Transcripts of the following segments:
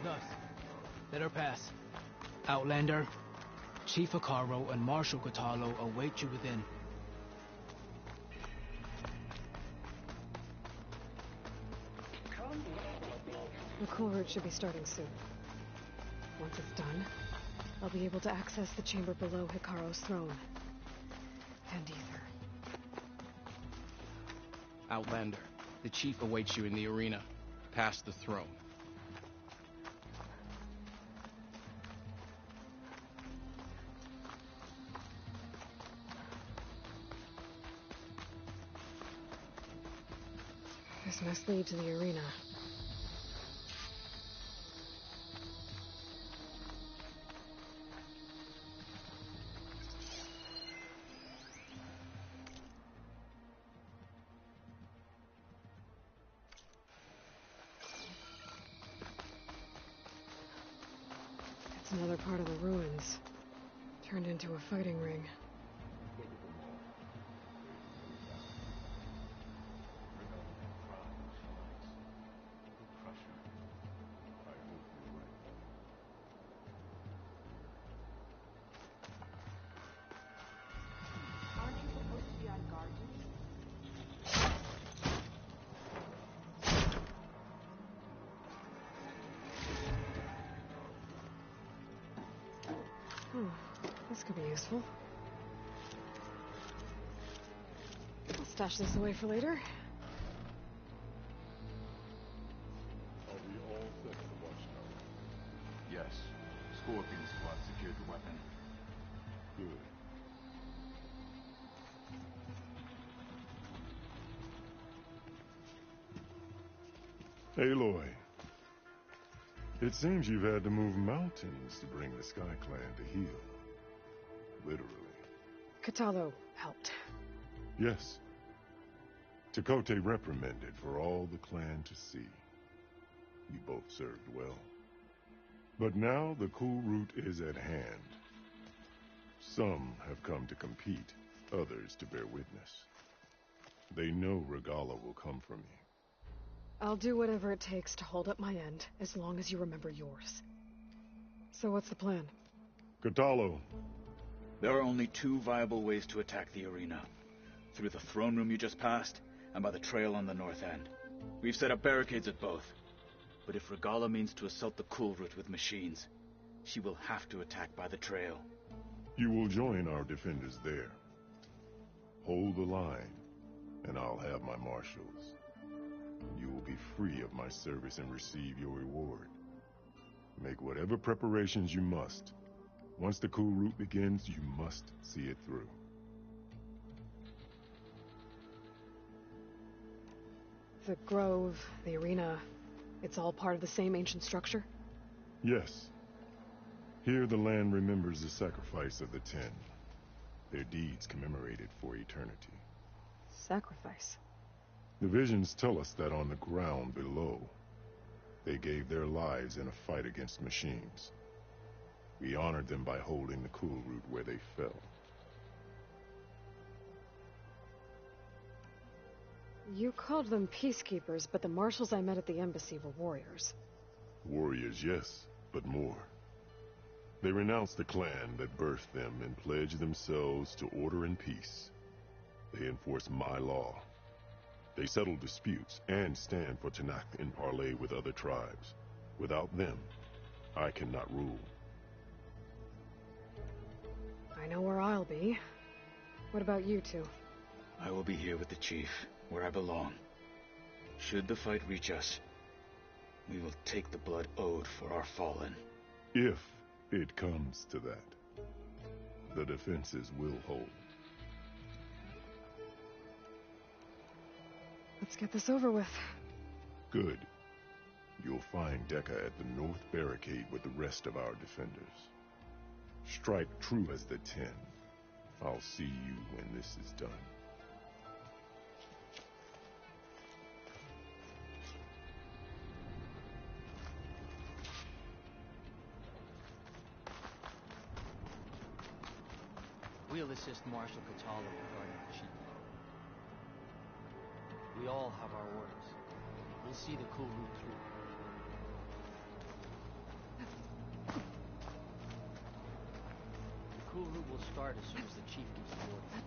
us. Let her pass. Outlander, Chief Hekarro and Marshal Kotallo await you within. The cool route should be starting soon. Once it's done, I'll be able to access the chamber below Hekarro's throne. And Ether. Outlander, the chief awaits you in the arena, past the throne. This must lead to the arena. It's another part of the ruins, turned into a fighting ring. This could be useful. I'll stash this away for later. Are we all set for the watchtower? Yes. Scorpion Squad secured the weapon. Good. Aloy. It seems you've had to move mountains to bring the Sky Clan to heel. Literally. Kotallo helped. Yes. Tekotteh reprimanded for all the clan to see. You both served well. But now the cool route is at hand. Some have come to compete, others to bear witness. They know Regalla will come for me. I'll do whatever it takes to hold up my end, as long as you remember yours. So what's the plan? Kotallo. There are only two viable ways to attack the arena. Through the throne room you just passed, and by the trail on the north end. We've set up barricades at both. But if Regalla means to assault the cool route with machines, she will have to attack by the trail. You will join our defenders there. Hold the line, and I'll have my marshals. You will be free of my service and receive your reward. Make whatever preparations you must. Once the cool route begins, you must see it through. The grove, the arena, it's all part of the same ancient structure? Yes. Here the land remembers the sacrifice of the Ten. Their deeds commemorated for eternity. Sacrifice? The visions tell us that on the ground below, they gave their lives in a fight against machines. We honored them by holding the cool route where they fell. You called them peacekeepers, but the marshals I met at the embassy were warriors. Warriors, yes, but more. They renounced the clan that birthed them and pledged themselves to order and peace. They enforce my law. They settle disputes and stand for Tenakth in parley with other tribes. Without them, I cannot rule. I know where I'll be. What about you two? I will be here with the chief, where I belong. Should the fight reach us, we will take the blood owed for our fallen. If it comes to that, the defenses will hold. Let's get this over with. Good. You'll find Dekka at the north barricade with the rest of our defenders. Strike true as the Ten. I'll see you when this is done. We'll assist Marshal Kotallo regarding the chief. We all have our orders. We'll see the cool route through. start as soon as the chief gives the order.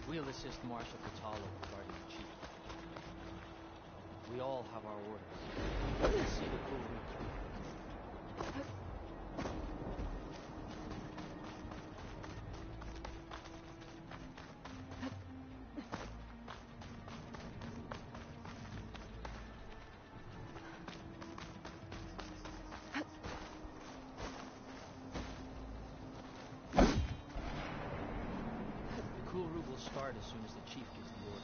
We'll assist Marshal Kotallo regarding the chief. We all have our orders. We'll see the full route through. The cool route will start as soon as the chief gives the order.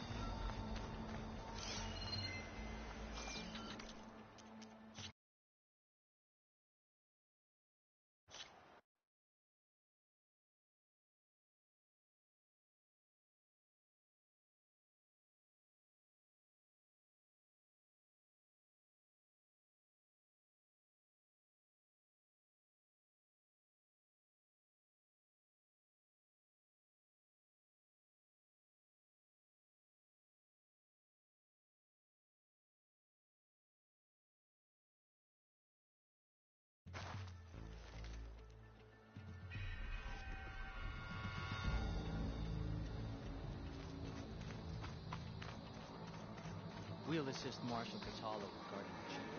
We'll assist Marshal Kotallo regarding the chief.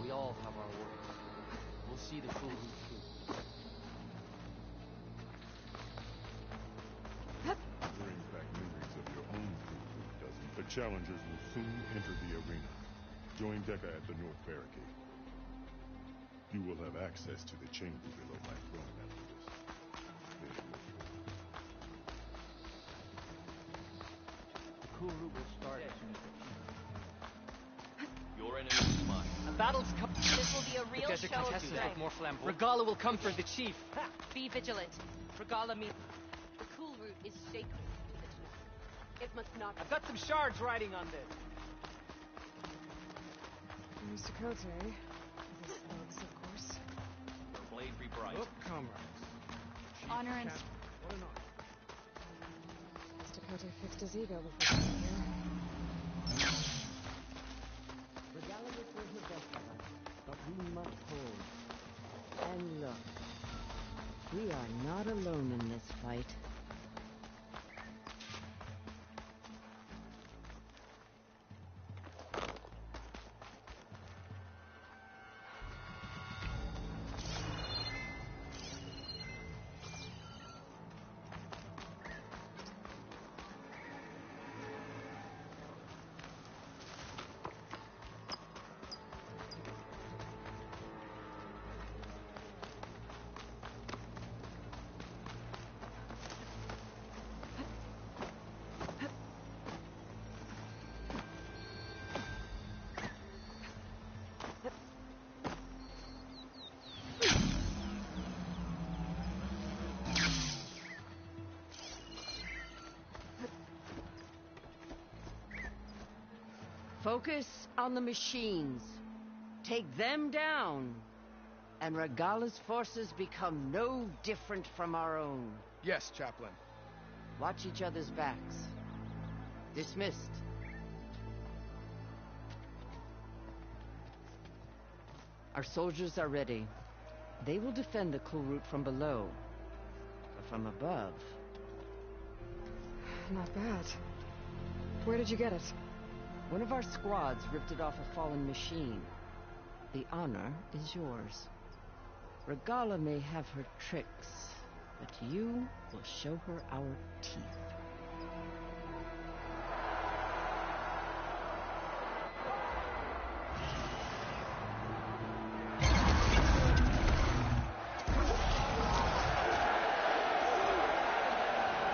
We all have our orders. We'll see the full route through. Brings back memories of your own cool route, doesn't it? The challengers will soon enter the arena. Join Deca at the north barricade. You will have access to the chamber below my throne after this. Then you will The cool route will start as soon as the chief. Your enemy is mine. A battle's coming. This will be a real Desert show of contestants strength. look more flamboyant. Regala will come for the chief. Be vigilant. Regala me. The cool route is sacred to the Chinook. It must not be. I've got some shards riding on this. There's Dakota. This thugs, of course. Your blade be bright. Look, comrades. Honor and What an honor. Guess Dakota fixed his ego before he came here. Regardless was the best of us, but we must hold. And look, we are not alone in this fight. Focus on the machines. Take them down. And Regala's forces become no different from our own. Yes, Chaplain. Watch each other's backs. Dismissed. Our soldiers are ready. They will defend the cool route from below. But from above... Not bad. Where did you get it? One of our squads ripped it off a fallen machine. The honor is yours. Regala may have her tricks, but you will show her our teeth.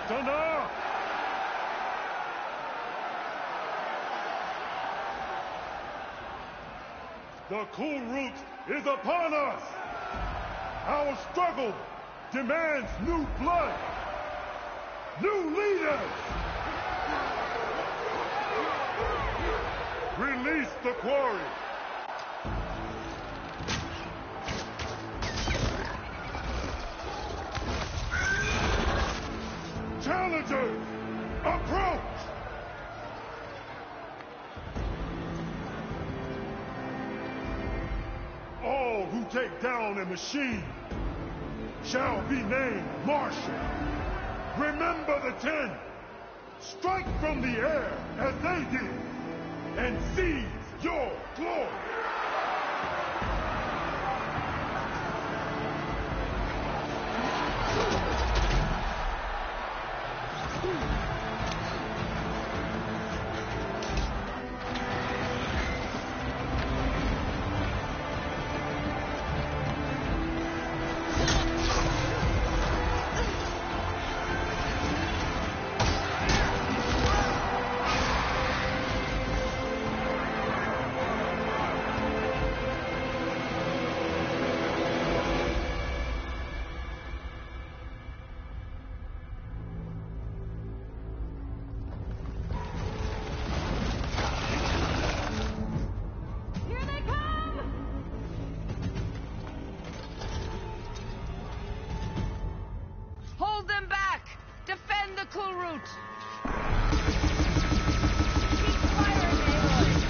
Stand up! The cool route is upon us! Our struggle demands new blood! New leaders! Release the quarry! Challengers, approach! All who take down a machine shall be named Marshal. Remember the 10. Strike from the air as they did, and seize your glory. Hold them back! Defend the cool route! Keep firing, Aloy!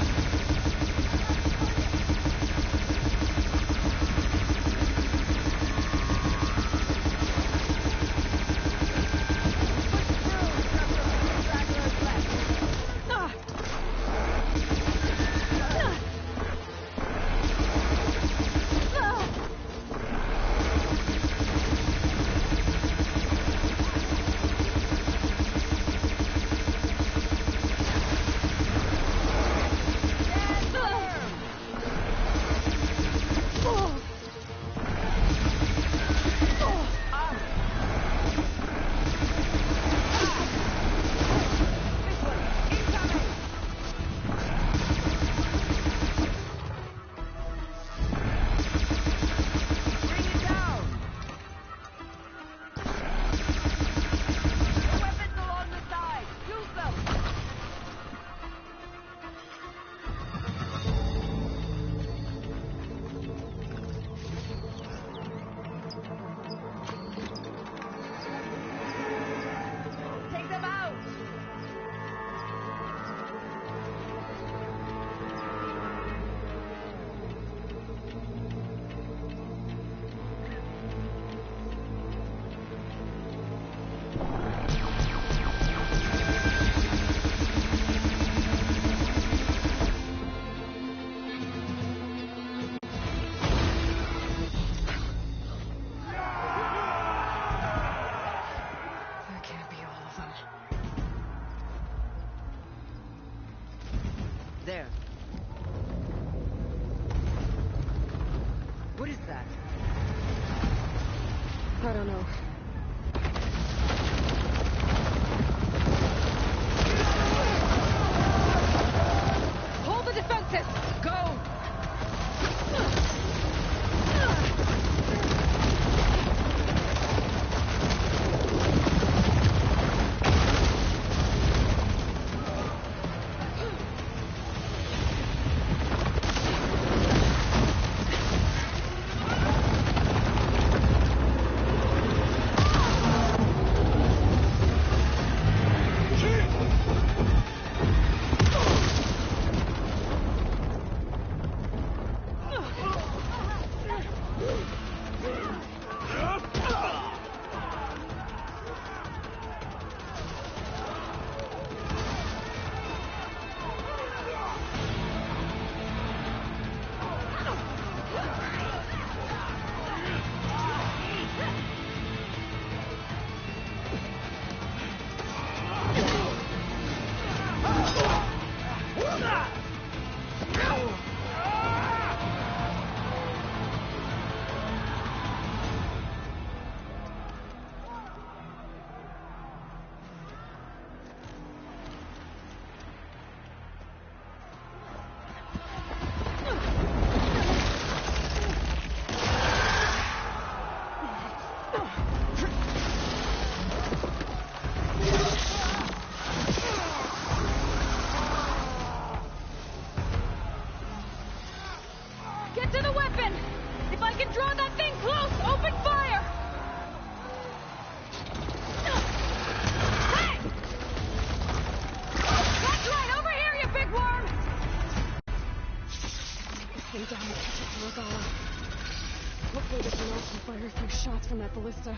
from that ballista.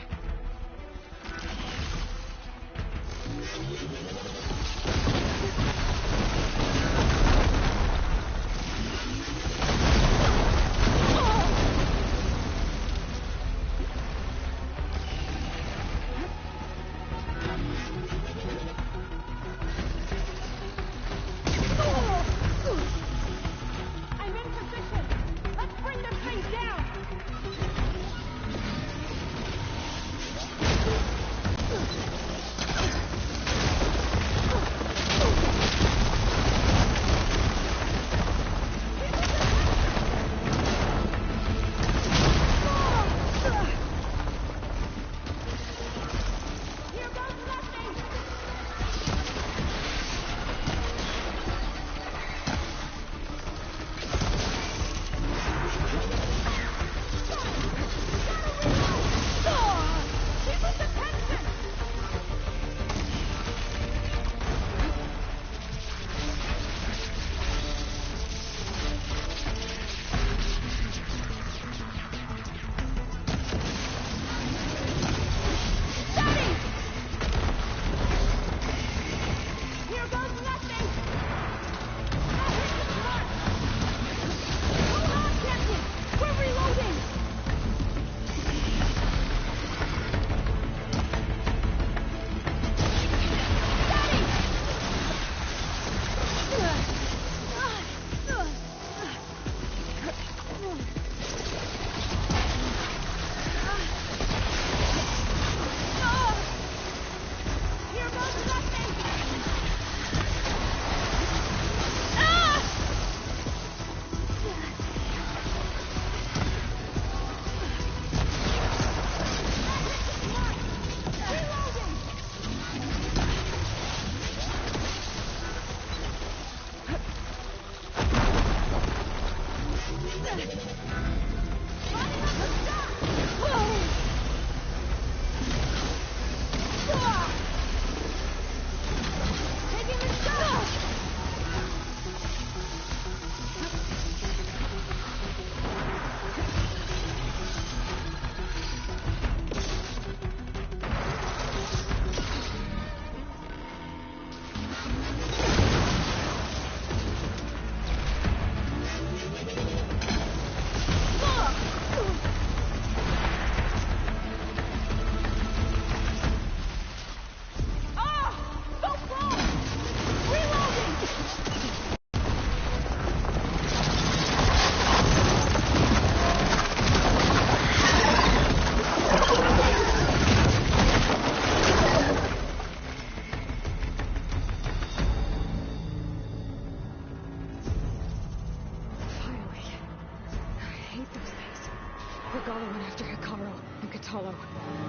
Regala went after Hikaru and Kotallo.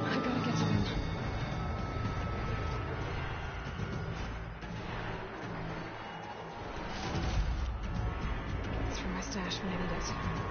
I gotta get to them. Through my stash when I need it.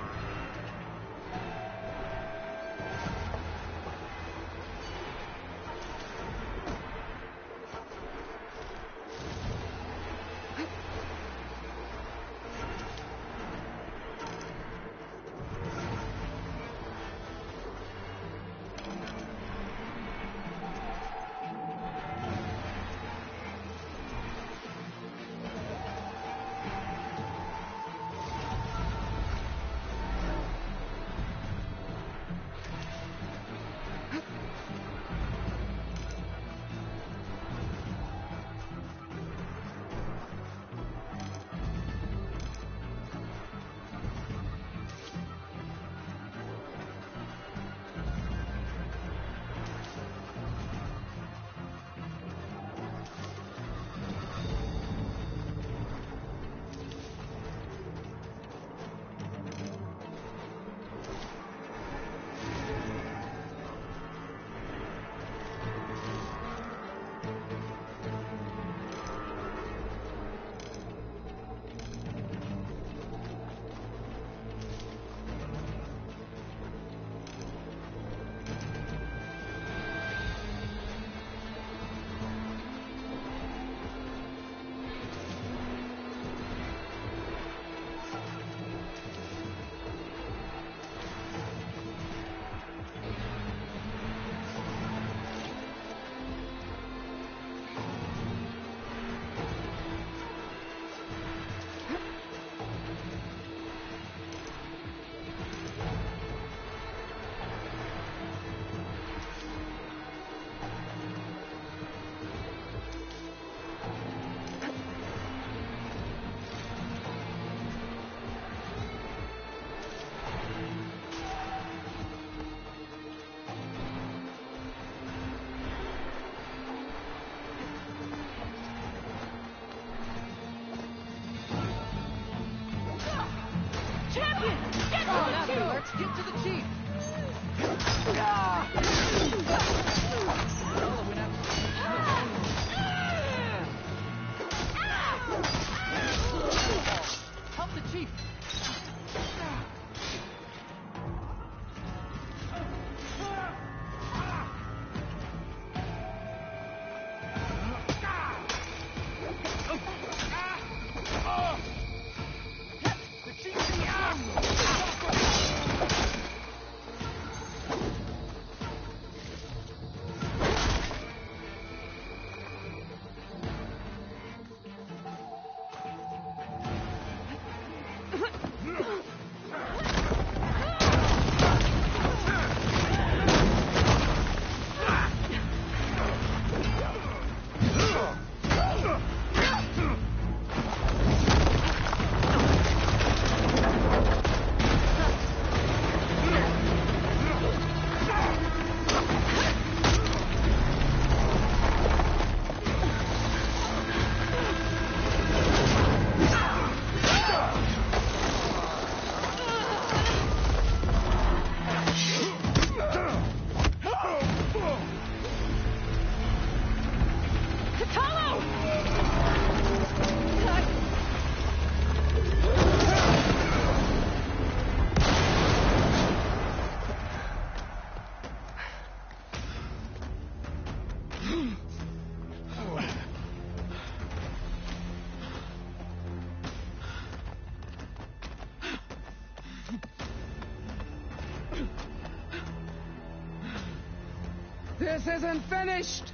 This isn't finished!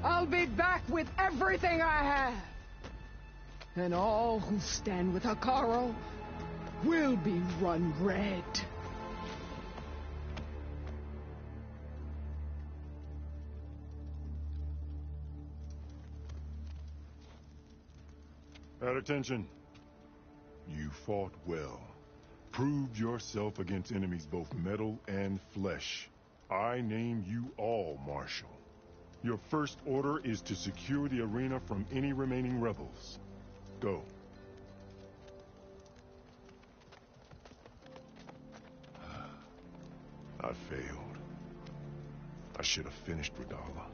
I'll be back with everything I have! And all who stand with Hekarro will be run red. At attention. You fought well. Proved yourself against enemies both metal and flesh. I name you all Marshal. Your first order is to secure the arena from any remaining rebels. Go. I failed. I should have finished Regalla.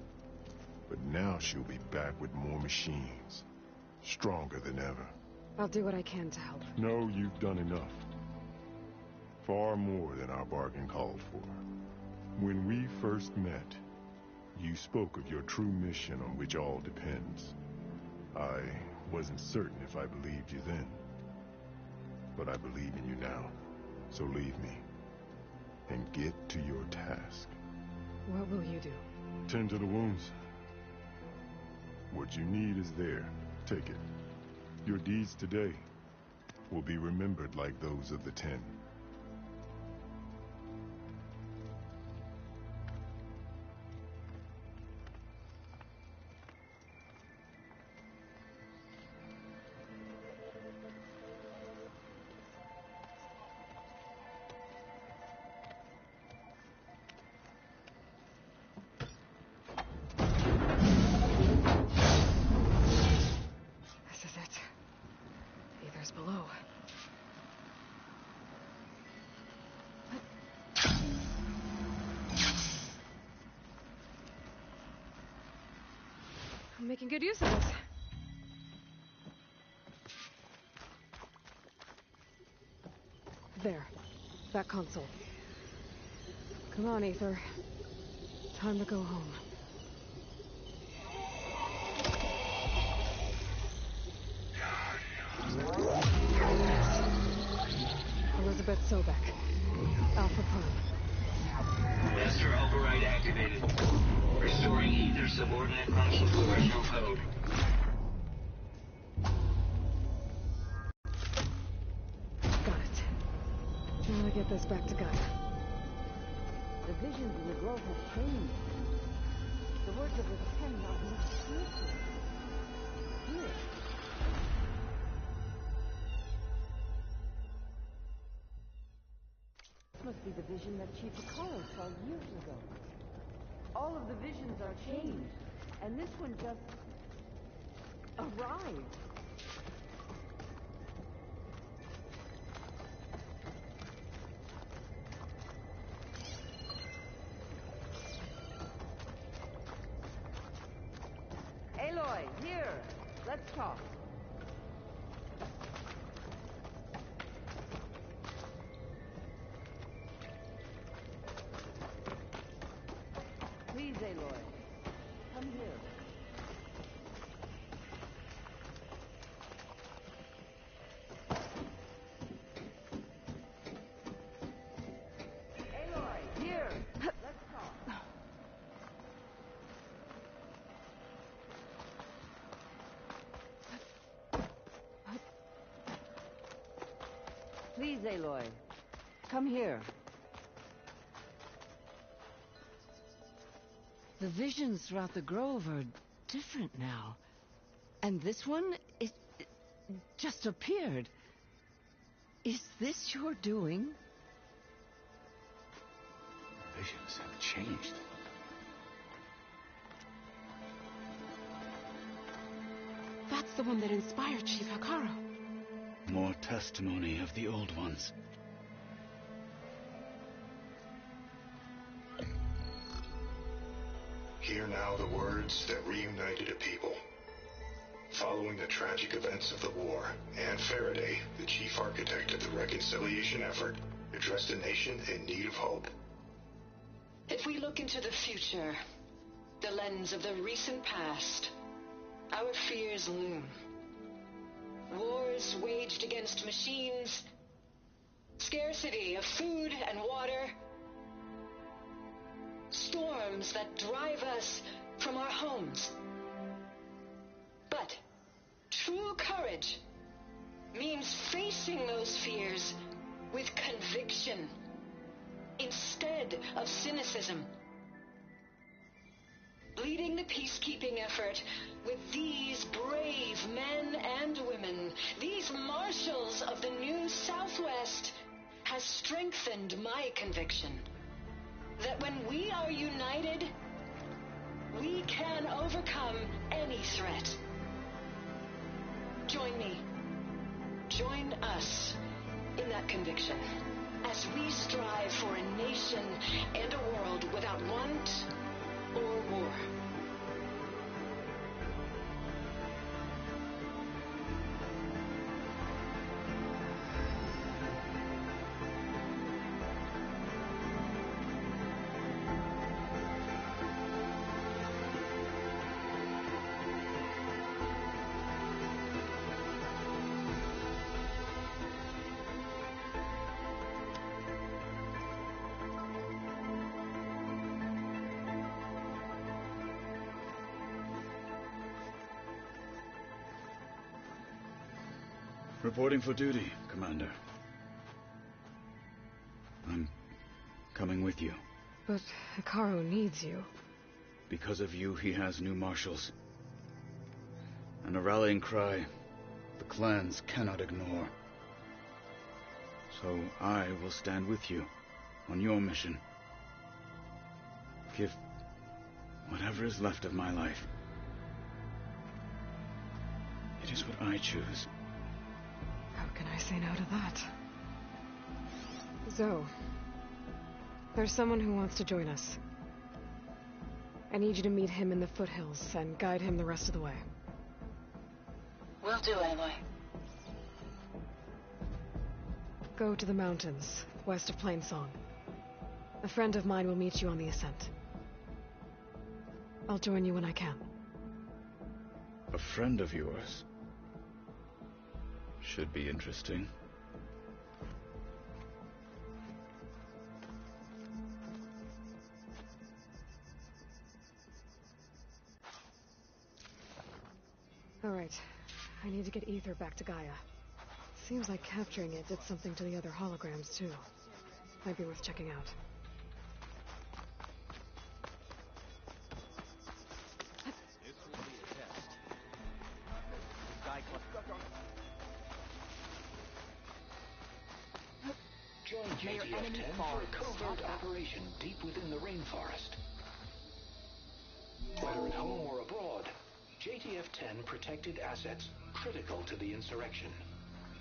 But now she'll be back with more machines. Stronger than ever. I'll do what I can to help. No, you've done enough. Far more than our bargain called for. When we first met, you spoke of your true mission on which all depends. I wasn't certain if I believed you then. But I believe in you now. So leave me. And get to your task. What will you do? Tend to the wounds. What you need is there. Take it. Your deeds today will be remembered like those of the 10. Below. I'm making good use of this. There. That console. Come on, Aether. Time to go home. Elizabeth Sobek. Alpha Prime. Master override activated. Restoring Aether subordinate console to original code. Got it. Now to get this back to Gaia. The visions in the grove have changed. The words of the 10 not much closer. Here. Must be the vision that Chief Hekarro saw years ago. All of the visions are changed, and this one just arrived. Aloy, here. Let's talk. Please, Aloy. Come here. Aloy, here. Let's talk. Please, Aloy. Come here. The visions throughout the grove are different now. And this one, it just appeared. Is this your doing? Visions have changed. That's the one that inspired Chief Hekarro. More testimony of the old ones. Hear now the words that reunited a people. Following the tragic events of the war, Anne Faraday, the chief architect of the reconciliation effort, addressed a nation in need of hope. If we look into the future, the lens of the recent past, our fears loom. Wars waged against machines, scarcity of food and water, storms that drive us from our homes. But true courage means facing those fears with conviction instead of cynicism. Leading the peacekeeping effort with these brave men and women, these marshals of the new Southwest, has strengthened my conviction that when we are united, we can overcome any threat. Join me. Join us in that conviction as we strive for a nation and a world without want or war. Reporting for duty, Commander. I'm coming with you. But Hekarro needs you. Because of you, he has new marshals. And a rallying cry the clans cannot ignore. So I will stand with you on your mission. Give whatever is left of my life. It is what I choose. How can I say no to that? Zoe, there's someone who wants to join us. I need you to meet him in the foothills and guide him the rest of the way. Will do, Aloy. Go to the mountains, west of Plainsong. A friend of mine will meet you on the ascent. I'll join you when I can. A friend of yours? Should be interesting. All right. I need to get Ether back to Gaia. Seems like capturing it did something to the other holograms, too. Might be worth checking out. This will be a test. Guy Join JTF-10 for a covert operation deep within the rainforest. Whether at home or abroad, JTF-10 protected assets critical to the insurrection.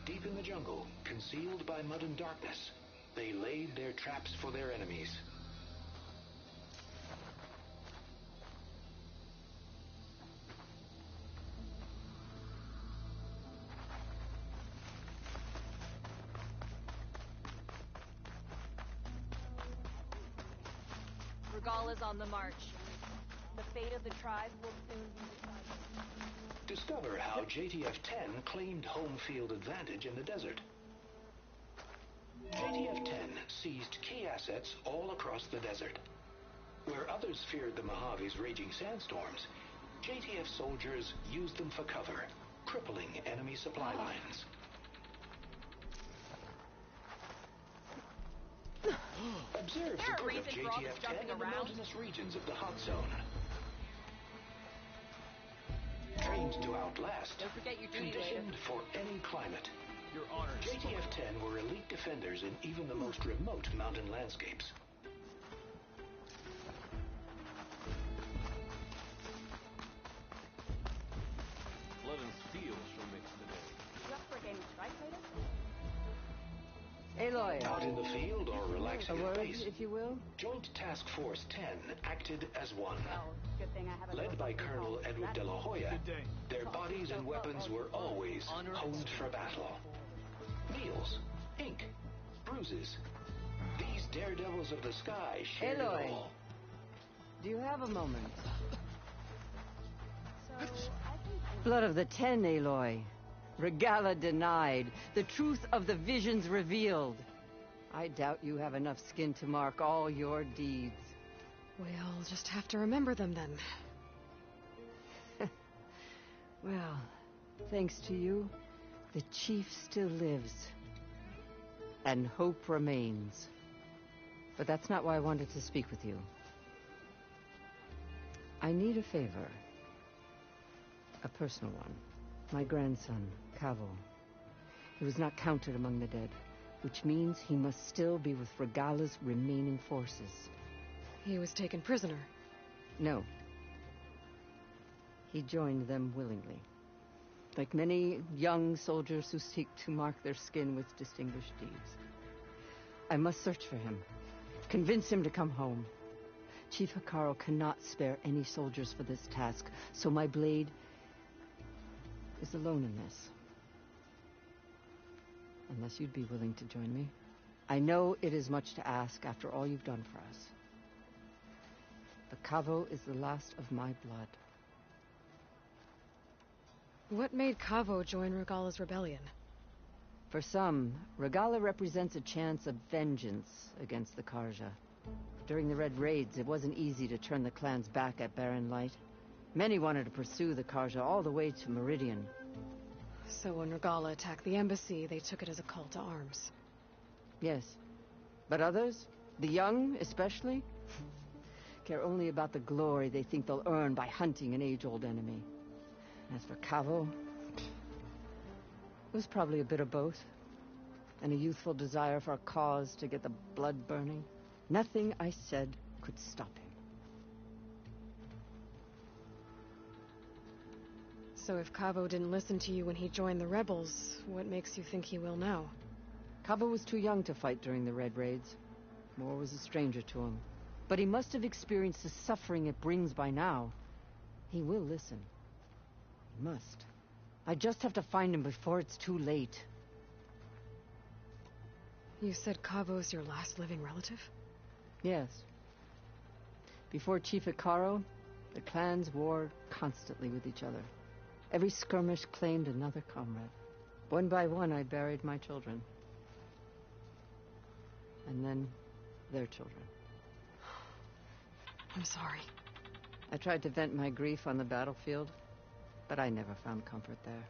Deep in the jungle, concealed by mud and darkness, they laid their traps for their enemies. Regala's on the march. The fate of the tribe will soon be decided. Discover how JTF-10 claimed home field advantage in the desert. JTF-10 seized key assets all across the desert. Where others feared the Mojave's raging sandstorms, JTF soldiers used them for cover, crippling enemy supply lines. Observe the good of JTF-10 in the mountainous regions of the hot zone. Trained to outlast, Don't forget your duty conditioned later. for any climate. Your honor. JTF-10 were elite defenders in even the most remote mountain landscapes. Blood and steel shall mix today. You up for a game of strike later? Aloy. Out in the field or relaxing A at word, base, if you will? Joint Task Force 10 acted as one. Well, good thing I haven't. Led by Colonel Edward De La Hoya, Good day. their bodies and weapons were always honed for battle. Meals, ink, bruises. These daredevils of the sky shared it Aloy. all. Do you have a moment? So, I think... Blood of the Ten, Aloy. Regalla denied. The truth of the visions revealed. I doubt you have enough skin to mark all your deeds. We'll just have to remember them then. Well, thanks to you, the chief still lives. And hope remains. But that's not why I wanted to speak with you. I need a favor. A personal one. My grandson, Kavo. He was not counted among the dead, which means he must still be with Regalla's remaining forces. He was taken prisoner? No. He joined them willingly. Like many young soldiers who seek to mark their skin with distinguished deeds. I must search for him. Convince him to come home. Chief Hekarro cannot spare any soldiers for this task, so my blade is alone in this. Unless you'd be willing to join me. I know it is much to ask after all you've done for us. But Kavo is the last of my blood. What made Kavo join Regalla's rebellion? For some, Regalla represents a chance of vengeance against the Carja. During the Red Raids, it wasn't easy to turn the clans back at Barren Light. Many wanted to pursue the Carja all the way to Meridian. So when Regalla attacked the embassy, they took it as a call to arms. Yes. But others, the young especially, care only about the glory they think they'll earn by hunting an age-old enemy. As for Kavo, it was probably a bit of both. And a youthful desire for a cause to get the blood burning. Nothing I said could stop him. So if Kavo didn't listen to you when he joined the rebels, what makes you think he will now? Kavo was too young to fight during the Red Raids. War was a stranger to him. But he must have experienced the suffering it brings by now. He will listen. He must. I just have to find him before it's too late. You said Kavo's your last living relative? Yes. Before Chief Hekarro, the clans warred constantly with each other. Every skirmish claimed another comrade. One by one, I buried my children. And then, their children. I'm sorry. I tried to vent my grief on the battlefield, but I never found comfort there.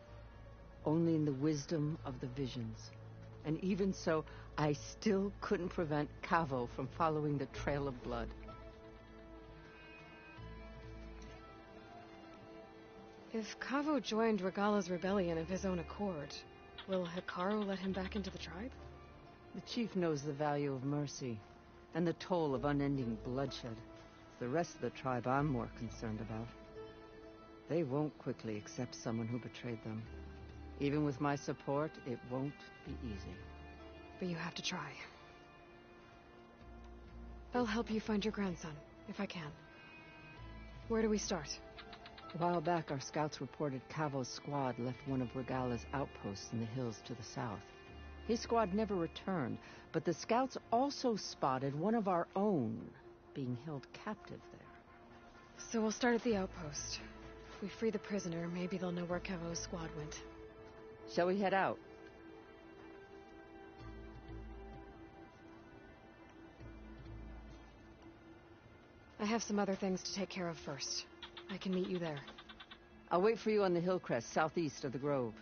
Only in the wisdom of the visions. And even so, I still couldn't prevent Kavo from following the trail of blood. If Kavo joined Regalla's rebellion of his own accord, will Hekarro let him back into the tribe? The chief knows the value of mercy, and the toll of unending bloodshed. It's the rest of the tribe I'm more concerned about. They won't quickly accept someone who betrayed them. Even with my support, it won't be easy. But you have to try. I'll help you find your grandson, if I can. Where do we start? A while back, our scouts reported Kavo's squad left one of Regalla's outposts in the hills to the south. His squad never returned, but the scouts also spotted one of our own being held captive there. So we'll start at the outpost. If we free the prisoner, maybe they'll know where Kavo's squad went. Shall we head out? I have some other things to take care of first. I can meet you there. I'll wait for you on the hill crest, southeast of the grove.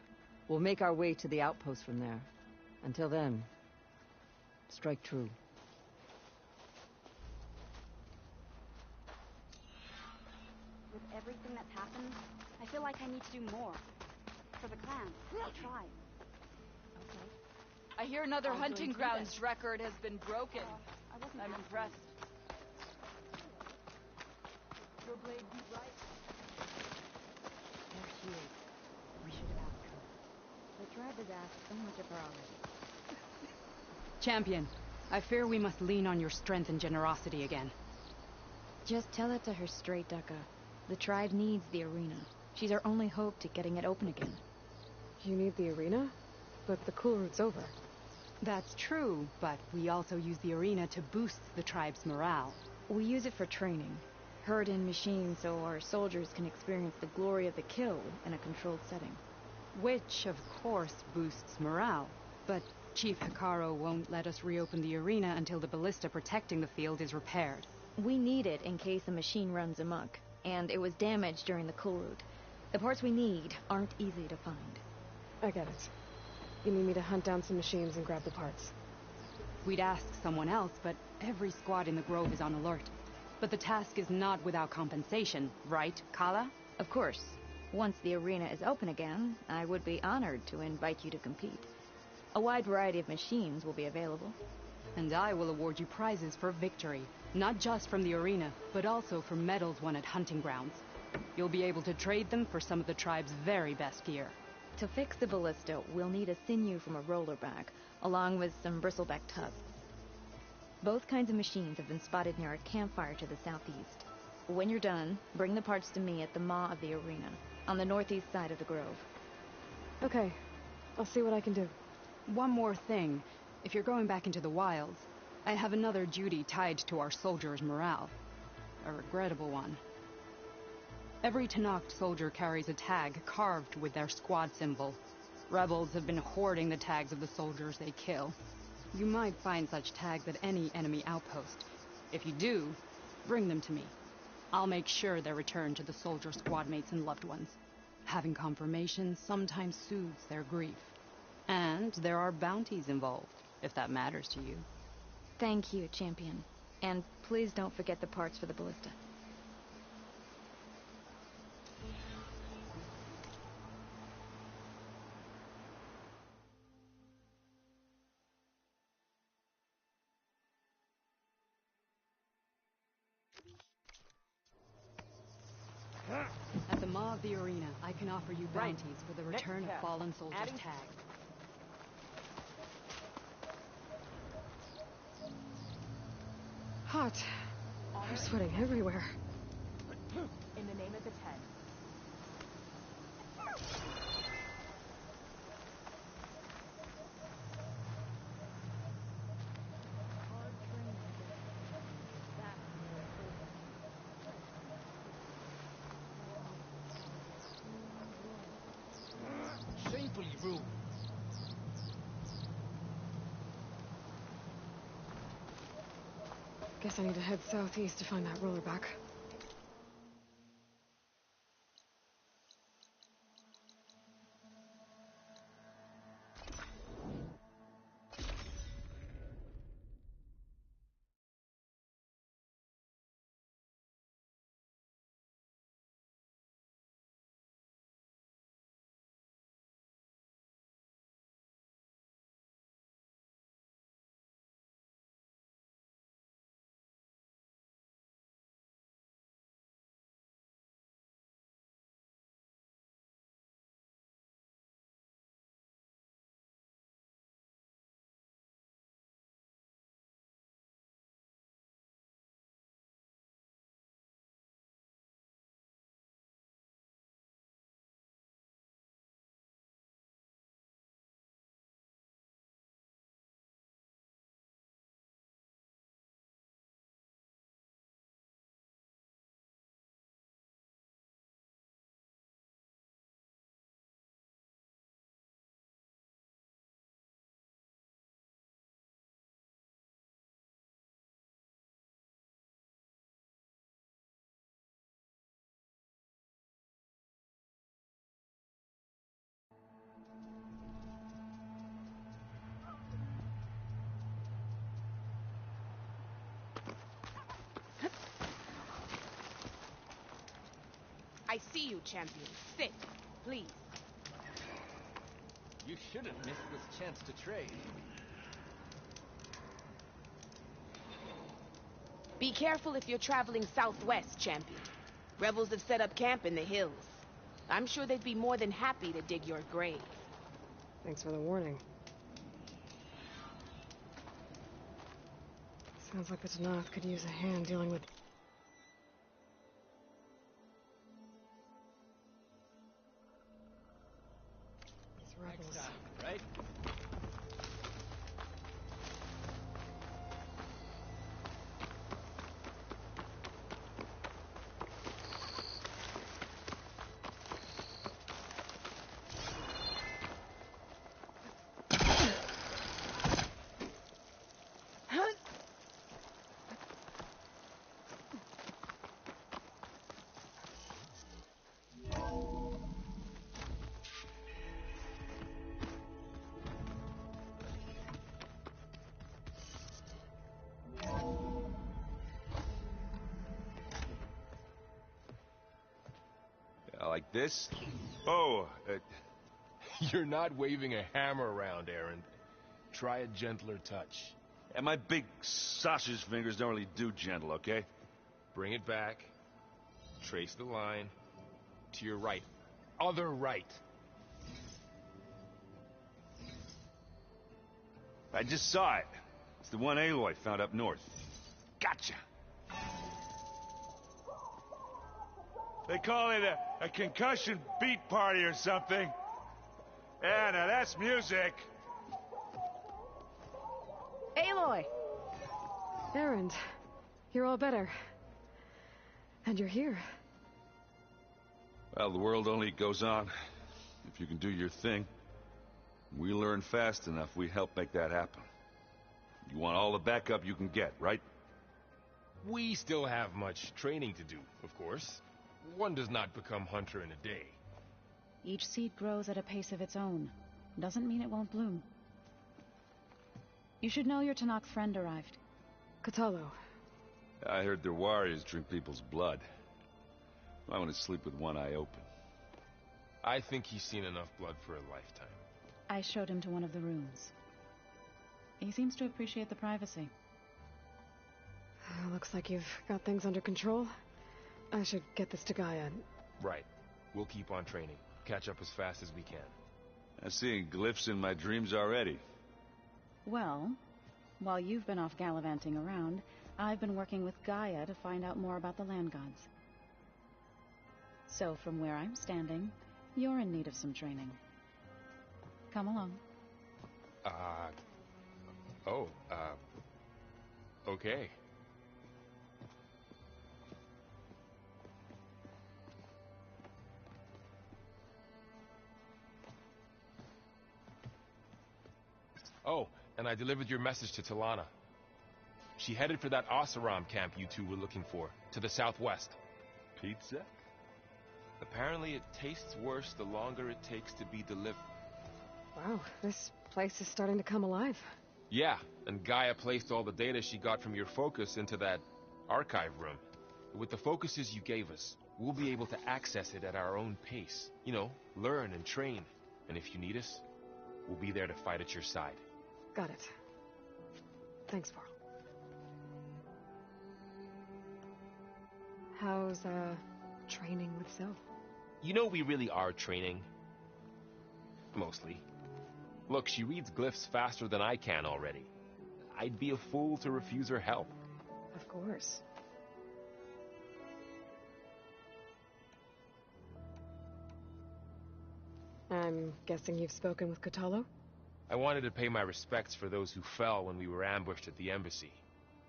We'll make our way to the outpost from there. Until then, strike true. With everything that's happened, I feel like I need to do more. For the clan, the tribe. Okay. I hear another hunting grounds record has been broken. I'm impressed. Your blade beat right. There she is. We should have asked her. The tribe has asked so much of her already. Champion, I fear we must lean on your strength and generosity again. Just tell it to her straight, Ducka. The tribe needs the arena. She's our only hope to getting it open again. You need the arena? But the cool route's over. That's true, but we also use the arena to boost the tribe's morale. We use it for training. Herd in machines so our soldiers can experience the glory of the kill in a controlled setting. Which, of course, boosts morale. But Chief Hekarro won't let us reopen the arena until the ballista protecting the field is repaired. We need it in case a machine runs amok, and it was damaged during the cool route. The parts we need aren't easy to find. I get it. You need me to hunt down some machines and grab the parts. We'd ask someone else, but every squad in the Grove is on alert. But the task is not without compensation, right, Kala? Of course. Once the arena is open again, I would be honored to invite you to compete. A wide variety of machines will be available. And I will award you prizes for victory, not just from the arena, but also for medals won at hunting grounds. You'll be able to trade them for some of the tribe's very best gear. To fix the ballista, we'll need a sinew from a rollerback, along with some bristleback tusks. Both kinds of machines have been spotted near a campfire to the southeast. When you're done, bring the parts to me at the maw of the arena, on the northeast side of the Grove. Okay, I'll see what I can do. One more thing. If you're going back into the wilds, I have another duty tied to our soldiers' morale. A regrettable one. Every Tenakth soldier carries a tag carved with their squad symbol. Rebels have been hoarding the tags of the soldiers they kill. You might find such tags at any enemy outpost. If you do, bring them to me. I'll make sure they're returned to the soldier squad mates and loved ones. Having confirmation sometimes soothes their grief. And there are bounties involved, if that matters to you. Thank you, Champion. And please don't forget the parts for the ballista. At the maw of the arena, I can offer you bounties for the return of fallen soldiers' tags. Hot. I'm sweating everywhere. In the name of the Ten. Shamefully rude. Guess I need to head southeast to find that rollerback. I see you, Champion. Sit, please. You shouldn't miss this chance to trade. Be careful if you're traveling southwest, Champion. Rebels have set up camp in the hills. I'm sure they'd be more than happy to dig your grave. Thanks for the warning. Sounds like the Tenakth could use a hand dealing with... these rebels. Right? Like this? Oh, You're not waving a hammer around, Aaron. Try a gentler touch. And my big sausage fingers don't really do gentle, okay? Bring it back. Trace the line. To your right. Other right. I just saw it. It's the one Aloy found up north. Gotcha! They call it a concussion beat party or something. Yeah, now that's music. Aloy! Erend, you're all better. And you're here. Well, the world only goes on if you can do your thing. We learn fast enough, we help make that happen. You want all the backup you can get, right? We still have much training to do, of course. One does not become hunter in a day. Each seed grows at a pace of its own. Doesn't mean it won't bloom. You should know your Tanakh friend arrived. Kotallo. I heard their warriors drink people's blood. I want to sleep with one eye open. I think he's seen enough blood for a lifetime. I showed him to one of the rooms. He seems to appreciate the privacy. Looks like you've got things under control. I should get this to Gaia. Right. We'll keep on training. Catch up as fast as we can. I'm seeing glyphs in my dreams already. Well, while you've been off gallivanting around, I've been working with Gaia to find out more about the land gods. So from where I'm standing, you're in need of some training. Come along. Okay. Oh, and I delivered your message to Talana. She headed for that Oseram camp you two were looking for, to the southwest. Pizza? Apparently it tastes worse the longer it takes to be delivered. Wow, this place is starting to come alive. Yeah, and Gaia placed all the data she got from your focus into that archive room. With the focuses you gave us, we'll be able to access it at our own pace. You know, learn and train. And if you need us, we'll be there to fight at your side. Got it. Thanks, Varl. How's, training with Zoe? You know we really are training. Mostly. Look, she reads glyphs faster than I can already. I'd be a fool to refuse her help. Of course. I'm guessing you've spoken with Kotallo? I wanted to pay my respects for those who fell when we were ambushed at the embassy.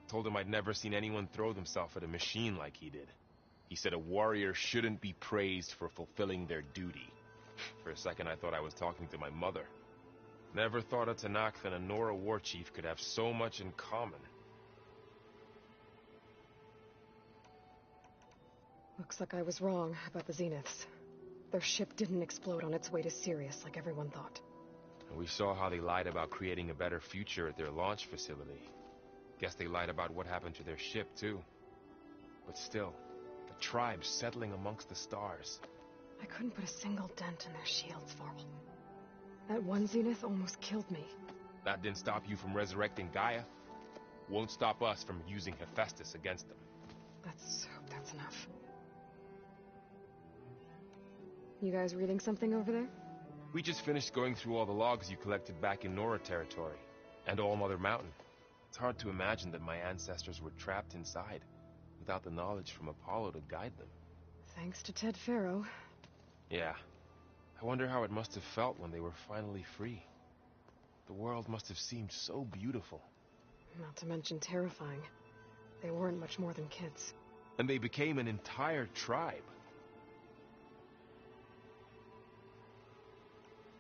Told him I'd never seen anyone throw themselves at a machine like he did. He said a warrior shouldn't be praised for fulfilling their duty. For a second I thought I was talking to my mother. Never thought a Tanakh and a Nora war chief could have so much in common. Looks like I was wrong about the Zeniths. Their ship didn't explode on its way to Sirius like everyone thought. And we saw how they lied about creating a better future at their launch facility. Guess they lied about what happened to their ship, too. But still, the tribe settling amongst the stars. I couldn't put a single dent in their shields, Varl. That one Zenith almost killed me. That didn't stop you from resurrecting Gaia. Won't stop us from using Hephaestus against them. Let's hope that's enough. You guys reading something over there? We just finished going through all the logs you collected back in Nora territory, and All Mother Mountain. It's hard to imagine that my ancestors were trapped inside, without the knowledge from Apollo to guide them. Thanks to Ted Faro. Yeah. I wonder how it must have felt when they were finally free. The world must have seemed so beautiful. Not to mention terrifying. They weren't much more than kids. And they became an entire tribe.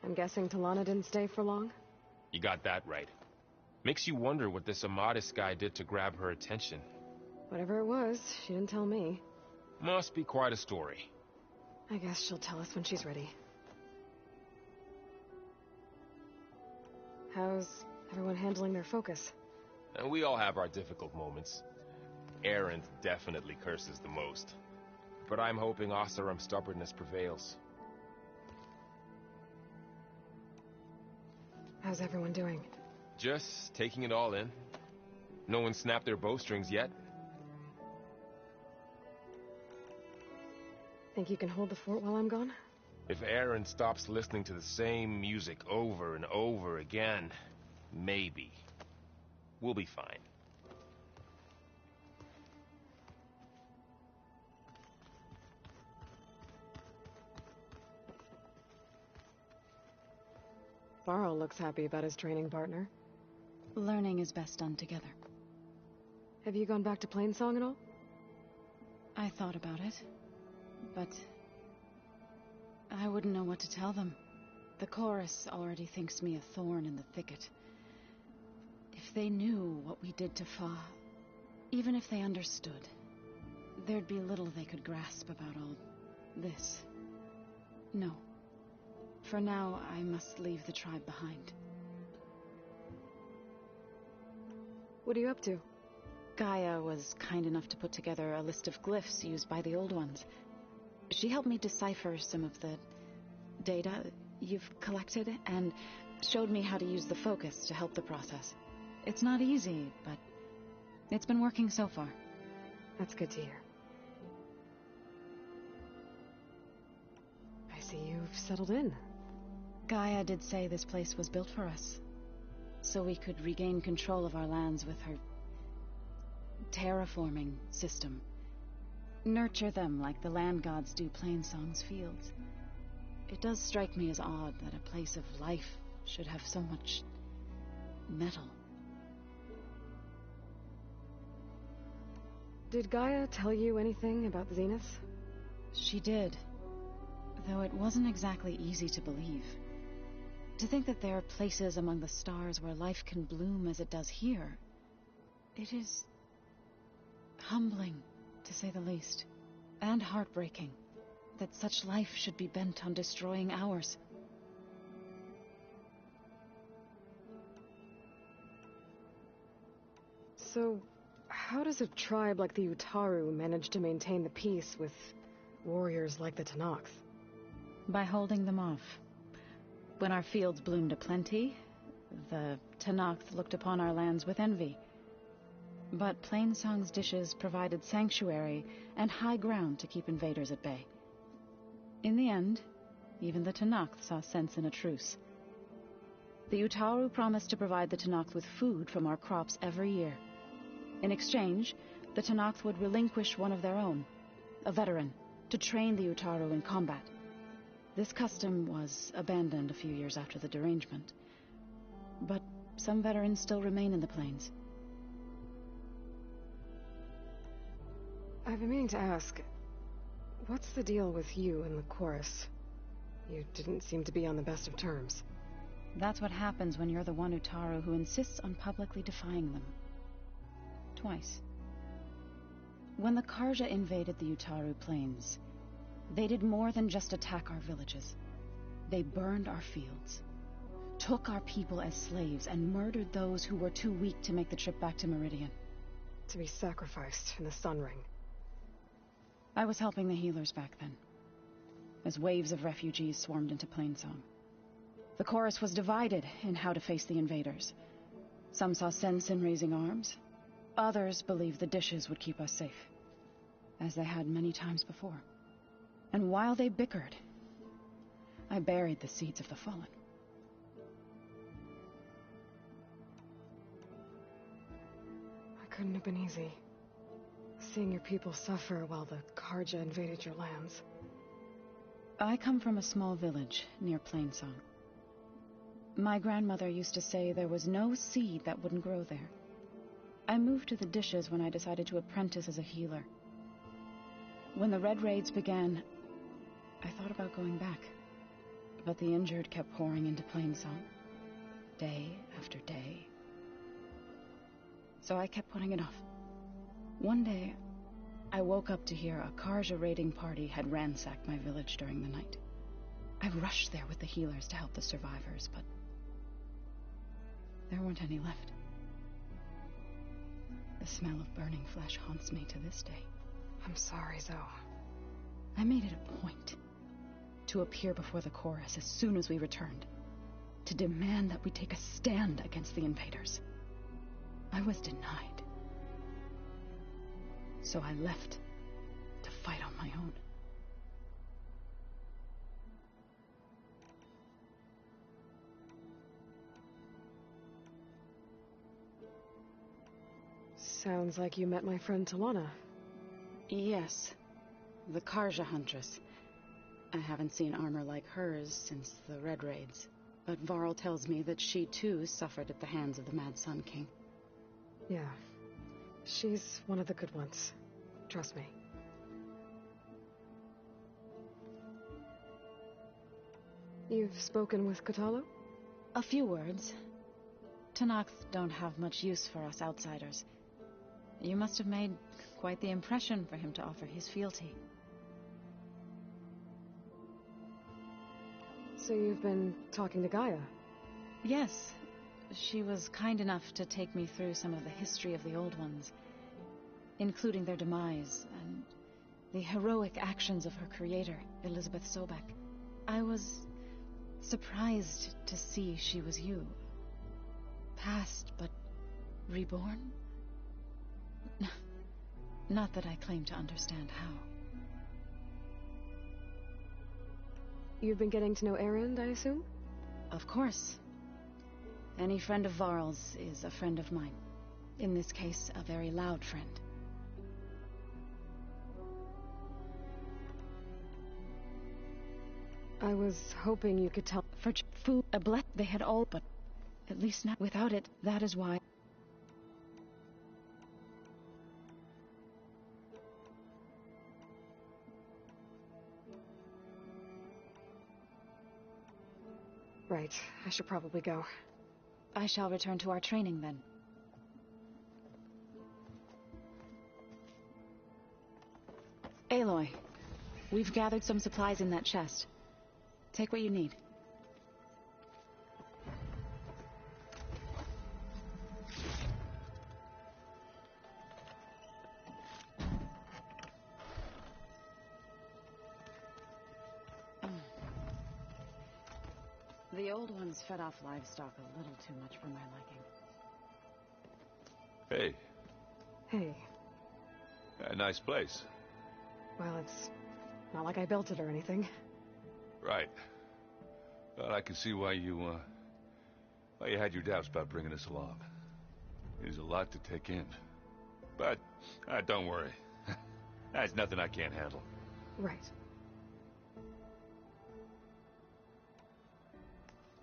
I'm guessing Talana didn't stay for long? You got that right. Makes you wonder what this Amadis guy did to grab her attention. Whatever it was, she didn't tell me. Must be quite a story. I guess she'll tell us when she's ready. How's everyone handling their focus? And we all have our difficult moments. Erend definitely curses the most. But I'm hoping Oseram's stubbornness prevails. How's everyone doing? Just taking it all in. No one snapped their bowstrings yet. Think you can hold the fort while I'm gone? If Aaron stops listening to the same music over and over again, maybe. We'll be fine. Varl looks happy about his training partner. Learning is best done together. Have you gone back to Plainsong at all? I thought about it, but I wouldn't know what to tell them. The chorus already thinks me a thorn in the thicket. If they knew what we did to Fa, even if they understood, there'd be little they could grasp about all this. No. For now, I must leave the tribe behind. What are you up to? Gaia was kind enough to put together a list of glyphs used by the Old Ones. She helped me decipher some of the data you've collected, and showed me how to use the focus to help the process. It's not easy, but it's been working so far. That's good to hear. I see you've settled in. Gaia did say this place was built for us, so we could regain control of our lands with her terraforming system. Nurture them like the land gods do Plainsong's fields. It does strike me as odd that a place of life should have so much metal. Did Gaia tell you anything about Zenith? She did, though it wasn't exactly easy to believe. To think that there are places among the stars where life can bloom as it does here, it is humbling, to say the least, and heartbreaking that such life should be bent on destroying ours. So, how does a tribe like the Utaru manage to maintain the peace with warriors like the Tenakth? By holding them off. When our fields bloomed aplenty, the Tenakth looked upon our lands with envy. But Plainsong's dishes provided sanctuary and high ground to keep invaders at bay. In the end, even the Tenakth saw sense in a truce. The Utaru promised to provide the Tenakth with food from our crops every year. In exchange, the Tenakth would relinquish one of their own, a veteran, to train the Utaru in combat. This custom was abandoned a few years after the derangement, but some veterans still remain in the plains. I've been meaning to ask, what's the deal with you and the chorus? You didn't seem to be on the best of terms. That's what happens when you're the one Utaru who insists on publicly defying them. Twice. When the Karja invaded the Utaru plains, they did more than just attack our villages. They burned our fields, took our people as slaves, and murdered those who were too weak to make the trip back to Meridian. To be sacrificed in the Sun Ring. I was helping the healers back then, as waves of refugees swarmed into Plainsong. The chorus was divided in how to face the invaders. Some saw sense in raising arms. Others believed the dishes would keep us safe, as they had many times before. And while they bickered, I buried the seeds of the fallen. It couldn't have been easy, seeing your people suffer while the Karja invaded your lands. I come from a small village near Plainsong. My grandmother used to say there was no seed that wouldn't grow there. I moved to the dishes when I decided to apprentice as a healer. When the Red Raids began, I thought about going back, but the injured kept pouring into Plainsong, day after day. So I kept putting it off. One day, I woke up to hear a Karja raiding party had ransacked my village during the night. I rushed there with the healers to help the survivors, but there weren't any left. The smell of burning flesh haunts me to this day. I'm sorry, Zoe. I made it a point to appear before the chorus as soon as we returned, to demand that we take a stand against the invaders. I was denied. So I left to fight on my own. Sounds like you met my friend Talana. Yes, the Karja Huntress. I haven't seen armor like hers since the Red Raids, but Varl tells me that she too suffered at the hands of the Mad Sun King. Yeah, she's one of the good ones. Trust me. You've spoken with Kotallo? A few words. Tenakth don't have much use for us outsiders. You must have made quite the impression for him to offer his fealty. So you've been talking to Gaia? Yes. She was kind enough to take me through some of the history of the Old Ones, including their demise and the heroic actions of her creator, Elizabeth Sobek. I was surprised to see she was you. Past, but reborn? Not that I claim to understand how. You've been getting to know Erend, I assume? Of course. Any friend of Varl's is a friend of mine. In this case, a very loud friend. I was hoping you could tell... For food, a bless, they had all, but at least not without it. That is why... Right, I should probably go. I shall return to our training then. Aloy, we've gathered some supplies in that chest. Take what you need. The Old Ones fed off livestock a little too much for my liking. Hey. Hey. A nice place. Well, it's not like I built it or anything. Right. But I can see why you had your doubts about bringing us along. There's a lot to take in. But, don't worry. That's nothing I can't handle. Right.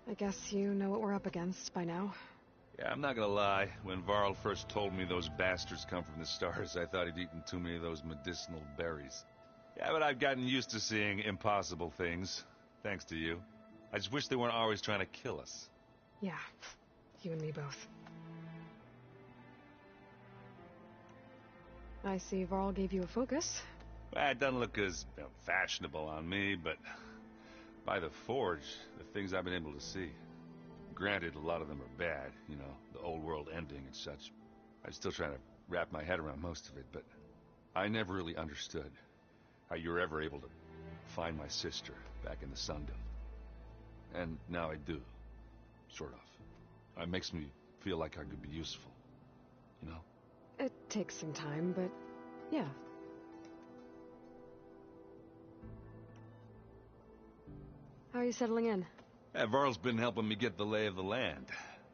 I guess you know what we're up against by now. Yeah, I'm not gonna lie. When Varl first told me those bastards come from the stars, I thought he'd eaten too many of those medicinal berries. Yeah, but I've gotten used to seeing impossible things, thanks to you. I just wish they weren't always trying to kill us. Yeah, you and me both. I see Varl gave you a focus. Well, it doesn't look as fashionable on me, but by the Forge, the things I've been able to see. Granted, a lot of them are bad, you know, the old world ending and such. I'm still trying to wrap my head around most of it, but I never really understood how you were ever able to find my sister back in the Sundom. And now I do, sort of. It makes me feel like I could be useful, you know? It takes some time, but yeah. How are you settling in? Varl's been helping me get the lay of the land,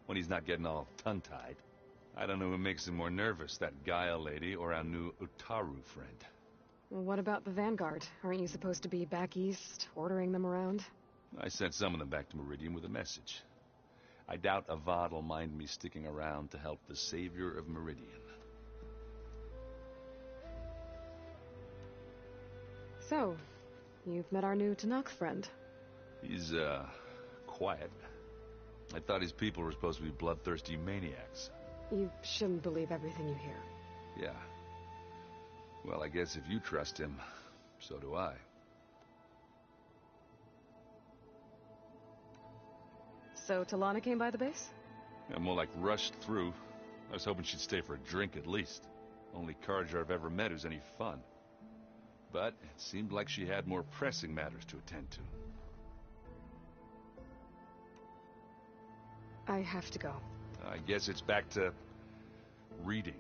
when he's not getting all tongue-tied. I don't know who makes him more nervous, that Gaia lady or our new Utaru friend. Well, what about the Vanguard? Aren't you supposed to be back east, ordering them around? I sent some of them back to Meridian with a message. I doubt Avad will mind me sticking around to help the savior of Meridian. So, you've met our new Tenakth friend. He's, quiet. I thought his people were supposed to be bloodthirsty maniacs. You shouldn't believe everything you hear. Yeah. Well, I guess if you trust him, so do I. So Talana came by the base? Yeah, more like rushed through. I was hoping she'd stay for a drink at least. Only Karja I've ever met who's any fun. but it seemed like she had more pressing matters to attend to. I have to go. I guess it's back to reading.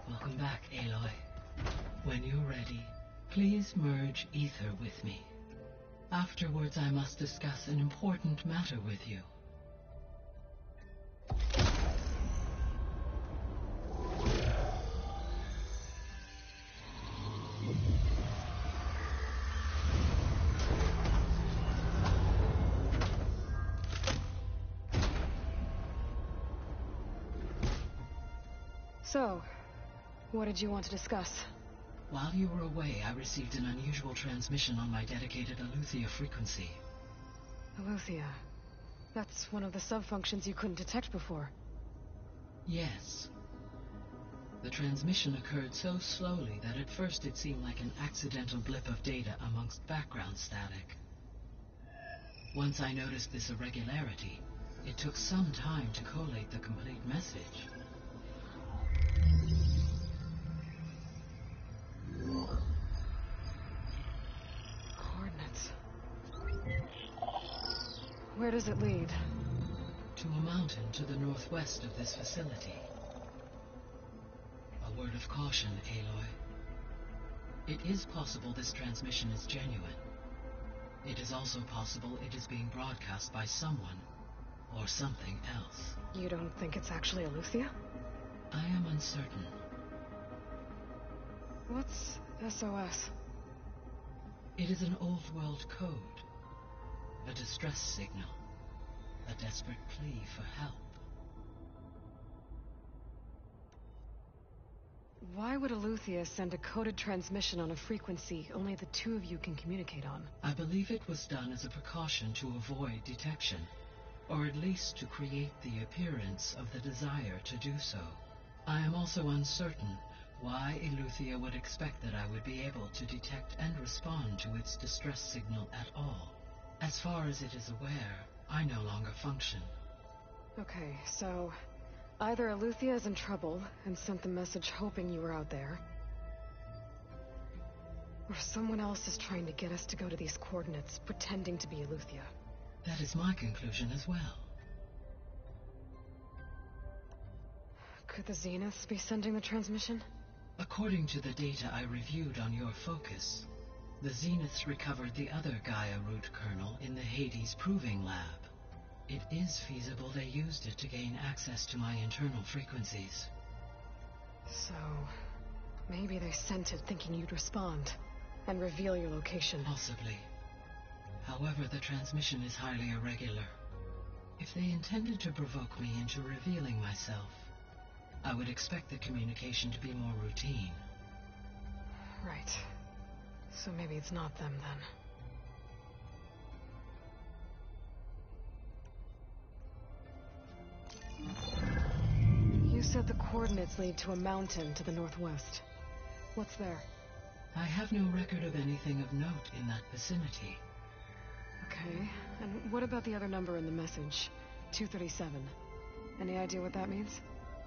Welcome back, Aloy. When you're ready, please merge ether with me. Afterwards, I must discuss an important matter with you. So, what did you want to discuss? While you were away, I received an unusual transmission on my dedicated Eleuthia frequency. Eleuthia. That's one of the sub-functions you couldn't detect before. Yes. The transmission occurred so slowly that at first it seemed like an accidental blip of data amongst background static. Once I noticed this irregularity, it took some time to collate the complete message. Coordinates. Where does it lead? To a mountain to the northwest of this facility. A word of caution, Aloy. It is possible this transmission is genuine. It is also possible it is being broadcast by someone or something else. You don't think it's actually Eleuthia? I am uncertain. What's SOS? It is an old world code. A distress signal. A desperate plea for help. Why would Eleuthia send a coded transmission on a frequency only the two of you can communicate on? I believe it was done as a precaution to avoid detection, or at least to create the appearance of the desire to do so. I am also uncertain why Eleuthia would expect that I would be able to detect and respond to its distress signal at all. As far as it is aware, I no longer function. Okay, so either Eleuthia is in trouble and sent the message hoping you were out there, or someone else is trying to get us to go to these coordinates, pretending to be Eleuthia. That is my conclusion as well. Could the Zeniths be sending the transmission? According to the data I reviewed on your focus, the Zeniths recovered the other Gaia root kernel in the Hades Proving Lab. It is feasible they used it to gain access to my internal frequencies. So, maybe they sent it thinking you'd respond and reveal your location. Possibly. However, the transmission is highly irregular. If they intended to provoke me into revealing myself, I would expect the communication to be more routine. Right. So maybe it's not them, then. You said the coordinates lead to a mountain to the northwest. What's there? I have no record of anything of note in that vicinity. Okay, and what about the other number in the message? 237. Any idea what that means?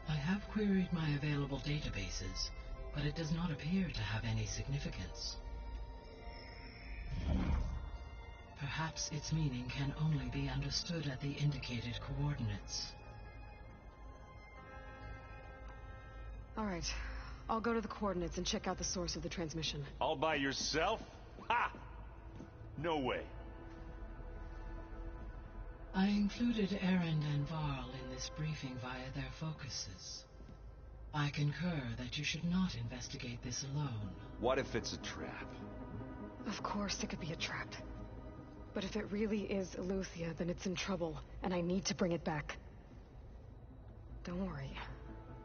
I have queried my available databases, but it does not appear to have any significance. Perhaps its meaning can only be understood at the indicated coordinates. All right, I'll go to the coordinates and check out the source of the transmission. All by yourself? Ha! No way. I included Erend and Varl in this briefing via their focuses. I concur that you should not investigate this alone. What if it's a trap? Of course it could be a trap. But if it really is Eleuthia, then it's in trouble, and I need to bring it back. Don't worry.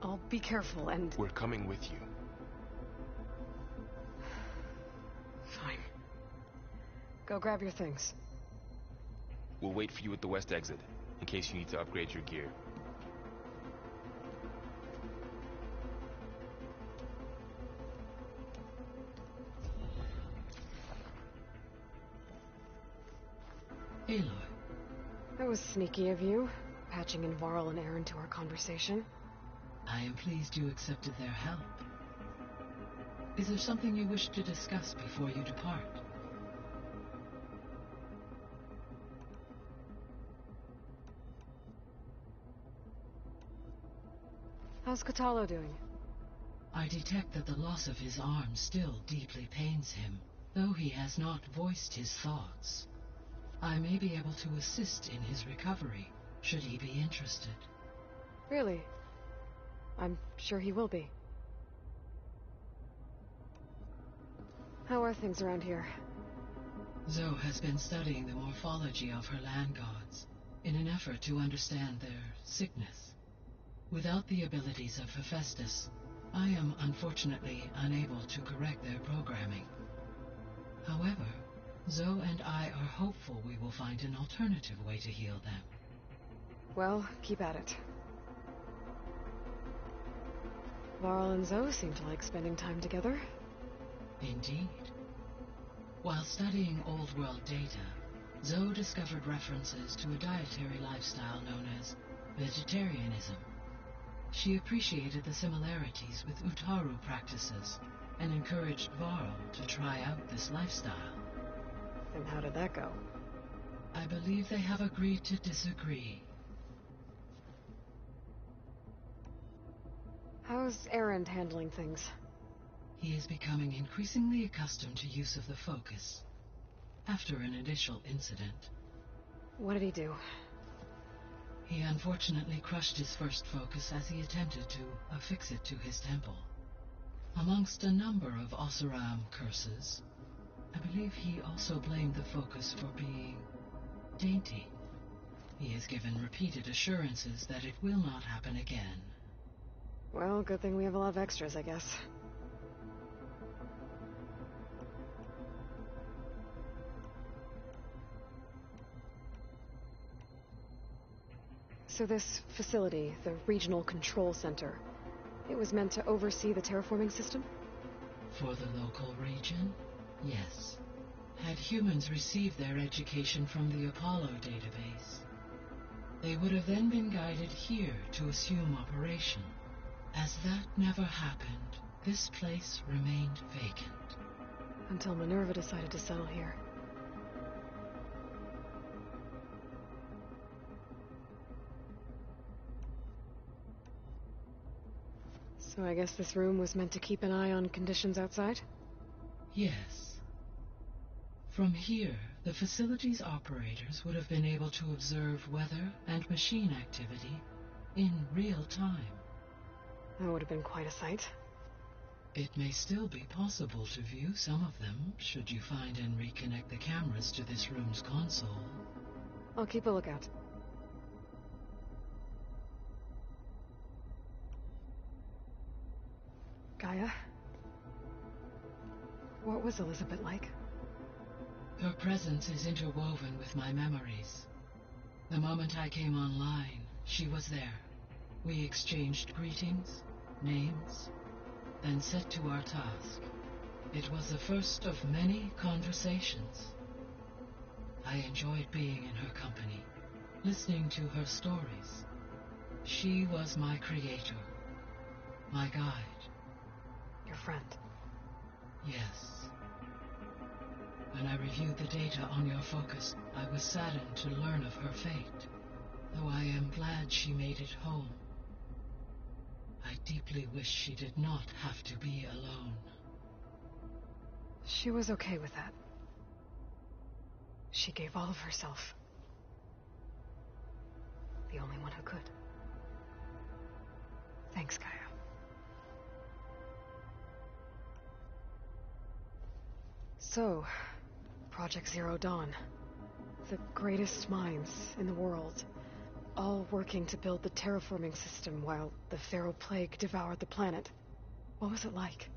I'll be careful and... We're coming with you. Go grab your things. We'll wait for you at the west exit, in case you need to upgrade your gear. Aloy. That was sneaky of you, patching in Varl and Erend to our conversation. I am pleased you accepted their help. Is there something you wish to discuss before you depart? How's Kotallo doing? I detect that the loss of his arm still deeply pains him, though he has not voiced his thoughts. I may be able to assist in his recovery, should he be interested. Really? I'm sure he will be. How are things around here? Zoe has been studying the morphology of her land gods, in an effort to understand their sickness. Without the abilities of Hephaestus, I am unfortunately unable to correct their programming. However, Zoe and I are hopeful we will find an alternative way to heal them. Well, keep at it. Varl and Zoe seem to like spending time together. Indeed. While studying Old World data, Zoe discovered references to a dietary lifestyle known as vegetarianism. She appreciated the similarities with Utaru practices and encouraged Varl to try out this lifestyle. And how did that go? I believe they have agreed to disagree. How's Erend handling things? He is becoming increasingly accustomed to use of the focus, after an initial incident. What did he do? He unfortunately crushed his first focus as he attempted to affix it to his temple. Amongst a number of Oseram curses, I believe he also blamed the focus for being dainty. He has given repeated assurances that it will not happen again. Well, good thing we have a lot of extras, I guess. So this facility, the Regional Control Center, it was meant to oversee the terraforming system? For the local region, yes. Had humans received their education from the Apollo database, they would have then been guided here to assume operation. As that never happened, this place remained vacant. Until Minerva decided to settle here. So I guess this room was meant to keep an eye on conditions outside? Yes. From here, the facility's operators would have been able to observe weather and machine activity in real time. That would have been quite a sight. It may still be possible to view some of them, should you find and reconnect the cameras to this room's console. I'll keep a lookout. Gaia? What was Elizabeth like? Her presence is interwoven with my memories. The moment I came online, she was there. We exchanged greetings, names, then set to our task. It was the first of many conversations. I enjoyed being in her company, listening to her stories. She was my creator, my guide. Your friend? Yes. When I reviewed the data on your focus, I was saddened to learn of her fate, though I am glad she made it home. I deeply wish she did not have to be alone. She was okay with that. She gave all of herself. The only one who could. Thanks, Gaia. So, Project Zero Dawn. The greatest minds in the world, all working to build the terraforming system while the Pharaoh Plague devoured the planet. What was it like?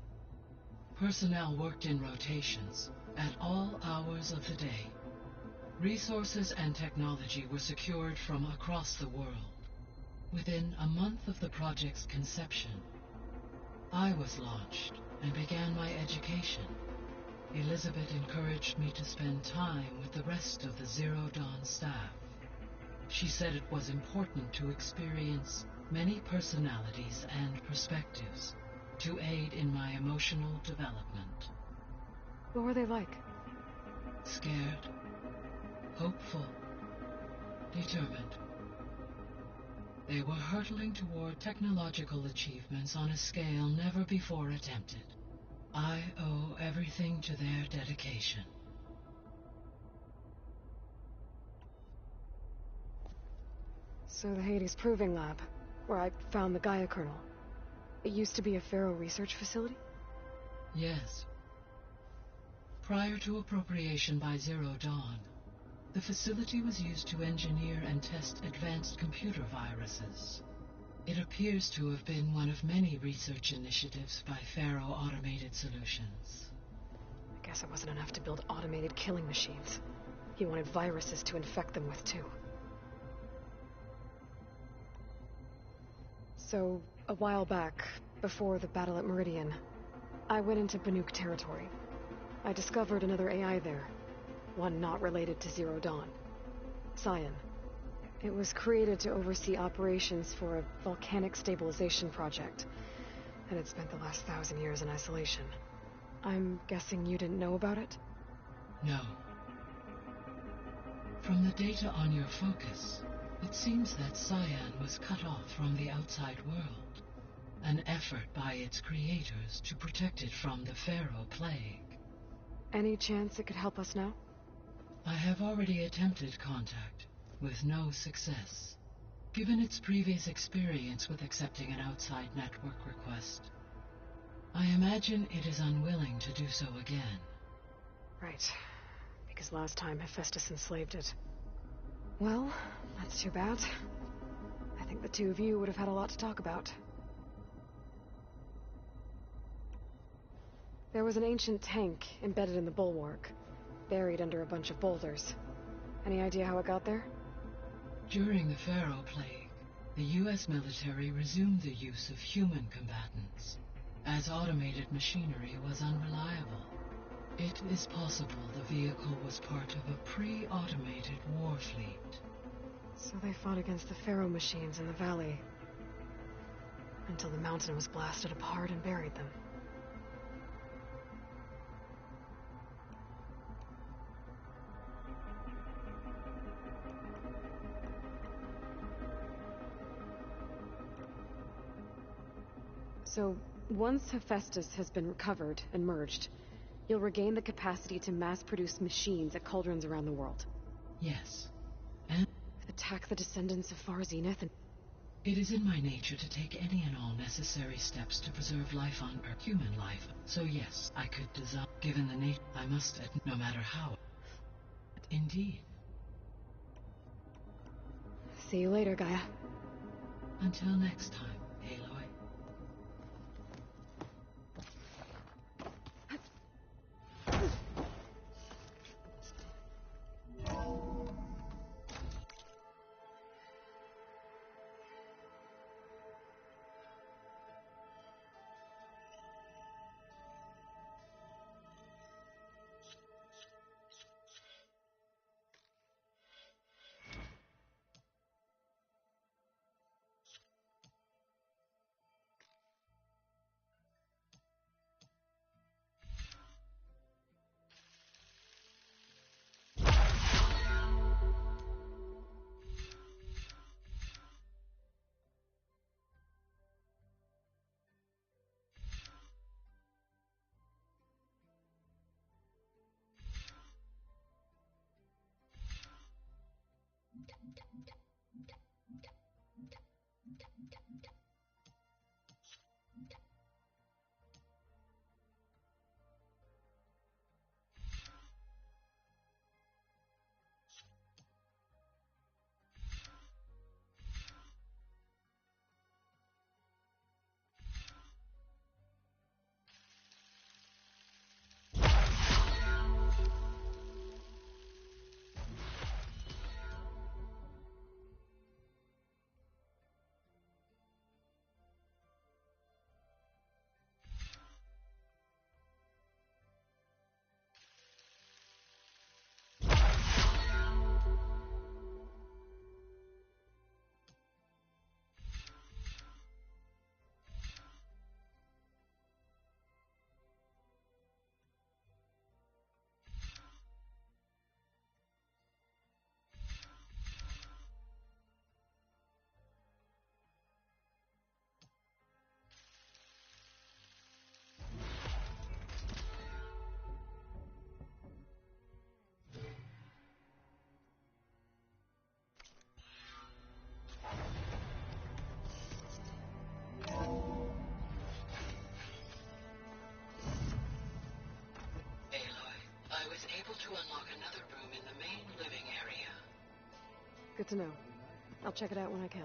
Personnel worked in rotations, at all hours of the day. Resources and technology were secured from across the world. Within a month of the project's conception, I was launched and began my education. Elizabeth encouraged me to spend time with the rest of the Zero Dawn staff. She said it was important to experience many personalities and perspectives to aid in my emotional development. What were they like? Scared, hopeful, determined. They were hurtling toward technological achievements on a scale never before attempted. I owe everything to their dedication. So the Hades Proving Lab, where I found the Gaia kernel. It used to be a Pharaoh research facility? Yes. Prior to appropriation by Zero Dawn, the facility was used to engineer and test advanced computer viruses. It appears to have been one of many research initiatives by Pharaoh Automated Solutions. I guess it wasn't enough to build automated killing machines. He wanted viruses to infect them with, too. So, a while back, before the battle at Meridian, I went into Banuk territory. I discovered another AI there, one not related to Zero Dawn. Cyan. It was created to oversee operations for a volcanic stabilization project, and it spent the last 1,000 years in isolation. I'm guessing you didn't know about it? No. From the data on your focus, it seems that Cyan was cut off from the outside world, an effort by its creators to protect it from the Pharaoh plague. Any chance it could help us now? I have already attempted contact, with no success. Given its previous experience with accepting an outside network request, I imagine it is unwilling to do so again. Right. Because last time Hephaestus enslaved it. Well, that's too bad. I think the two of you would have had a lot to talk about. There was an ancient tank embedded in the bulwark, buried under a bunch of boulders. Any idea how it got there? During the Pharaoh plague, the U.S. military resumed the use of human combatants, as automated machinery was unreliable. It is possible the vehicle was part of a pre-automated war fleet. So they fought against the Pharaoh machines in the valley, until the mountain was blasted apart and buried them. So, once Hephaestus has been recovered and merged, you'll regain the capacity to mass-produce machines at cauldrons around the world. Yes. And attack the descendants of Far Zenith and... It is in my nature to take any and all necessary steps to preserve life on Earth, human life. So yes, I could dissolve. Given the nature, I must, no matter how. Indeed. See you later, Gaia. Until next time, Aloy. Good to know. I'll check it out when I can.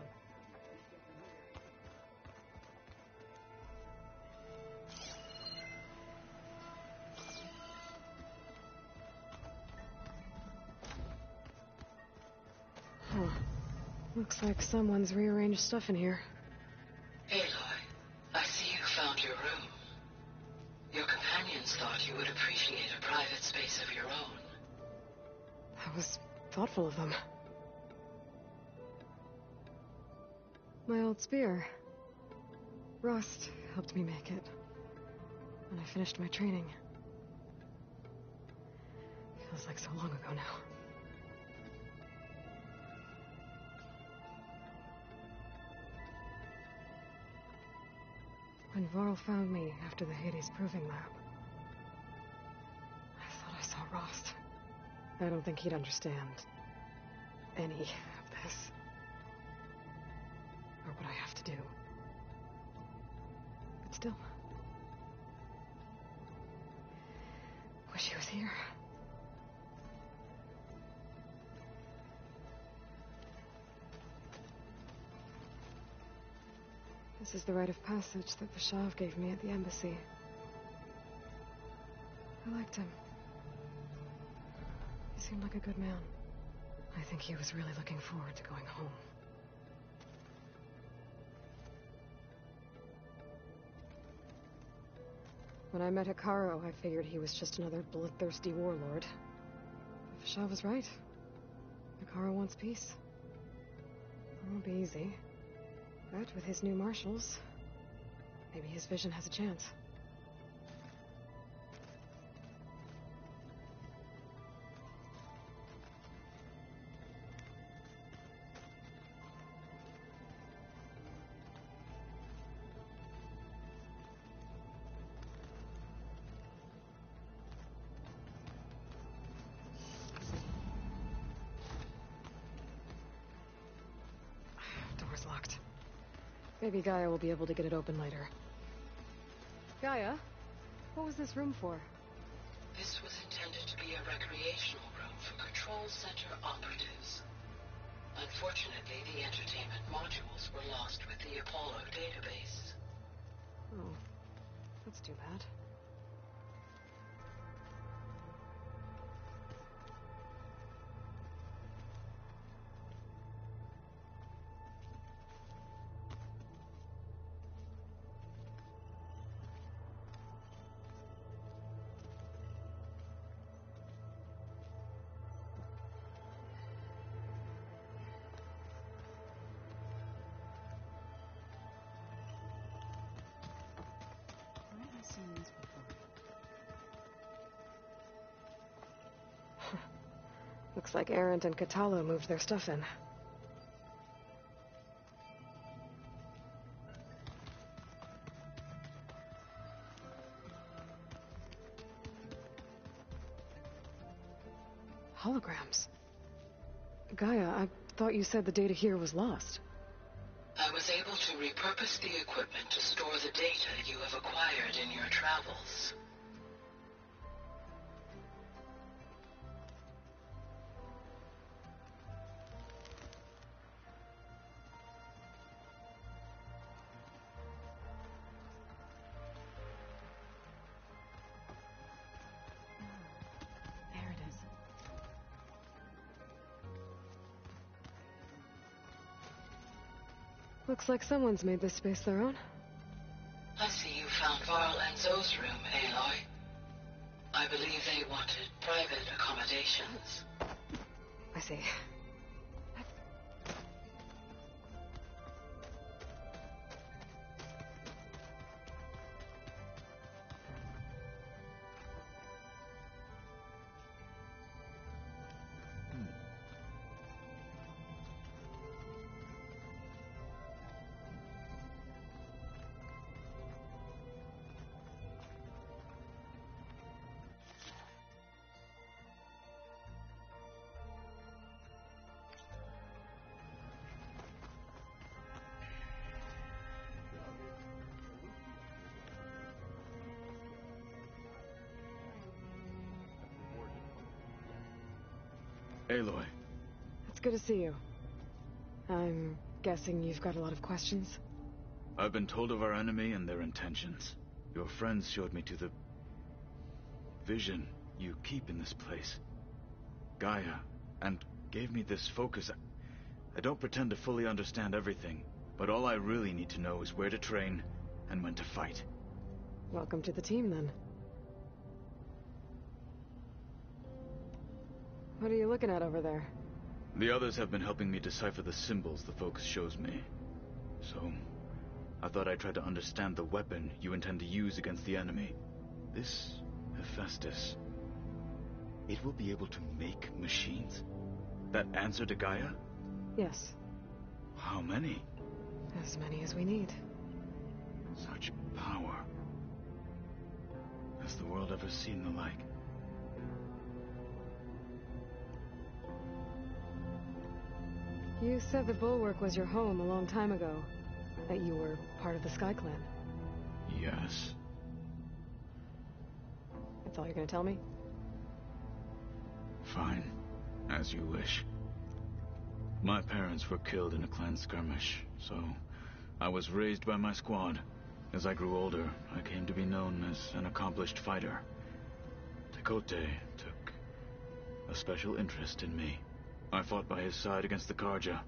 Huh. Looks like someone's rearranged stuff in here. Aloy, I see you found your room. Your companions thought you would appreciate a private space of your own. That was thoughtful of them. My old spear. Rust helped me make it. When I finished my training. Feels like so long ago now. When Varl found me after the Hades Proving Lab, I thought I saw Rost. I don't think he'd understand any of this. Or what I have to do. But still. Wish he was here. This is the rite of passage that Vashav gave me at the embassy. I liked him. He seemed like a good man. I think he was really looking forward to going home. When I met Hekarro, I figured he was just another bloodthirsty warlord. But Vashav was right. Hekarro wants peace. It won't be easy. But with his new marshals, maybe his vision has a chance. Door's locked. Maybe Gaia will be able to get it open later. Gaia, what was this room for? This was intended to be a recreational room for Control Center operatives. Unfortunately, the entertainment modules were lost with the Apollo database. Oh, that's too bad. Looks like Erend and Kotallo moved their stuff in. Holograms. Gaia, I thought you said the data here was lost. I was able to repurpose the equipment to store the data you have acquired in your travels. There it is. Looks like someone's made this space their own. I see you found Varl and Zoe's room, Aloy. I believe they wanted private accommodations. I see. Aloy. It's good to see you. I'm guessing you've got a lot of questions? I've been told of our enemy and their intentions. Your friends showed me to the vision you keep in this place, Gaia, and gave me this focus. I don't pretend to fully understand everything, but all I really need to know is where to train and when to fight. Welcome to the team, then. What are you looking at over there? The others have been helping me decipher the symbols the focus shows me. So, I thought I'd try to understand the weapon you intend to use against the enemy. This Hephaestus, it will be able to make machines that answer to Gaia? Yes. How many? As many as we need. Such power. Has the world ever seen the like? You said the Bulwark was your home a long time ago. That you were part of the Sky Clan. Yes. That's all you're gonna tell me? Fine. As you wish. My parents were killed in a clan skirmish, so I was raised by my squad. As I grew older, I came to be known as an accomplished fighter. Tekote took a special interest in me. I fought by his side against the Karja,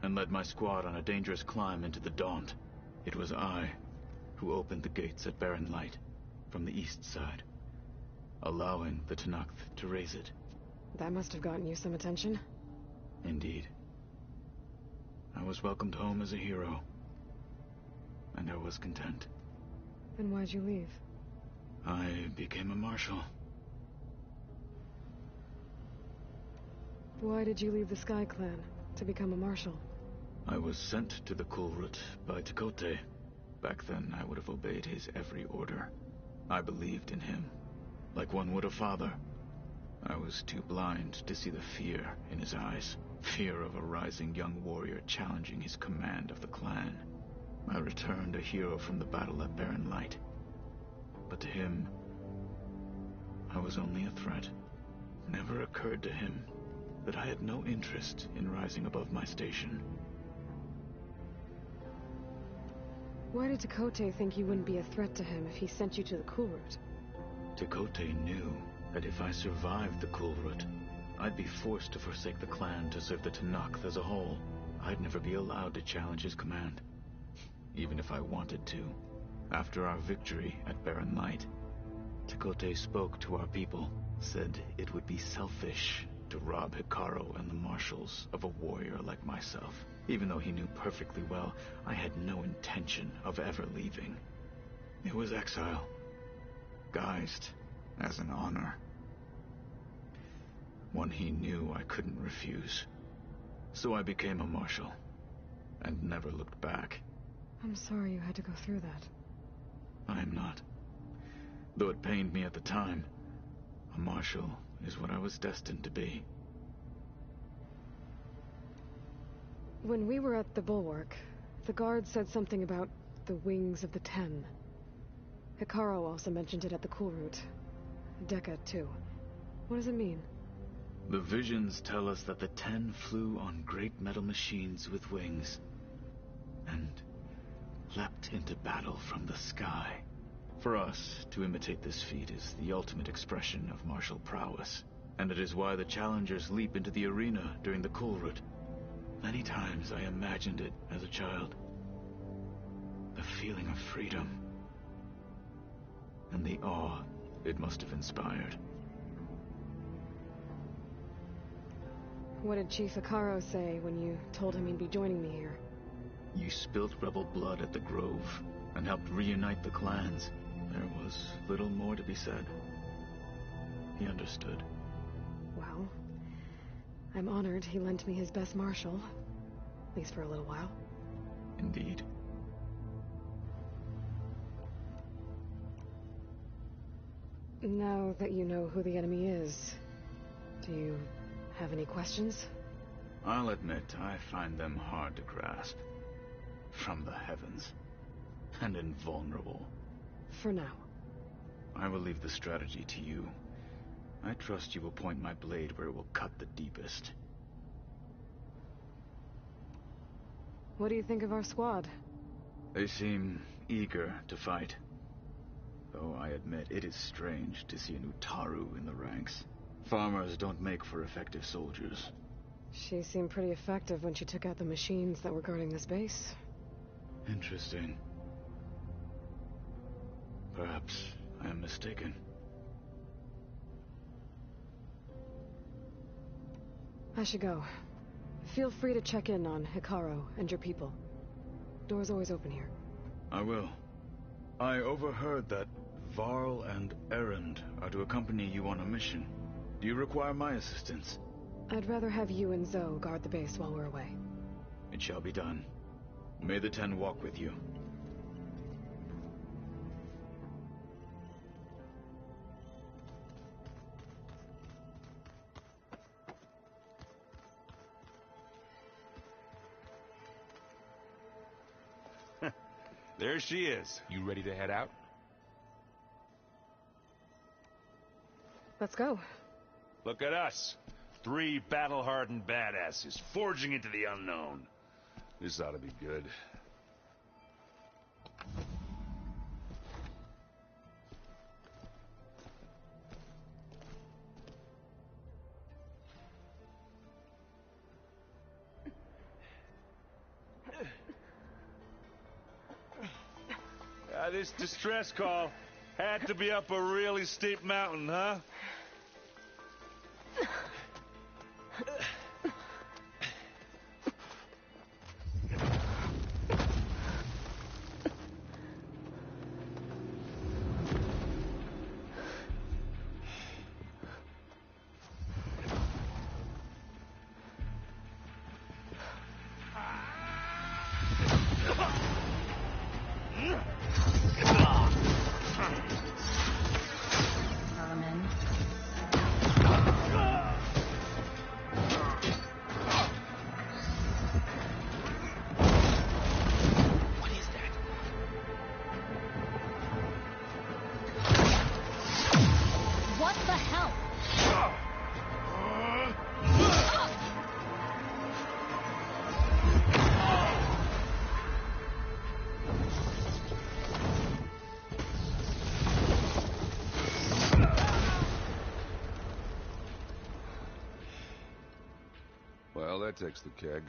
and led my squad on a dangerous climb into the Daunt. It was I who opened the gates at Barren Light from the east side, allowing the Tenakth to raise it. That must have gotten you some attention. Indeed. I was welcomed home as a hero, and I was content. Then why'd you leave? I became a marshal. Why did you leave the Sky Clan to become a marshal? I was sent to the Kulrut by Tekote. Back then, I would have obeyed his every order. I believed in him, like one would a father. I was too blind to see the fear in his eyes. Fear of a rising young warrior challenging his command of the clan. I returned a hero from the battle at Barren Light. But to him, I was only a threat. Never occurred to him that I had no interest in rising above my station. Why did Tekote think you wouldn't be a threat to him if he sent you to the Kulrut? Tekote knew that if I survived the Kulrut, I'd be forced to forsake the clan to serve the Tenakth as a whole. I'd never be allowed to challenge his command, even if I wanted to. After our victory at Barren Light, Tekote spoke to our people, said it would be selfish to rob Hikaru and the marshals of a warrior like myself, even though he knew perfectly well I had no intention of ever leaving. It was exile, guised as an honor. One he knew I couldn't refuse. So I became a marshal, and never looked back. I'm sorry you had to go through that. I am not. Though it pained me at the time, a marshal is what I was destined to be. When we were at the Bulwark, the guard said something about the Wings of the Ten. Hikaru also mentioned it at the Kulrut. Dekka, too. What does it mean? The visions tell us that the Ten flew on great metal machines with wings, and leapt into battle from the sky. For us, to imitate this feat is the ultimate expression of martial prowess, and it is why the challengers leap into the arena during the Kulrut. Many times I imagined it as a child. The feeling of freedom, and the awe it must have inspired. What did Chief Hikaru say when you told him he'd be joining me here? You spilt rebel blood at the Grove, and helped reunite the clans. There was little more to be said. He understood. Well, I'm honored he lent me his best marshal. At least for a little while. Indeed. Now that you know who the enemy is, do you have any questions? I'll admit, I find them hard to grasp. From the heavens. And invulnerable. For now. I will leave the strategy to you. I trust you will point my blade where it will cut the deepest. What do you think of our squad? They seem eager to fight. Though I admit it is strange to see an Utaru in the ranks. Farmers don't make for effective soldiers. She seemed pretty effective when she took out the machines that were guarding this base. Interesting. Perhaps I am mistaken. I should go. Feel free to check in on Hikaru and your people. Door's always open here. I will. I overheard that Varl and Erend are to accompany you on a mission. Do you require my assistance? I'd rather have you and Zoe guard the base while we're away. It shall be done. May the Ten walk with you. There she is. You ready to head out? Let's go. Look at us. 3 battle-hardened badasses forging into the unknown. This ought to be good. This distress call had to be up a really steep mountain, huh? Well, that takes the keg.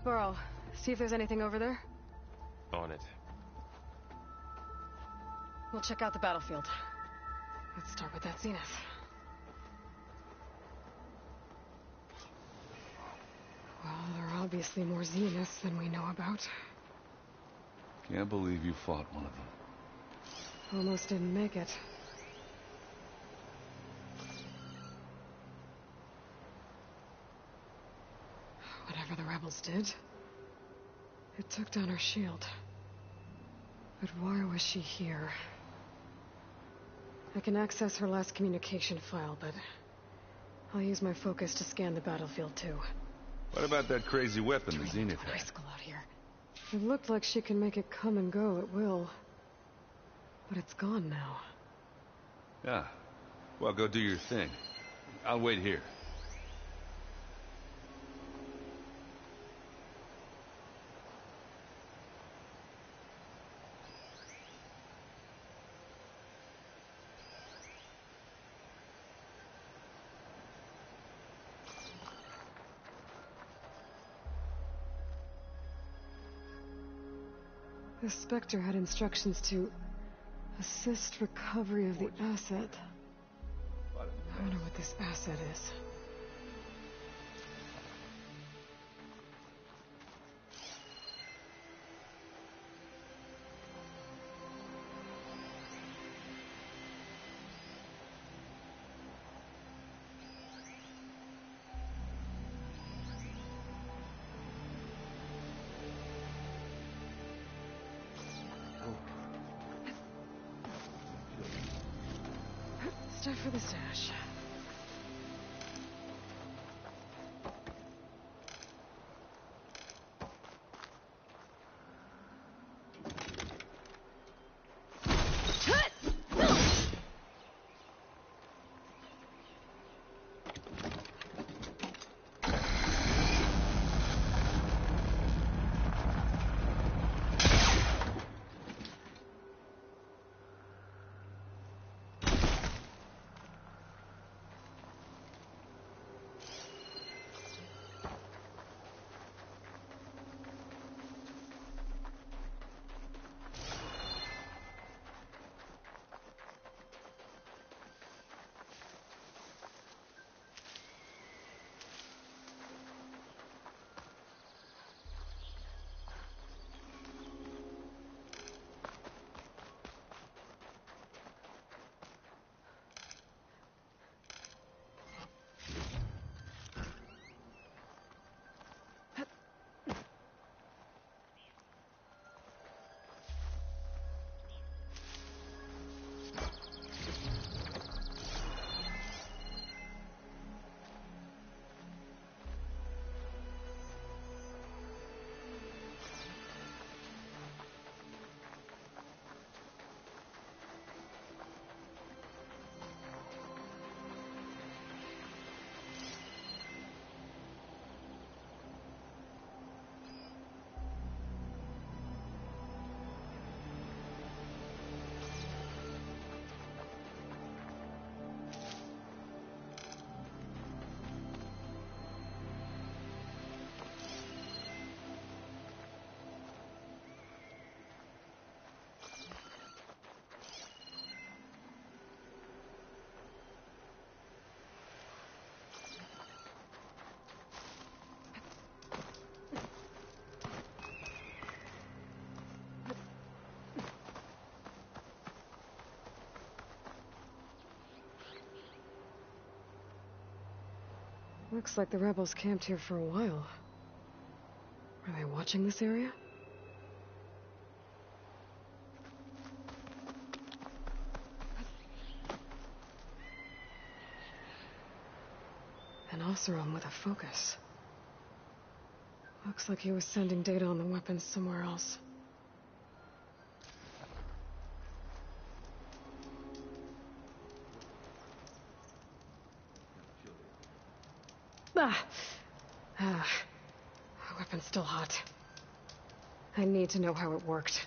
Varl, see if there's anything over there. On it. We'll check out the battlefield. Let's start with that zenith. Well, there are obviously more zeniths than we know about. Can't believe you fought one of them. Almost didn't make it. Whatever the rebels did, it took down her shield. But why was she here? I can access her last communication file, but I'll use my focus to scan the battlefield too. What about that crazy weapon the Zenith had? Out here. It looked like she can make it come and go at will. But it's gone now. Yeah. Well, go do your thing. I'll wait here. The Spectre had instructions to assist recovery of the asset. I wonder what this asset is. Stuff for the stash. Looks like the rebels camped here for a while. Are they watching this area? An Oseram with a focus. Looks like he was sending data on the weapons somewhere else. The weapon's still hot. I need to know how it worked.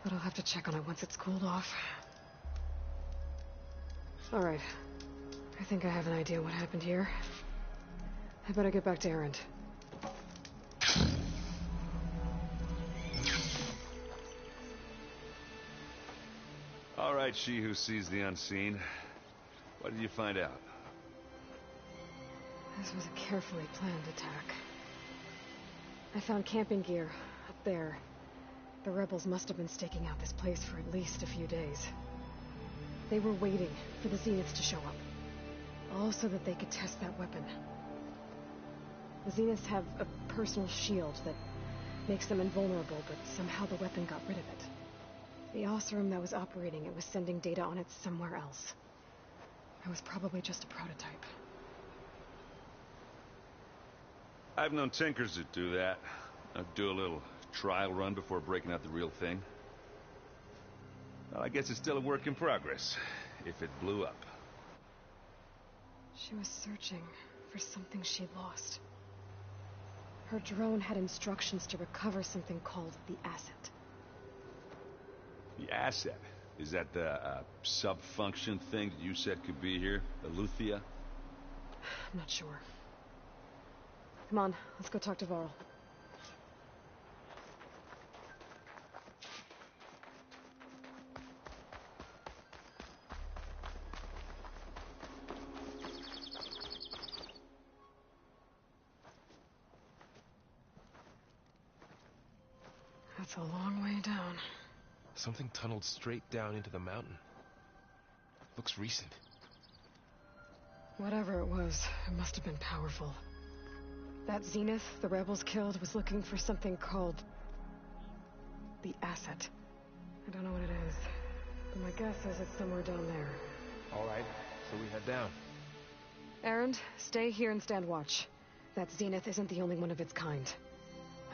But I'll have to check on it once it's cooled off. Alright. I think I have an idea what happened here. I better get back to Erend. All right, she who sees the unseen. What did you find out? This was a carefully planned attack. I found camping gear up there. The rebels must have been staking out this place for at least a few days. They were waiting for the Zeniths to show up. All so that they could test that weapon. The Zeniths have a personal shield that makes them invulnerable, but somehow the weapon got rid of it. The Oseram that was operating it was sending data on it somewhere else. It was probably just a prototype. I've known tinkers that do that. I'd do a little trial run before breaking out the real thing. Well, I guess it's still a work in progress, if it blew up. She was searching for something she'd lost. Her drone had instructions to recover something called the Asset. The Asset? Is that the sub-function thing that you said could be here? Eleuthia? I'm not sure. Come on, let's go talk to Varl. That's a long way down. Something tunneled straight down into the mountain. Looks recent. Whatever it was, it must have been powerful. That Zenith the rebels killed was looking for something called the Asset. I don't know what it is, but my guess is it's somewhere down there. All right, so we head down. Erend, stay here and stand watch. That Zenith isn't the only one of its kind.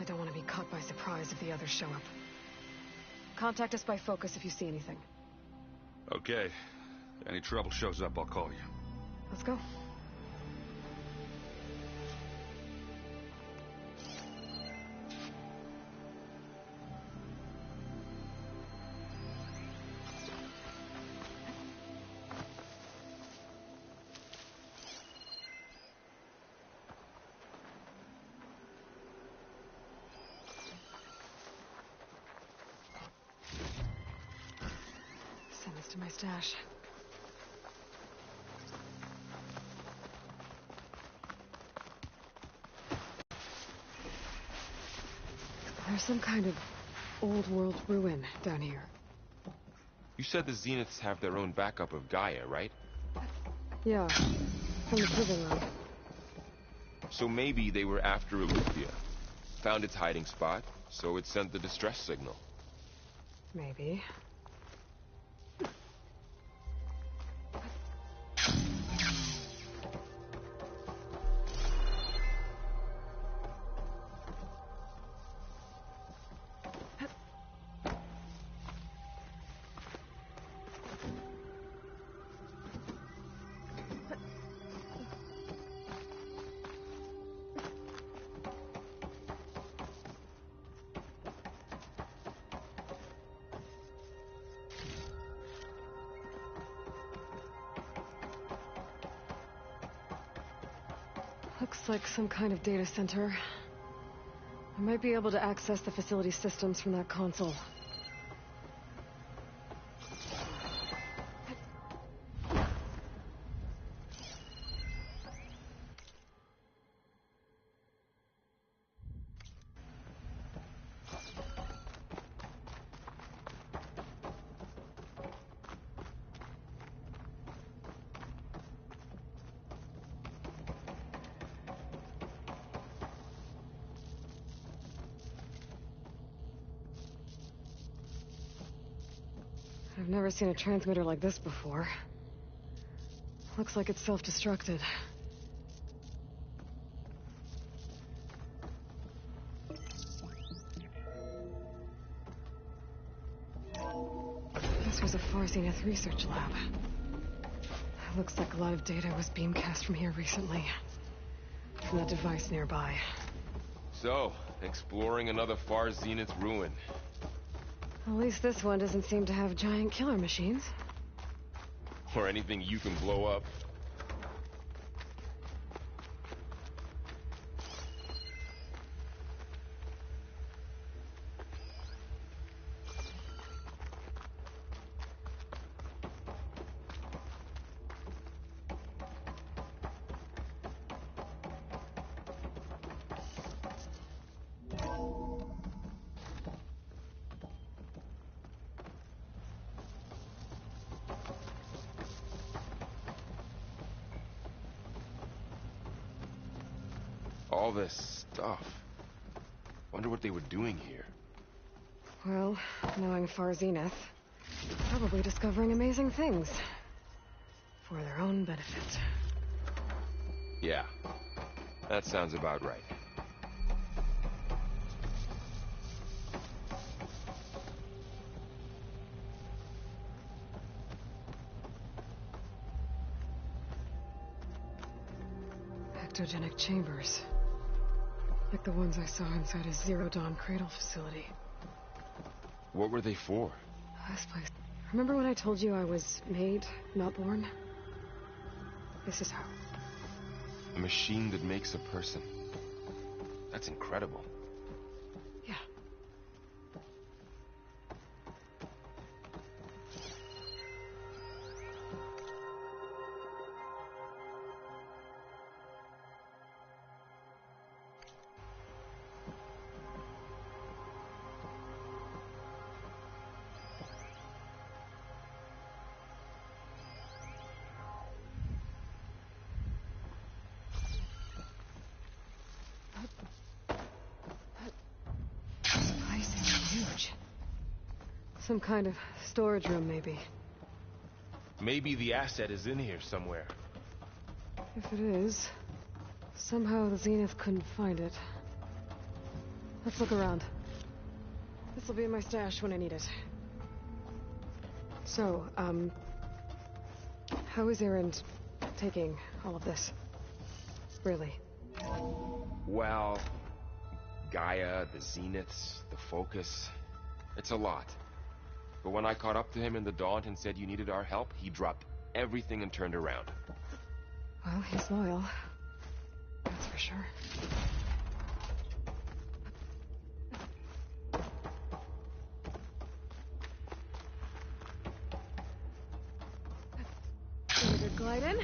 I don't want to be caught by surprise if the others show up. Contact us by focus if you see anything. Okay. Any trouble shows up, I'll call you. Let's go. Send this to my stash. There's some kind of old-world ruin down here. You said the Zeniths have their own backup of Gaia, right? Yeah, from the proving ground. So maybe they were after Eleuthia. Found its hiding spot, so it sent the distress signal. Maybe. Looks like some kind of data center. I might be able to access the facility systems from that console. I've never seen a transmitter like this before. Looks like it's self-destructed. This was a Far Zenith research lab. Looks like a lot of data was beamcast from here recently. From that device nearby. So, exploring another Far Zenith ruin. At least this one doesn't seem to have giant killer machines. Or anything you can blow up. All this stuff. Wonder what they were doing here. Well, knowing Far Zenith, probably discovering amazing things. For their own benefit. Yeah, that sounds about right. Ectogenic chambers. Like the ones I saw inside a Zero Dawn cradle facility. What were they for? This place. Remember when I told you I was made, not born? This is how. A machine that makes a person. That's incredible. Yeah. Some kind of storage room, maybe. Maybe the asset is in here somewhere. If it is, somehow the Zenith couldn't find it. Let's look around. This'll be in my stash when I need it. So, how is Erend taking all of this? Really? Well, Gaia, the Zeniths, the Focus. It's a lot. But when I caught up to him in the Daunt and said you needed our help, he dropped everything and turned around. Well, he's loyal. That's for sure. Give it a good glide in.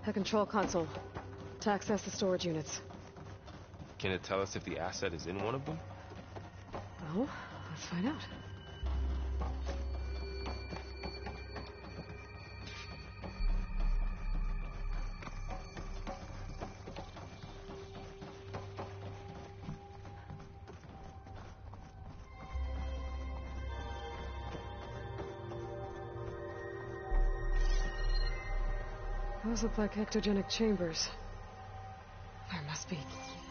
A control console to access the storage units. Can it tell us if the asset is in one of them? Well, let's find out. Those look like ectogenic chambers. There must be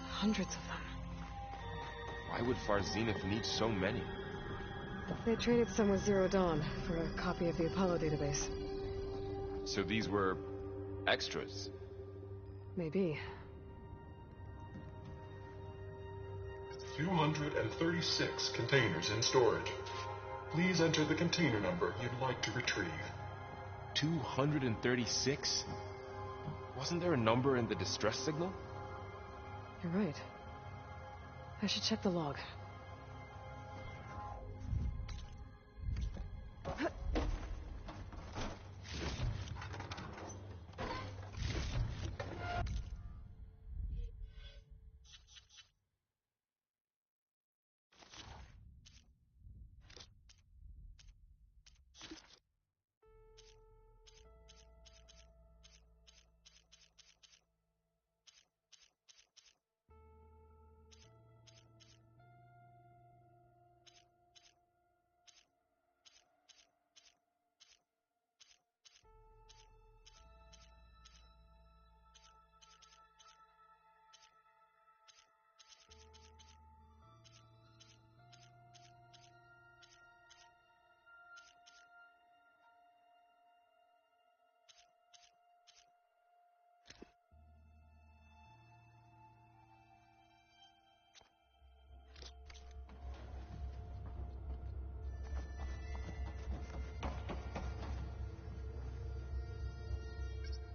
hundreds of them. Why would Far Zenith need so many? They traded some with Zero Dawn for a copy of the Apollo database. So these were extras? Maybe. 236 containers in storage. Please enter the container number you'd like to retrieve. 236? Wasn't there a number in the distress signal? You're right. I should check the log.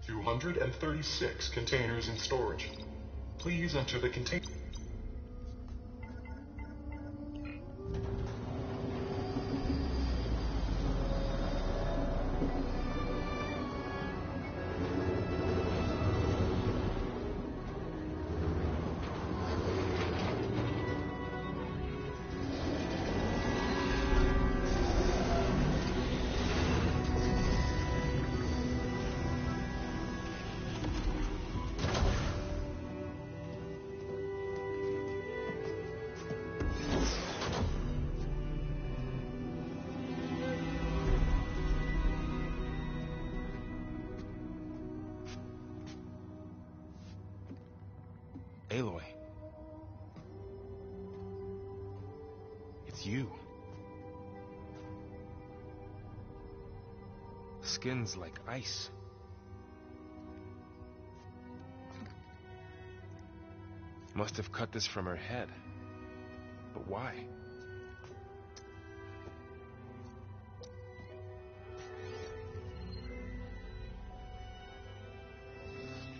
$236 containers in storage. Please enter the container. Aloy. It's you. Skin's like ice. Must have cut this from her head. But why?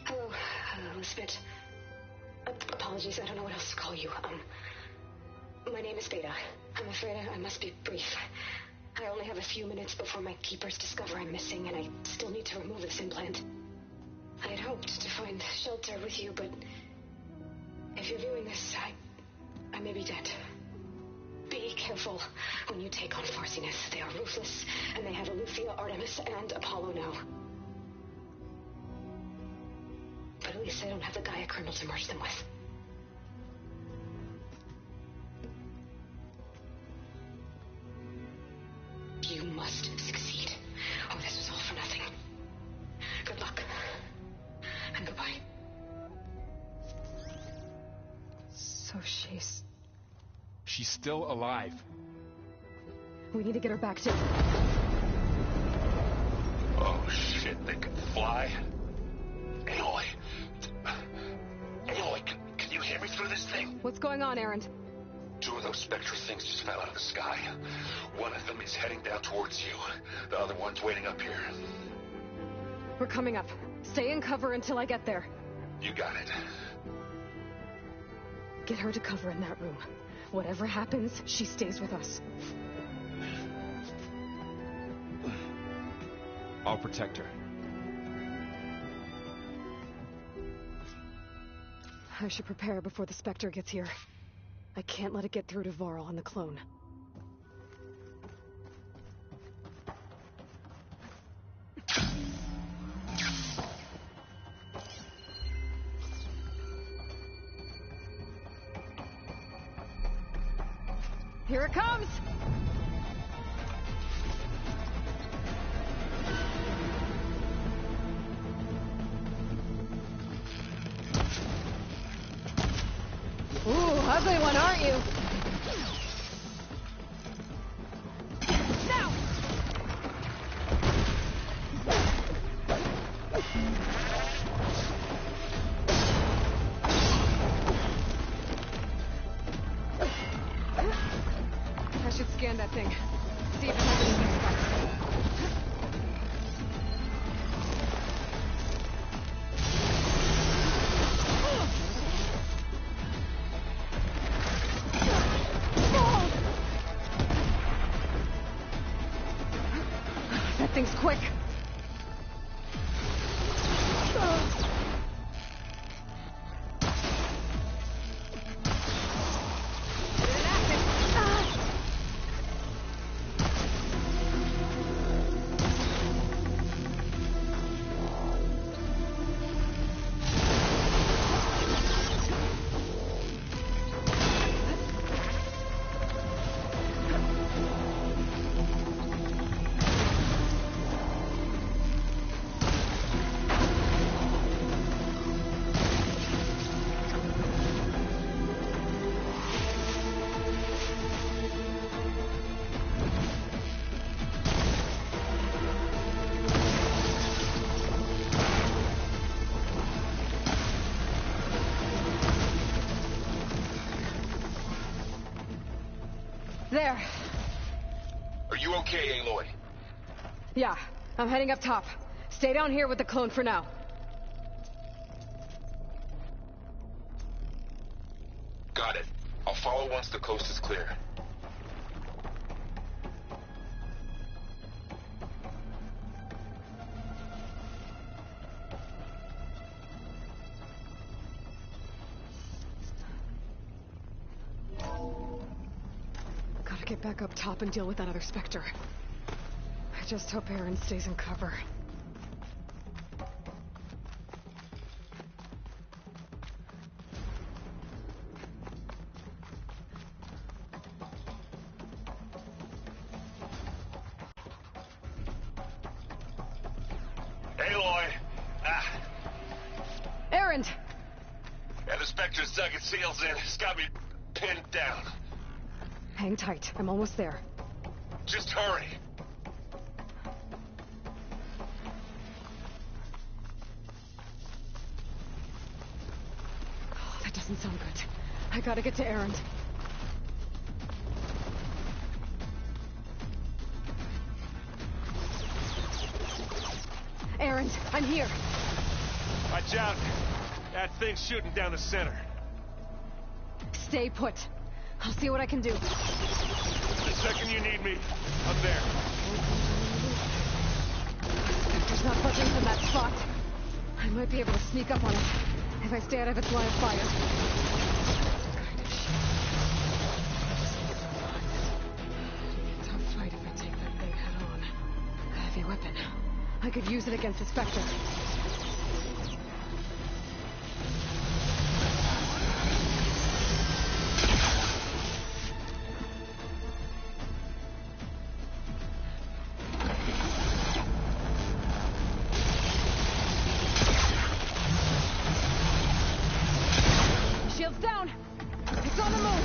Hello, Elizabeth. Apologies, I don't know what else to call you. My name is Beta. I'm afraid I must be brief. I only have a few minutes before my keepers discover I'm missing, and I still need to remove this implant. I had hoped to find shelter with you, but if you're viewing this, I may be dead. Be careful when you take on Farsiness. They are ruthless, and they have Eleuthia, Artemis, and Apollo now. But at least I don't have the Gaia kernel to merge them with. You must succeed, or this was all for nothing. Good luck. And goodbye. So she's still alive. We need to get her back to... Oh shit, they can fly? Aloy! Aloy, can you hear me through this thing? What's going on, Erend? Two of those Spectre things just fell out of the sky. One of them is heading down towards you. The other one's waiting up here. We're coming up. Stay in cover until I get there. You got it. Get her to cover in that room. Whatever happens, she stays with us. I'll protect her. I should prepare before the Spectre gets here. I can't let it get through to Varl on the clone. Here it comes! Ooh, ugly one, aren't you? Now! I should scan that thing. See if it has any weak spots. quick! There. Are you okay, Aloy? Yeah, I'm heading up top. Stay down here with the clone for now. Got it. I'll follow once the coast is clear. Gotta get back up top and deal with that other Spectre. I just hope Aaron stays in cover. Aloy! Aaron! Yeah, the Spectre's dug its heels in. It's got me pinned down. Hang tight. I'm almost there. Just hurry. Oh, that doesn't sound good. I gotta get to Aaron. Aaron, I'm here. Watch out. That thing's shooting down the center. Stay put. I'll see what I can do. The second you need me, I'm there. Spectre's not budging from that spot. I might be able to sneak up on it if I stay out of its line of fire. Tough fight if I take that thing head on. A heavy weapon. I could use it against the Spectre. Shield's down! It's on the move!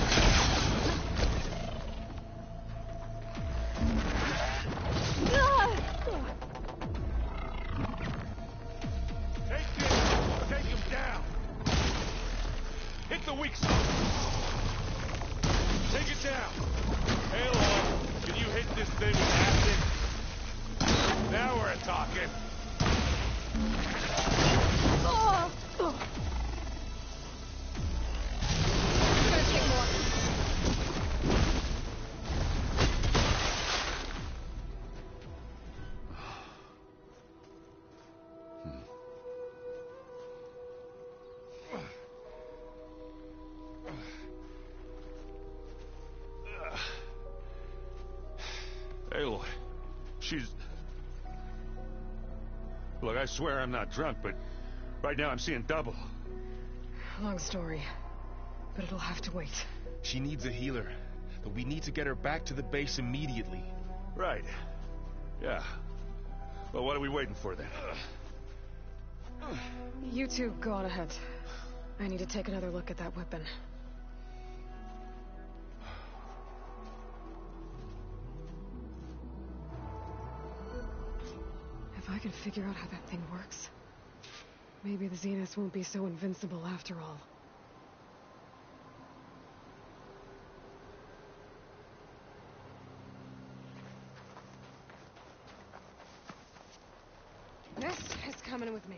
Take him down! Hit the weak spot! Take it down! Aloy, can you hit this thing with acid? Now we're talking! Aloy, she's... Look, I swear I'm not drunk, but right now I'm seeing double. Long story, but it'll have to wait. She needs a healer, but we need to get her back to the base immediately. Right. Yeah. Well, what are we waiting for then? You two go on ahead. I need to take another look at that weapon. If I can figure out how that thing works, maybe the Zeniths won't be so invincible after all. This is coming with me.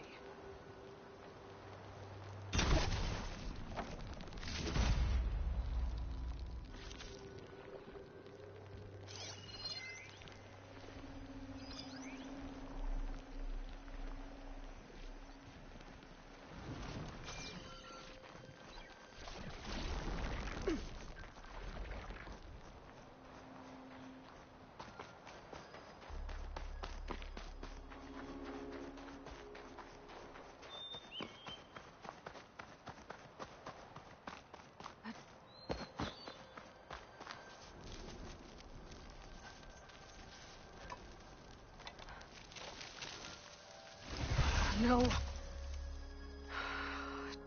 No.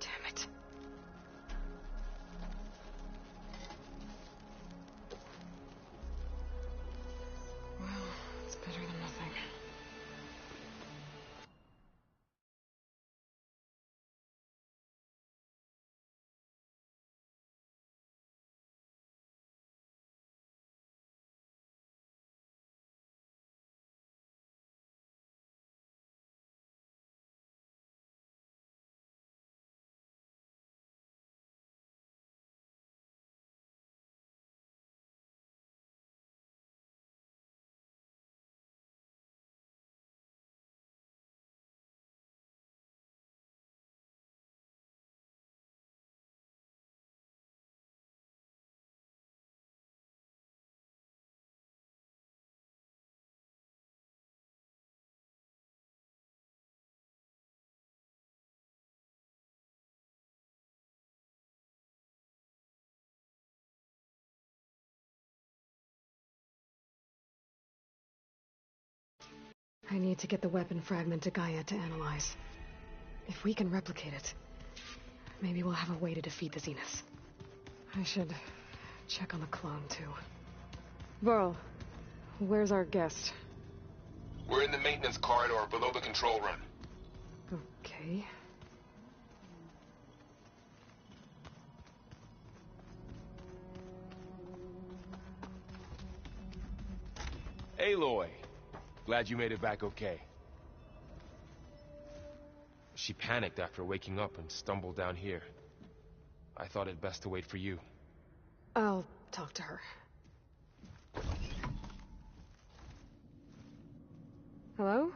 Damn it. Well, it's better than nothing. I need to get the weapon fragment to Gaia to analyze. If we can replicate it, maybe we'll have a way to defeat the Zeniths. I should check on the clone, too. Varl, where's our guest? We're in the maintenance corridor below the control room. Okay. Aloy! Glad you made it back okay. She panicked after waking up and stumbled down here. I thought it best to wait for you. I'll talk to her. Hello?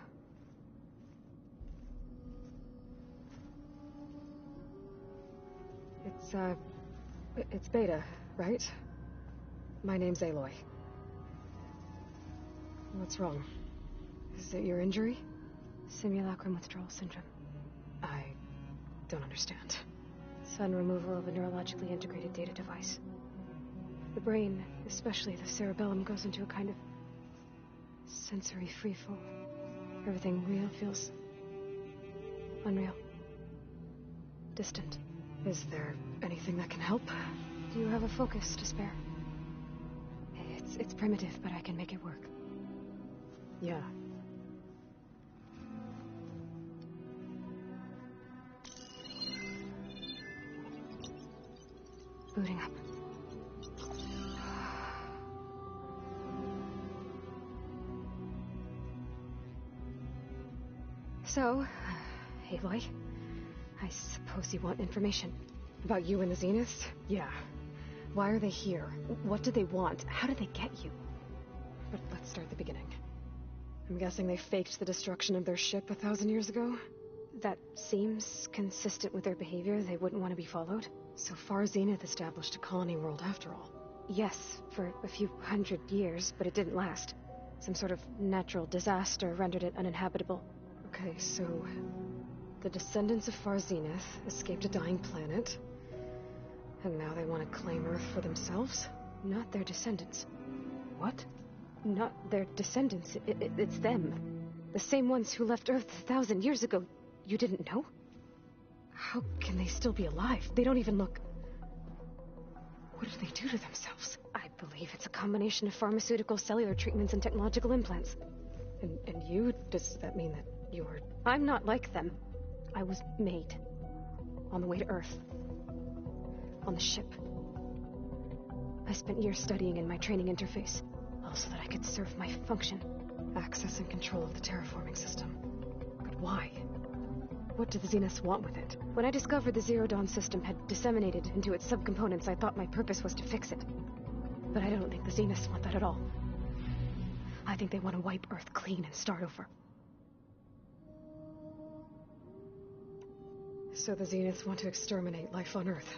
It's Beta, right? My name's Aloy. What's wrong? Is it your injury? Simulacrum withdrawal syndrome. I don't understand. Sudden removal of a neurologically integrated data device. The brain, especially the cerebellum, goes into a kind of sensory freefall. Everything real feels unreal. Distant. Is there anything that can help? Do you have a focus to spare? It's primitive, but I can make it work. Yeah. Booting up. So, Aloy, I suppose you want information about you and the Zeniths? Yeah. Why are they here? What do they want? How did they get you? But let's start at the beginning. I'm guessing they faked the destruction of their ship 1,000 years ago? That seems consistent with their behavior. They wouldn't want to be followed. So far, Zenith established a colony world after all. Yes, for a few hundred years, but it didn't last. Some sort of natural disaster rendered it uninhabitable. Okay, so the descendants of Far Zenith escaped a dying planet, and now they want to claim Earth for themselves? Not their descendants. What? Not their descendants. It's them. The same ones who left Earth 1,000 years ago. You didn't know? How can they still be alive? They don't even look... What did they do to themselves? I believe it's a combination of pharmaceutical, cellular treatments, and technological implants. And you? Does that mean that you're... I'm not like them. I was made. On the way to Earth. On the ship. I spent years studying in my training interface. All so that I could serve my function. Access and control of the terraforming system. But why? What do the Zeniths want with it? When I discovered the Zero Dawn system had disseminated into its subcomponents, I thought my purpose was to fix it. But I don't think the Zeniths want that at all. I think they want to wipe Earth clean and start over. So the Zeniths want to exterminate life on Earth.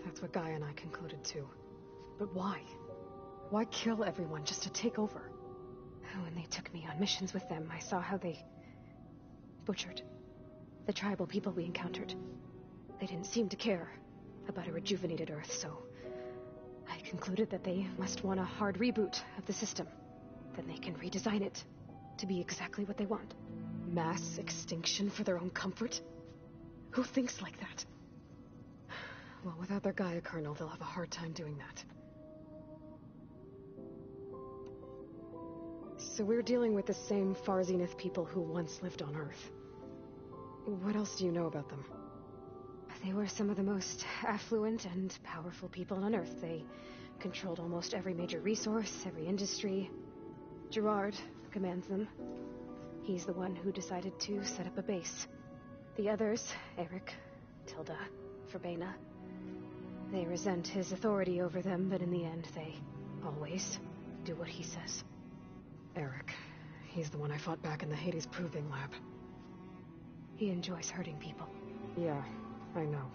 That's what Gaia and I concluded too. But why? Why kill everyone just to take over? When they took me on missions with them, I saw how they butchered the tribal people we encountered. They didn't seem to care about a rejuvenated Earth, so I concluded that they must want a hard reboot of the system. Then they can redesign it to be exactly what they want. Mass extinction for their own comfort? Who thinks like that? Well, without their Gaia kernel, they'll have a hard time doing that. So we're dealing with the same Far Zenith people who once lived on Earth. What else do you know about them? They were some of the most affluent and powerful people on Earth. They controlled almost every major resource, every industry. Gerard commands them. He's the one who decided to set up a base. The others, Eric, Tilda, Verbena, they resent his authority over them, but in the end, they always do what he says. Eric. He's the one I fought back in the Hades Proving Lab. He enjoys hurting people. Yeah, I know.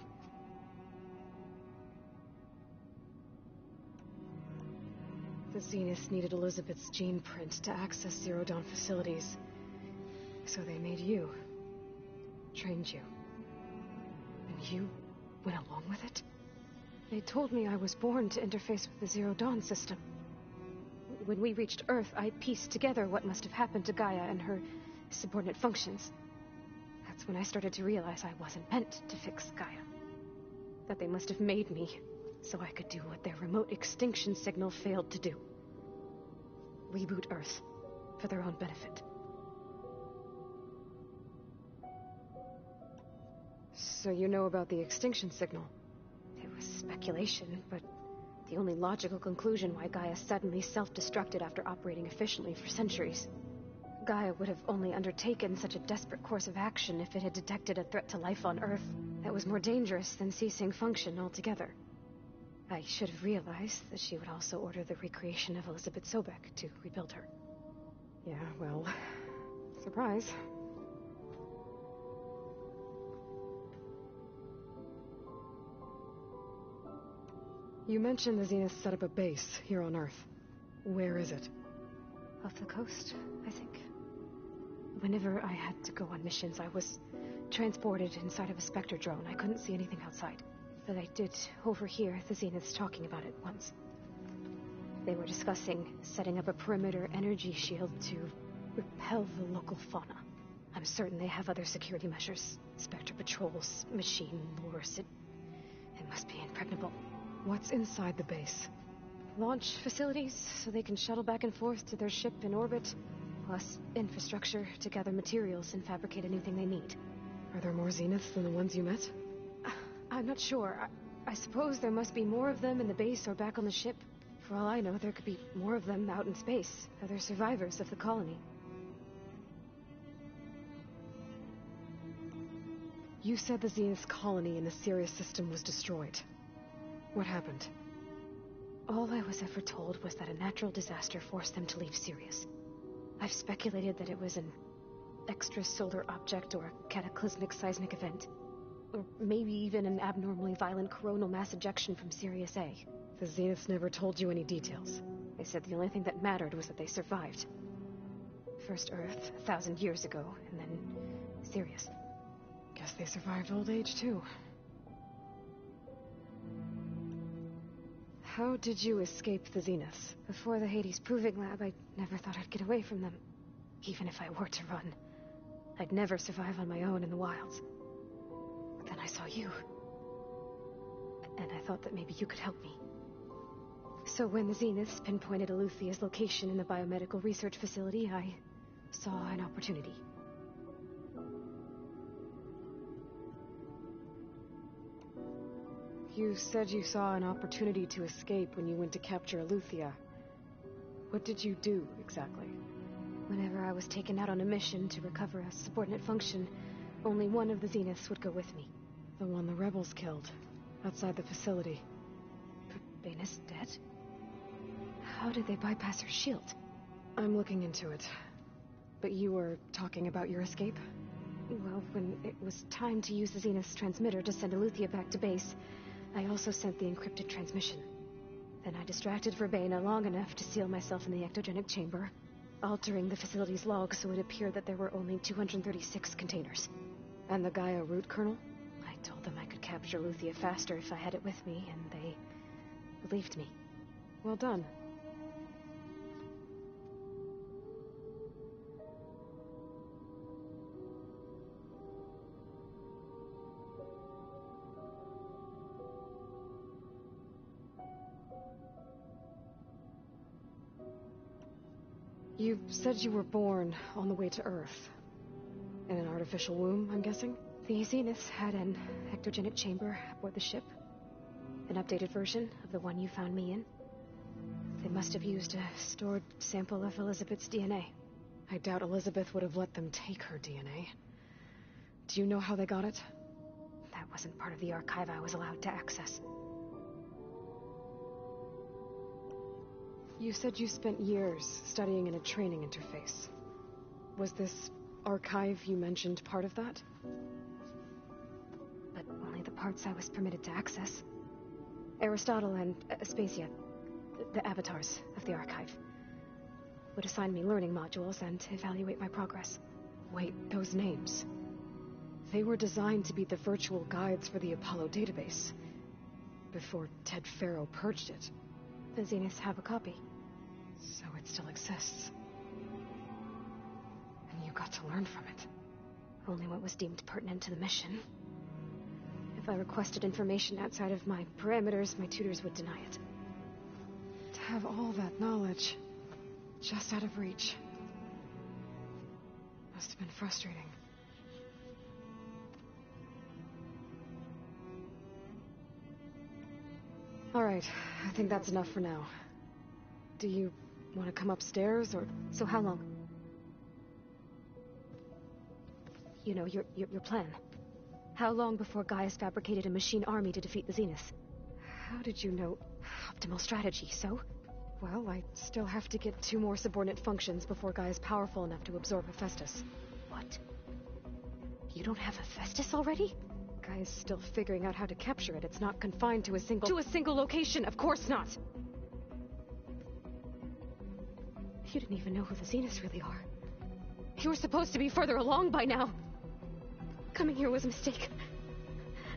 The Zeniths needed Elizabeth's gene print to access Zero Dawn facilities. So they made you. Trained you. And you went along with it? They told me I was born to interface with the Zero Dawn system. When we reached Earth, I pieced together what must have happened to Gaia and her subordinate functions. That's when I started to realize I wasn't meant to fix Gaia. That they must have made me so I could do what their remote extinction signal failed to do. Reboot Earth for their own benefit. So you know about the extinction signal? It was speculation, but the only logical conclusion why Gaia suddenly self-destructed after operating efficiently for centuries. Gaia would have only undertaken such a desperate course of action if it had detected a threat to life on Earth that was more dangerous than ceasing function altogether. I should have realized that she would also order the recreation of Elizabeth Sobek to rebuild her. Yeah, well, surprise. You mentioned the Zenith set up a base here on Earth. Where is it? Off the coast, I think. Whenever I had to go on missions, I was transported inside of a Spectre drone. I couldn't see anything outside. But I did overhear the Zeniths talking about it once. They were discussing setting up a perimeter energy shield to repel the local fauna. I'm certain they have other security measures. Spectre patrols, machine lures. It must be impregnable. What's inside the base? Launch facilities, so they can shuttle back and forth to their ship in orbit. Plus infrastructure to gather materials and fabricate anything they need. Are there more Zeniths than the ones you met? I'm not sure. I suppose there must be more of them in the base or back on the ship. For all I know, there could be more of them out in space. Other survivors of the colony. You said the Zenith's colony in the Sirius system was destroyed. What happened? All I was ever told was that a natural disaster forced them to leave Sirius. I've speculated that it was an extrasolar object or a cataclysmic seismic event. Or maybe even an abnormally violent coronal mass ejection from Sirius A. The Zeniths never told you any details. They said the only thing that mattered was that they survived. First Earth, 1,000 years ago, and then Sirius. Guess they survived old age, too. How did you escape the Zeniths? Before the Hades Proving Lab, I never thought I'd get away from them. Even if I were to run. I'd never survive on my own in the wilds. But then I saw you. And I thought that maybe you could help me. So when the Zeniths pinpointed Eluthia's location in the biomedical research facility, I saw an opportunity. You said you saw an opportunity to escape when you went to capture Eluthia. What did you do, exactly? Whenever I was taken out on a mission to recover a subordinate function, only one of the Zeniths would go with me. The one the rebels killed, outside the facility. Verbena's dead? How did they bypass her shield? I'm looking into it. But you were talking about your escape? Well, when it was time to use the Zenith's transmitter to send Eluthia back to base, I also sent the encrypted transmission. Then I distracted Verbena long enough to seal myself in the ectogenic chamber, altering the facility's log so it appeared that there were only 236 containers. And the Gaia root kernel? I told them I could capture Eluthia faster if I had it with me, and they believed me. Well done. You said you were born on the way to Earth. In an artificial womb, I'm guessing? The Zenith had an ectogenic chamber aboard the ship. An updated version of the one you found me in. They must have used a stored sample of Elizabeth's DNA. I doubt Elizabeth would have let them take her DNA. Do you know how they got it? That wasn't part of the archive I was allowed to access. You said you spent years studying in a training interface. Was this archive you mentioned part of that? But only the parts I was permitted to access. Aristotle and Aspasia, the avatars of the archive, would assign me learning modules and evaluate my progress. Wait, those names. They were designed to be the virtual guides for the Apollo database. Before Ted Faro purged it. The Zeniths have a copy. So it still exists. And you got to learn from it. Only what was deemed pertinent to the mission. If I requested information outside of my parameters, my tutors would deny it. To have all that knowledge, just out of reach. Must have been frustrating. Alright, I think that's enough for now. Do you want to come upstairs, or... So how long? You know, your plan. How long before Gaius fabricated a machine army to defeat the Zeniths? How did you know? Optimal strategy, so? Well, I still have to get 2 more subordinate functions before Gaia's powerful enough to absorb Hephaestus. What? You don't have Hephaestus already? Gaia's still figuring out how to capture it. It's not confined to a single... To a single location, of course not! You didn't even know who the Zeniths really are. You were supposed to be further along by now. Coming here was a mistake.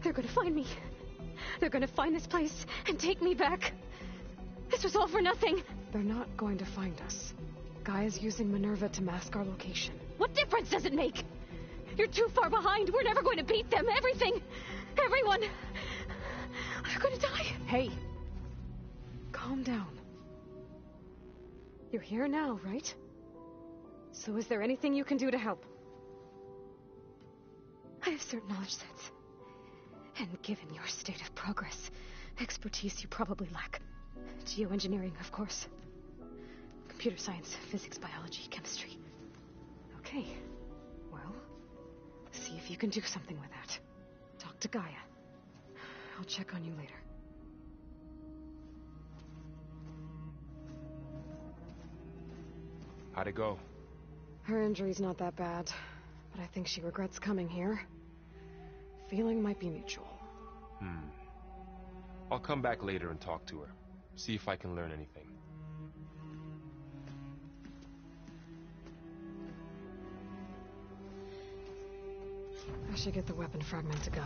They're gonna find me. They're gonna find this place and take me back. This was all for nothing. They're not going to find us. Gaia's using Minerva to mask our location. What difference does it make? You're too far behind. We're never going to beat them. Everything. Everyone. They're gonna die. Hey. Calm down. You're here now, right? So is there anything you can do to help? I have certain knowledge sets. And given your state of progress, expertise you probably lack. Geoengineering, of course. Computer science, physics, biology, chemistry. Okay. Well, see if you can do something with that. Talk to Gaia. I'll check on you later. How'd it go? Her injury's not that bad, but I think she regrets coming here. Feeling might be mutual. I'll come back later and talk to her. See if I can learn anything. I should get the weapon fragment to Gaia.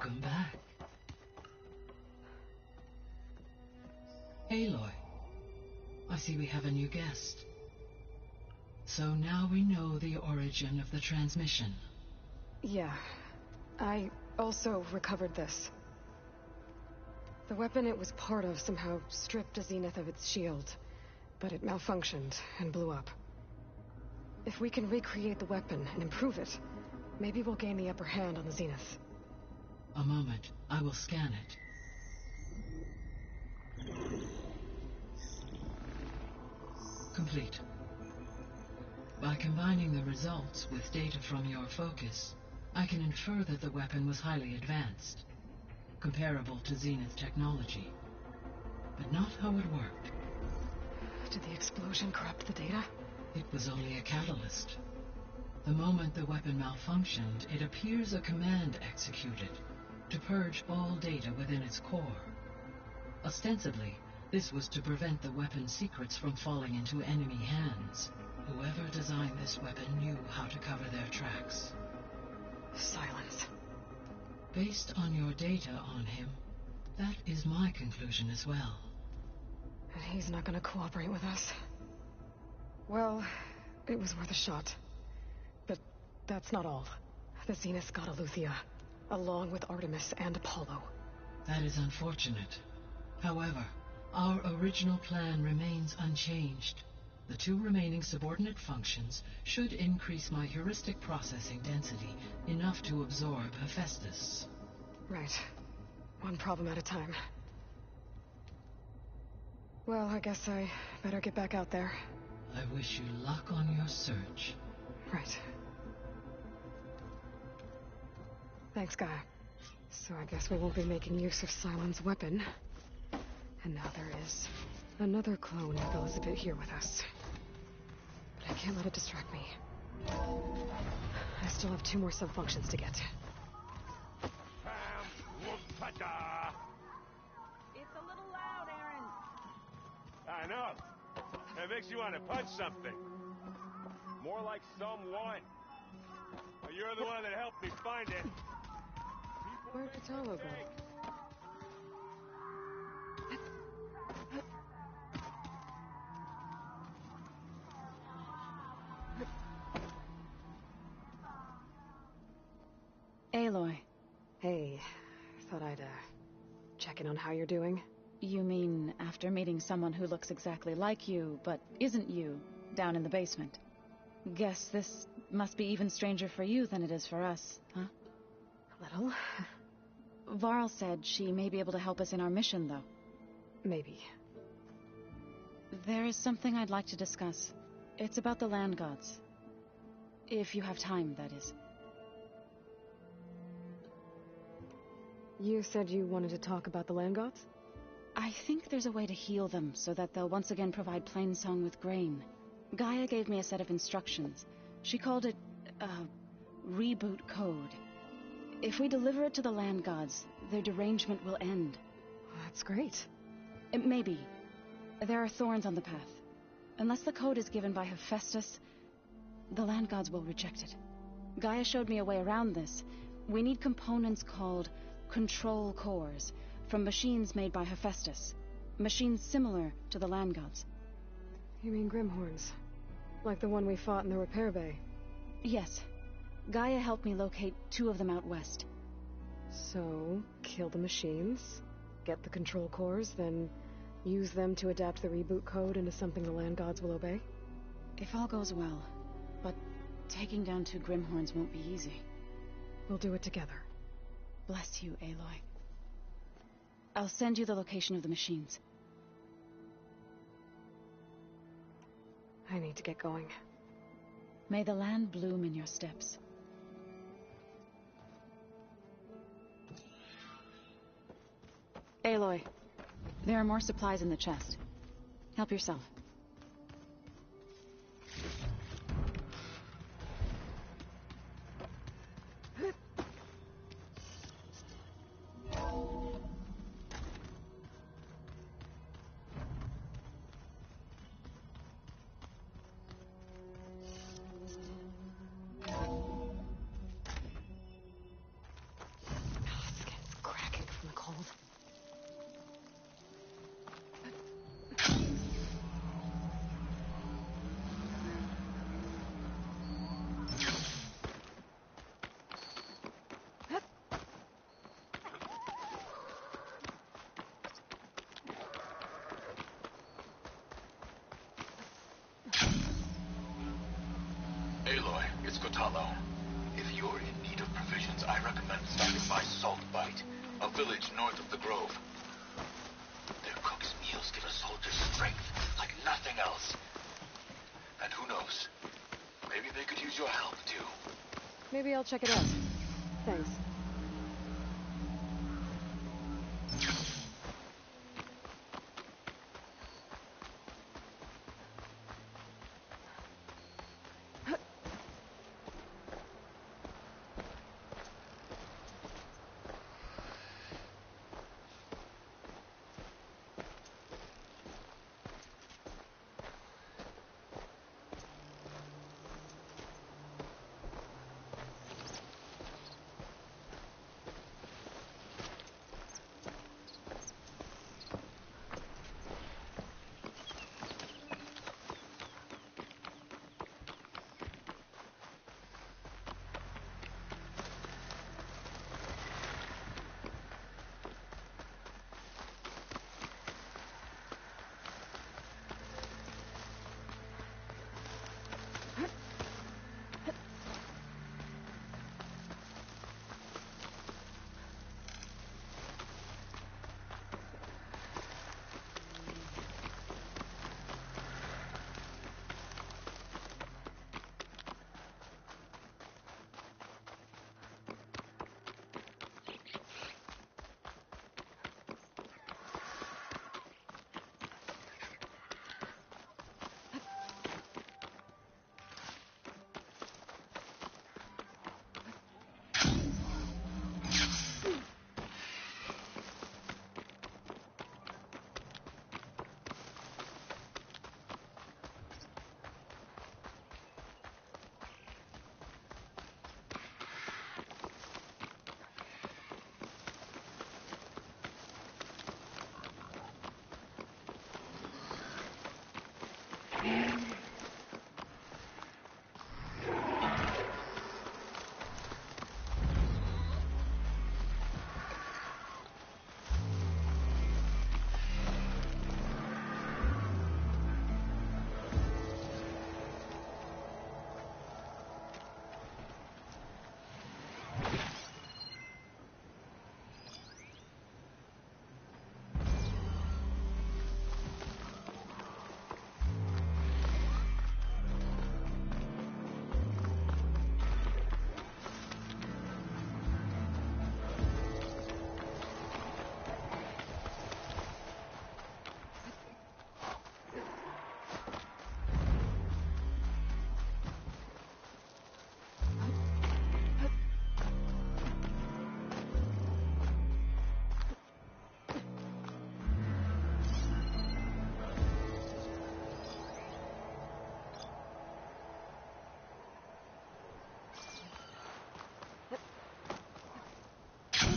Welcome back. Aloy, I see we have a new guest. So now we know the origin of the transmission. Yeah. I also recovered this. The weapon it was part of somehow stripped a Zenith of its shield, but it malfunctioned and blew up. If we can recreate the weapon and improve it, maybe we'll gain the upper hand on the Zenith. A moment. I will scan it. Complete. By combining the results with data from your focus, I can infer that the weapon was highly advanced, comparable to Zenith technology. But not how it worked. Did the explosion corrupt the data? It was only a catalyst. The moment the weapon malfunctioned, it appears a command executed to purge all data within its core. Ostensibly, this was to prevent the weapon's secrets from falling into enemy hands. Whoever designed this weapon knew how to cover their tracks. Silence. Based on your data on him, that is my conclusion as well. And he's not gonna cooperate with us. Well, it was worth a shot. But that's not all. The Zenith got Eleuthia, along with Artemis and Apollo. That is unfortunate. However, our original plan remains unchanged. The 2 remaining subordinate functions should increase my heuristic processing density enough to absorb Hephaestus. Right. One problem at a time. Well, I guess I better get back out there. I wish you luck on your search. Right. Thanks, Gaia. So I guess we won't be making use of Cylon's weapon. And now there is another clone of Elizabeth here with us. But I can't let it distract me. I still have 2 more subfunctions to get. It's a little loud, Aaron. I know. It makes you want to punch something. More like someone. You're the one that helped me find it. Where'd Kotallo go? Aloy. Hey, thought I'd, check in on how you're doing. You mean after meeting someone who looks exactly like you, but isn't you, down in the basement? Guess this must be even stranger for you than it is for us, huh? A little. Varl said she may be able to help us in our mission, though. Maybe. There is something I'd like to discuss. It's about the land gods. If you have time, that is. You said you wanted to talk about the land gods? I think there's a way to heal them so that they'll once again provide Plainsong with grain. Gaia gave me a set of instructions. She called it a reboot code. If we deliver it to the land gods, their derangement will end. That's great. Maybe. There are thorns on the path. Unless the code is given by Hephaestus, the land gods will reject it. Gaia showed me a way around this. We need components called control cores from machines made by Hephaestus. Machines similar to the land gods. You mean Grimhorns? Like the one we fought in the repair bay? Yes. Gaia helped me locate 2 of them out west. So, kill the machines, get the control cores, then use them to adapt the reboot code into something the land gods will obey? If all goes well. But taking down 2 Grimhorns won't be easy. We'll do it together. Bless you, Aloy. I'll send you the location of the machines. I need to get going. May the land bloom in your steps. Aloy, there are more supplies in the chest. Help yourself. Aloy, it's Kotalo. If you're in need of provisions, I recommend stopping by Salt Bite, a village north of the Grove. Their cook's meals give a soldier strength like nothing else. And who knows, maybe they could use your help, too. Maybe I'll check it out. Thanks.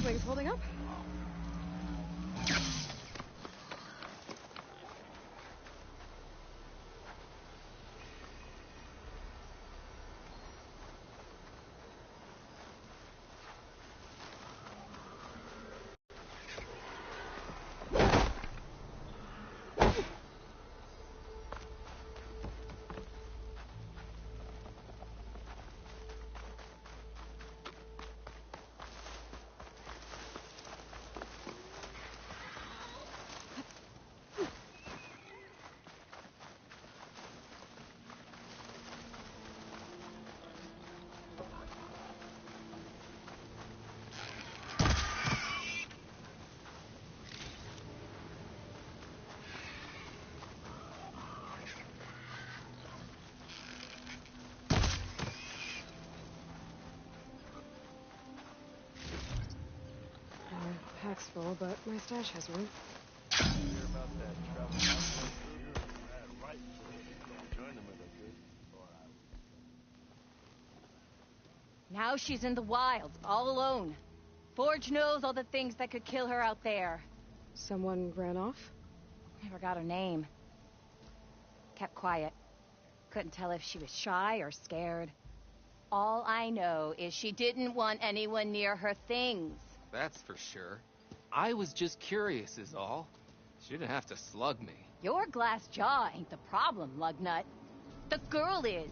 Wings holding up? Pack's full, but my stash has room. Hear about that travel right. Join them with a good. Now she's in the wilds, all alone. Forge knows all the things that could kill her out there. Someone ran off? I forgot her name. Kept quiet. Couldn't tell if she was shy or scared. All I know is she didn't want anyone near her things. That's for sure. I was just curious is all. She didn't have to slug me. Your glass jaw ain't the problem, Lugnut. The girl is.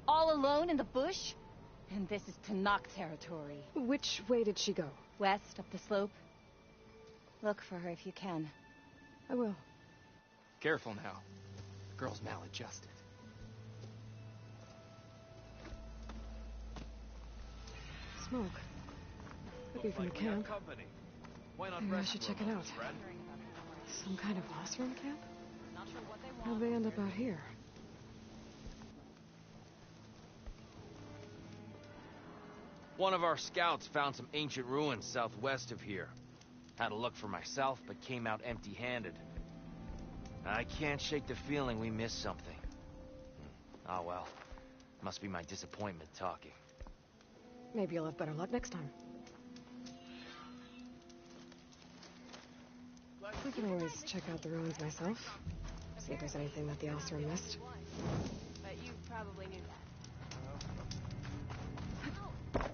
All alone in the bush? And this is Tanakh territory. Which way did she go? West, up the slope. Look for her if you can. I will. Careful now. Girl's maladjusted. Smoke. Could be from the camp. Maybe I should check it out. Some kind of Osram camp? How'd they end up out here? One of our scouts found some ancient ruins southwest of here. Had a look for myself, but came out empty-handed. I can't shake the feeling we missed something. Oh well. Must be my disappointment talking. Maybe you'll have better luck next time. I can always check out the ruins myself. See if there's anything that the Osram missed. But you probably knew that.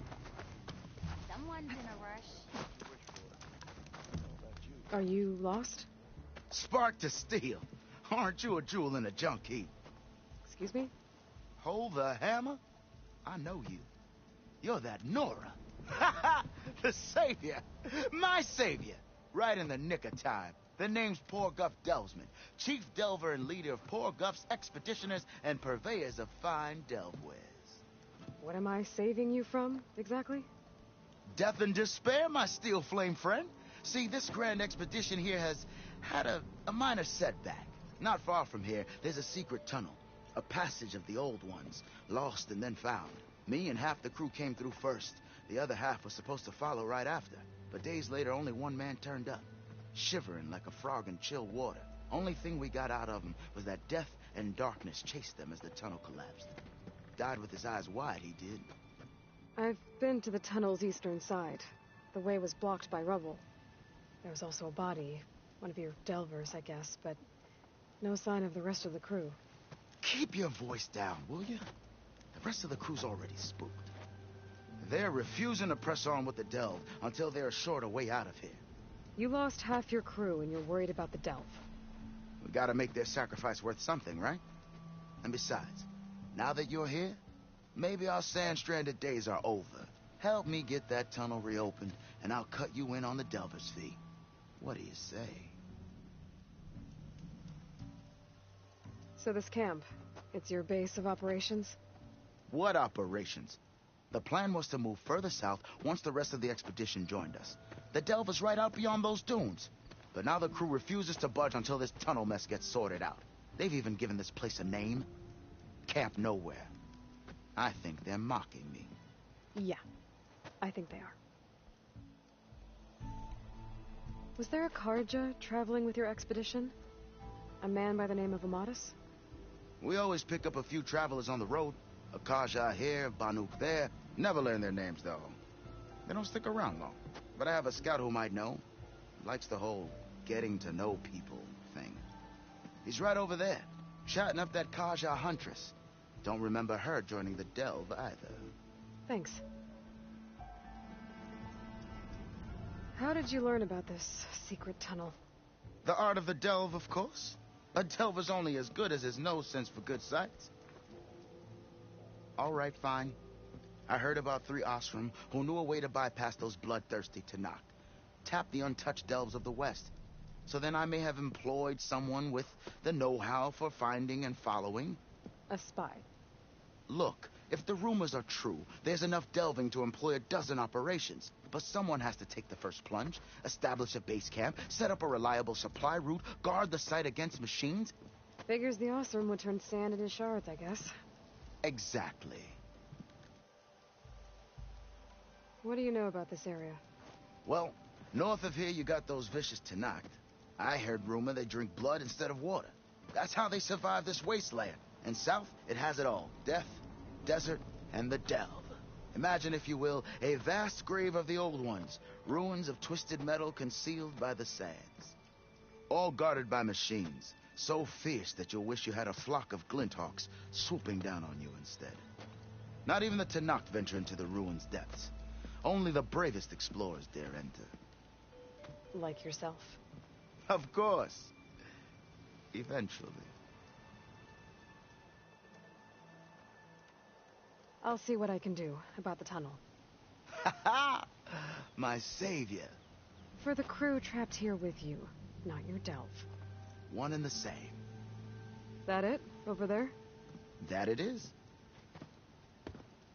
Someone's in a rush. Are you lost? Spark to steel. Aren't you a jewel in a junk heap? Excuse me? Hold the hammer? I know you. You're that Nora. Ha ha! The savior. My savior. Right in the nick of time. The name's Poor Guff Delvesman, chief delver and leader of Poor Guff's expeditioners and purveyors of fine delve wares. What am I saving you from, exactly? Death and despair, my steel flame friend. See, this grand expedition here has had a minor setback. Not far from here, there's a secret tunnel. A passage of the old ones, lost and then found. Me and half the crew came through first. The other half was supposed to follow right after. But days later, only one man turned up. Shivering like a frog in chill water. Only thing we got out of him was that death and darkness chased them as the tunnel collapsed. Died with his eyes wide, he did. I've been to the tunnel's eastern side. The way was blocked by rubble. There was also a body. One of your delvers, I guess, but no sign of the rest of the crew. Keep your voice down, will you? The rest of the crew's already spooked. They're refusing to press on with the delve until they're assured a way out of here. You lost half your crew and you're worried about the delve. We gotta make their sacrifice worth something, right? And besides, now that you're here, maybe our sand-stranded days are over. Help me get that tunnel reopened, and I'll cut you in on the delver's fee. What do you say? So this camp, it's your base of operations? What operations? The plan was to move further south once the rest of the expedition joined us. The delver's right out beyond those dunes. But now the crew refuses to budge until this tunnel mess gets sorted out. They've even given this place a name. Camp Nowhere. I think they're mocking me. Yeah, I think they are. Was there a Karja traveling with your expedition? A man by the name of Amatus? We always pick up a few travelers on the road. A Karja here, Banuk there. Never learn their names, though. They don't stick around long. But I have a scout who might know. Likes the whole getting to know people thing. He's right over there, chatting up that Karja huntress. Don't remember her joining the delve either. Thanks. How did you learn about this secret tunnel? The art of the delve, of course. A delver's only as good as his nose sense for good sights. All right, fine. I heard about 3 Osram who knew a way to bypass those bloodthirsty Tanakh. Tap the untouched delves of the West. So then I may have employed someone with the know-how for finding and following. A spy. Look, if the rumors are true, there's enough delving to employ a dozen operations. But someone has to take the first plunge, establish a base camp, set up a reliable supply route, guard the site against machines. Figures the Osram would turn sand into shards, I guess. Exactly. What do you know about this area? Well, north of here you got those vicious Tanakh. I heard rumor they drink blood instead of water. That's how they survive this wasteland. And south, it has it all. Death, desert, and the delve. Imagine, if you will, a vast grave of the old ones. Ruins of twisted metal concealed by the sands. All guarded by machines. So fierce that you'll wish you had a flock of glinthawks swooping down on you instead. Not even the Tanakh venture into the ruins' depths. Only the bravest explorers dare enter. Like yourself. Of course. Eventually. I'll see what I can do about the tunnel. Ha! My savior. For the crew trapped here with you, not your delve. One and the same. That it? Over there? That it is.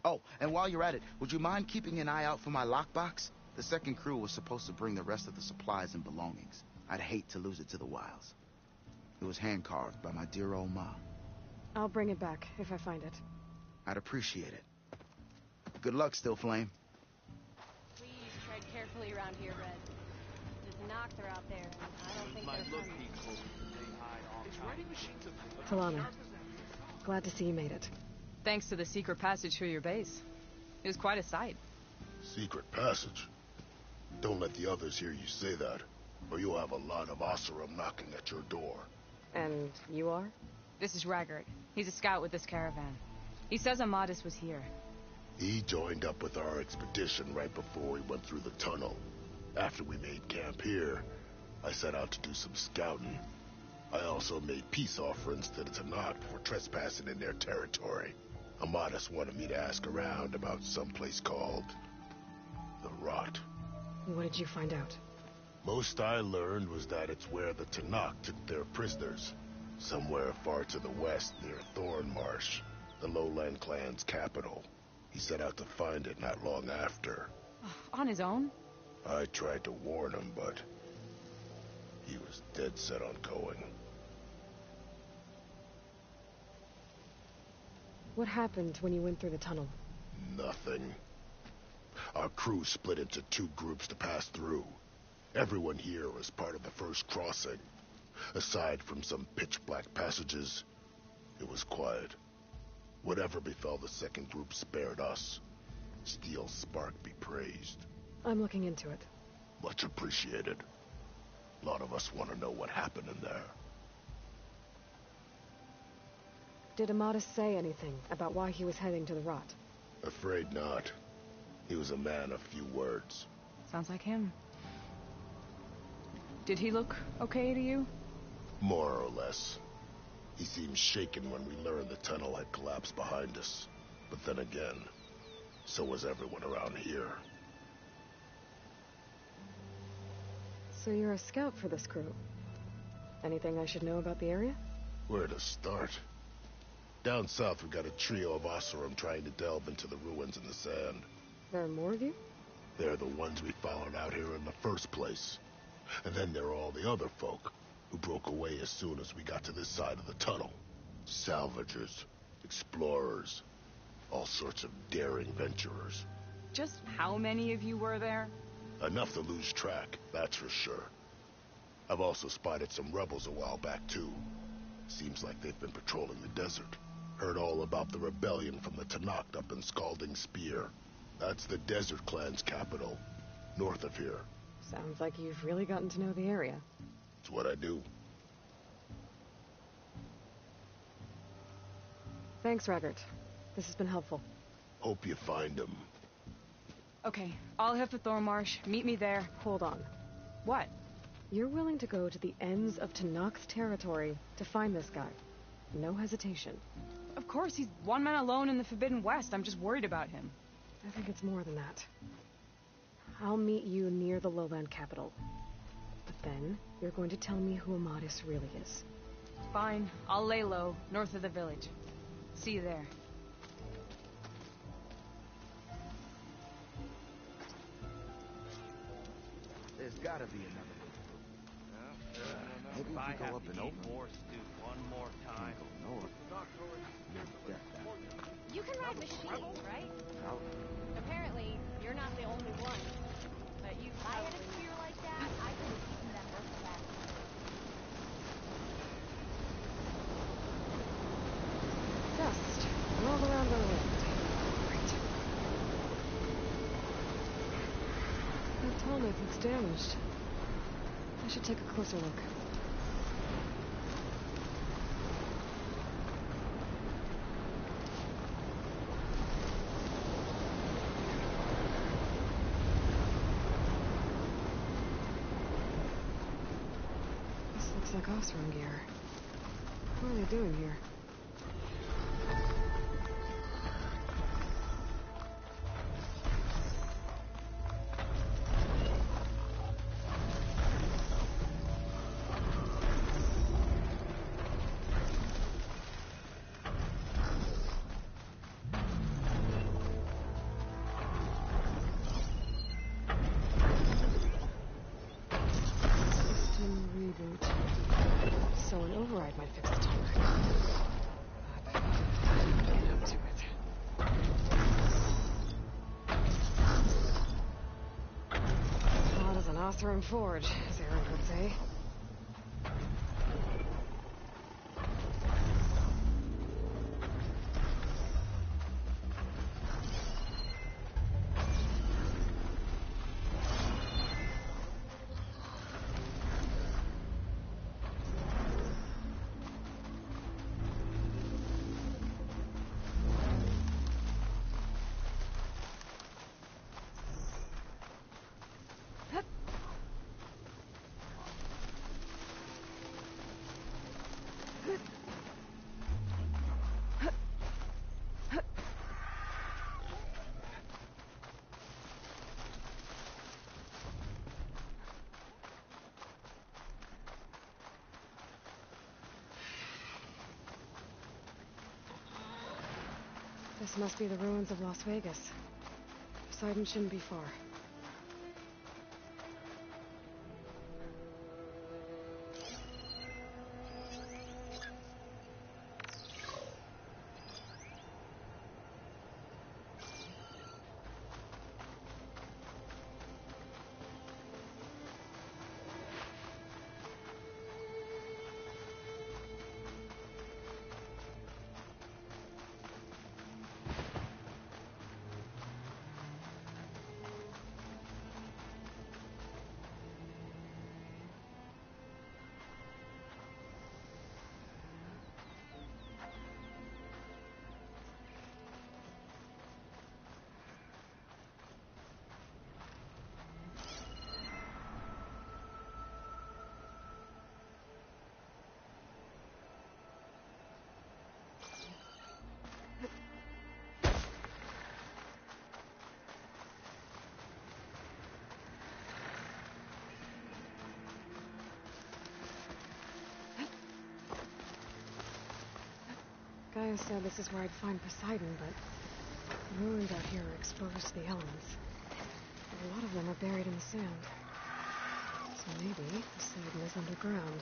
Oh, and while you're at it, would you mind keeping an eye out for my lockbox? The second crew was supposed to bring the rest of the supplies and belongings. I'd hate to lose it to the wilds. It was hand-carved by my dear old ma. I'll bring it back if I find it. I'd appreciate it. Good luck, Still Flame. Please tread carefully around here, Red. The Tenakth are out there, and I don't think they're friendly. Talana, glad to see you made it. Thanks to the secret passage through your base. It was quite a sight. Secret passage? Don't let the others hear you say that, or you'll have a lot of Oseram knocking at your door. And you are? This is Raggart. He's a scout with this caravan. He says Amadis was here. He joined up with our expedition right before we went through the tunnel. After we made camp here, I set out to do some scouting. I also made peace offerings to the Tenakth for trespassing in their territory. Amadis wanted me to ask around about some place called the Rot. What did you find out? Most I learned was that it's where the Tenakth took their prisoners. Somewhere far to the west near Thornmarsh, the Lowland clan's capital. He set out to find it not long after. On his own? I tried to warn him, but he was dead set on going. What happened when you went through the tunnel? Nothing. Our crew split into two groups to pass through. Everyone here was part of the first crossing. Aside from some pitch-black passages, it was quiet. Whatever befell the second group spared us. Steel Spark be praised. I'm looking into it. Much appreciated. A lot of us want to know what happened in there. Did Amadis say anything about why he was heading to the Rot? Afraid not. He was a man of few words. Sounds like him. Did he look okay to you? More or less. He seemed shaken when we learned the tunnel had collapsed behind us. But then again, so was everyone around here. So you're a scout for this crew. Anything I should know about the area? Where to start? Down south we got a trio of Oseram trying to delve into the ruins in the sand. There are more of you? They're the ones we followed out here in the first place. And then there are all the other folk, who broke away as soon as we got to this side of the tunnel. Salvagers, explorers, all sorts of daring venturers. Just how many of you were there? Enough to lose track, that's for sure. I've also spotted some rebels a while back, too. Seems like they've been patrolling the desert. Heard all about the rebellion from the Tenakth up in Scalding Spear. That's the Desert Clan's capital, north of here. Sounds like you've really gotten to know the area. It's what I do. Thanks, Raggart. This has been helpful. Hope you find him. Okay, I'll head for Thornmarsh. Meet me there. Hold on. What? You're willing to go to the ends of Tenakth territory to find this guy. No hesitation. Of course, he's one man alone in the Forbidden West. I'm just worried about him. I think it's more than that. I'll meet you near the lowland capital. But then, you're going to tell me who Amadis really is. Fine. I'll lay low, north of the village. See you there. There's gotta be another way. Maybe we can go up and over. More stew one more time. Go north. You can ride machines, right? Apparently, you're not the only one. But if I had a spear like that, I could have eaten that Bristol back. Dust. All around our land. Great. That tall knife looks damaged. I should take a closer look. Looks like Oseram gear. What are they doing here? Oseram Forge, as Aaron would say. This must be the ruins of Las Vegas. Poseidon shouldn't be far. Gaia said this is where I'd find Poseidon, but the ruins out here are exposed to the elements. A lot of them are buried in the sand. So maybe Poseidon is underground.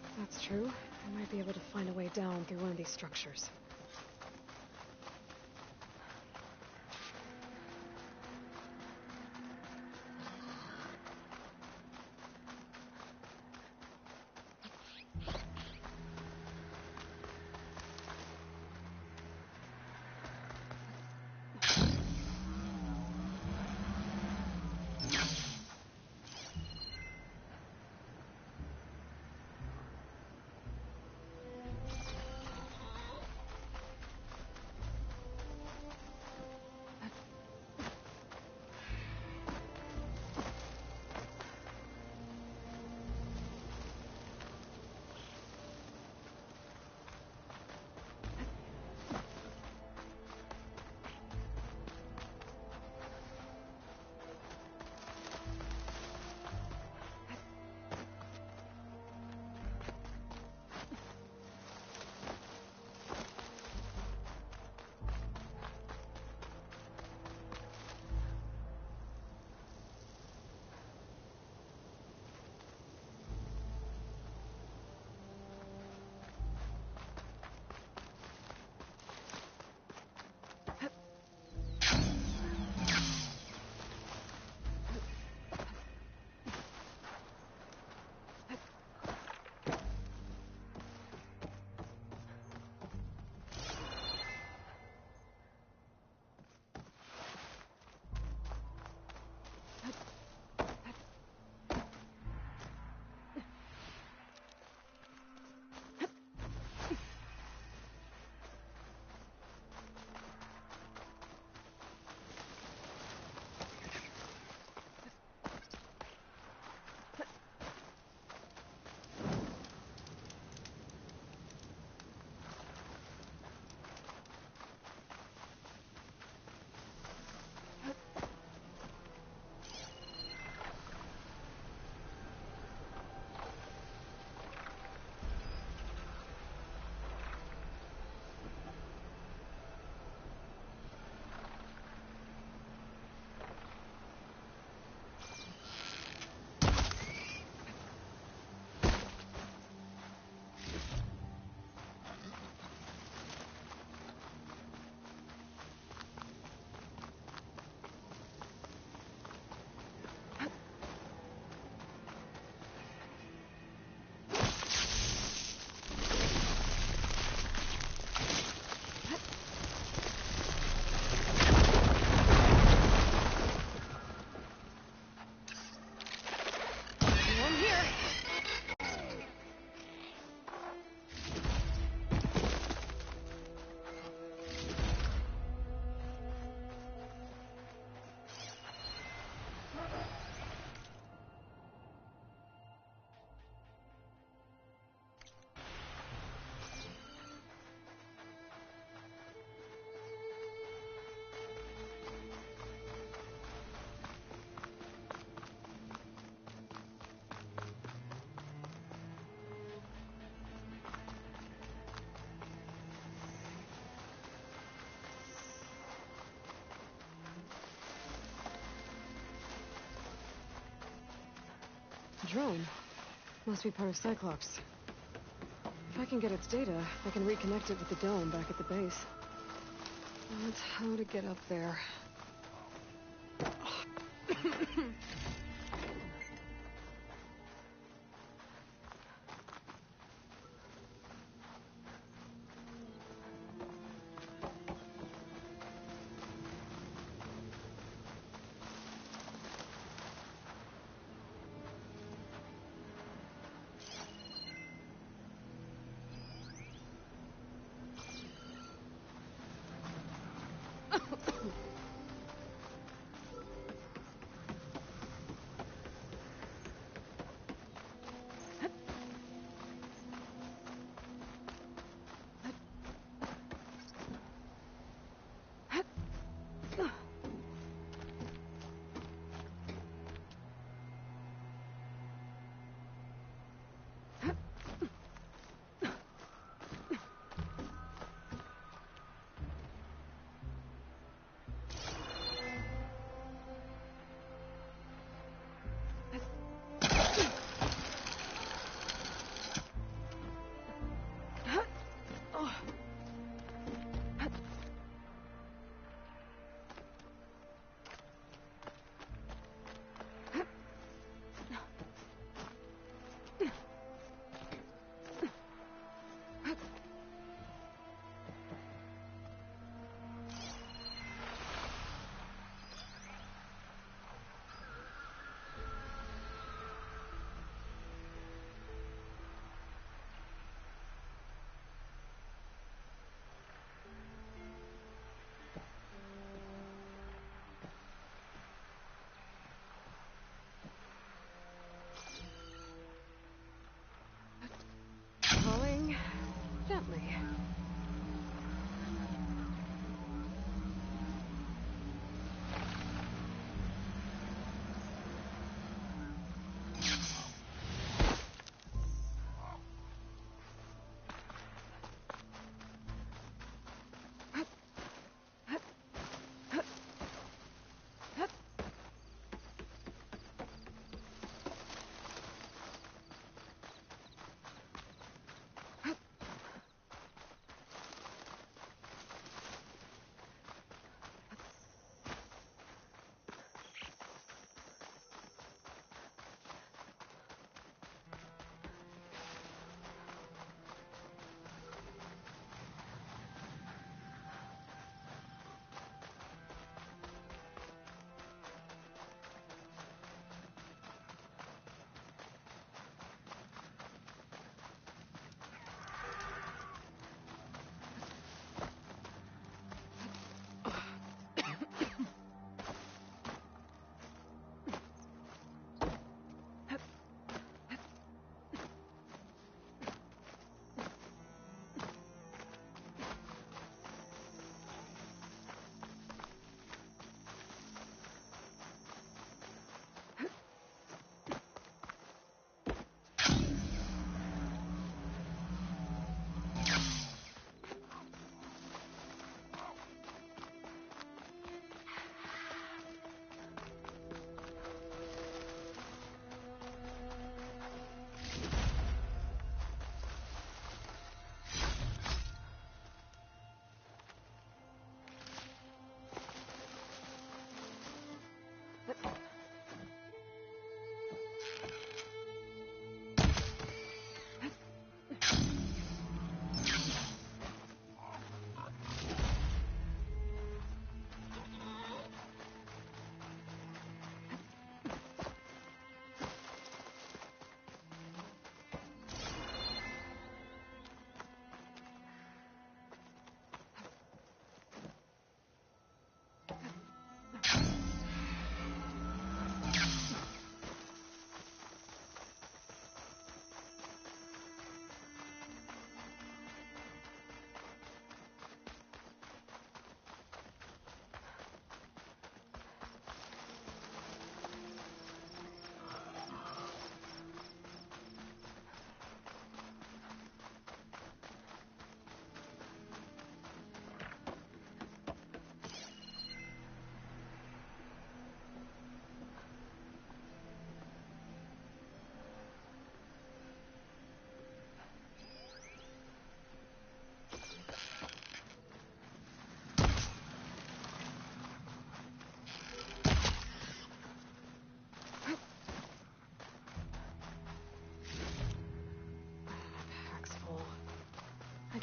If that's true, I might be able to find a way down through one of these structures. Drone. Must be part of Cyclops. If I can get its data, I can reconnect it with the dome back at the base. But how to get up there?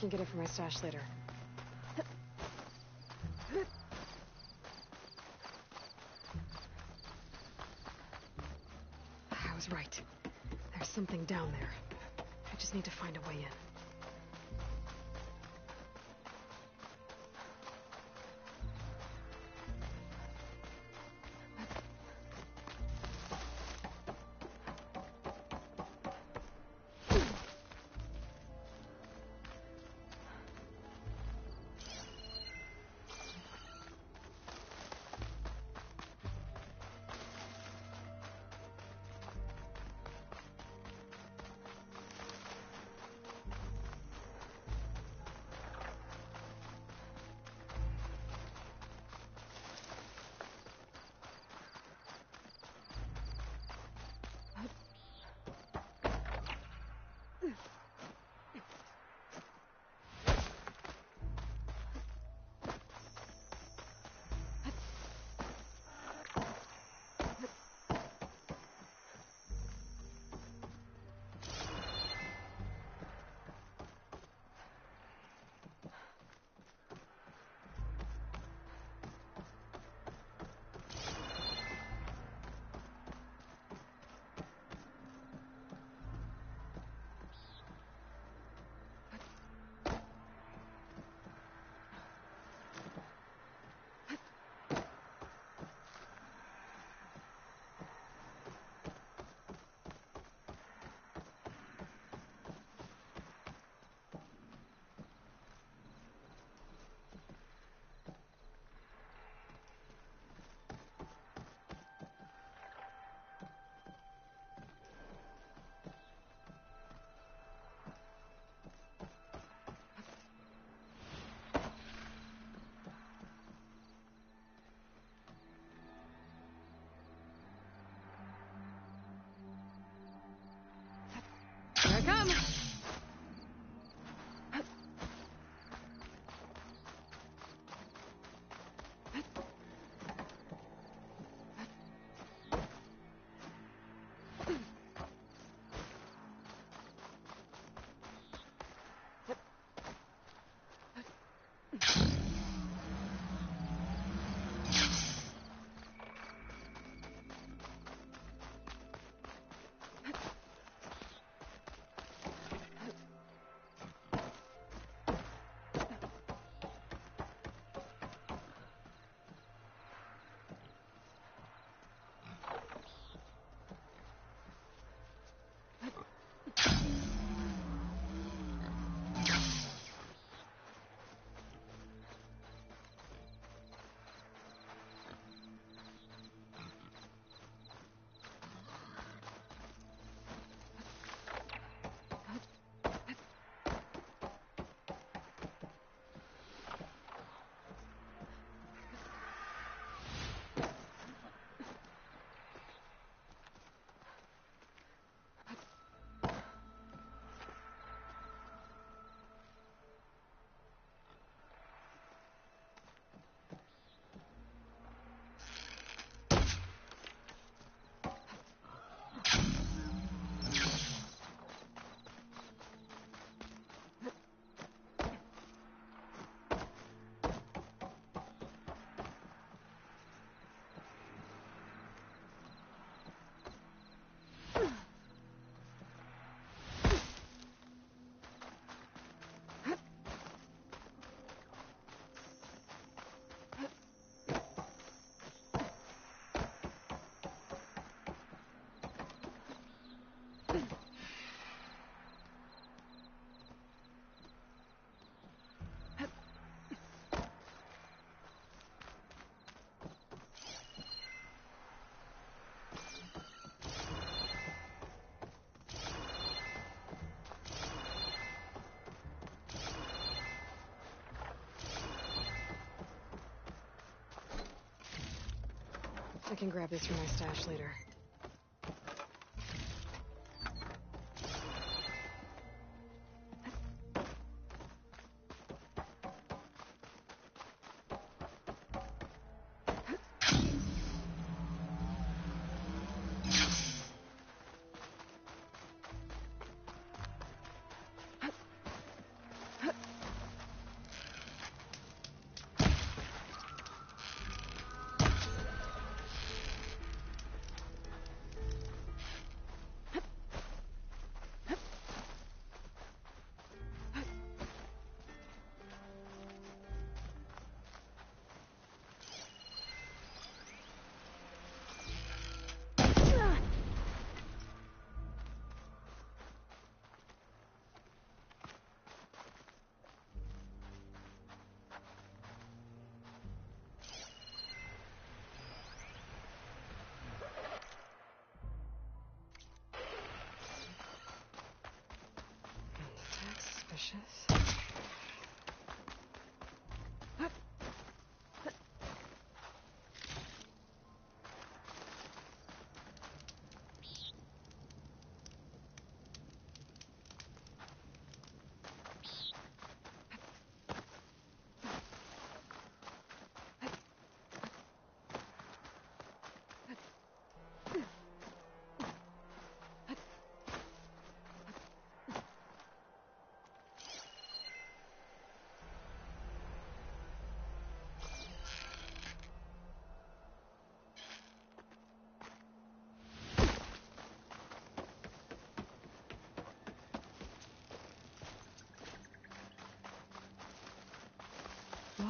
can get it from my stash later. I was right. There's something down there. I just need to find a way in. Here I come! I can grab this from my stash later.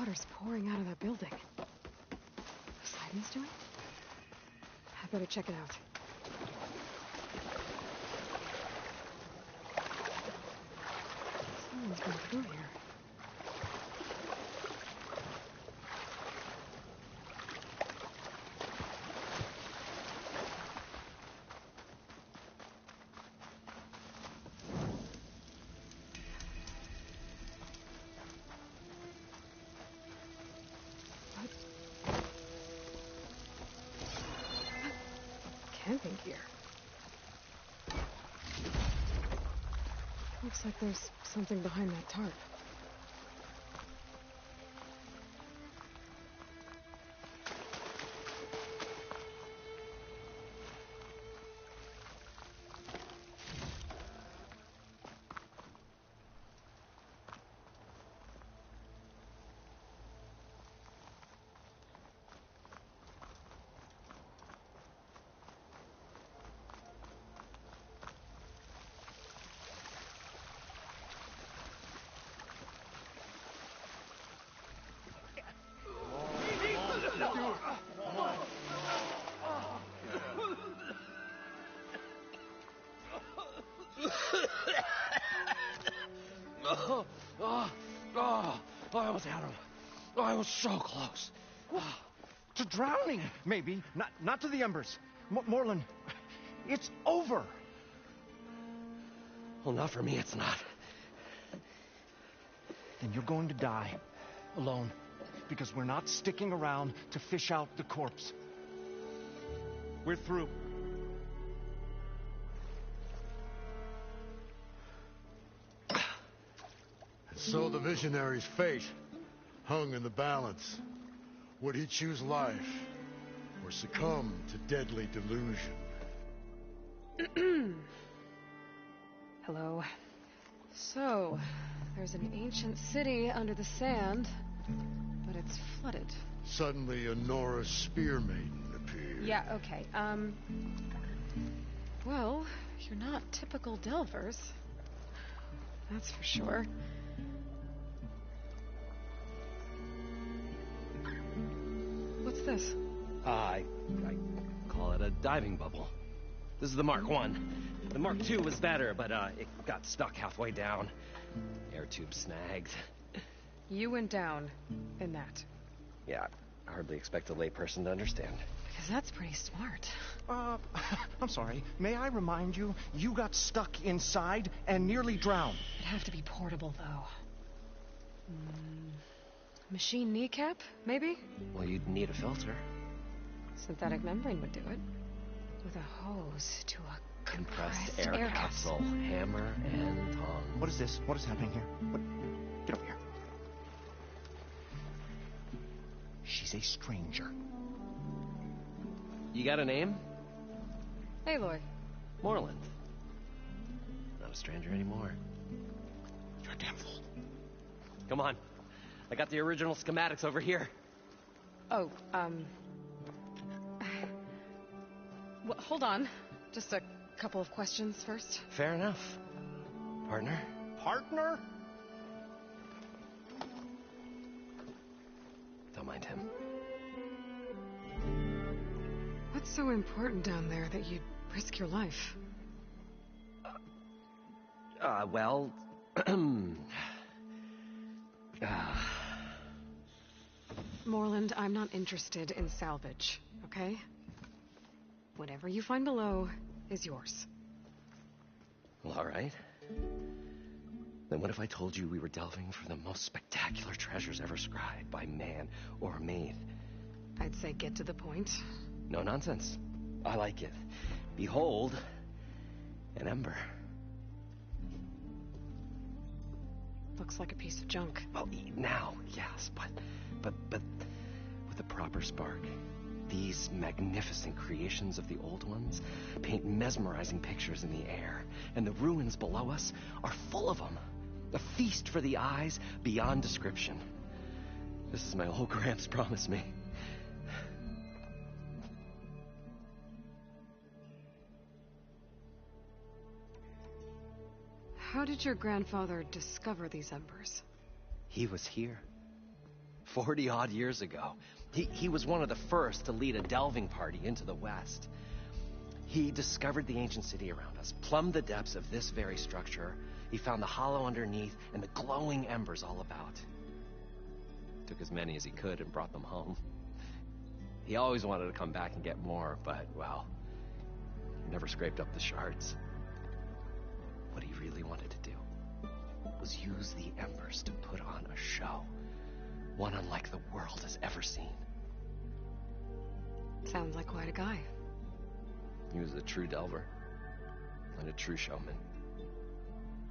water's pouring out of that building. Poseidon's doing? I better check it out. Someone's been through here. Camping gear. Looks like there's something behind that tarp. I almost had him. I was so close. To drowning, maybe. Not to the embers. Morlund, it's over. Well, not for me, it's not. Then you're going to die. Alone. Because we're not sticking around to fish out the corpse. We're through. So the visionary's fate hung in the balance. Would he choose life or succumb to deadly delusion? Hello. So, there's an ancient city under the sand, but it's flooded. Suddenly a Nora spear maiden appeared. Yeah, okay. Well, you're not typical Delvers. That's for sure. What's this? I call it a diving bubble. This is the Mark I. The Mark II was better, but it got stuck halfway down. Air tube snagged. You went down in that. Yeah, I hardly expect a layperson to understand. Because that's pretty smart. I'm sorry. May I remind you, you got stuck inside and nearly drowned. It'd have to be portable, though. Machine kneecap, maybe? Well, you'd need a filter. Synthetic membrane would do it. With a hose to a compressed air capsule. Hammer and tongs. What is this? What is happening here? What? Get over here. She's a stranger. You got a name? Aloy. Morlund. Not a stranger anymore. You're a damn fool. Come on. I got the original schematics over here. Oh, well, hold on. Just a couple of questions first. Fair enough. Partner? Partner? Don't mind him. What's so important down there that you'd risk your life? Well... Morlund, I'm not interested in salvage, okay? Whatever you find below is yours. Well, all right. Then what if I told you we were delving for the most spectacular treasures ever scribed by man or maid? I'd say get to the point. No nonsense. I like it. Behold, an ember. Looks like a piece of junk. Well, now, yes, but with a proper spark. These magnificent creations of the old ones paint mesmerizing pictures in the air, and the ruins below us are full of them. A feast for the eyes beyond description. This is my old Gramps promised me. How did your grandfather discover these embers? He was here. 40-odd years ago. He was one of the first to lead a delving party into the West. He discovered the ancient city around us, plumbed the depths of this very structure. He found the hollow underneath and the glowing embers all about. Took as many as he could and brought them home. He always wanted to come back and get more, but, well, he never scraped up the shards. What he really wanted to do was use the embers to put on a show, one unlike the world has ever seen. Sounds like quite a guy. He was a true delver and a true showman,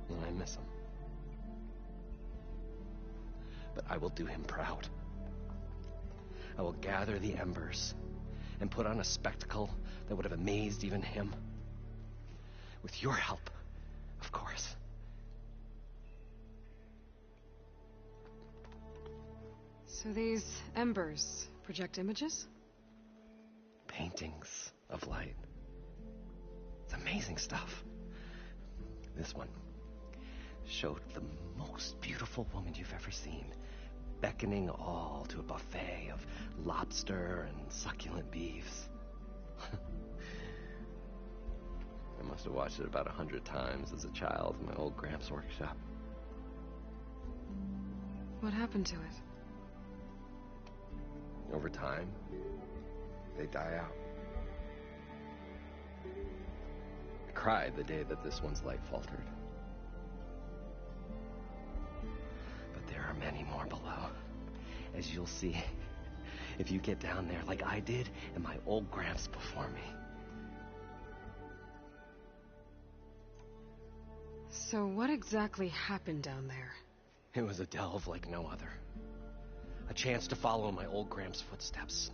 and I miss him. But I will do him proud. I will gather the embers and put on a spectacle that would have amazed even him. With your help, of course. So these embers project images? Paintings of light. It's amazing stuff. This one showed the most beautiful woman you've ever seen, beckoning all to a buffet of lobster and succulent beefs. I must have watched it about 100 times as a child in my old Gramps' workshop. What happened to it? Over time, they die out. I cried the day that this one's light faltered. But there are many more below, as you'll see if you get down there like I did and my old Gramps before me. So what exactly happened down there? It was a delve like no other. A chance to follow my old Gramps' footsteps.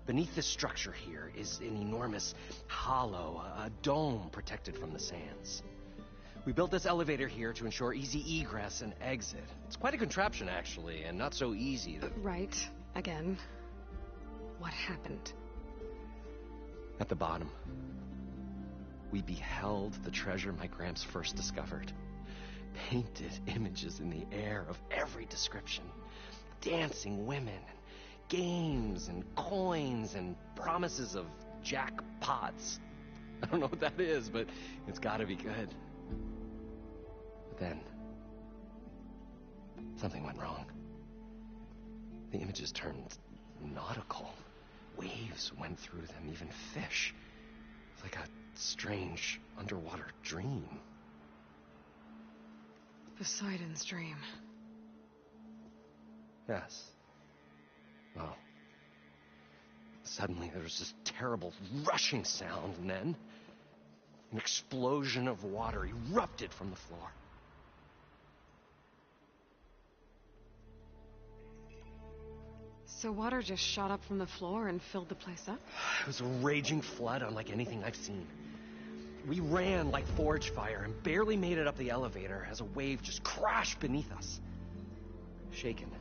Beneath this structure here is an enormous hollow, a dome protected from the sands. We built this elevator here to ensure easy egress and exit. It's quite a contraption, actually, and not so easy that... Right. Again. What happened? At the bottom, we beheld the treasure my Gramps first discovered. Painted images in the air of every description. Dancing women, games and coins and promises of jackpots. I don't know what that is, but it's gotta be good. But then, something went wrong. The images turned nautical. Waves went through them, even fish. Like a strange underwater dream. Poseidon's dream. Yes. Well, suddenly there was this terrible rushing sound, and then an explosion of water erupted from the floor. So water just shot up from the floor and filled the place up? It was a raging flood unlike anything I've seen. We ran like forge fire and barely made it up the elevator as a wave just crashed beneath us. Shaken,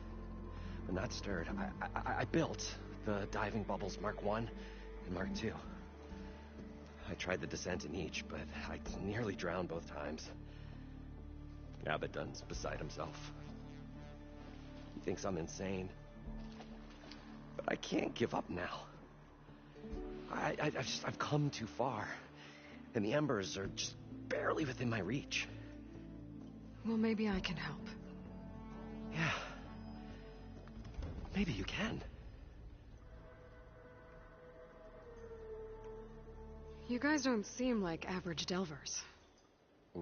but not stirred, I built the diving bubbles Mark I and Mark II. I tried the descent in each, but I nearly drowned both times. Abaddon's beside himself. He thinks I'm insane. But I can't give up now. I've come too far. And the embers are just barely within my reach. Well, maybe I can help. Yeah. Maybe you can. You guys don't seem like average delvers.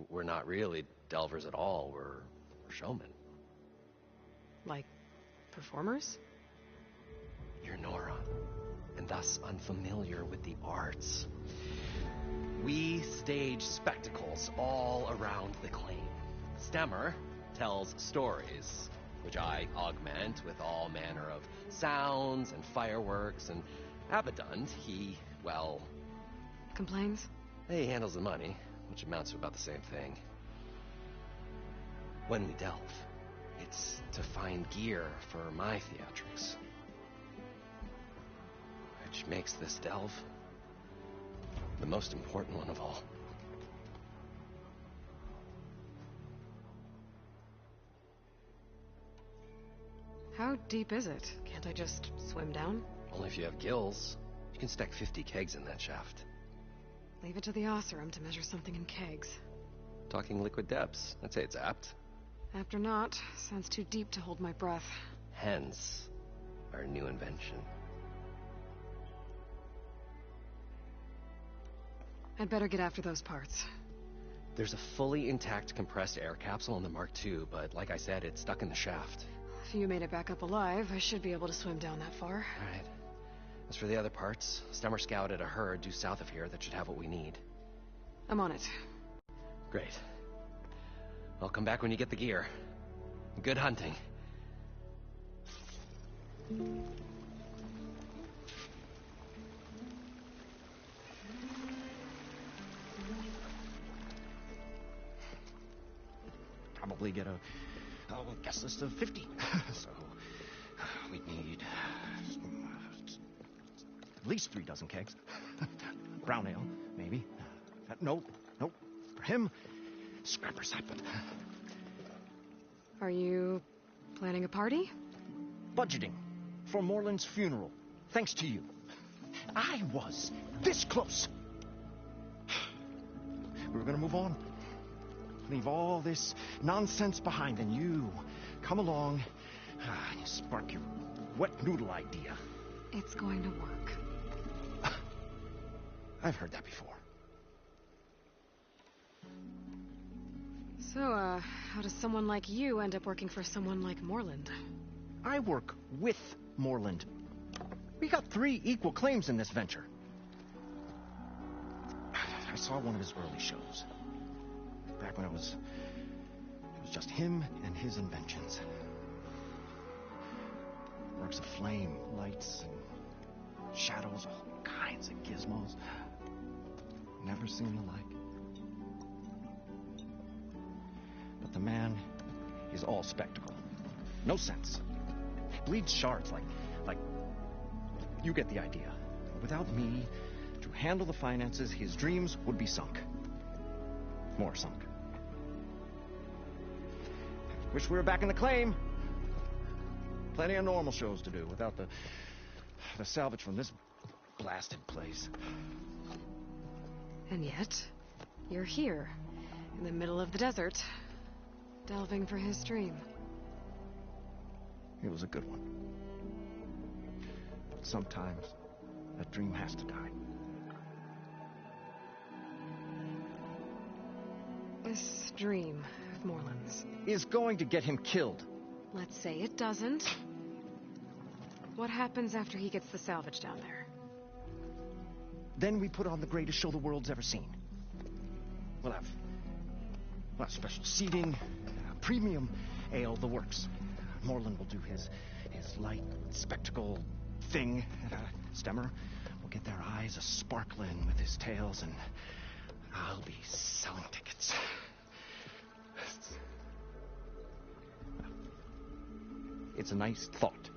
We're not really delvers at all. We're showmen. Like performers? You're Nora, and thus unfamiliar with the arts. We stage spectacles all around the claim. Stemmer tells stories, which I augment with all manner of sounds and fireworks, and Abaddon, he, well... Complains? He handles the money, which amounts to about the same thing. When we delve, it's to find gear for my theatrics. Which makes this delve the most important one of all. How deep is it? Can't I just swim down? Only if you have gills. You can stack 50 kegs in that shaft. Leave it to the Oseram to measure something in kegs. Talking liquid depths. I'd say it's apt. Apt or not, sounds too deep to hold my breath. Hence, our new invention. I'd better get after those parts. There's a fully intact compressed air capsule on the Mark II, but like I said, it's stuck in the shaft. If you made it back up alive, I should be able to swim down that far. Right. As for the other parts, Stemmer scouted a herd due south of here that should have what we need. I'm on it. Great. I'll come back when you get the gear. Good hunting. Probably get a guest list of 50. So we'd need at least 3 dozen kegs. Brown ale, maybe. Nope. For him, scrapper sap. Are you planning a party? Budgeting for Morland's funeral. Thanks to you. I was this close. We were gonna move on. Leave all this nonsense behind, and you come along and you spark your wet noodle idea. It's going to work. I've heard that before. So, how does someone like you end up working for someone like Morland? I work with Morland. We got 3 equal claims in this venture. I saw one of his early shows. Back when it was just him and his inventions. Works of flame, lights, and shadows, all kinds of gizmos. Never seen the like. But the man is all spectacle. No sense. Bleeds shards like you get the idea. Without me to handle the finances, his dreams would be sunk. More sunk. Wish we were back in the claim. Plenty of normal shows to do without the salvage from this blasted place. And yet, you're here, in the middle of the desert, delving for his dream. It was a good one. But sometimes, that dream has to die. This dream of Morland's is going to get him killed. Let's say it doesn't. What happens after he gets the salvage down there? Then we put on the greatest show the world's ever seen. We'll have special seating, premium ale, the works. Morland will do his light spectacle thing. Stemmer will get their eyes a-sparkling with his tales, and I'll be selling tickets. It's a nice thought,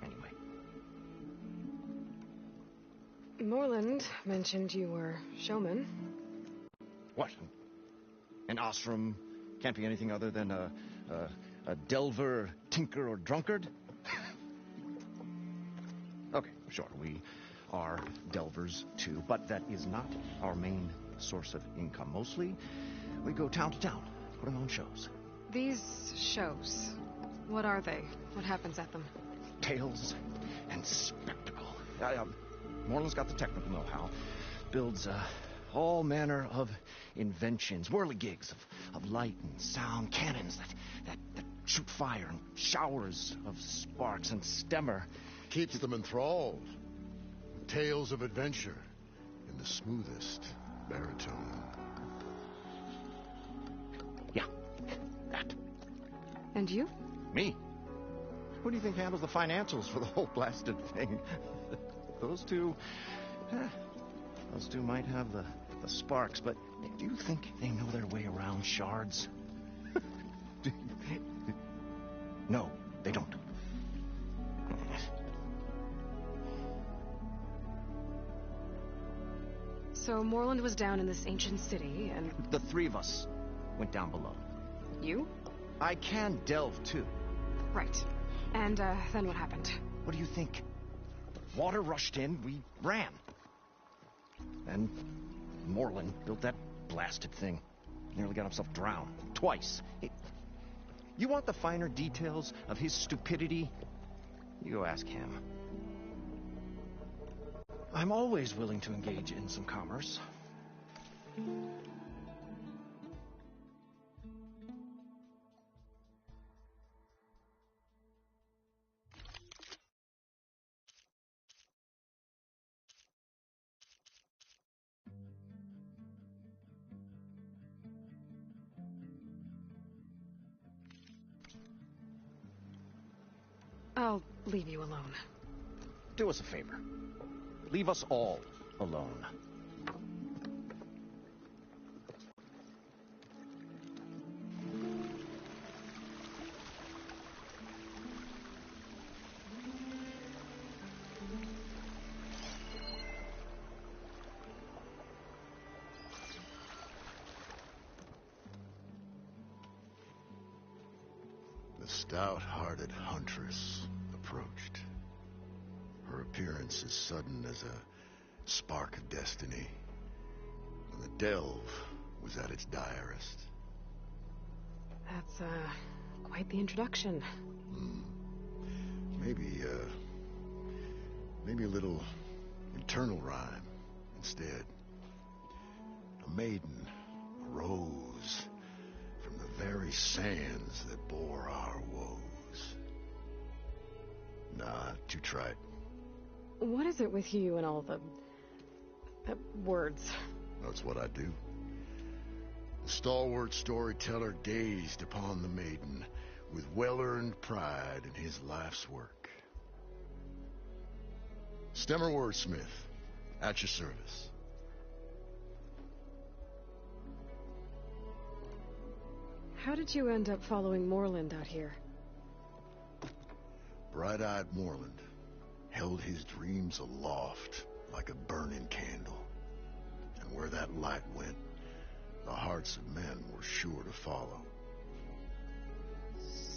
anyway. Morland mentioned you were showman. What? An Oseram can't be anything other than a delver, tinker, or drunkard? Okay, sure, we are delvers too, but that is not our main source of income. Mostly, we go town to town, putting on shows. These shows, what are they? What happens at them? Tales and spectacle. Morland's got the technical know-how. Builds all manner of inventions, whirligigs of light and sound, cannons that shoot fire, and showers of sparks, and Stemmer keeps them enthralled. Tales of adventure in the smoothest baritone. Yeah, that. And you? Me? Who do you think handles the financials for the whole blasted thing? Those two might have the sparks, but do you think they know their way around shards? No, they don't. So Morland was down in this ancient city, and... The 3 of us went down below. You? I can delve, too. Right. And, then what happened? What do you think? Water rushed in, we ran. And Morlund built that blasted thing. Nearly got himself drowned. Twice. You want the finer details of his stupidity? You go ask him. I'm always willing to engage in some commerce. I'll leave you alone. Do us a favor. Leave us all alone. The stout-hearted huntress approached. Her appearance as sudden as a spark of destiny. When the delve was at its direst. That's, quite the introduction. Maybe a little internal rhyme instead. A maiden arose from the very sands that bore our woes. Nah, too trite. What is it with you and all the words? That's what I do. The stalwart storyteller gazed upon the maiden with well-earned pride in his life's work. Stemmer Wordsmith, at your service. How did you end up following Morlund out here? Bright-eyed Morlund held his dreams aloft like a burning candle. And where that light went, the hearts of men were sure to follow.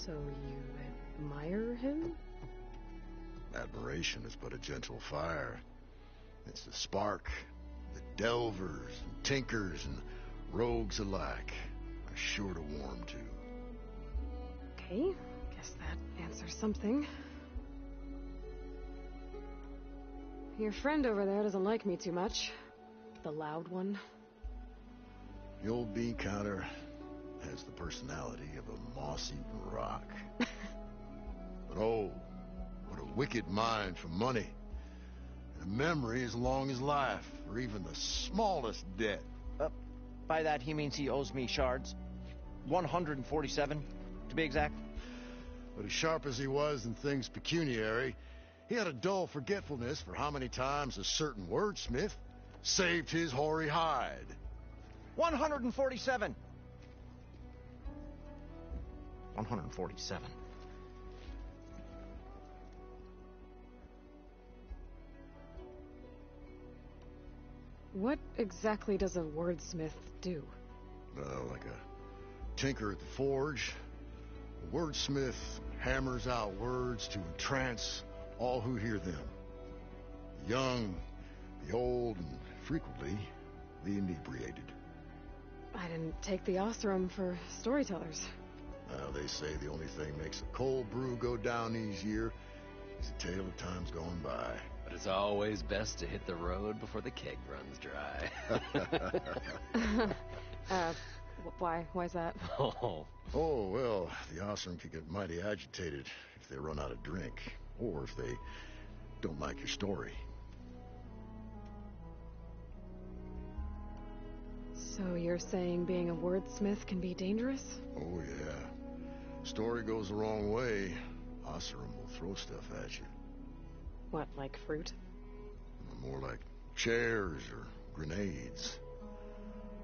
So you admire him? Admiration is but a gentle fire. It's the spark that delvers and tinkers and rogues alike are sure to warm to. Okay, guess that answers something. Your friend over there doesn't like me too much. The loud one. The old bean counter has the personality of a moss-eaten rock. But oh, what a wicked mind for money. And a memory as long as life, or even the smallest debt. By that he means he owes me shards. 147, to be exact. But as sharp as he was in things pecuniary, he had a dull forgetfulness for how many times a certain wordsmith saved his hoary hide. 147. 147. What exactly does a wordsmith do? Like a tinker at the forge, a wordsmith hammers out words to entrance all who hear them. The young, the old, and frequently the inebriated. I didn't take the Osram for storytellers. They say the only thing makes a cold brew go down easier is a tale of times gone by. But it's always best to hit the road before the keg runs dry. Why's that? Oh, well, the Osram can get mighty agitated if they run out of drink, or if they don't like your story. So you're saying being a wordsmith can be dangerous? Oh, yeah. Story goes the wrong way, Osram will throw stuff at you. What, like fruit? More like chairs or grenades.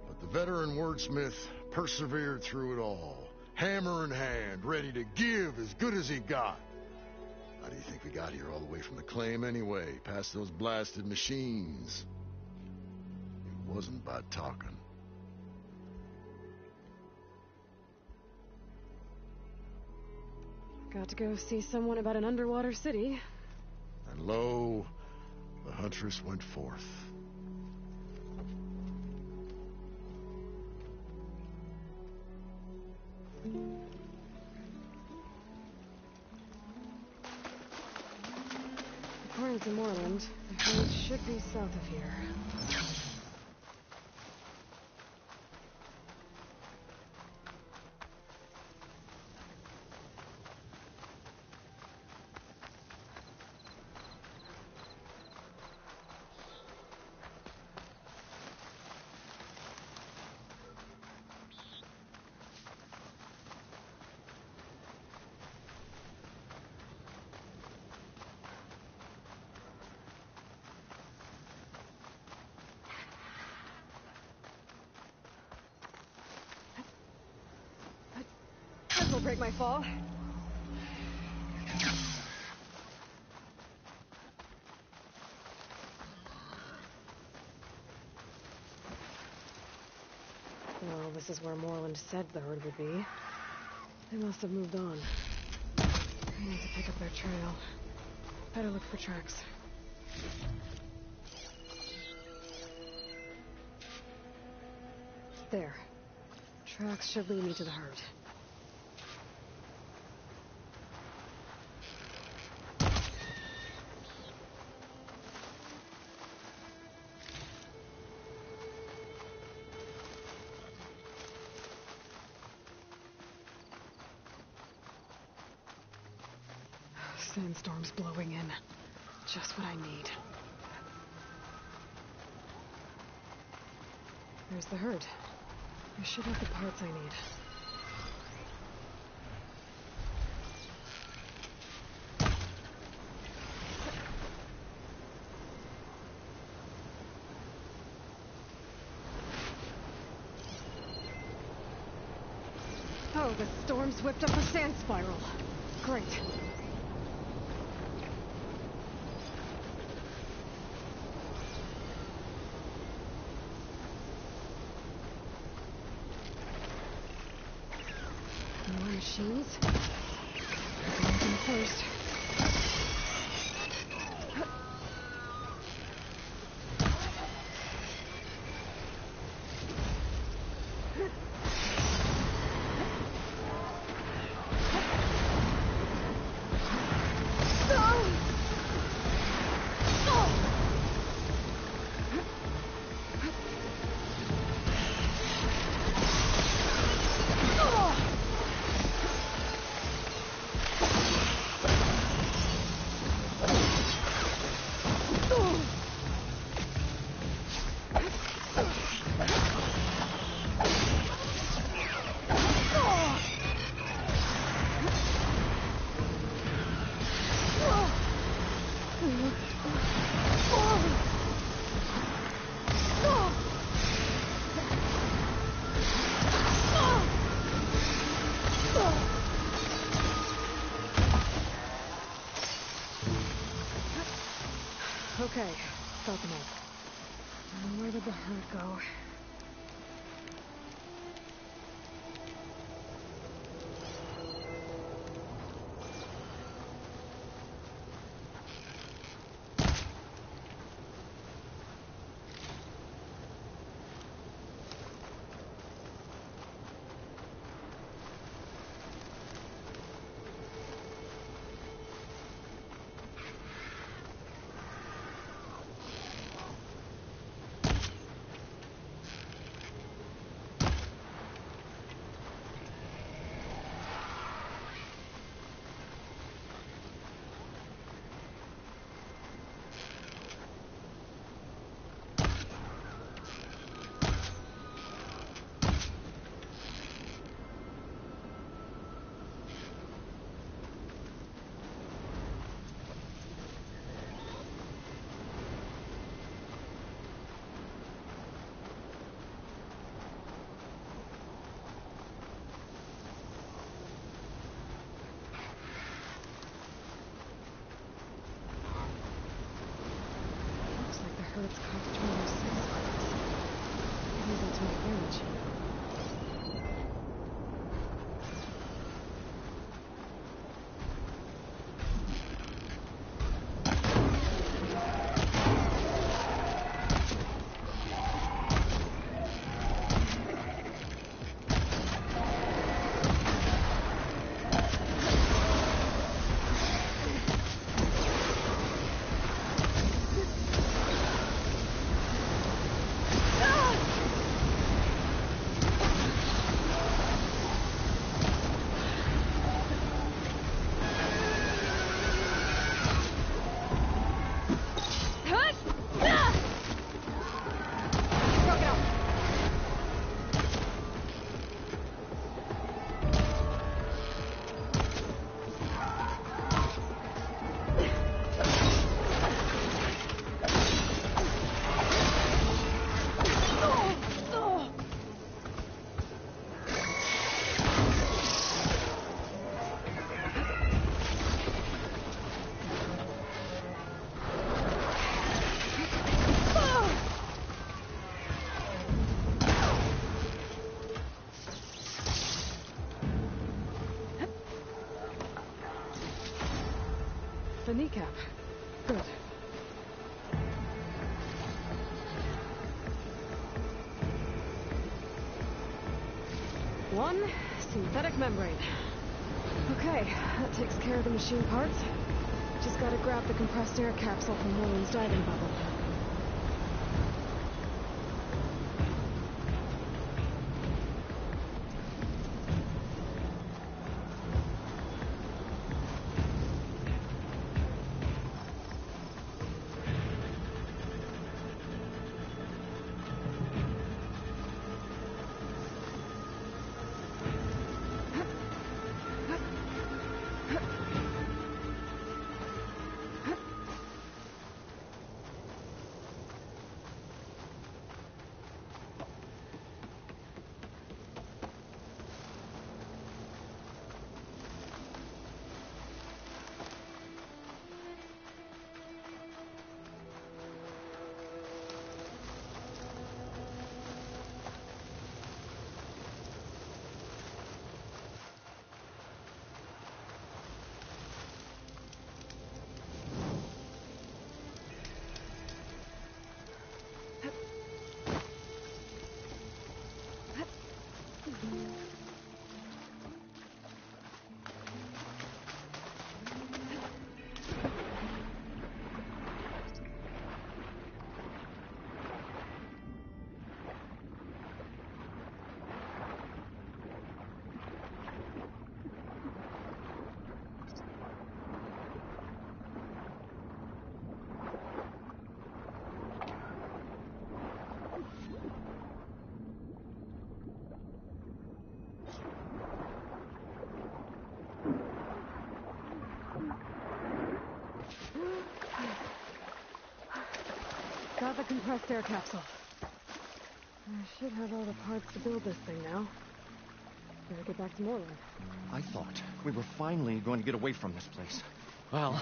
But the veteran wordsmith persevered through it all, hammer in hand, ready to give as good as he got. How do you think we got here all the way from the claim anyway, past those blasted machines? It wasn't by talking. Got to go see someone about an underwater city. And lo, the Huntress went forth. According to Moreland, the village should be south of here. This will break my fall. Well, this is where Moreland said the herd would be. They must have moved on. I need to pick up their trail. Better look for tracks. There. Tracks should lead me to the herd. Sandstorm's blowing in. Just what I need. There's the herd. I should have the parts I need. Oh, the storm's whipped up a sand spiral. Great. More machines. Open first. Okay, got them all. Now where did the herd go? a kneecap. Good. One synthetic membrane. Okay, that takes care of the machine parts. Just gotta grab the compressed air capsule from Merlin's diving bubble. Got the compressed air capsule. I should have all the parts to build this thing now. Better get back to Morlun. I thought we were finally going to get away from this place. Well,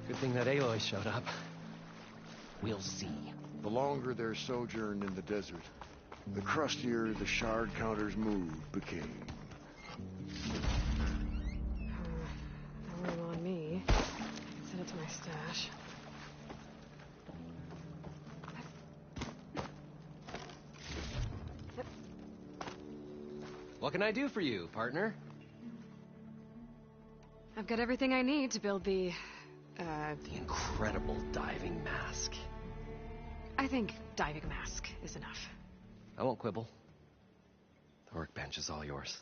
good thing that Aloy showed up. We'll see. The longer their sojourn in the desert, the crustier the shard counter's mood became. Don't roll on me. Send it to my stash. What can I do for you, partner? I've got everything I need to build the incredible diving mask. I think diving mask is enough. I won't quibble. The workbench is all yours.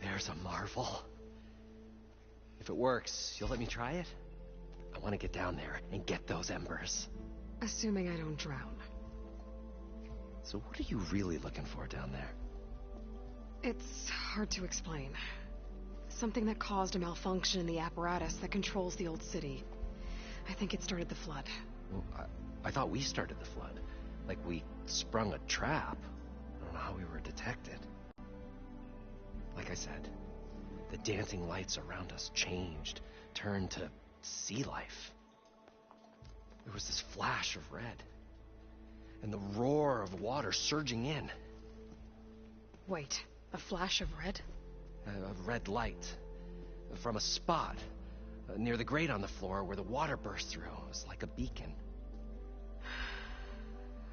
There's a marvel. If it works, you'll let me try it? I want to get down there and get those embers. Assuming I don't drown. So what are you really looking for down there? It's hard to explain. Something that caused a malfunction in the apparatus that controls the old city. I think it started the flood. Well, I thought we started the flood. Like we sprung a trap. I don't know how we were detected. Like I said, the dancing lights around us changed, turned to sea life. There was this flash of red, and the roar of water surging in. Wait, a flash of red? A red light from a spot near the grate on the floor where the water burst through. It was like a beacon.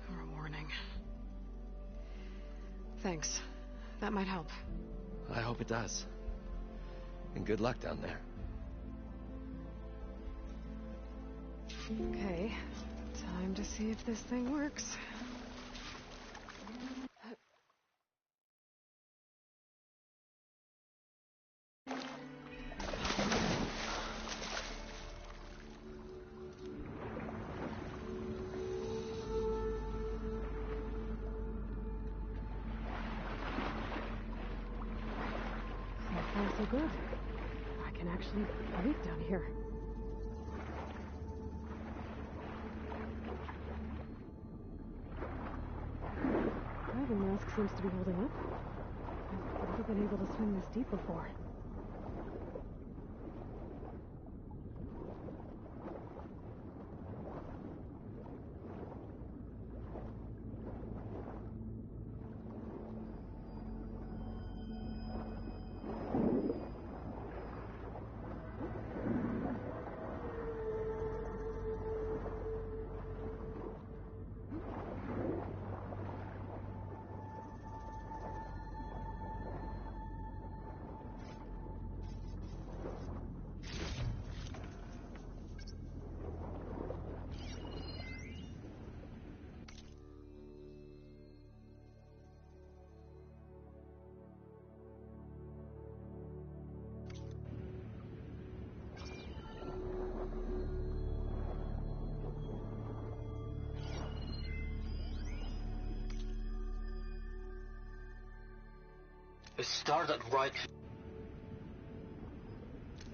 Or a warning. Thanks. That might help. I hope it does. And good luck down there. Okay, time to see if this thing works. So far, so good. I can actually breathe down here. Diving mask seems to be holding up. I've never been able to swim this deep before.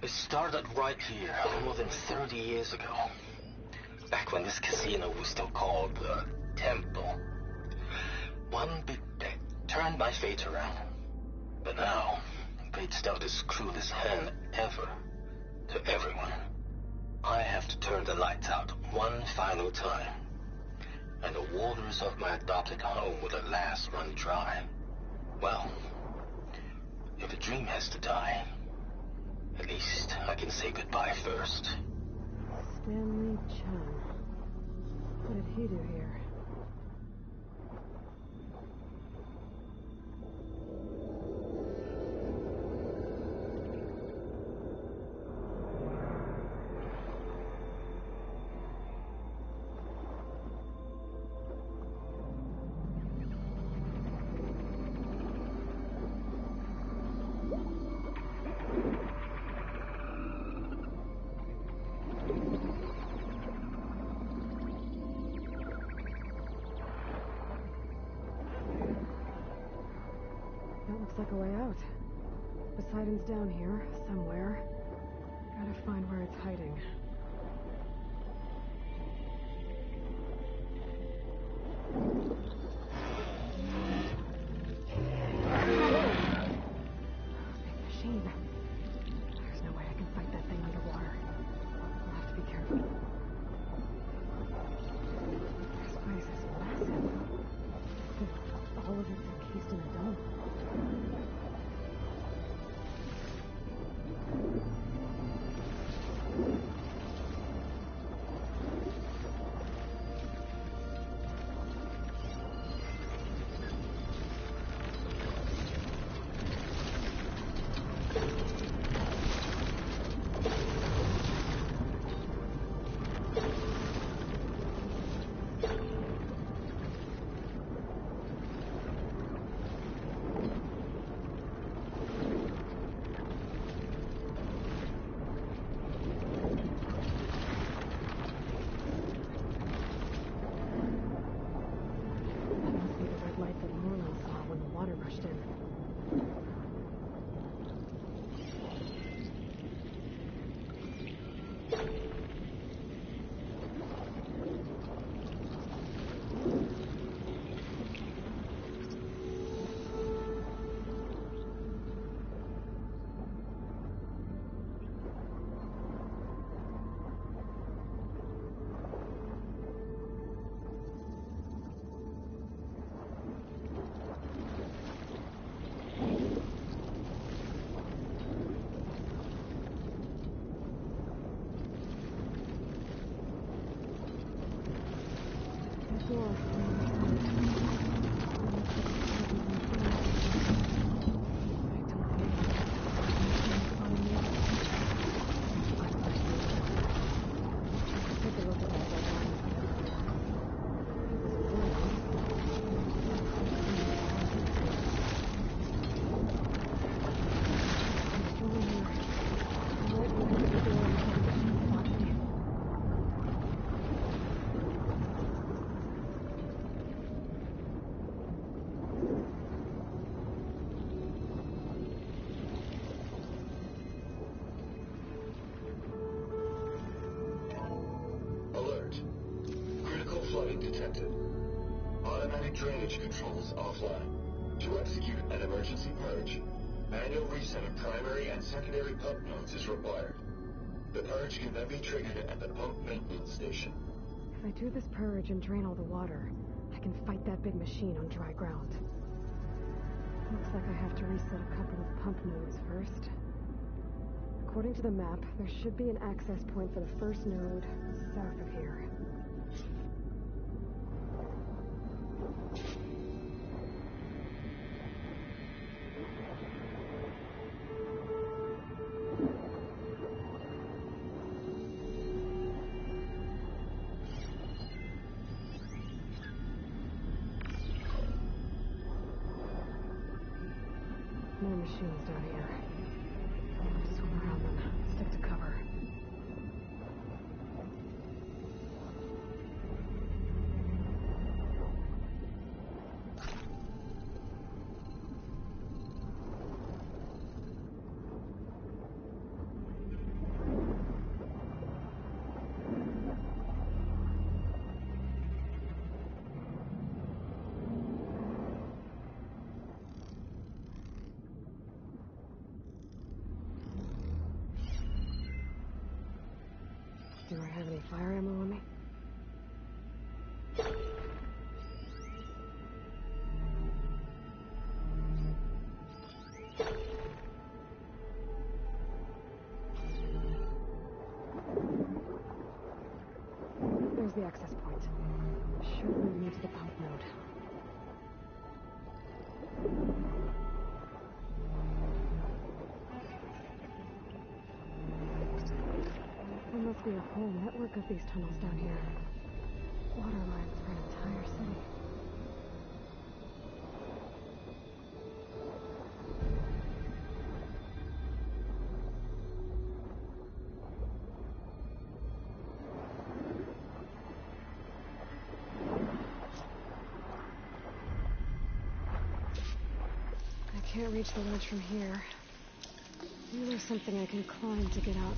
It started right here, more than 30 years ago. Back when this casino was still called the Temple. One big bet turned my fate around. But now, fate's dealt this cruelest hand ever to everyone. I have to turn the lights out one final time. And the waters of my adopted home will at last run dry. Well, if a dream has to die, at least I can say goodbye first. Stanley Chung. What did he do here? Looks like a way out. Poseidon's down here, somewhere. Gotta find where it's hiding. Big machine. There's no way I can fight that thing underwater. I'll have to be careful. This place is massive. All of it's encased in a dome. drainage controls offline. To execute an emergency purge, manual reset of primary and secondary pump nodes is required. The purge can then be triggered at the pump maintenance station. If I do this purge and drain all the water, I can fight that big machine on dry ground. Looks like I have to reset a couple of pump nodes first. According to the map, there should be an access point for the first node south of here. More machines down here. Swim around them. Stick to cover. Do I have any fire ammo on me? There's the access point. Should lead me to the pump node. There must be a whole network of these tunnels down here. Water lines for an entire city. I can't reach the ledge from here. Maybe there's something I can climb to get out.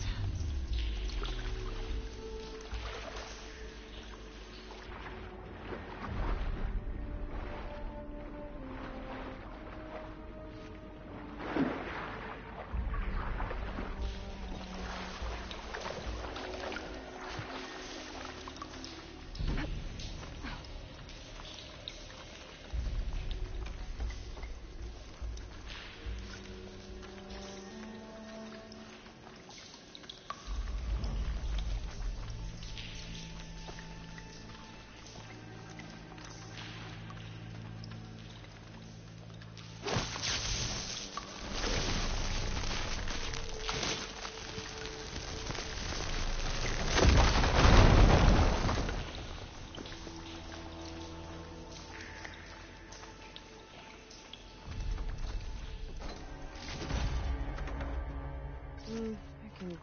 I can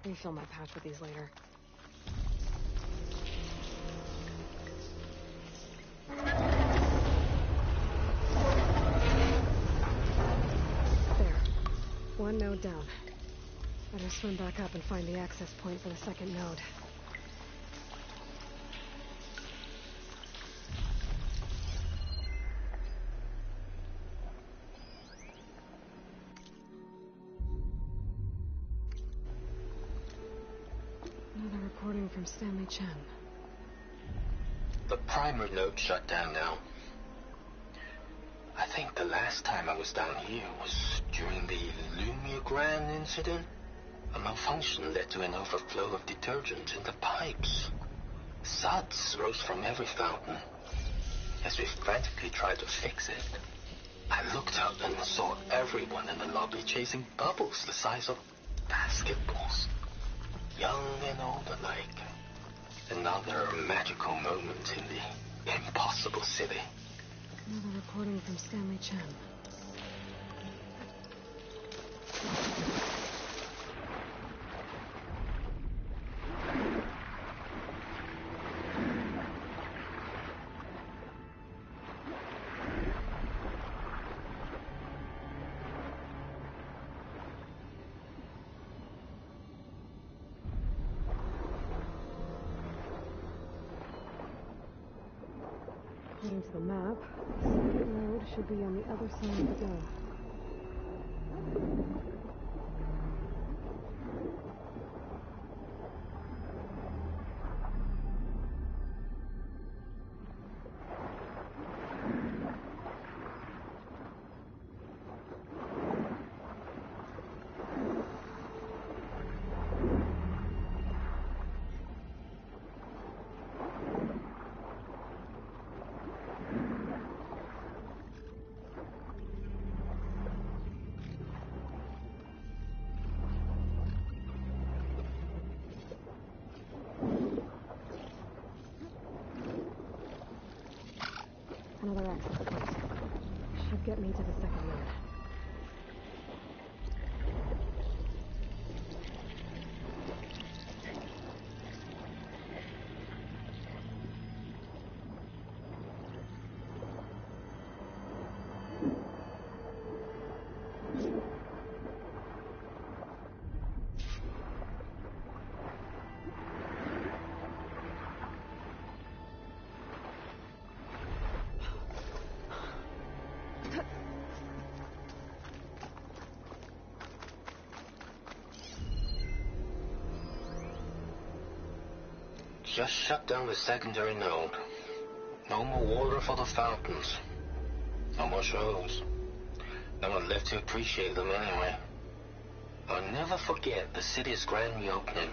refill my pouch with these later. There. One node down. Better swim back up and find the access point for the second node. Another recording from Stanley Chen. The primer node shut down now. I think the last time I was down here was during the Lumigrand incident. A malfunction led to an overflow of detergent in the pipes. Suds rose from every fountain. As we frantically tried to fix it, I looked out and saw everyone in the lobby chasing bubbles the size of basketballs. Young and old alike. Another magical moment in the impossible city. Another recording from Stanley Chen. According to the map, the second road should be on the other side of the dome. Another access point. Should get me to the second road. Just shut down the secondary node. No more water for the fountains. No more shows. No one left to appreciate them anyway. I'll never forget the city's grand reopening.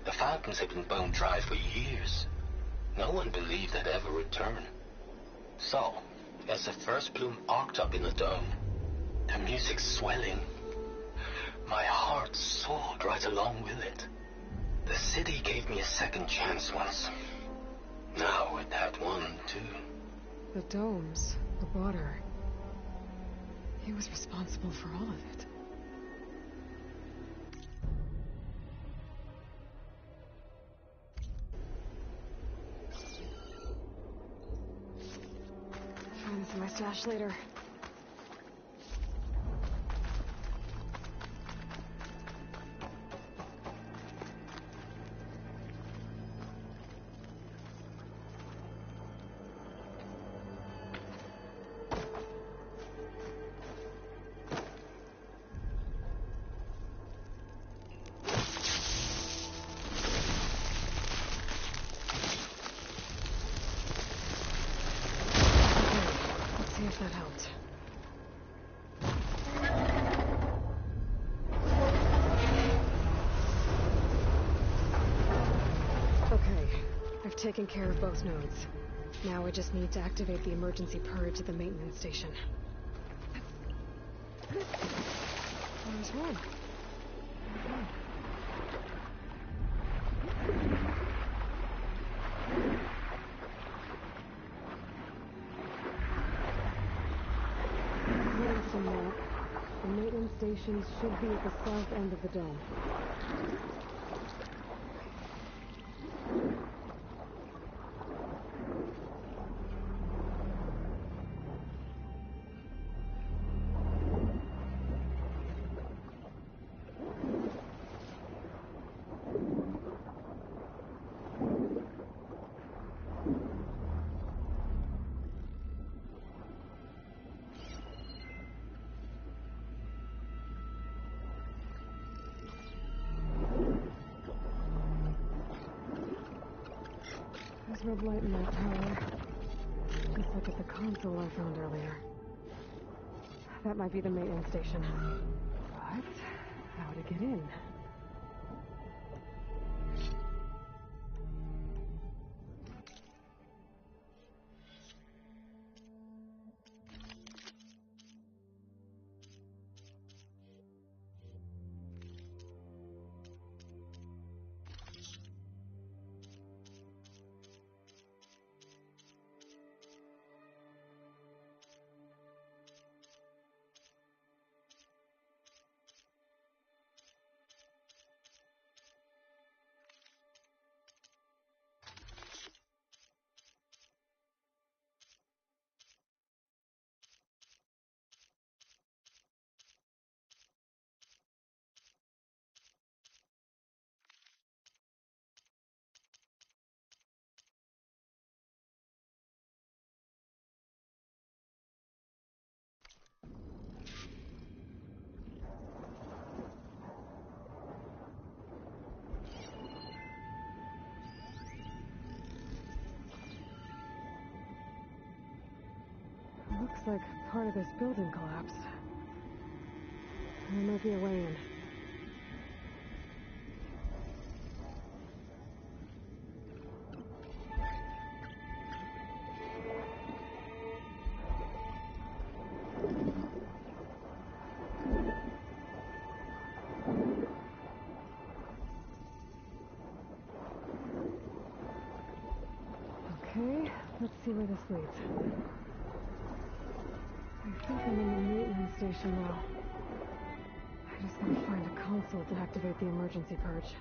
The fountains had been bone dry for years. No one believed they'd ever return. So, as the first bloom arced up in the dome, the music swelling, my heart soared right along with it. The city gave me a second chance once. Now it had one, too. The domes, the water. He was responsible for all of it. Find this in my stash later. See if that helped. Okay, I've taken care of both nodes. Now I just need to activate the emergency purge at the maintenance station. Where's one? The maintenance stations should be at the south end of the dome. There's red light in that tower. Just look at the console I found earlier. That might be the maintenance station. But how to get in? Looks like part of this building collapsed. There might be a way in. Okay, let's see where this leads. I think I'm in the maintenance station now. I just gotta find a console to activate the emergency purge.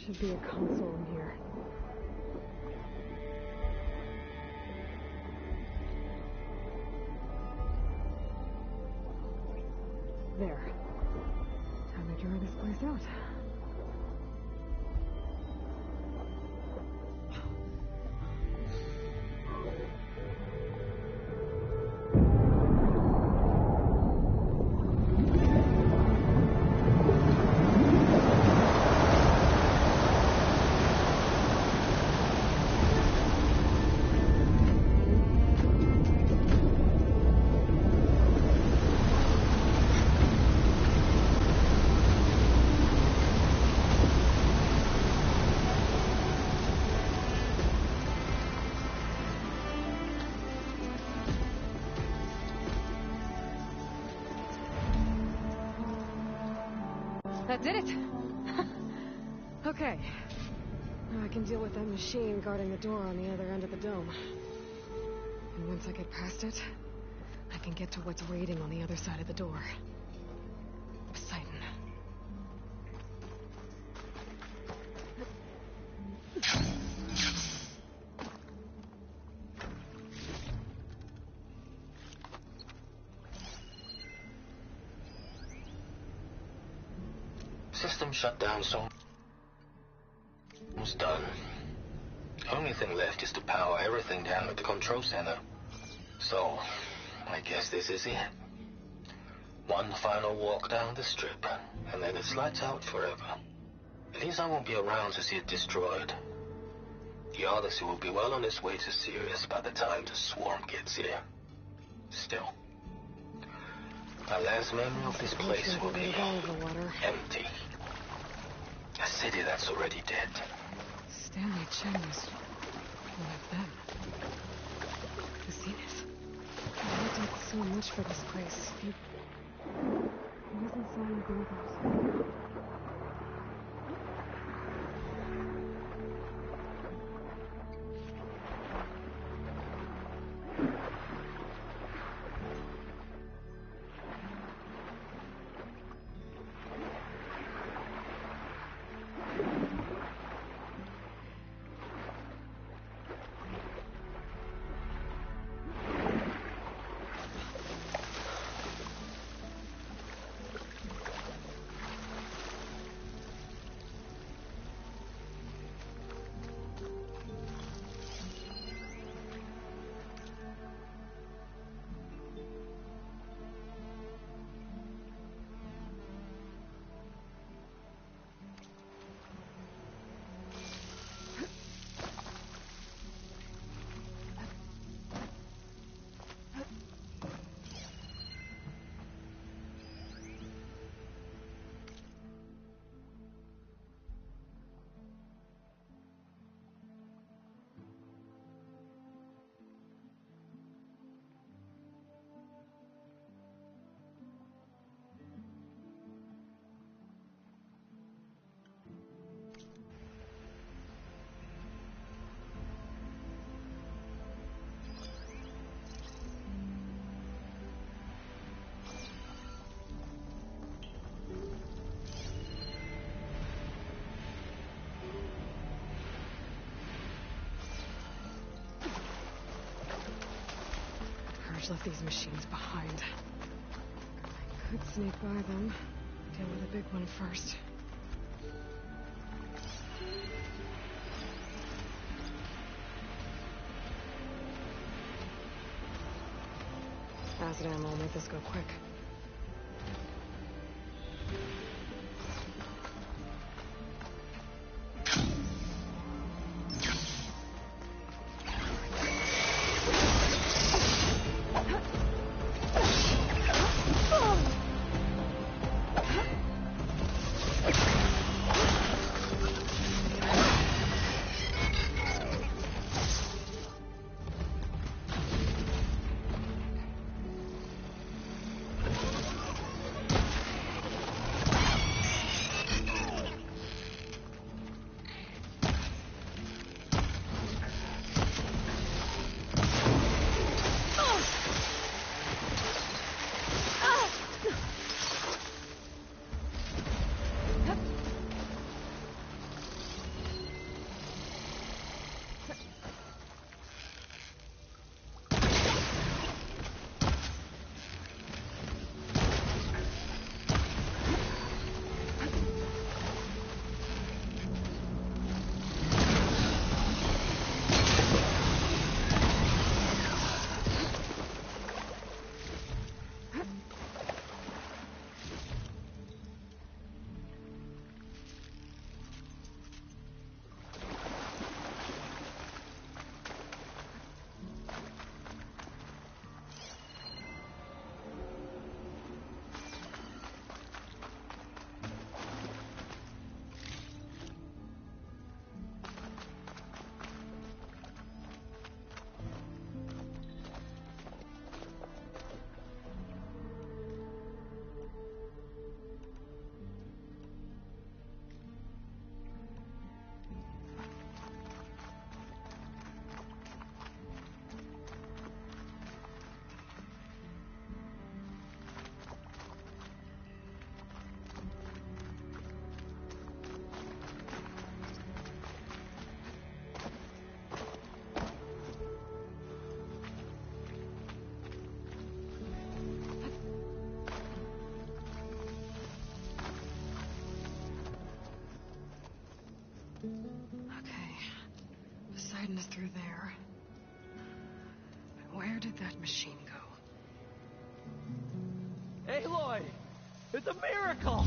Should be a console in here. There. Time to draw this place out. That did it! Okay. Now I can deal with that machine guarding the door on the other end of the dome. And once I get past it, I can get to what's waiting on the other side of the door. Poseidon. System shut down, so almost done. Only thing left is to power everything down at the control center. So, I guess this is it. One final walk down the strip, and then it's lights out forever. At least I won't be around to see it destroyed. The Odyssey will be well on its way to Sirius by the time the swarm gets here. Still, my last memory of this place will be empty. A city that's already dead. Stanley Chen was one of them. I've seen it. He did so much for this place. He wasn't selling burgers. Marsh left these machines behind. I could sneak by them. Deal with the big one first. Acid ammo will make this go quick. Okay. Poseidon is through there. But where did that machine go? Aloy! It's a miracle!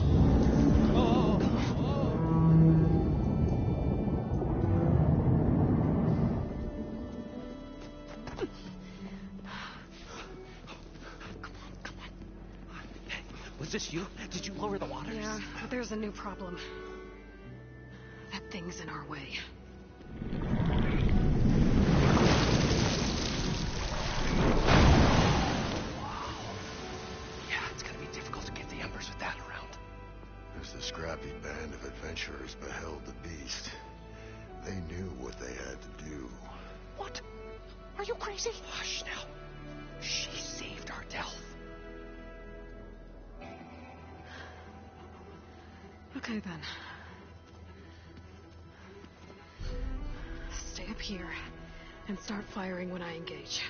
Was this you? Did you lower the waters? Yeah, but there's a new problem. That thing's in our way. Yeah, it's gonna be difficult to get the Embers with that around. As the scrappy band of adventurers beheld the beast, they knew what they had to do. What? Are you crazy? Hush now. She saved our Delph. Okay, then. Stay up here and start firing when I engage.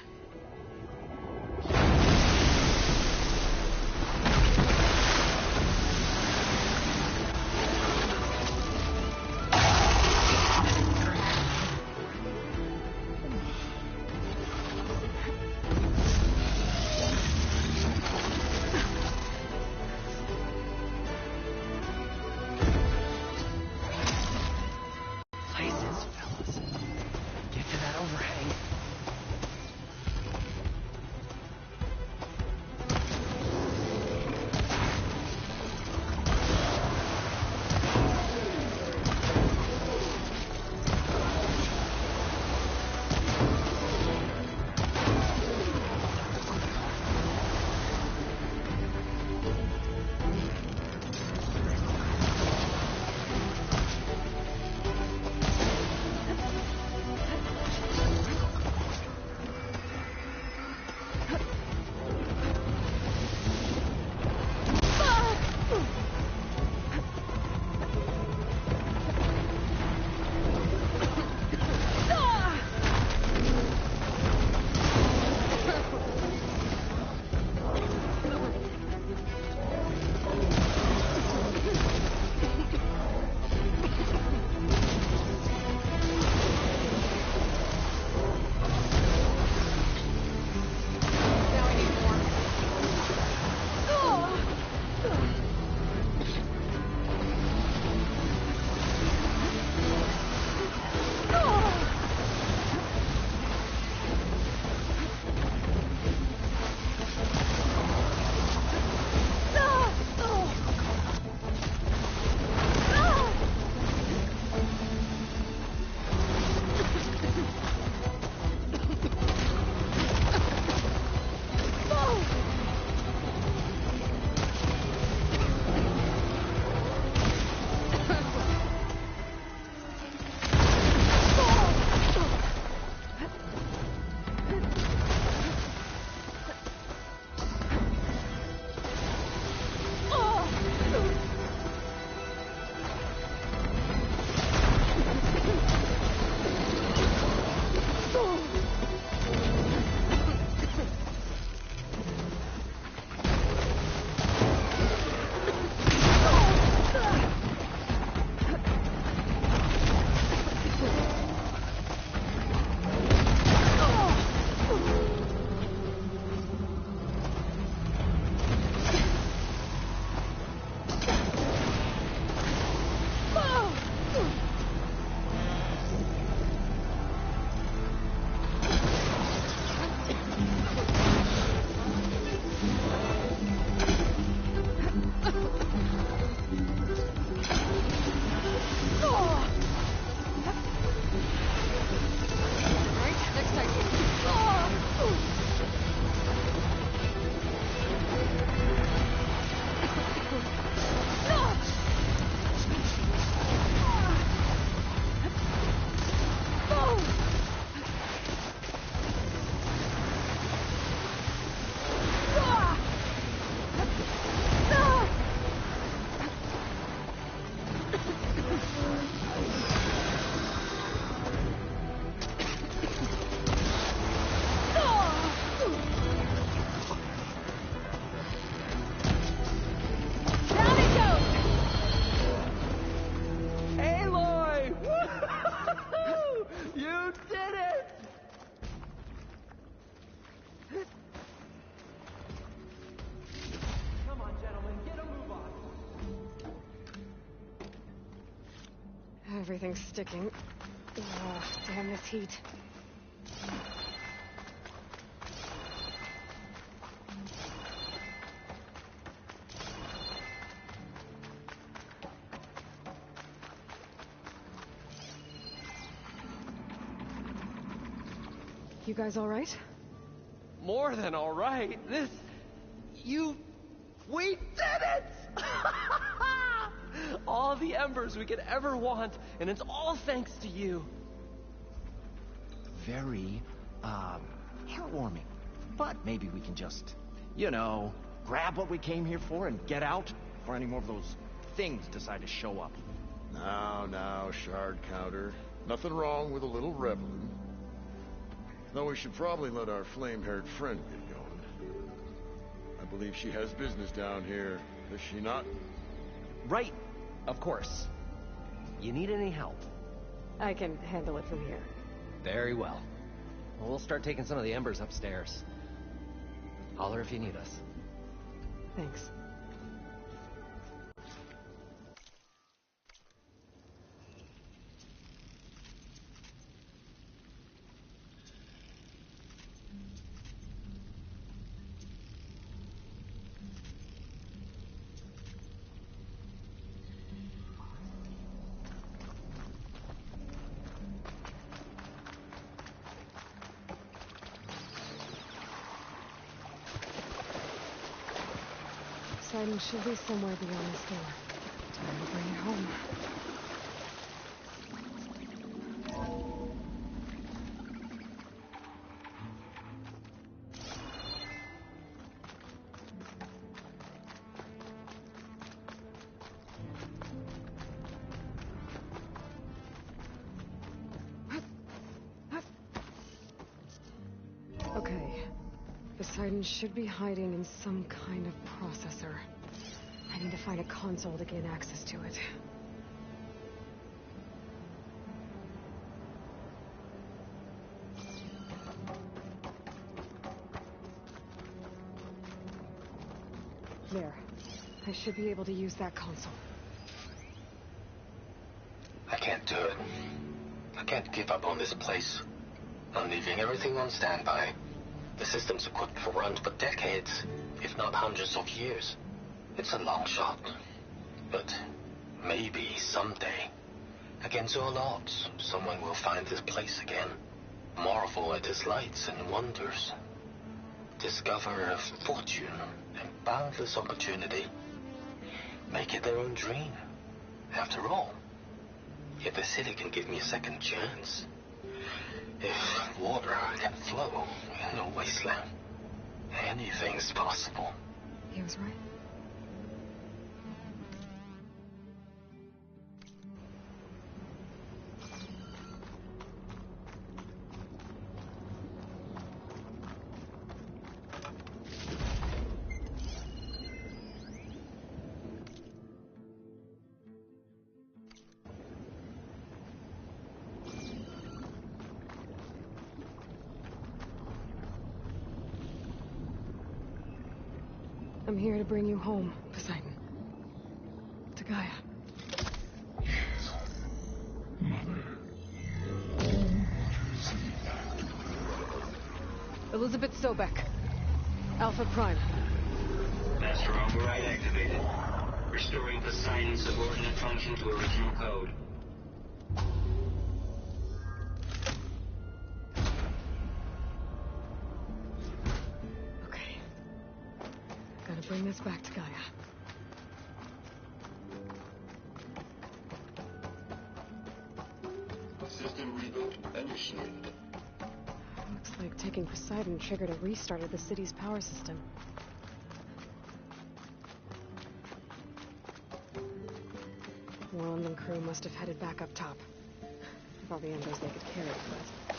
Everything's sticking. Ugh, damn this heat. You guys all right? More than all right. We did it! All the embers we could ever want, and it's all thanks to you. Very, heartwarming. But maybe we can just, grab what we came here for and get out before any more of those things decide to show up. Now, Shard Counter. Nothing wrong with a little reveling. Though we should probably let our flame-haired friend get going. I believe she has business down here, does she not? Right, of course. You need any help? I can handle it from here. Very well. We'll start taking some of the embers upstairs. Holler if you need us. Thanks. Poseidon should be somewhere beyond this door. Time to bring it home. Okay. Poseidon should be hiding in some kind of processor. I need to find a console to gain access to it. There. I should be able to use that console. I can't do it. I can't give up on this place. I'm leaving everything on standby. The system's equipped for runs for decades, if not hundreds of years. It's a long shot. But maybe someday, against all odds, someone will find this place again. Marvel at its lights and wonders. Discover a fortune and boundless opportunity. Make it their own dream. After all, if the city can give me a second chance, if water can flow in a wasteland, anything's possible. He was right. I'm here to bring you home, Poseidon. To Gaia. Elizabeth Sobek. Alpha Prime. Master override activated. Restoring Poseidon's subordinate function to original code. Bring this back to Gaia. System reboot initiated. Looks like taking Poseidon triggered a restart of the city's power system. Wand and crew must have headed back up top. With all the embers they could carry, but...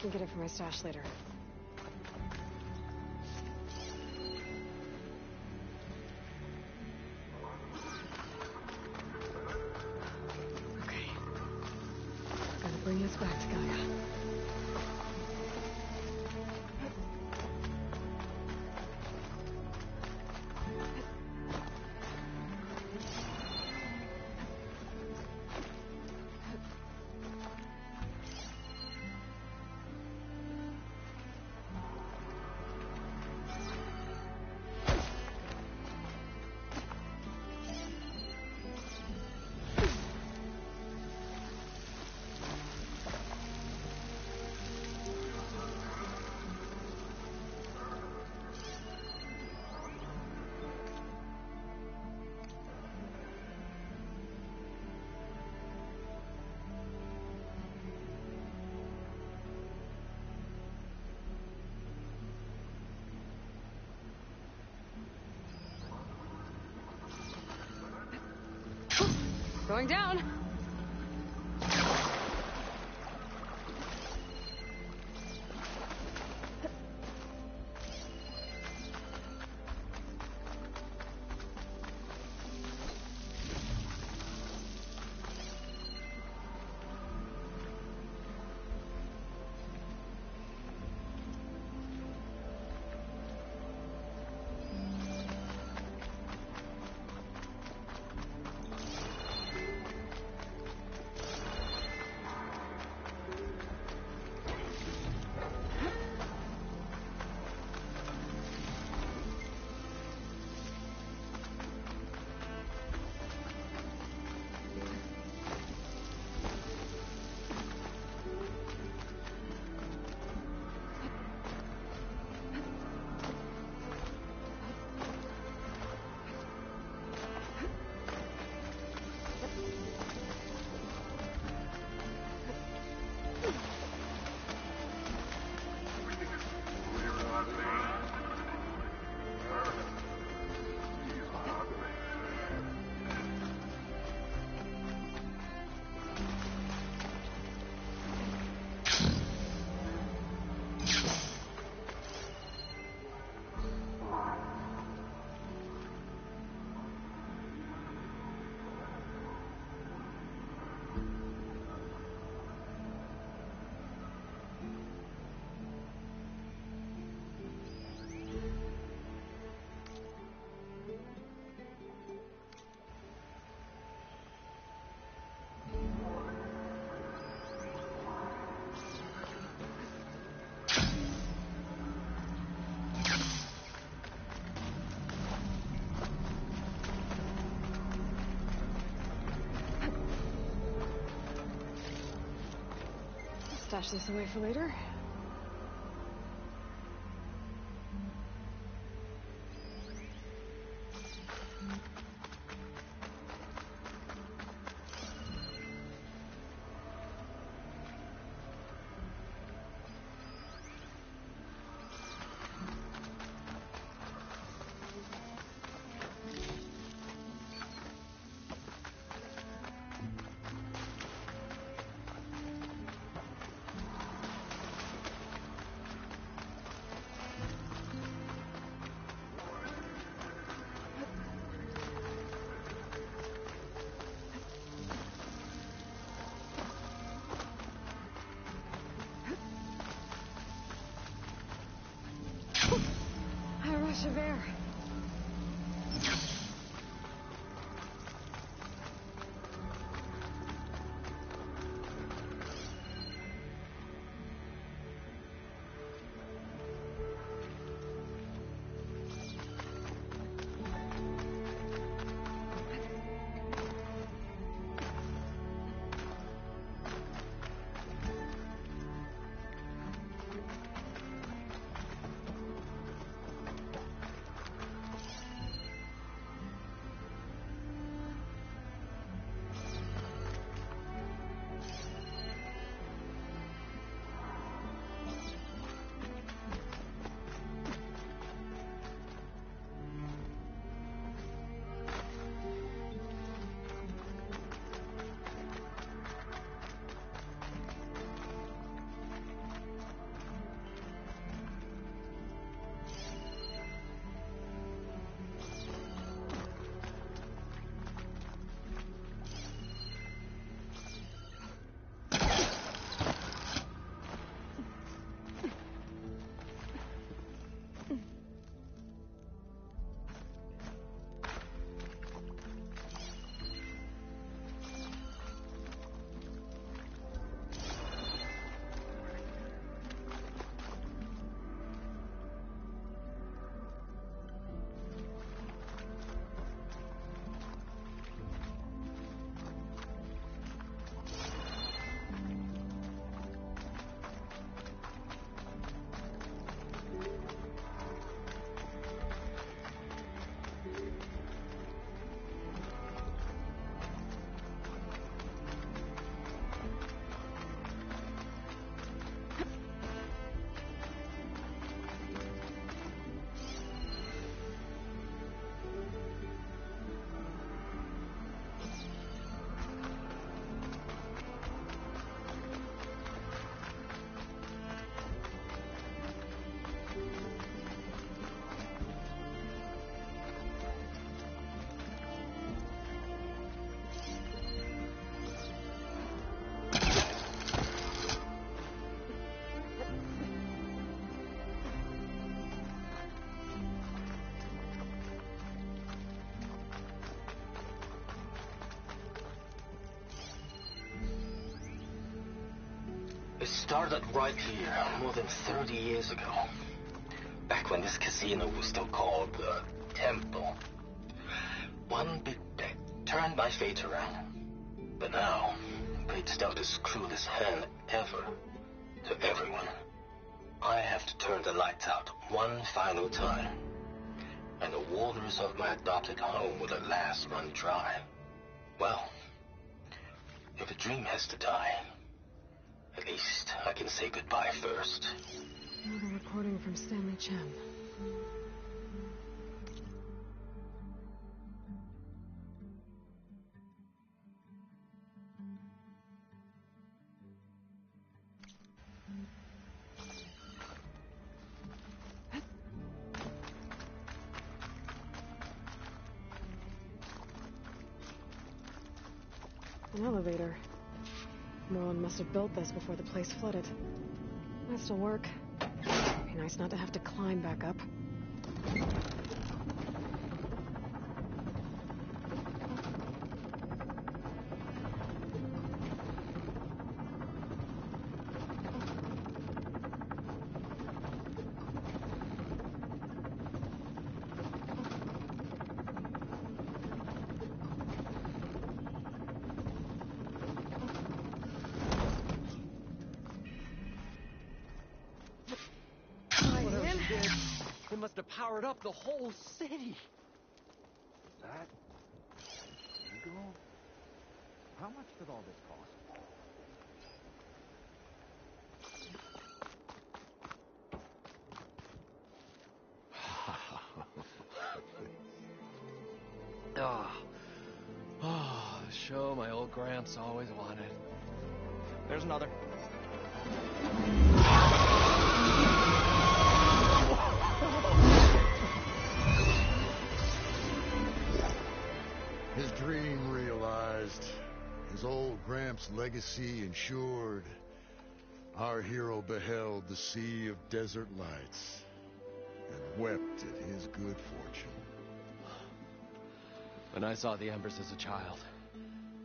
can get it from my stash later. Okay. Gotta bring this back to Gaia. Going down. Stash this away for later. High rush of air. started right here, more than 30 years ago. Back when this casino was still called the Temple. One big bet turned my fate around. But now, fate's dealt this cruelest hand ever to everyone. I have to turn the lights out one final time. And the waters of my adopted home will at last run dry. Well, if a dream has to die, at least I can say goodbye first. Another recording from Stanley Chen. An elevator. Merlin must have built this before the place flooded. Might still work. Be nice not to have to climb back up. It must have powered up the whole city. That? Eagle? How much did all this cost? The show my old Gramps always wanted. There's another. His dream realized, his old Gramps' legacy ensured. Our hero beheld the sea of desert lights and wept at his good fortune. When I saw the Embers as a child,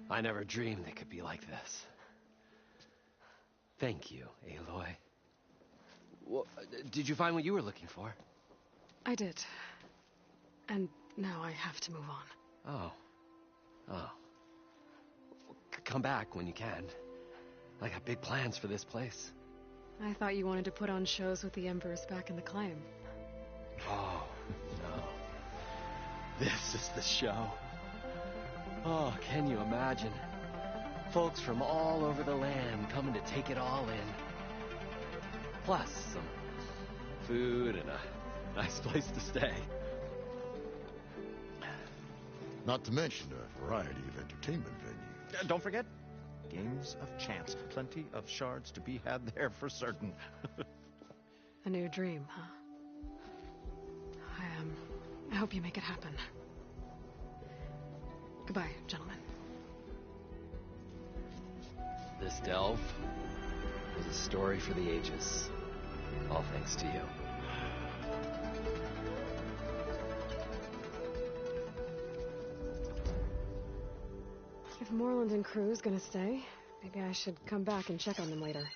I never dreamed they could be like this. Thank you, Aloy. Well, did you find what you were looking for? I did. And now I have to move on. Oh. Oh. Come back when you can. I got big plans for this place. I thought you wanted to put on shows with the Embers back in the Claim. Oh, no. This is the show. Oh, can you imagine? Folks from all over the land coming to take it all in. Plus some food and a nice place to stay. Not to mention a variety of entertainment venues. Don't forget, games of chance. Plenty of shards to be had there for certain. A new dream, huh? I hope you make it happen. Goodbye, gentlemen. This delve is a story for the ages. All thanks to you. If Moreland and crew's gonna stay, maybe I should come back and check on them later.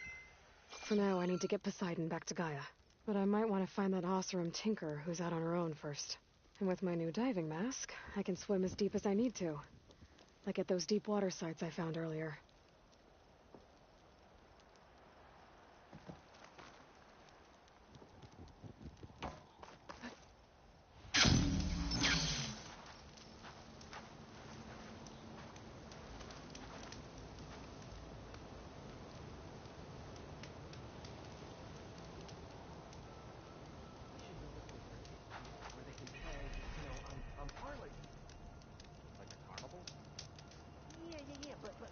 For now, I need to get Poseidon back to Gaia. But I might want to find that Oseram Tinker who's out on her own first. And with my new diving mask, I can swim as deep as I need to. Like at those deep water sites I found earlier.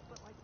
But like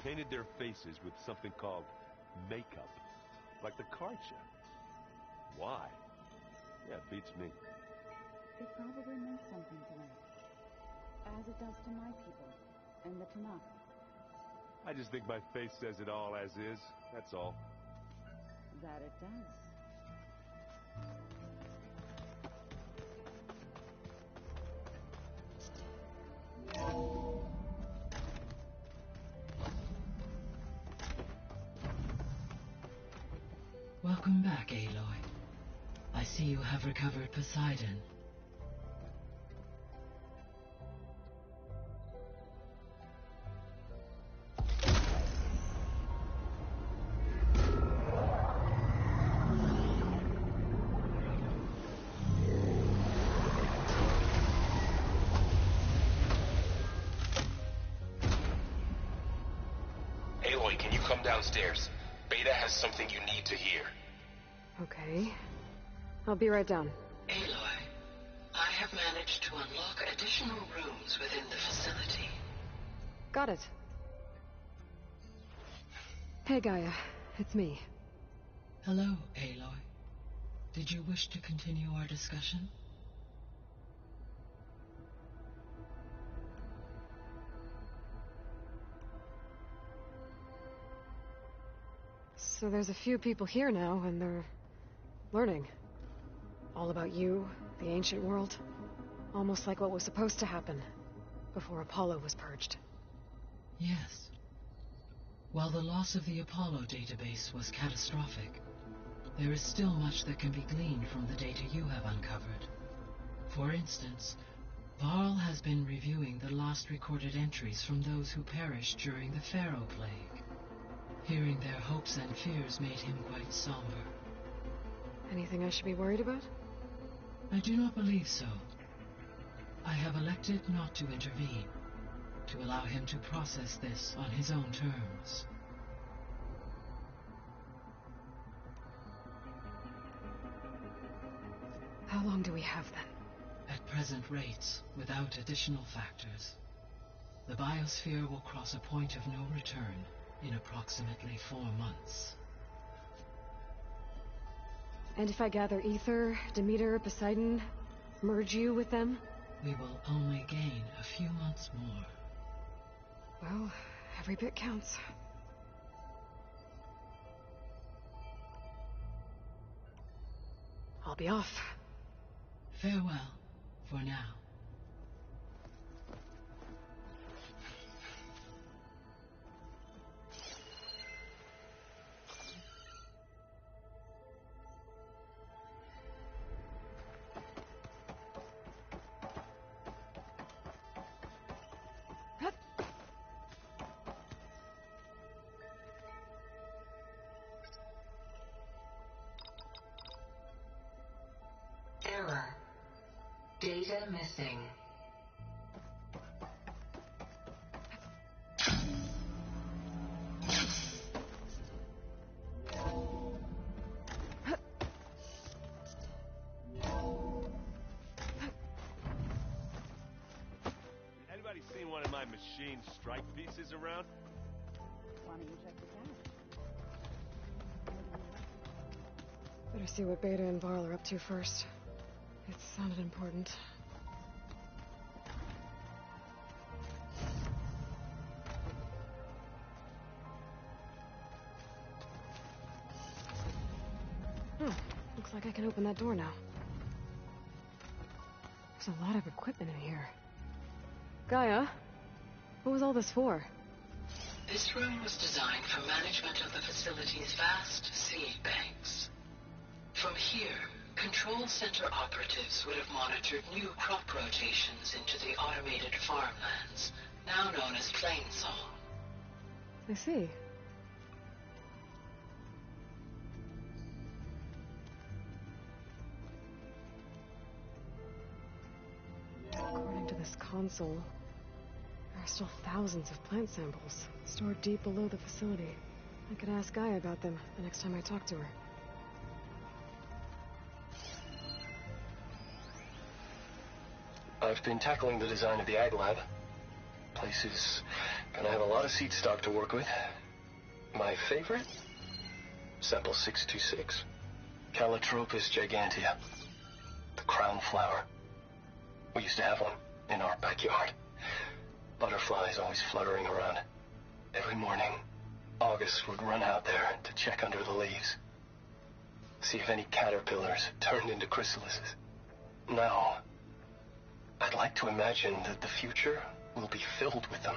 painted their faces with something called makeup. Like the card show. Why? Yeah, it beats me. It probably meant something to them. As it does to my people, and the Tanakh. I just think my face says it all as is, that's all. That it does. Welcome back, Aloy. I see you have recovered Poseidon. Aloy, can you come downstairs? Beta has something you need to hear. Okay. I'll be right down. Aloy, I have managed to unlock additional rooms within the facility. Got it. Hey, Gaia. It's me. Hello, Aloy. Did you wish to continue our discussion? So there's a few people here now, and they're learning. All about you, the ancient world. Almost like what was supposed to happen before Apollo was purged. Yes. While the loss of the Apollo database was catastrophic, there is still much that can be gleaned from the data you have uncovered. For instance, Varl has been reviewing the last recorded entries from those who perished during the Pharaoh Plague. Hearing their hopes and fears made him quite somber. Anything I should be worried about? I do not believe so. I have elected not to intervene, to allow him to process this on his own terms. How long do we have then? At present rates, without additional factors, the biosphere will cross a point of no return in approximately 4 months. And if I gather Ether, Demeter, Poseidon, merge you with them? We will only gain a few months more. Well, every bit counts. I'll be off. Farewell, for now. Error. Data missing. Anybody seen one of my machine strike pieces around? Why don't you check this out? Better see what Beta and Varl are up to first. It sounded important. Looks like I can open that door now. There's a lot of equipment in here. Gaia, what was all this for? This room was designed for management of the facility's vast seed banks. From here, Control Center operatives would have monitored new crop rotations into the automated farmlands, now known as Plainsong. I see. According to this console, there are still thousands of plant samples stored deep below the facility. I could ask Gaia about them the next time I talk to her. I've been tackling the design of the Ag Lab. Place is Gonna have a lot of seed stock to work with. My favorite? Sample 626. Calotropis gigantea. The crown flower. We used to have one in our backyard. Butterflies always fluttering around. Every morning, August would run out there to check under the leaves. See if any caterpillars turned into chrysalises. Now, I'd like to imagine that the future will be filled with them.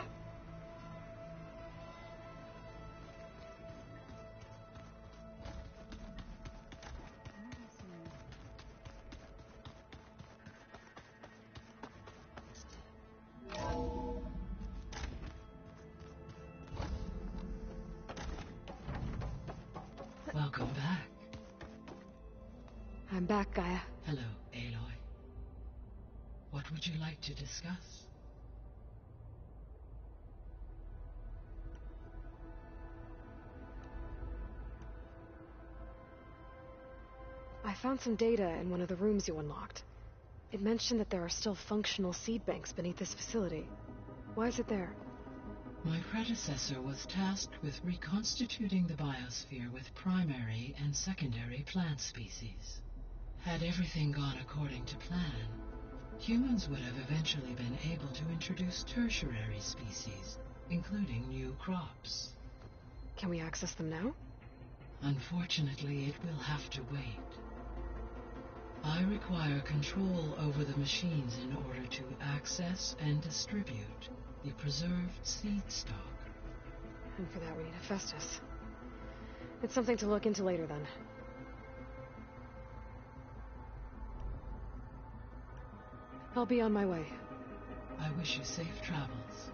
Welcome back. I'm back, Gaia. Hello, Aloy. What would you like to discuss? I found some data in one of the rooms you unlocked. It mentioned that there are still functional seed banks beneath this facility. Why is it there? My predecessor was tasked with reconstituting the biosphere with primary and secondary plant species. Had everything gone according to plan, humans would have eventually been able to introduce tertiary species, including new crops. Can we access them now? Unfortunately, it will have to wait. I require control over the machines in order to access and distribute the preserved seed stock. And for that we need Hephaestus. It's something to look into later, then. I'll be on my way. I wish you safe travels.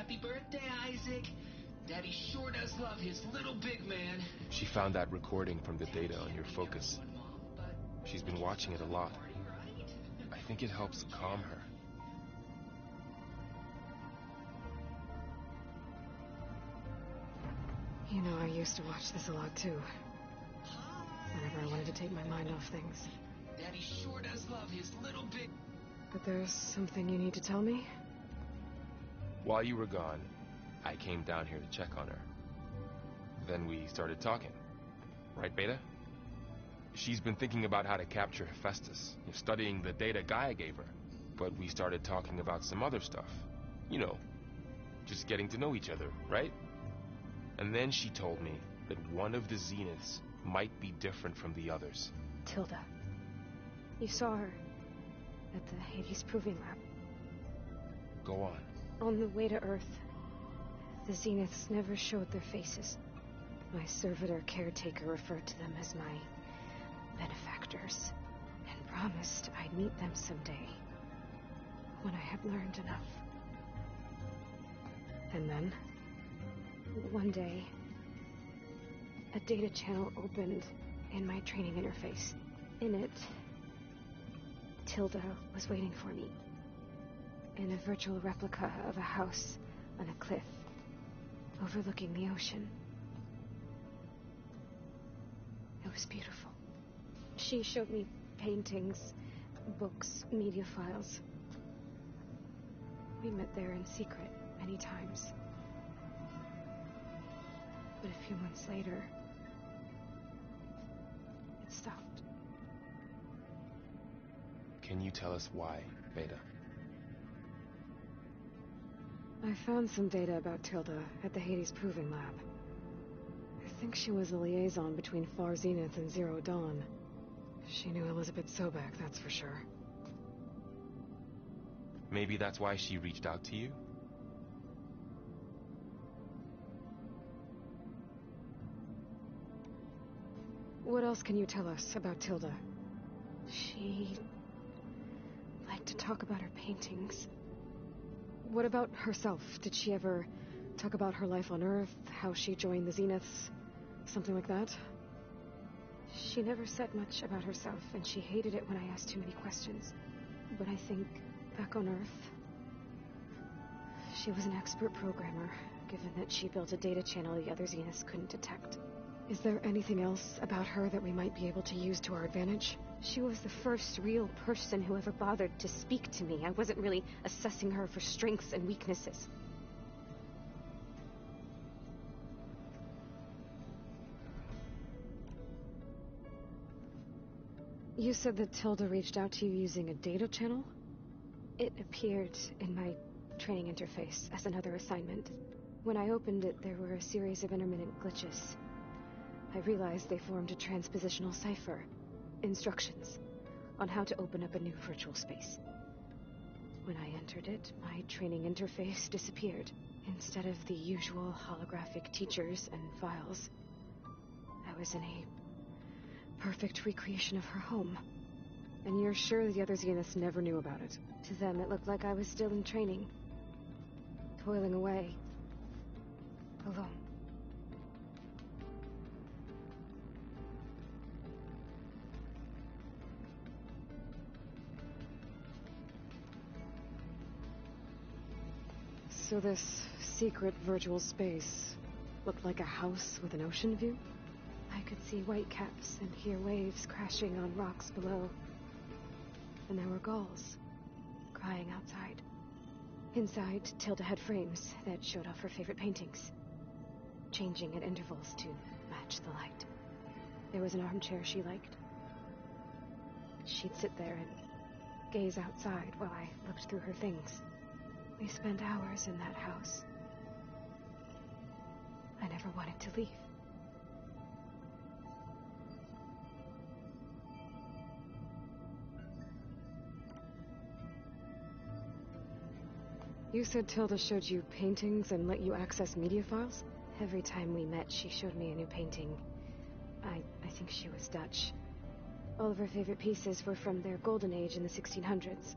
Happy birthday, Isaac. Daddy sure does love his little big man. She found that recording from the data on your focus. She's been watching it a lot. I think it helps calm her. You know, I used to watch this a lot too. Whenever I wanted to take my mind off things. Daddy sure does love his little big... But there's something you need to tell me? While you were gone, I came down here to check on her. Then we started talking. Right, Beta? She's been thinking about how to capture Hephaestus, studying the data Gaia gave her. But we started talking about some other stuff. You know, just getting to know each other, right? And then she told me that one of the Zeniths might be different from the others. Tilda. You saw her at the Hades Proving Lab. Go on. On the way to Earth, the Zeniths never showed their faces. My servitor caretaker referred to them as my benefactors, and promised I'd meet them someday, when I had learned enough. And then, one day, a data channel opened in my training interface. In it, Tilda was waiting for me. In a virtual replica of a house on a cliff overlooking the ocean. It was beautiful. She showed me paintings, books, media files. We met there in secret many times. But a few months later, it stopped. Can you tell us why, Beta? I found some data about Tilda at the Hades Proving Lab. I think she was a liaison between Far Zenith and Zero Dawn. She knew Elizabeth Sobek, that's for sure. Maybe that's why she reached out to you? What else can you tell us about Tilda? She liked to talk about her paintings. What about herself? Did she ever talk about her life on Earth, how she joined the Zeniths, something like that? She never said much about herself, and she hated it when I asked too many questions. But I think, back on Earth, she was an expert programmer, given that she built a data channel the other Zeniths couldn't detect. Is there anything else about her that we might be able to use to our advantage? She was the first real person who ever bothered to speak to me. I wasn't really assessing her for strengths and weaknesses. You said that Tilda reached out to you using a data channel? It appeared in my training interface as another assignment. When I opened it, there were a series of intermittent glitches. I realized they formed a transpositional cipher. Instructions on how to open up a new virtual space. When I entered it, my training interface disappeared. Instead of the usual holographic teachers and files, I was in a perfect recreation of her home. And you're sure the other Zeniths never knew about it? To them, it looked like I was still in training. Toiling away. Alone. So this secret virtual space looked like a house with an ocean view? I could see whitecaps and hear waves crashing on rocks below. And there were gulls crying outside. Inside, Tilda had frames that showed off her favorite paintings, changing at intervals to match the light. There was an armchair she liked. She'd sit there and gaze outside while I looked through her things. We spent hours in that house. I never wanted to leave. You said Tilda showed you paintings and let you access media files? Every time we met, she showed me a new painting. I think she was Dutch. All of her favorite pieces were from their golden age in the 1600s.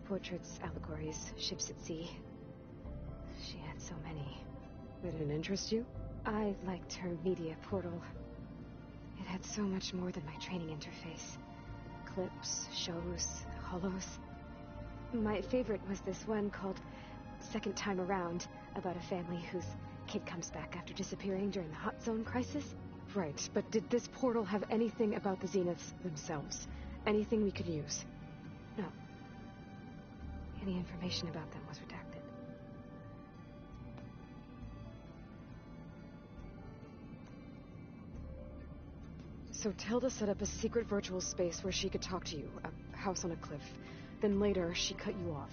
Portraits, allegories, ships at sea. She had so many. Did it interest you? I liked her media portal. It had so much more than my training interface. Clips, shows, holos. My favorite was this one called Second Time Around, about a family whose kid comes back after disappearing during the Hot Zone crisis. Right, but did this portal have anything about the Zeniths themselves? Anything we could use? No. Any information about them was redacted. So Tilda set up a secret virtual space where she could talk to you, a house on a cliff. Then later, she cut you off.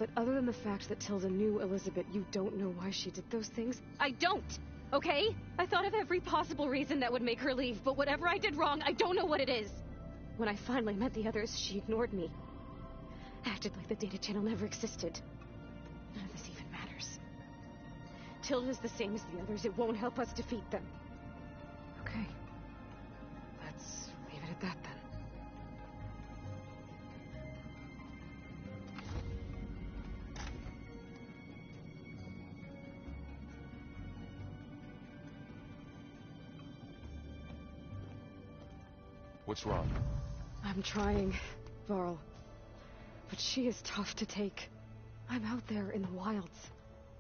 But other than the fact that Tilda knew Elizabeth, you don't know why she did those things? I don't! Okay? I thought of every possible reason that would make her leave, but whatever I did wrong, I don't know what it is. When I finally met the others, she ignored me. Acted like the data channel never existed. None of this even matters. Tilda's the same as the others. It won't help us defeat them. Okay. Let's leave it at that, then. What's wrong? I'm trying, Varl. But she is tough to take. I'm out there in the wilds,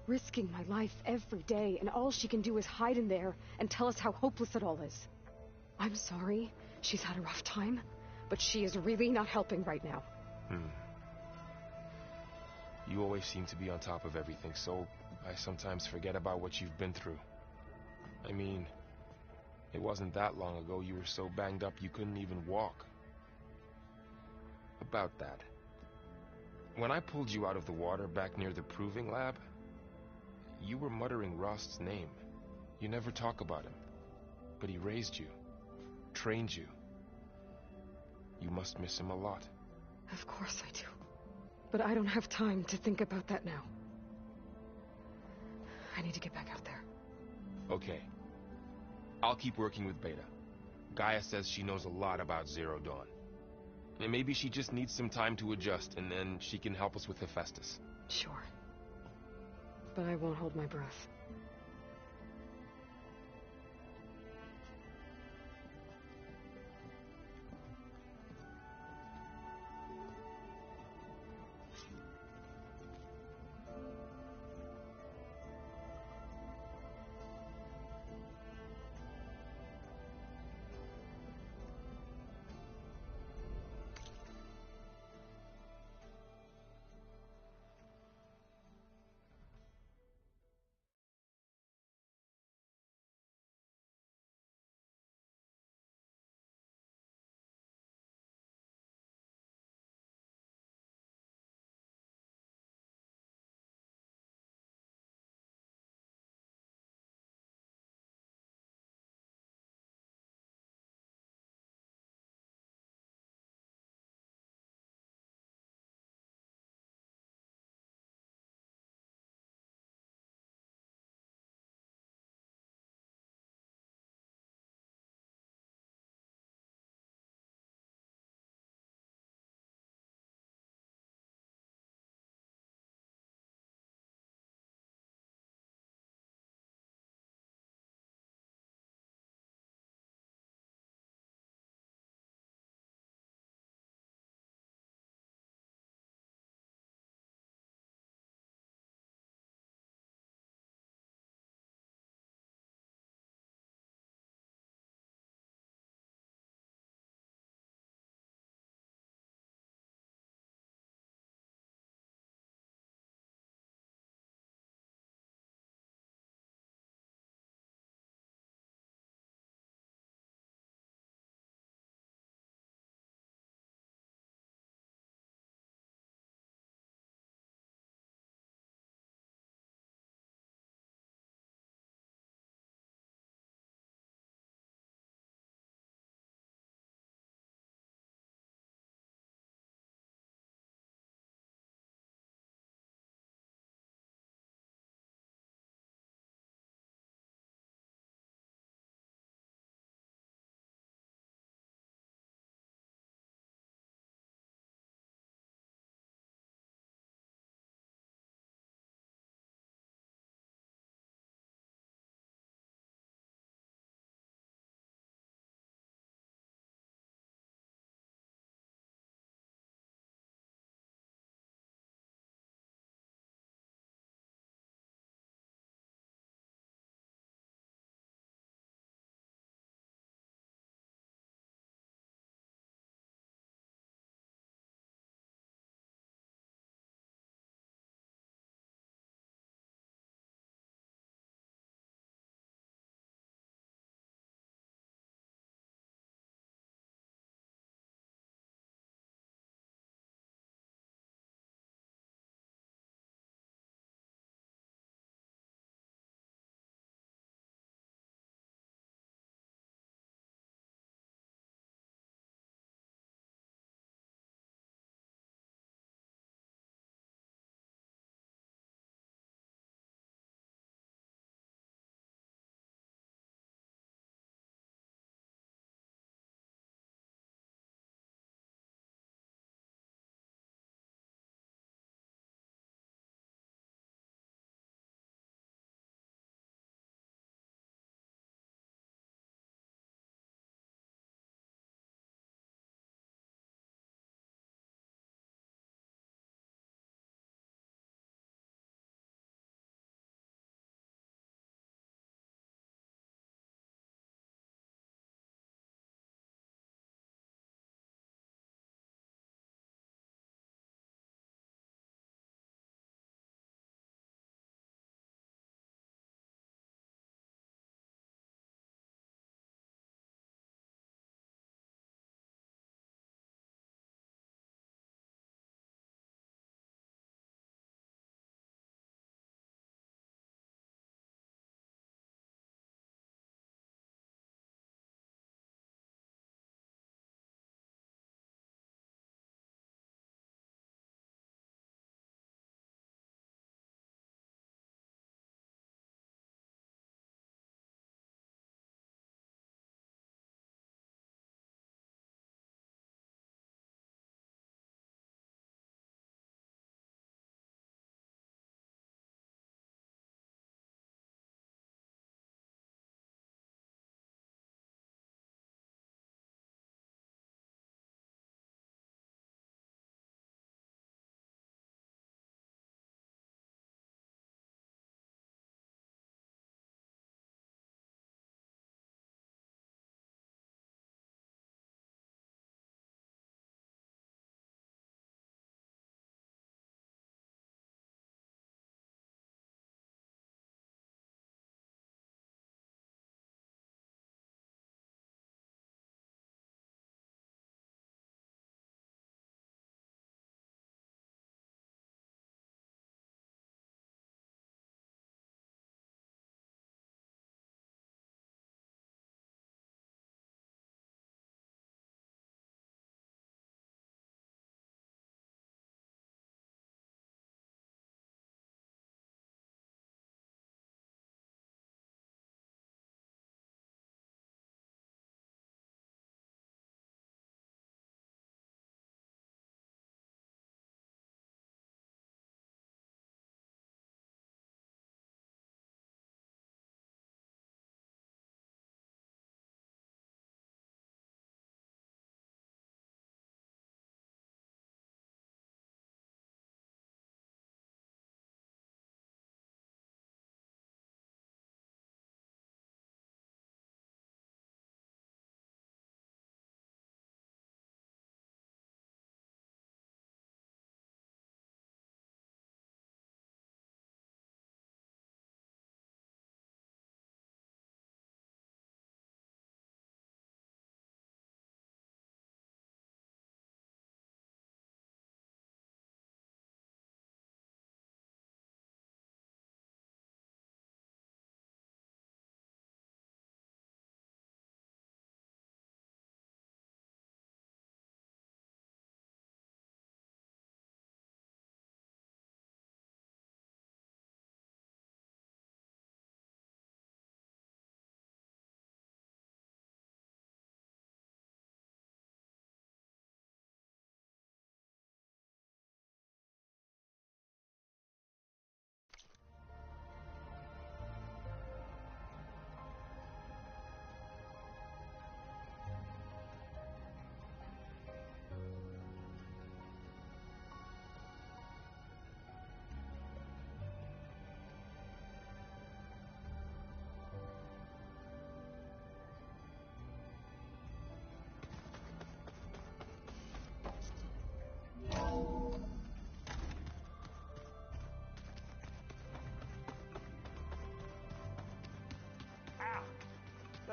risking my life every day, and all she can do is hide in there and tell us how hopeless it all is. I'm sorry she's had a rough time, but she is really not helping right now. You always seem to be on top of everything, so I sometimes forget about what you've been through. I mean, it wasn't that long ago you were so banged up you couldn't even walk. About that. When I pulled you out of the water back near the proving lab, you were muttering Rost's name. You never talk about him. But he raised you, trained you. You must miss him a lot. Of course I do. But I don't have time to think about that now. I need to get back out there. Okay. I'll keep working with Beta. Gaia says she knows a lot about Zero Dawn. And maybe she just needs some time to adjust, and then she can help us with Hephaestus. Sure. But I won't hold my breath.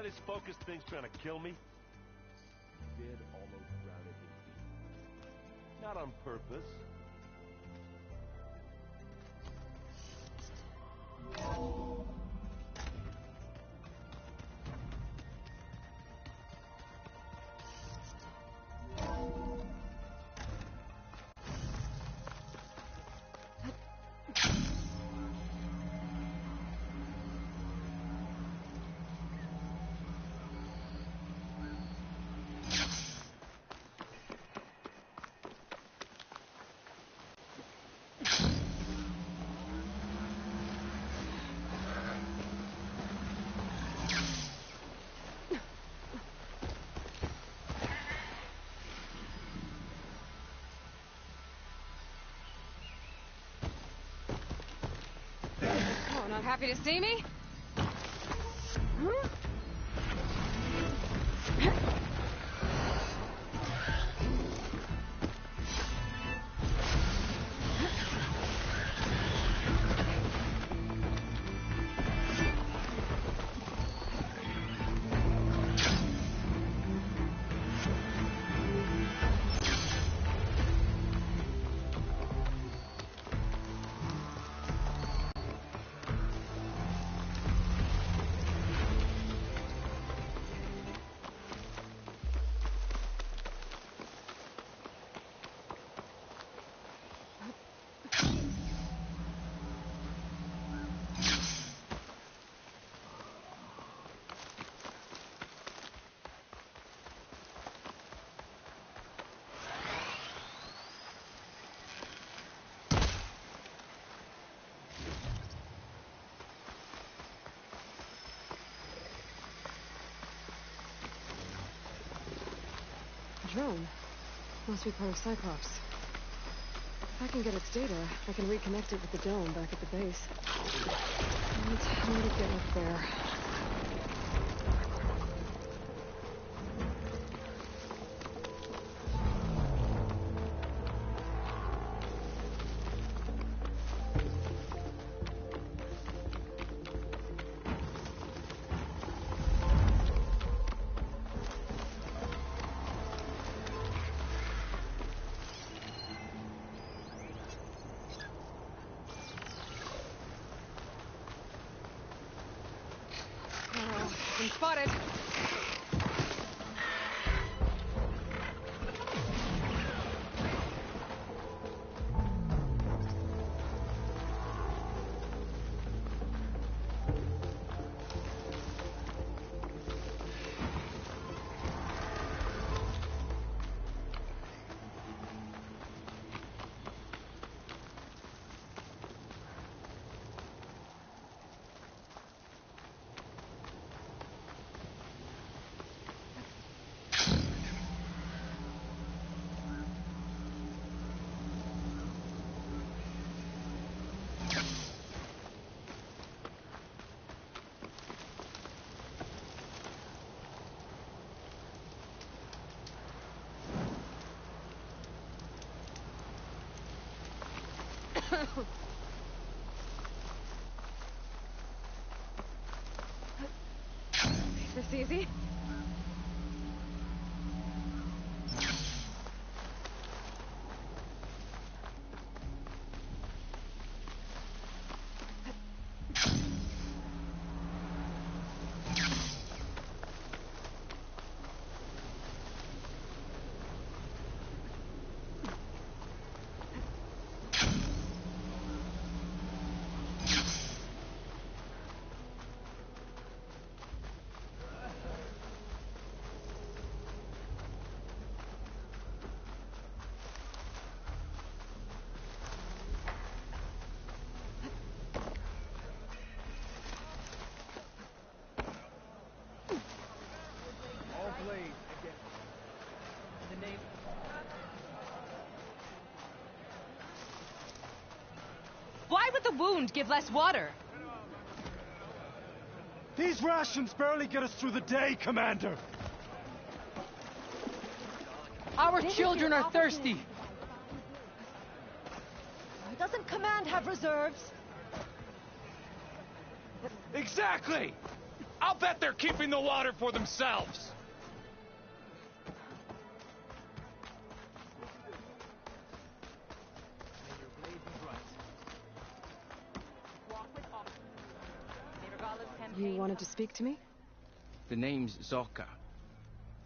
this focus thing's trying to kill me? Did almost drown it in feet. Not on purpose. Oh, not happy to see me? Drone. Must be part of Cyclops. If I can get its data, I can reconnect it with the dome back at the base. And how to get up there. Been spotted. This easy? Why would the wound give less water? These rations barely get us through the day, Commander. Our children are thirsty. Doesn't Command have reserves? Exactly! I'll bet they're keeping the water for themselves! You wanted to speak to me? The name's Zolka.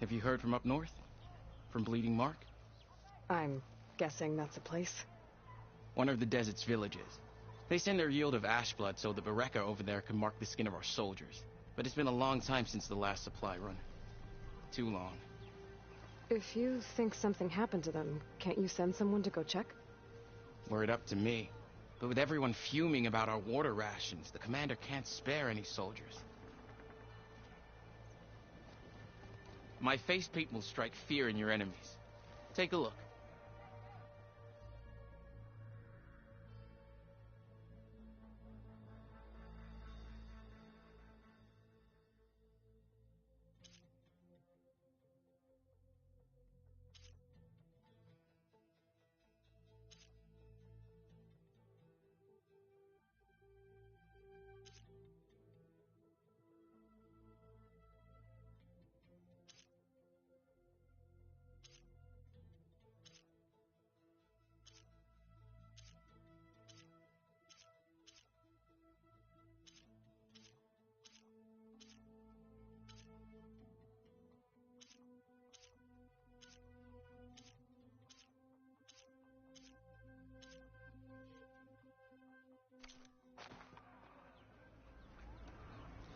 Have you heard from up north? From Bleeding Mark? I'm guessing that's a place. One of the desert's villages. They send their yield of ash blood so the Bereka over there can mark the skin of our soldiers. But it's been a long time since the last supply run. Too long. If you think something happened to them, can't you send someone to go check? Were it up to me. But with everyone fuming about our water rations, the commander can't spare any soldiers. My face paint will strike fear in your enemies. Take a look.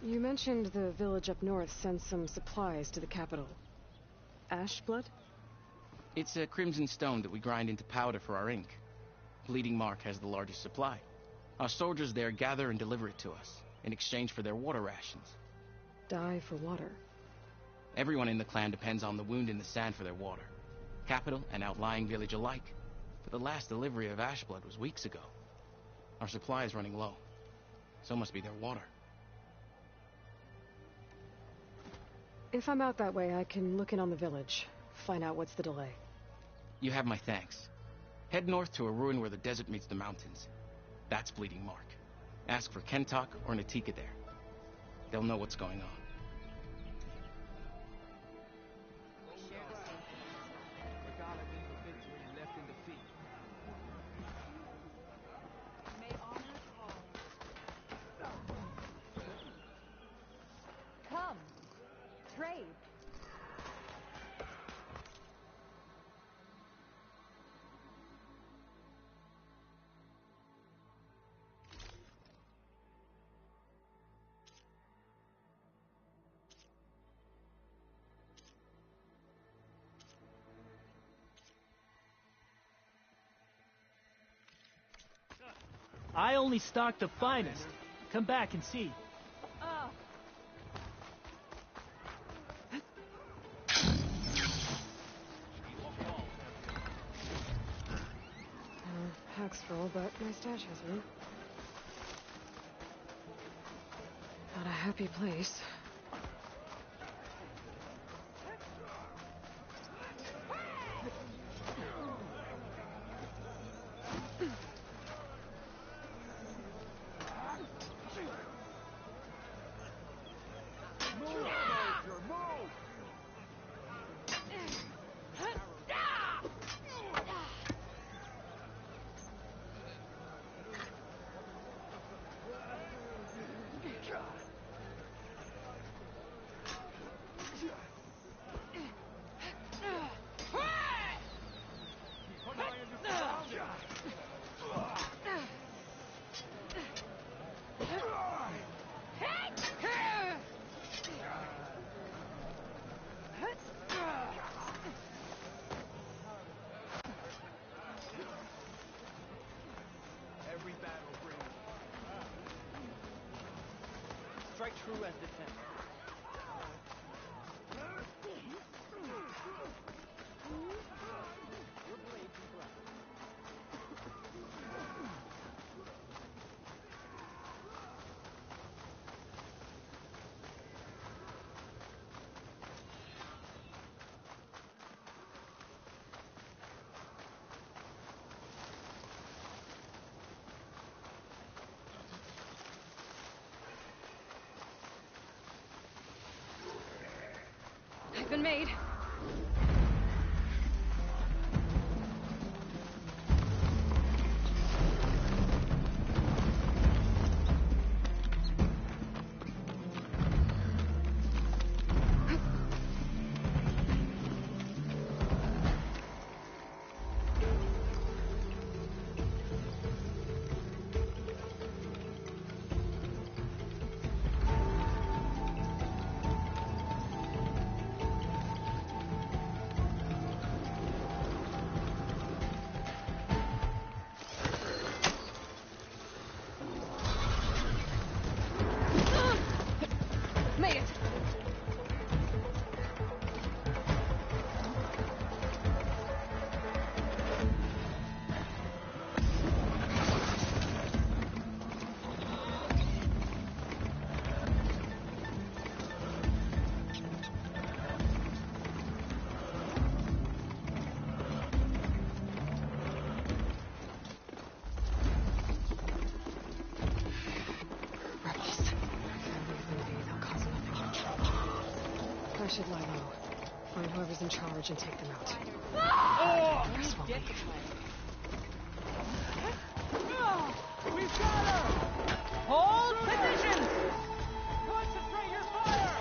You mentioned the village up north sends some supplies to the capital. Ash blood? It's a crimson stone that we grind into powder for our ink. Bleeding Mark has the largest supply. Our soldiers there gather and deliver it to us, in exchange for their water rations. Die for water. Everyone in the clan depends on the wound in the sand for their water. Capital and outlying village alike. But the last delivery of ash blood was weeks ago. Our supply is running low. So must be their water. If I'm out that way, I can look in on the village, find out what's the delay. You have my thanks. Head north to a ruin where the desert meets the mountains. That's Bleeding Mark. Ask for Kentok or Natika there. They'll know what's going on. Come. Trade. I only stock the finest. Come back and see. Pack's full, but my stash has room. Not a happy place. Strike true as defense. Your blade be black. I've been made. Made it. I should lie low. Find whoever's in charge and take them out. Oh! Rest won't leave. We've got her! Hold positions! Concentrate your fire!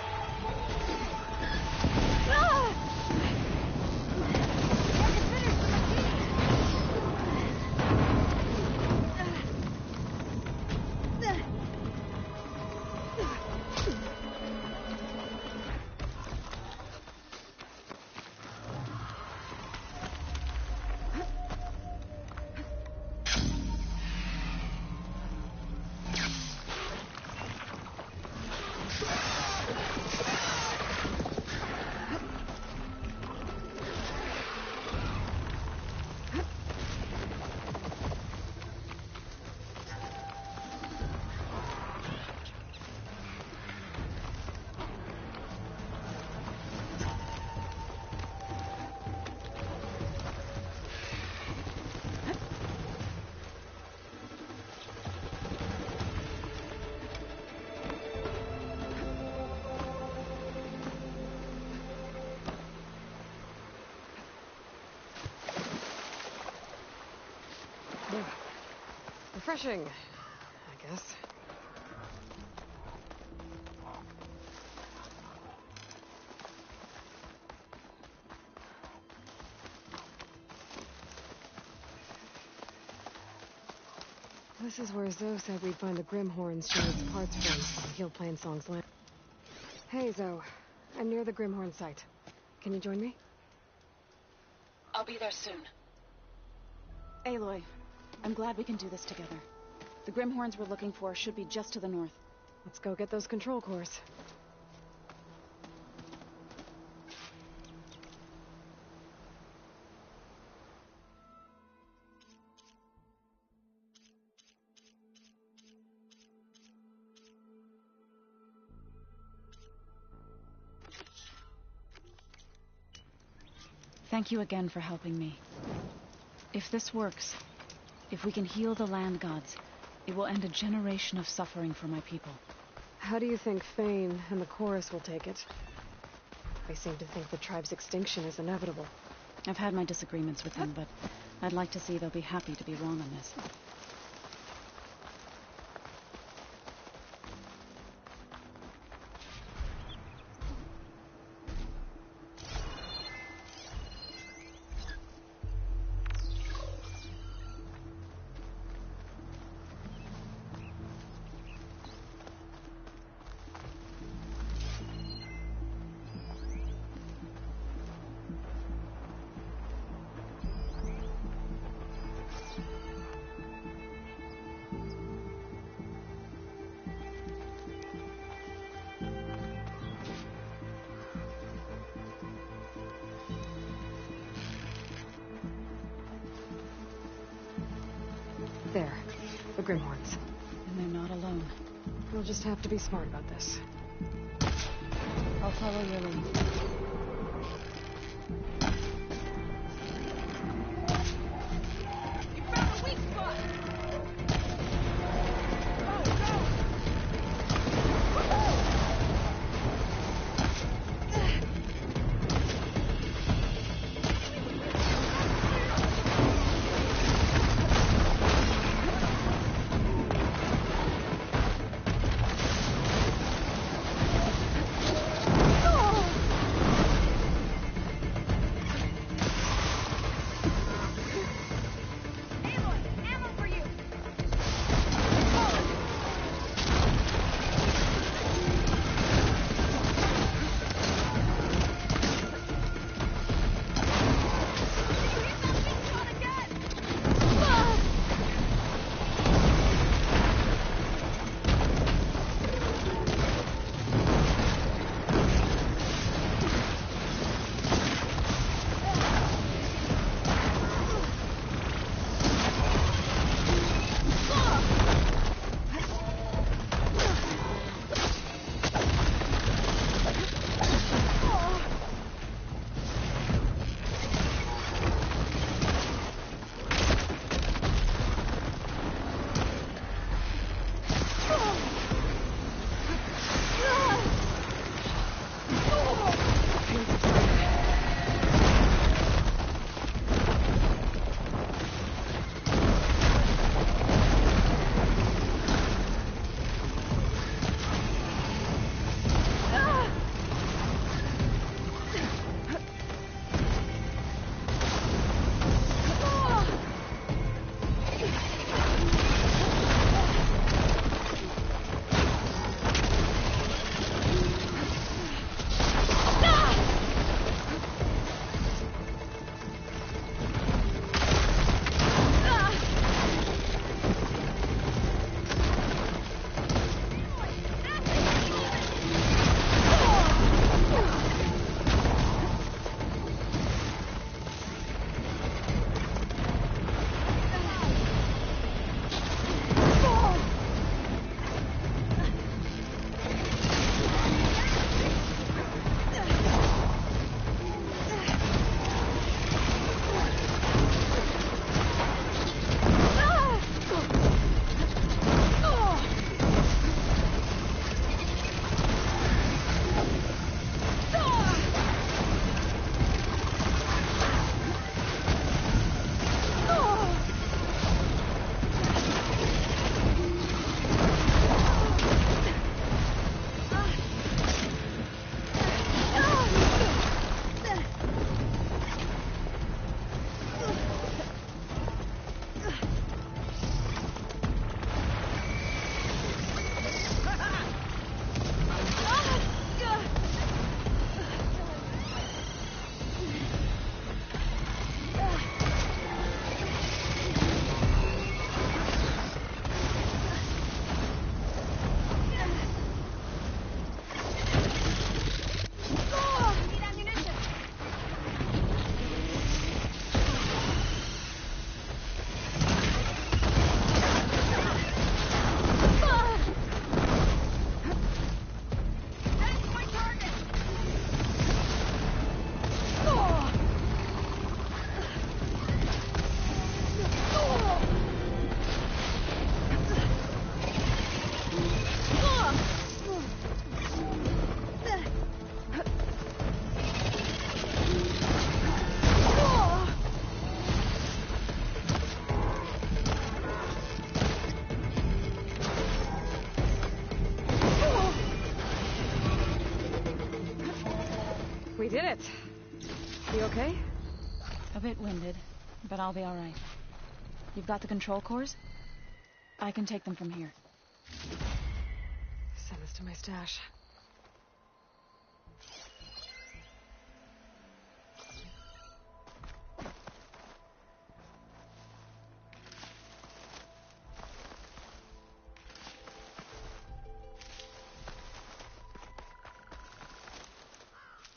Refreshing, I guess. This is where Zoe said we'd find the Grimhorns she needs parts from to heal Plainsong's land. Hey, Zoe. I'm near the Grimhorn site. Can you join me? I'll be there soon. Aloy, I'm glad we can do this together. The Grimhorns we're looking for should be just to the north. Let's go get those control cores. Thank you again for helping me. If this works, if we can heal the land gods, it will end a generation of suffering for my people. How do you think Fane and the Chorus will take it? They seem to think the tribe's extinction is inevitable. I've had my disagreements with them, but I'd like to see they'll be happy to be wrong on this. There. The Grimhorns. And they're not alone. We'll just have to be smart about this. I'll follow your lead. did it. You okay? A bit winded, but I'll be all right. You've got the control cores? I can take them from here. Send this to my stash.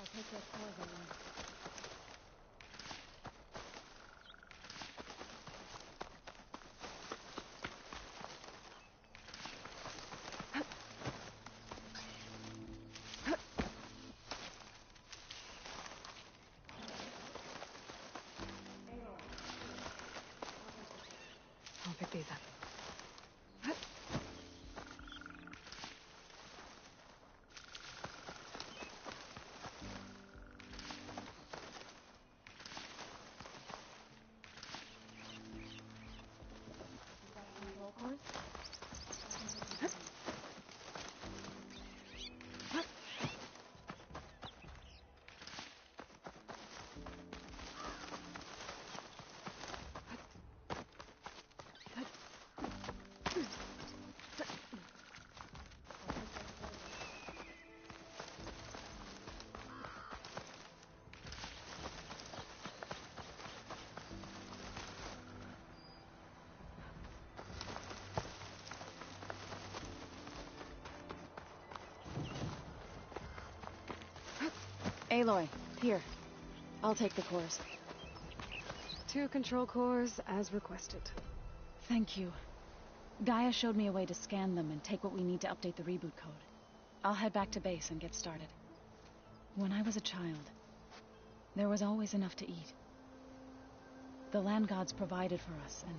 I'll take those cores along. I'll pick these up. Aloy, here. I'll take the cores. 2 control cores, as requested. Thank you. Gaia showed me a way to scan them and take what we need to update the reboot code. I'll head back to base and get started. When I was a child, there was always enough to eat. The land gods provided for us, and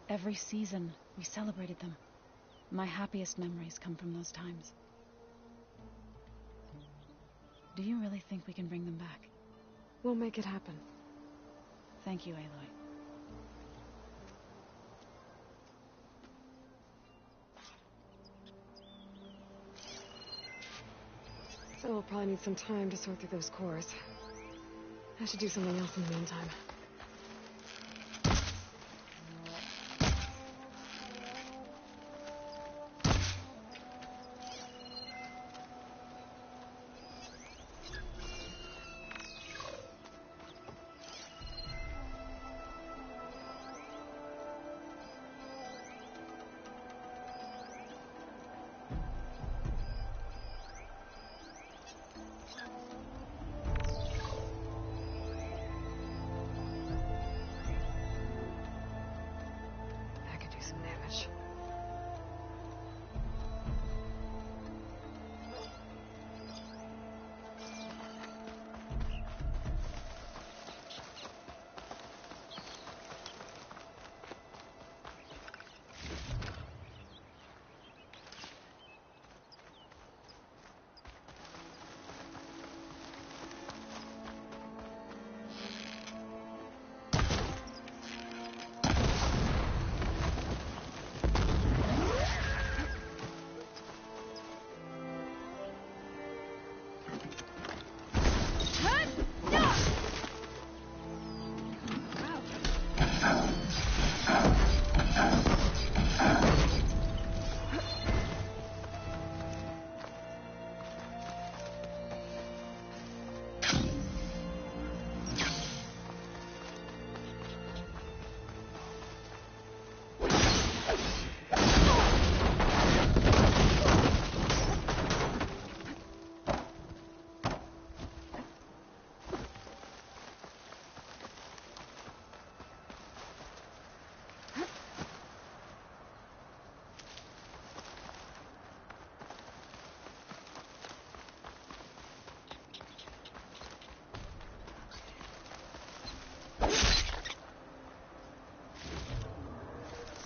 every season we celebrated them. My happiest memories come from those times. Do you really think we can bring them back? We'll make it happen. Thank you, Aloy. So we'll probably need some time to sort through those cores. I should do something else in the meantime.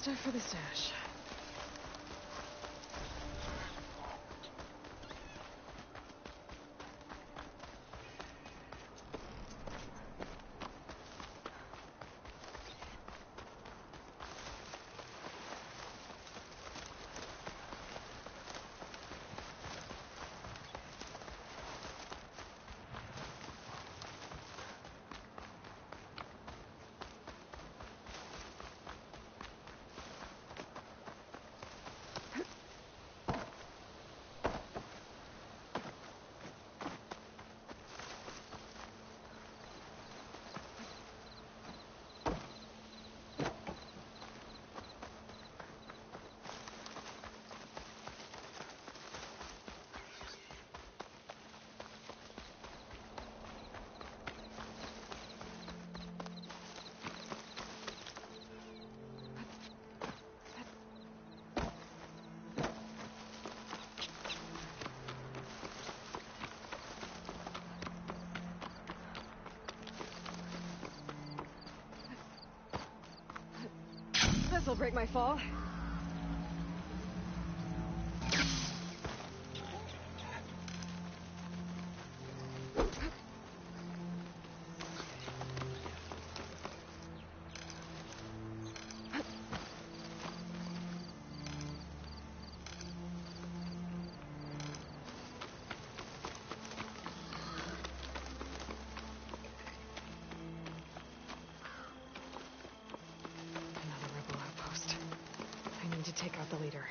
Stuff for the stash. This'll break my fall. To take out the leader.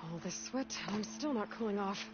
All this sweat, and I'm still not cooling off.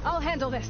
I'll handle this.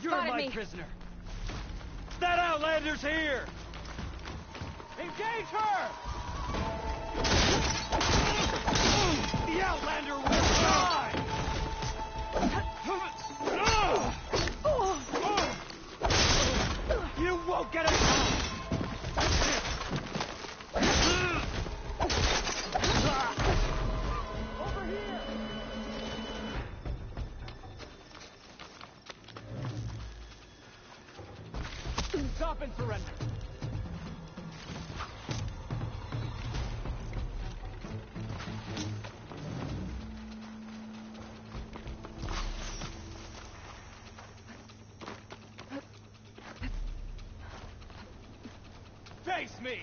You're my prisoner. That Outlander's here! Engage her! The Outlander will die! You won't get it! Over here! Stop and surrender. face me!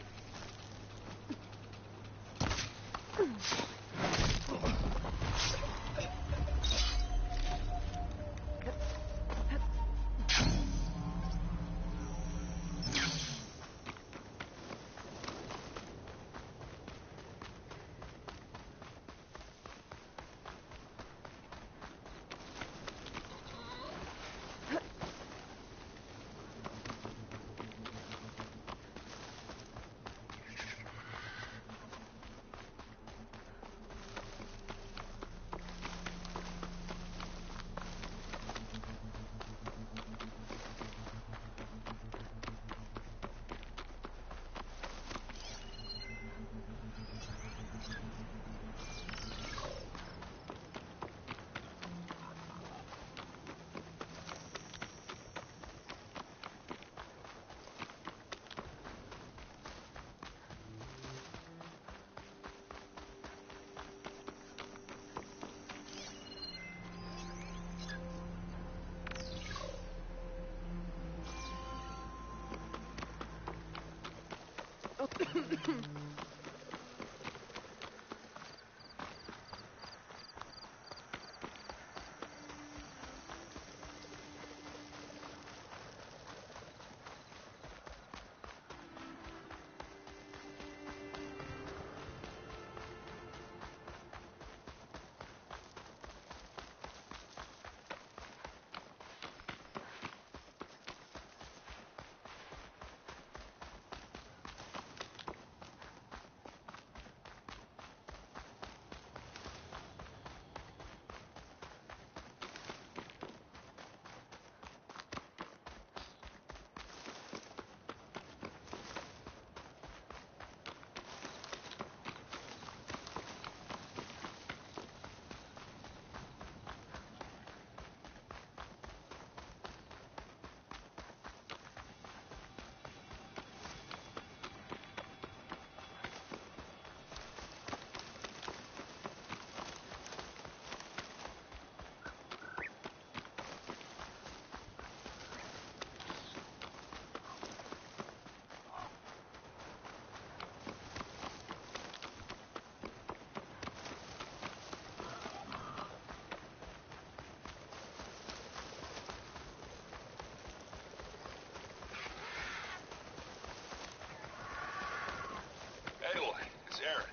Aloy, it's Aaron.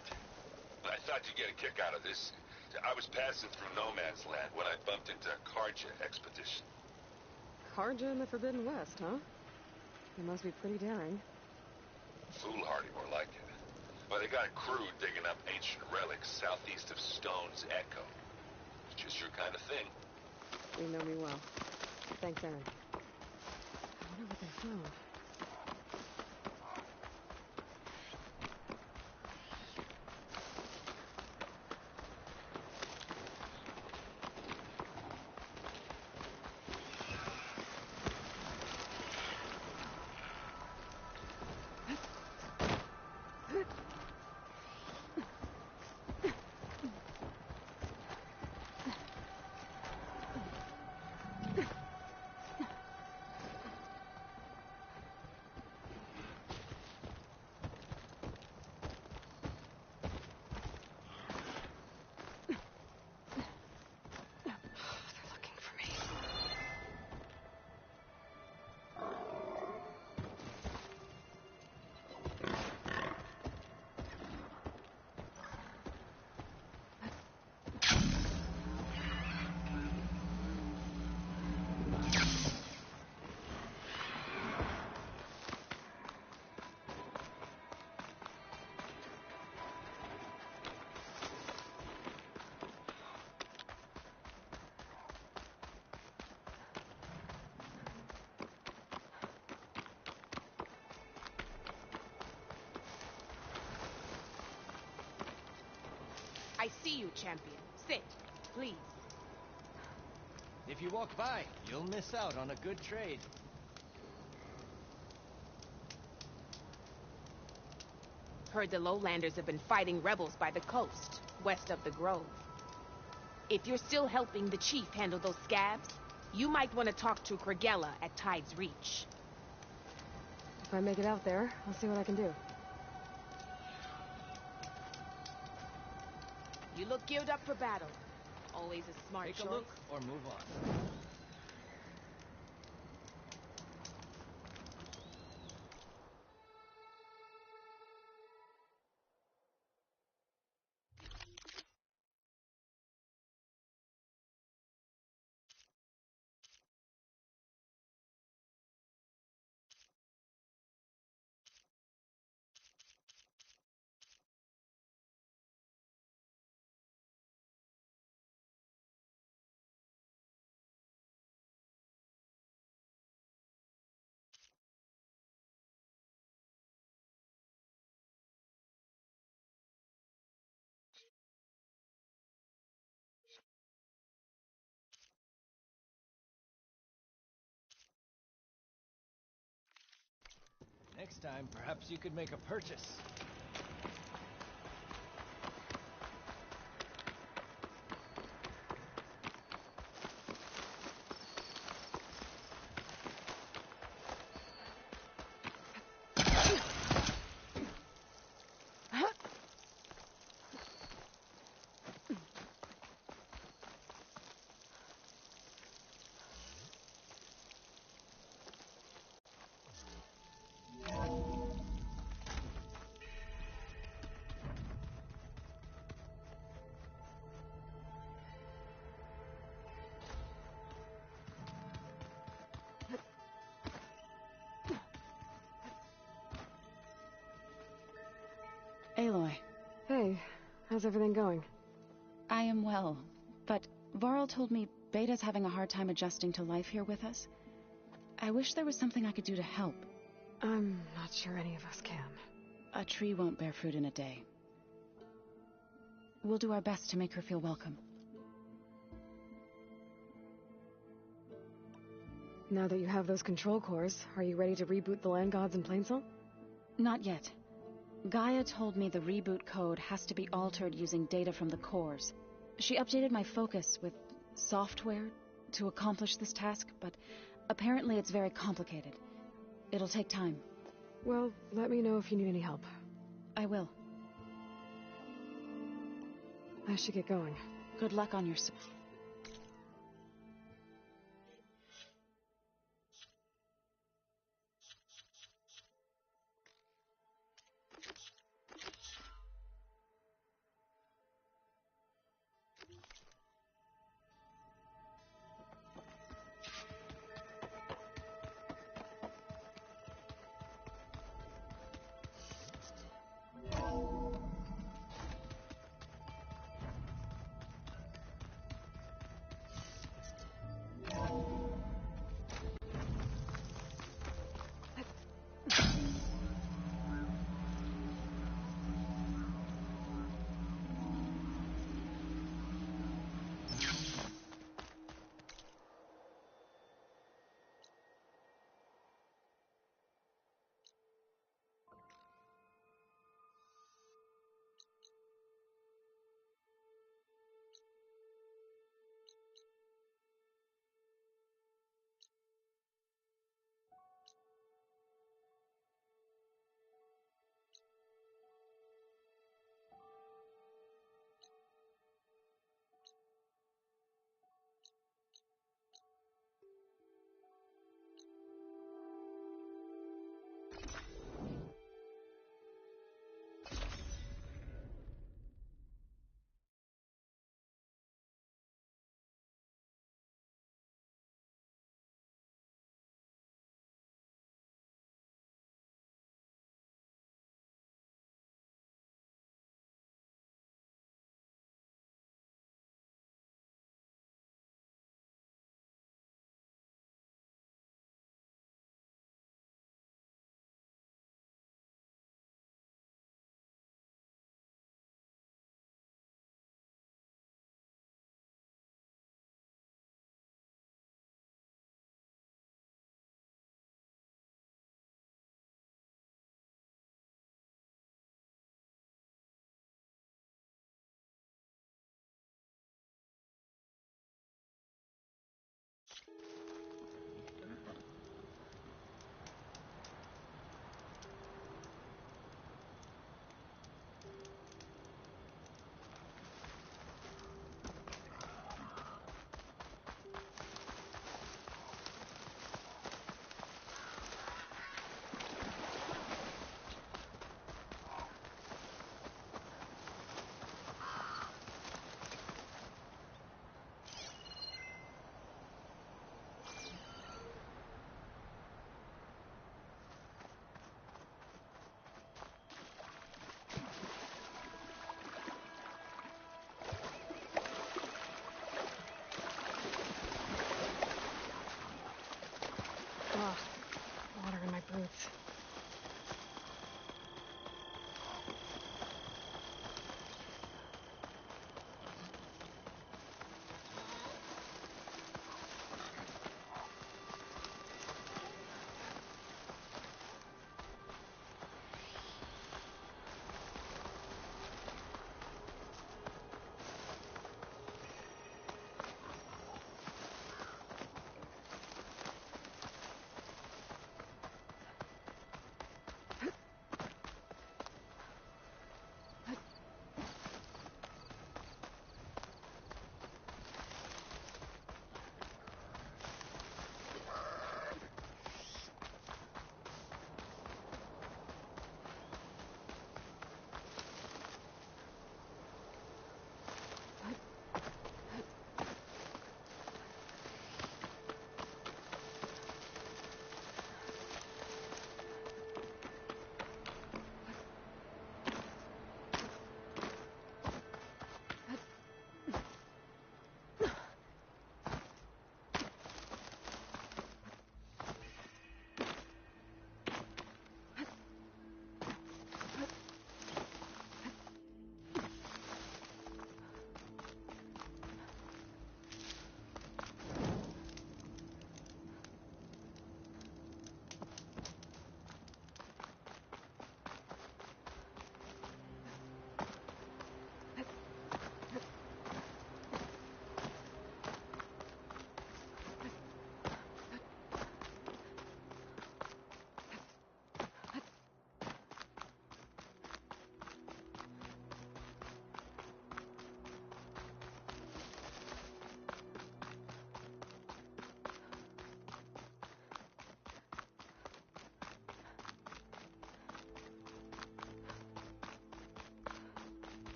I thought you'd get a kick out of this. I was passing through No Man's Land when I bumped into a Karja expedition. Karja in the Forbidden West, huh? They must be pretty daring. Foolhardy, more like it. Well, they got a crew digging up ancient relics southeast of Stone's Echo. It's just your kind of thing. You know me well. Thanks, Aaron. I wonder what they found. I see you, champion. Sit, please. If you walk by, you'll miss out on a good trade. Heard the Lowlanders have been fighting rebels by the coast, west of the Grove. If you're still helping the chief handle those scabs, you might want to talk to Kragella at Tide's Reach. If I make it out there, I'll see what I can do. You look geared up for battle. Always a smart choice. Take a look or move on. Next time, perhaps you could make a purchase. Aloy. Hey, how's everything going? I am well, but Varl told me Beta's having a hard time adjusting to life here with us. I wish there was something I could do to help. I'm not sure any of us can. A tree won't bear fruit in a day. We'll do our best to make her feel welcome. Now that you have those control cores, are you ready to reboot the land gods in Plainsong? Not yet. Gaia told me the reboot code has to be altered using data from the cores. She updated my focus with software to accomplish this task, but apparently it's very complicated. It'll take time. Well, let me know if you need any help. I will. I should get going. Good luck on your...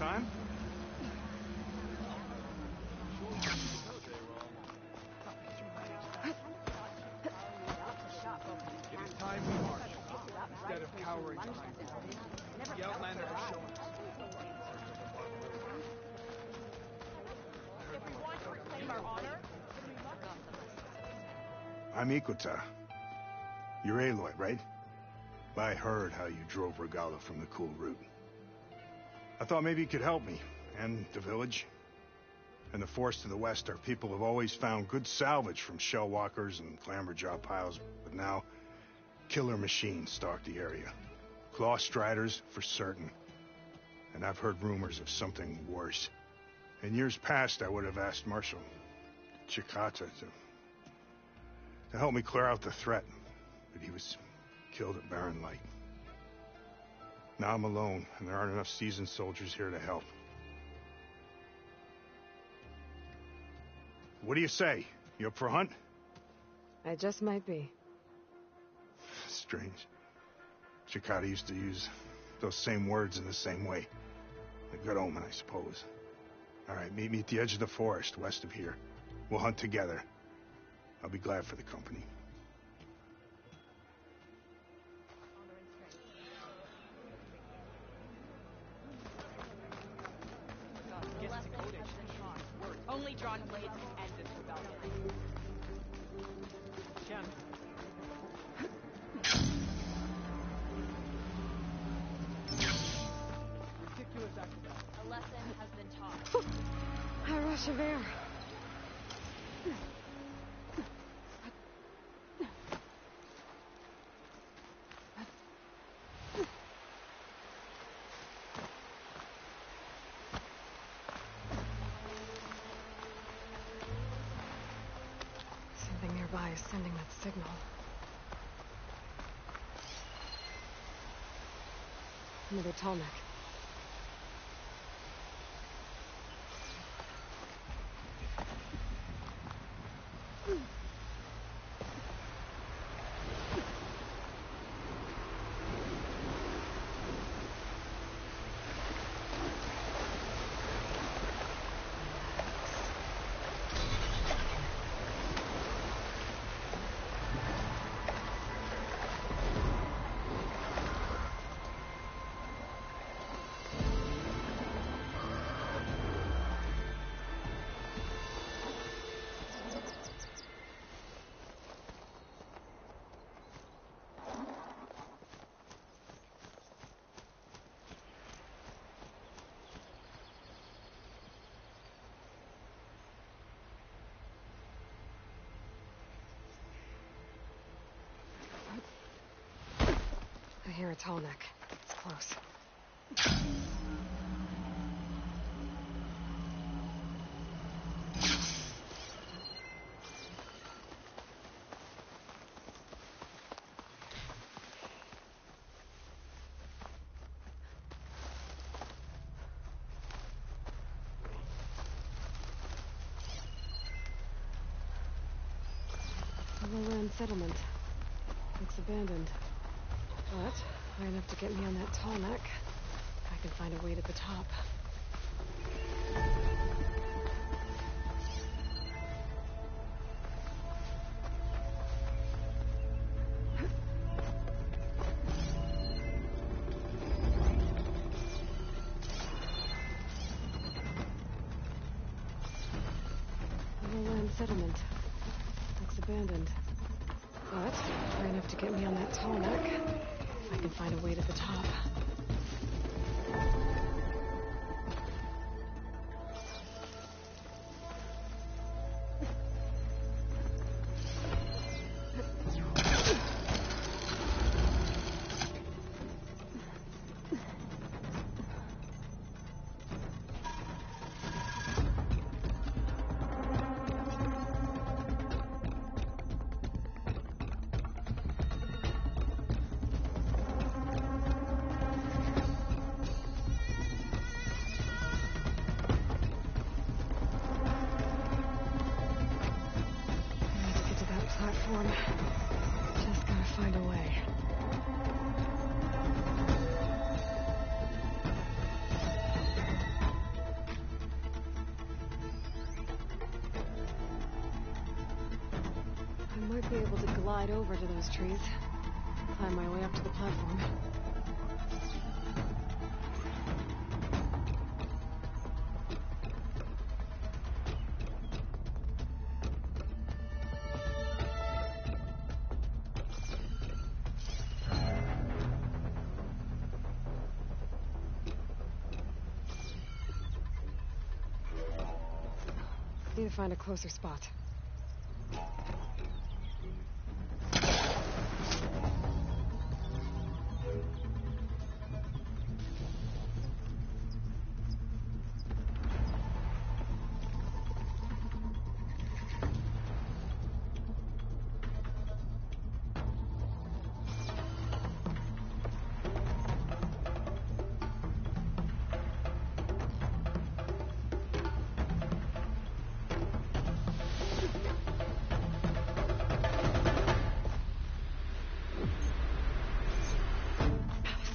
time? It is time we march, instead of cowering behind walls. The Outlander has shown us. If we want to reclaim our honor, then we must... I'm Ikuta. You're Aloy, right? I heard how you drove Regala from the Cool Route. I thought maybe you could help me, and the village. And the Force to the west, our people have always found good salvage from shellwalkers and clamberjaw piles, but now killer machines stalk the area. Claw Striders, for certain. And I've heard rumors of something worse. In years past, I would have asked Marshal Chikata to help me clear out the threat, but he was killed at Barren Light. Now I'm alone, and there aren't enough seasoned soldiers here to help. What do you say? You up for a hunt? I just might be. Strange. Chikata used to use those same words in the same way. A good omen, I suppose. All right, meet me at the edge of the forest, west of here. We'll hunt together. I'll be glad for the company. Only drawn blades can end this rebellion. Ken. Ridiculous accident. A lesson has been taught. A rush of air. Something nearby is sending that signal. Another Tallneck. I hear a Tallneck. It's close. A lowland settlement. Looks abandoned. But high enough to get me on that Tallneck. I can find a way to the top. A lowland settlement. Looks abandoned. But high enough to get me on that Tallneck. I can find a way to the top. Platform. Just gotta find a way. Might be able to glide over to those trees. Climb my way up to the platform. Need to find a closer spot.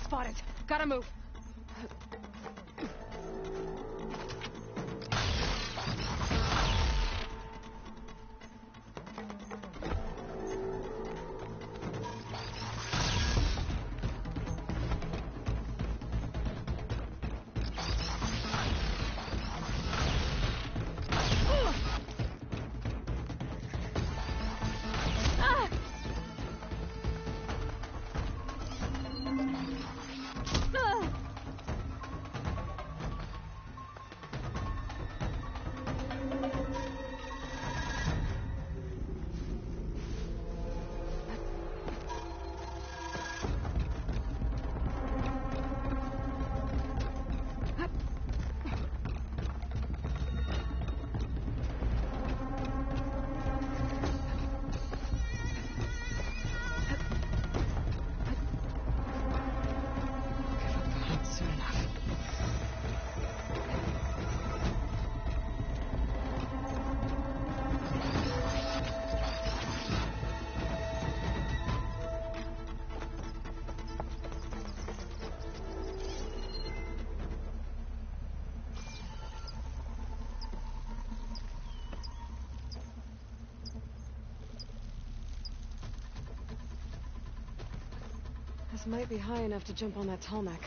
Spotted. Gotta move. This might be high enough to jump on that Tallneck.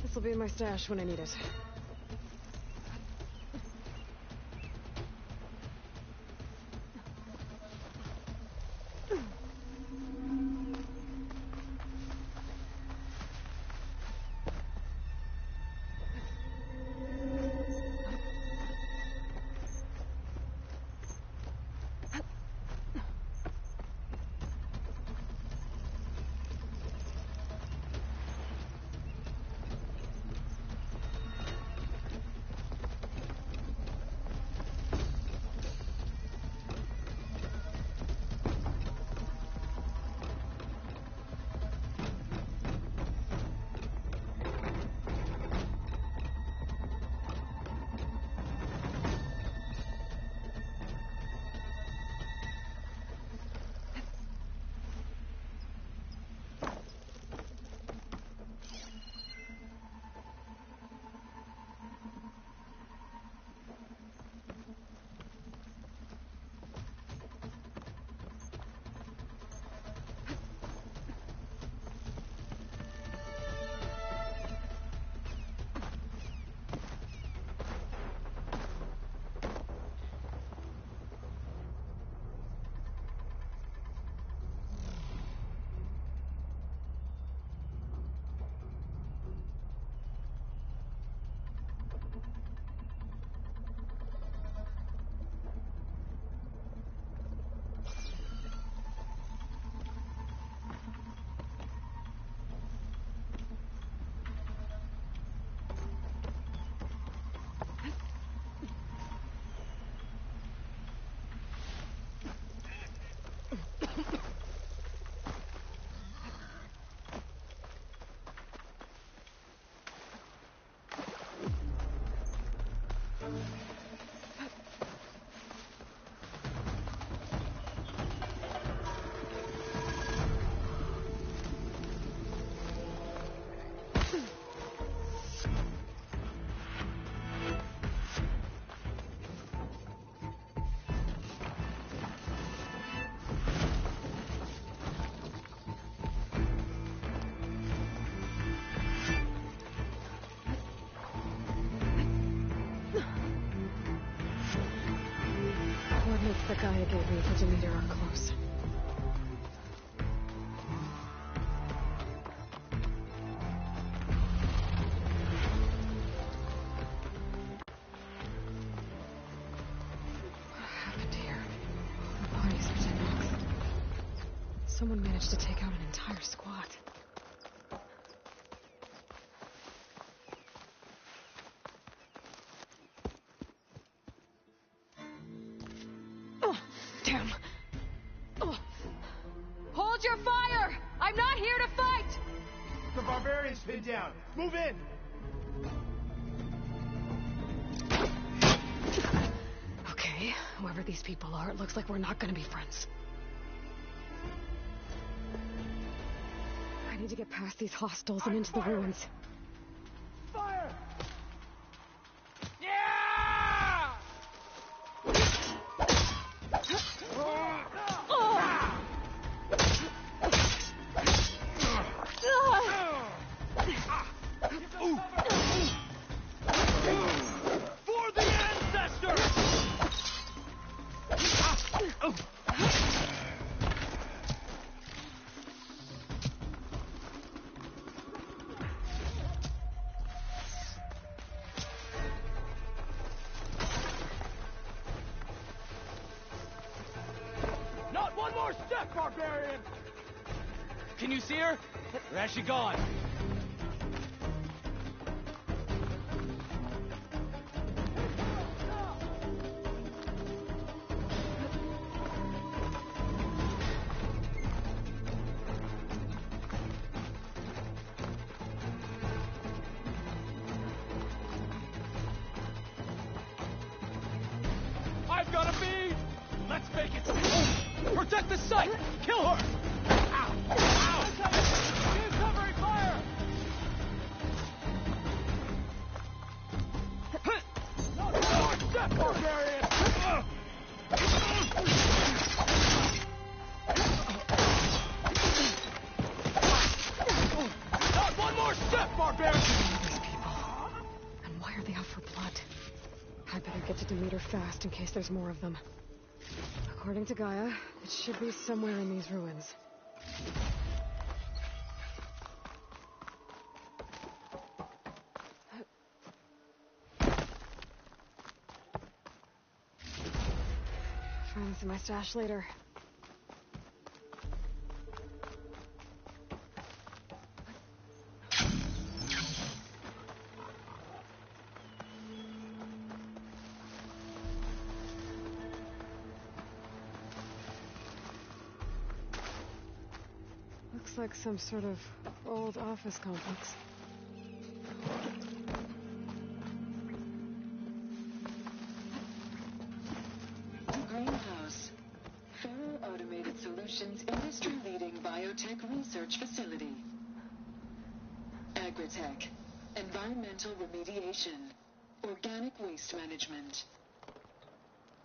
This'll be in my stash when I need it. Gaia gave me for Demeter are close. What happened here? The bodies of Tenoch. Someone managed to take out an entire squad. Damn. Oh. Hold your fire! I'm not here to fight! The barbarian's pinned down. Move in! Okay, whoever these people are, it looks like we're not gonna be friends. I need to get past these hostiles and into the ruins. Fire! For the ancestors! Not one more step, barbarian! Can you see her? Or has she gone? I've got a bead! Let's make it! Protect the site! Kill her! Ow! Ow! Keep covering fire! Not one more step, barbarian! Not one more step, barbarian! These people. And why are they out for blood? I better get to Demeter fast in case there's more of them. According to Gaia, it should be somewhere in these ruins. Find this in my stash later. Looks like some sort of old office complex. Greenhouse. Faro Automated Solutions industry-leading biotech research facility. Agritech. Environmental remediation. Organic waste management.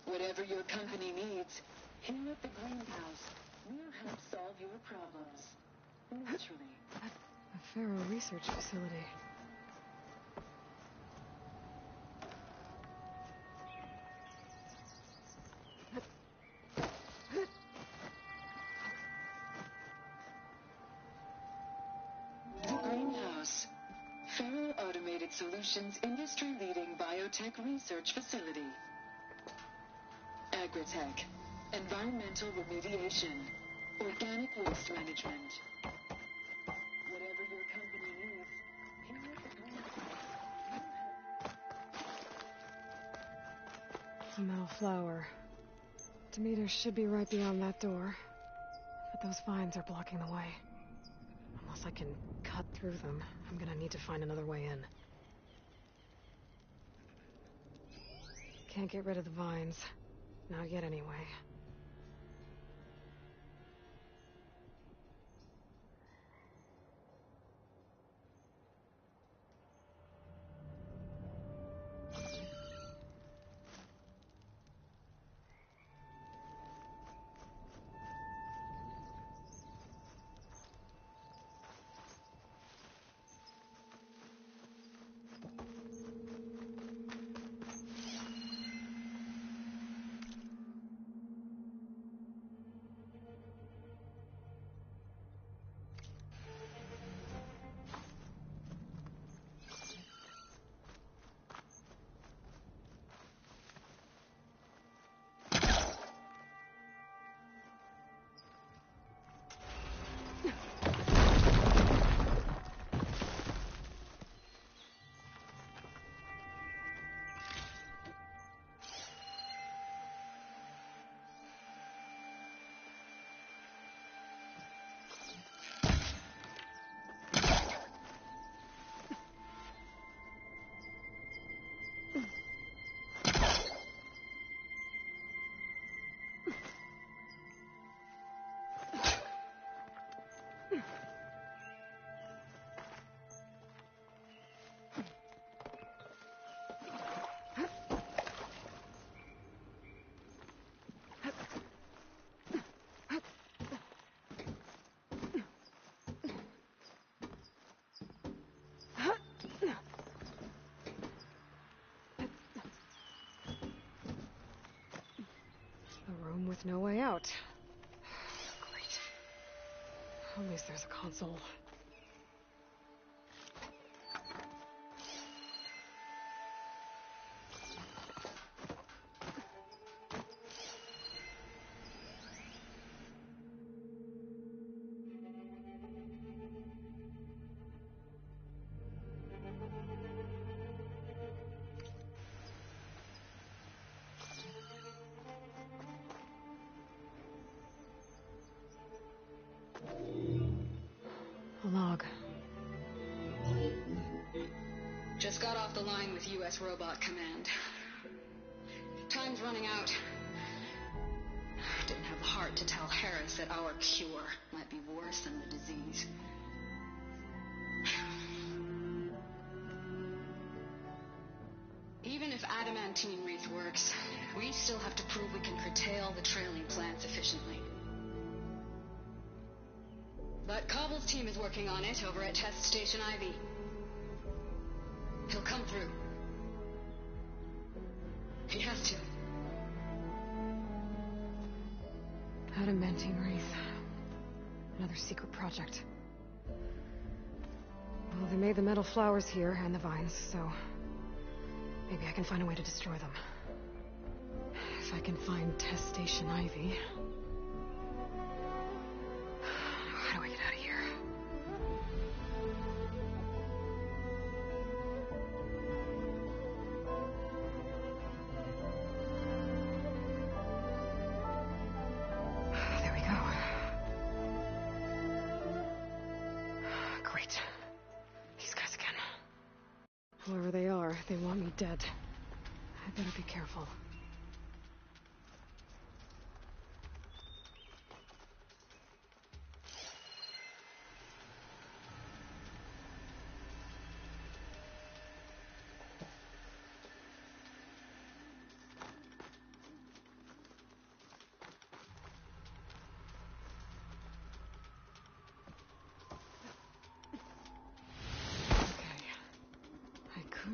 Whatever your company needs, here at the Greenhouse, we'll help solve your problems. Naturally. A Faro research facility. Greenhouse. Faro Automated Solutions industry-leading biotech research facility. Agritech. Environmental remediation. Organic waste management. Whatever your company needs, here at the Greenhouse. A metal flower. Demeter should be right beyond that door. But those vines are blocking the way. Unless I can cut through them, I'm gonna need to find another way in. Can't get rid of the vines. Not yet, anyway. with no way out. Great. At least there's a console. A log. Just got off the line with U.S. Robot Command. Time's running out. Didn't have the heart to tell Harris that our cure might be worse than the disease. Even if adamantine wreath works, we still have to prove we can curtail the trailing plants efficiently. But Cobble's team is working on it over at Test Station Ivy. He'll come through. He has to. Adamantine wreath. Another secret project. Well, they made the metal flowers here and the vines, so maybe I can find a way to destroy them. If I can find Test Station Ivy. How do I get out of here? There we go. Great. These guys again. Whoever they are, they want me dead. I better be careful.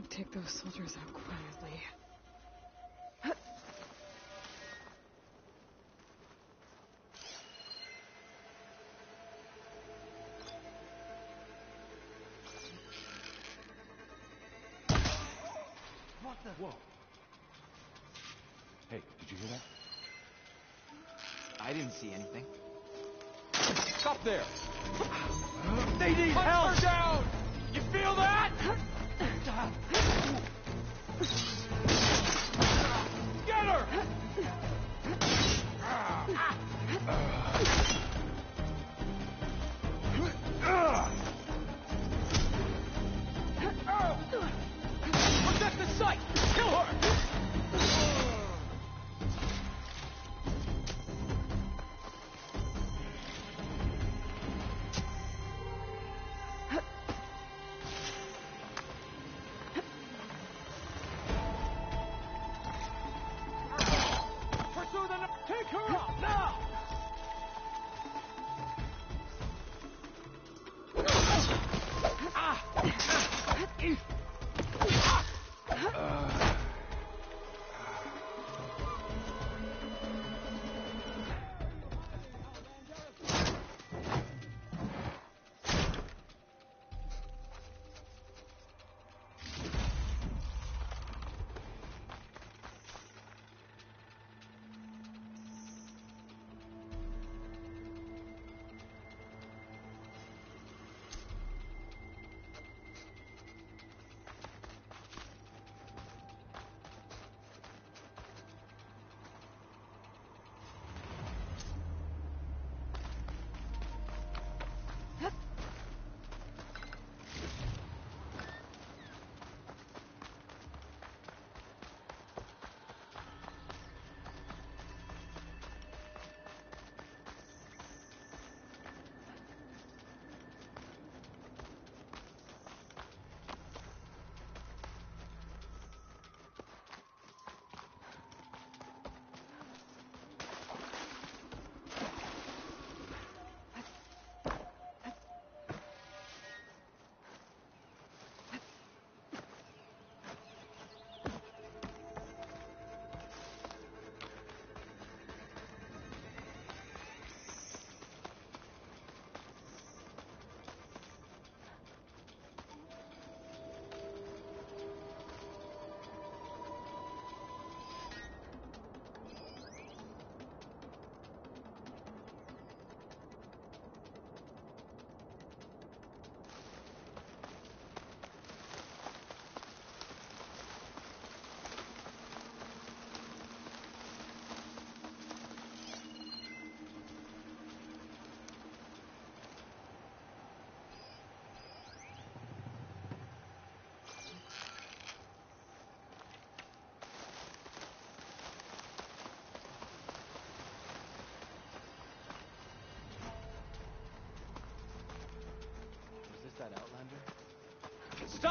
Take those soldiers out quietly. What the? Whoa. Hey, did you hear that? I didn't see anything. Stop there! They need help! Her down! You feel that? Get her! Protect the site! Kill her!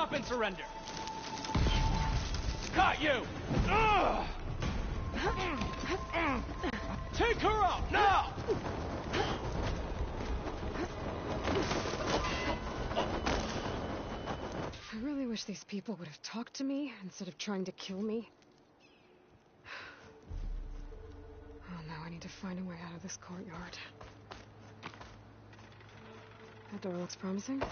Stop and surrender! Got you! Ugh! Take her out, now! I really wish these people would have talked to me instead of trying to kill me. Oh, now I need to find a way out of this courtyard. That door looks promising.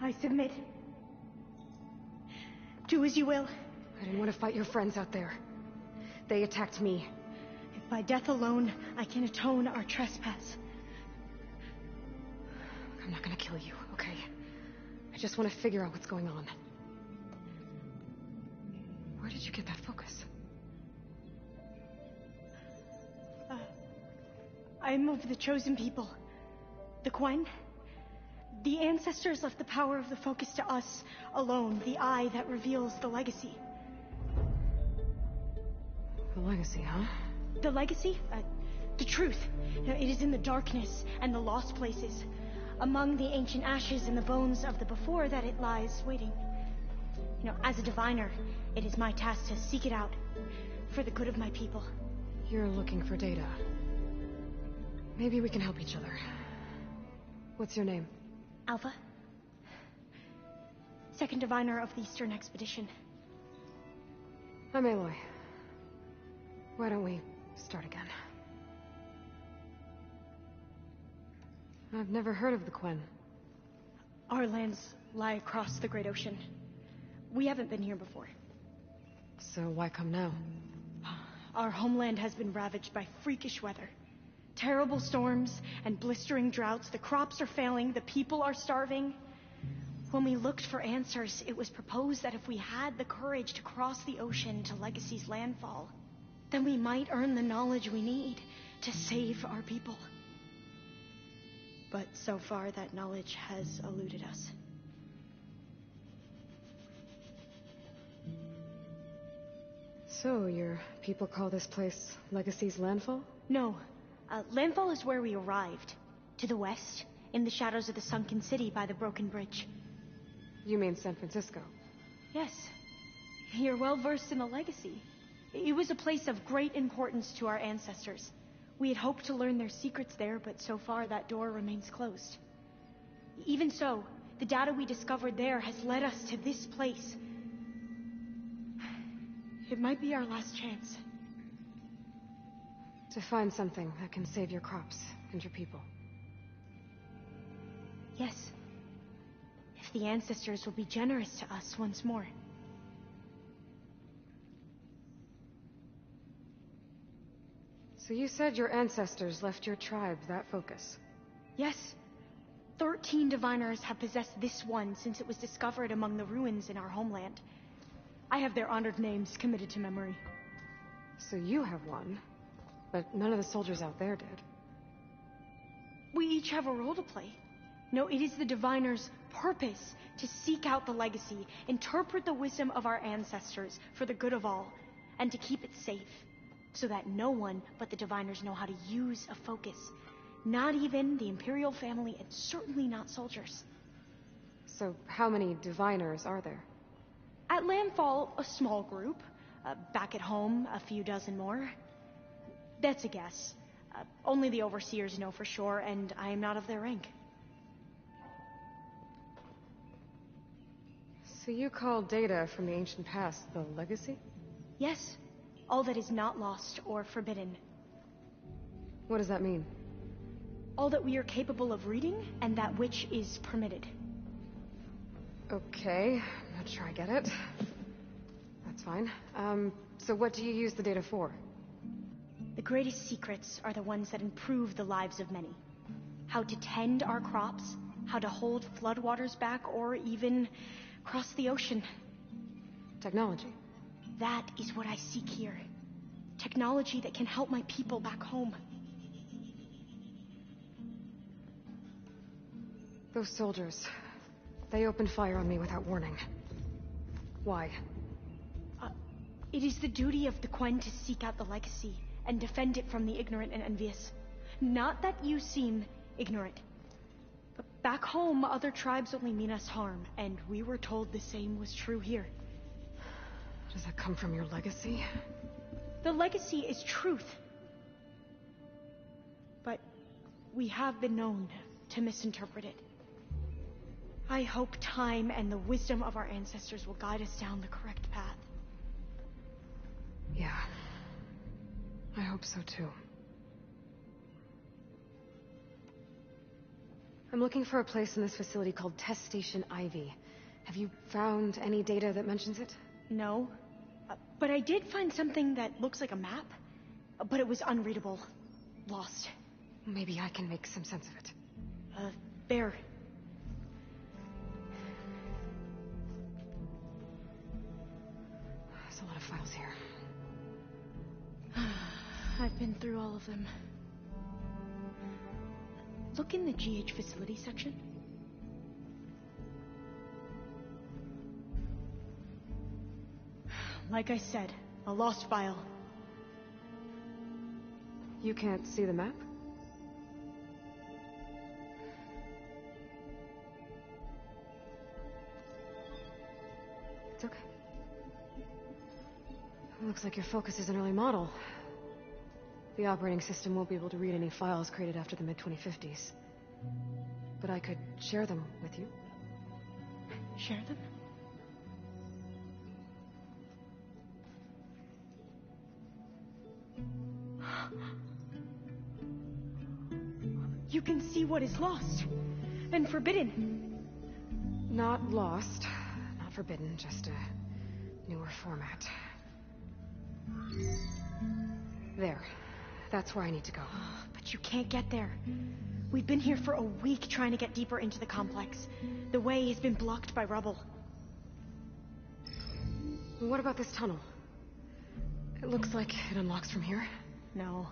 I submit. Do as you will. I didn't want to fight your friends out there. They attacked me. If by death alone I can atone our trespass. I'm not gonna kill you, okay? I just want to figure out what's going on. Where did you get that focus? I'm of the chosen people. The Quen. The ancestors left the power of the focus to us alone, the eye that reveals the legacy. The legacy, huh? The legacy? The truth. It is in the darkness and the lost places. Among the ancient ashes and the bones of the before that it lies waiting. As a diviner, it is my task to seek it out for the good of my people. You're looking for data. Maybe we can help each other. What's your name? Alpha. Second diviner of the Eastern Expedition. I'm Aloy. Why don't we start again? I've never heard of the Quen. Our lands lie across the Great Ocean. We haven't been here before. So why come now? Our homeland has been ravaged by freakish weather. Terrible storms and blistering droughts. The crops are failing, the people are starving. When we looked for answers, it was proposed that if we had the courage to cross the ocean to Legacy's landfall, then we might earn the knowledge we need to save our people. But so far, that knowledge has eluded us. So, your people call this place Legacy's landfall? No. Landfall is where we arrived. To the west, in the shadows of the sunken city by the broken bridge. You mean San Francisco? Yes. You're well versed in the legacy. It was a place of great importance to our ancestors. We had hoped to learn their secrets there, but so far that door remains closed. Even so, the data we discovered there has led us to this place. It might be our last chance. To find something that can save your crops and your people. Yes. If the ancestors will be generous to us once more. So you said your ancestors left your tribe that focus? Yes. 13 diviners have possessed this one since it was discovered among the ruins in our homeland. I have their honored names committed to memory. So you have one, but none of the soldiers out there did. We each have a role to play. No, it is the diviner's purpose to seek out the legacy, interpret the wisdom of our ancestors for the good of all, and to keep it safe, so that no one but the diviners know how to use a focus. Not even the Imperial family, and certainly not soldiers. So how many diviners are there? At Landfall, a small group. Back at home, a few dozen more. That's a guess. Only the overseers know for sure, and I am not of their rank. So you call data from the ancient past the legacy? Yes. All that is not lost or forbidden. What does that mean? All that we are capable of reading, and that which is permitted. Okay, I'm not sure I get it. That's fine. So what do you use the data for? The greatest secrets are the ones that improve the lives of many. How to tend our crops, how to hold floodwaters back, or even cross the ocean. Technology. That is what I seek here. Technology that can help my people back home. Those soldiers, they opened fire on me without warning. Why? It is the duty of the Quen to seek out the legacy and defend it from the ignorant and envious. Not that you seem ignorant. But back home, other tribes only mean us harm, and we were told the same was true here. Does that come from your legacy? The legacy is truth. But we have been known to misinterpret it. I hope time and the wisdom of our ancestors will guide us down the correct path. Yeah. I hope so too. I'm looking for a place in this facility called Test Station Ivy. Have you found any data that mentions it? No. But I did find something that looks like a map. But it was unreadable. Lost. Maybe I can make some sense of it. There. There's a lot of files here. I've been through all of them. Look in the GH facility section. Like I said, a lost file. You can't see the map? It's okay. Looks like your focus is an early model. The operating system won't be able to read any files created after the mid-2050s. But I could share them with you. Share them? You can see what is lost and forbidden. Not lost, not forbidden, just a newer format. There. That's where I need to go. But you can't get there. We've been here for a week trying to get deeper into the complex. The way has been blocked by rubble. What about this tunnel? It looks like it unlocks from here. No.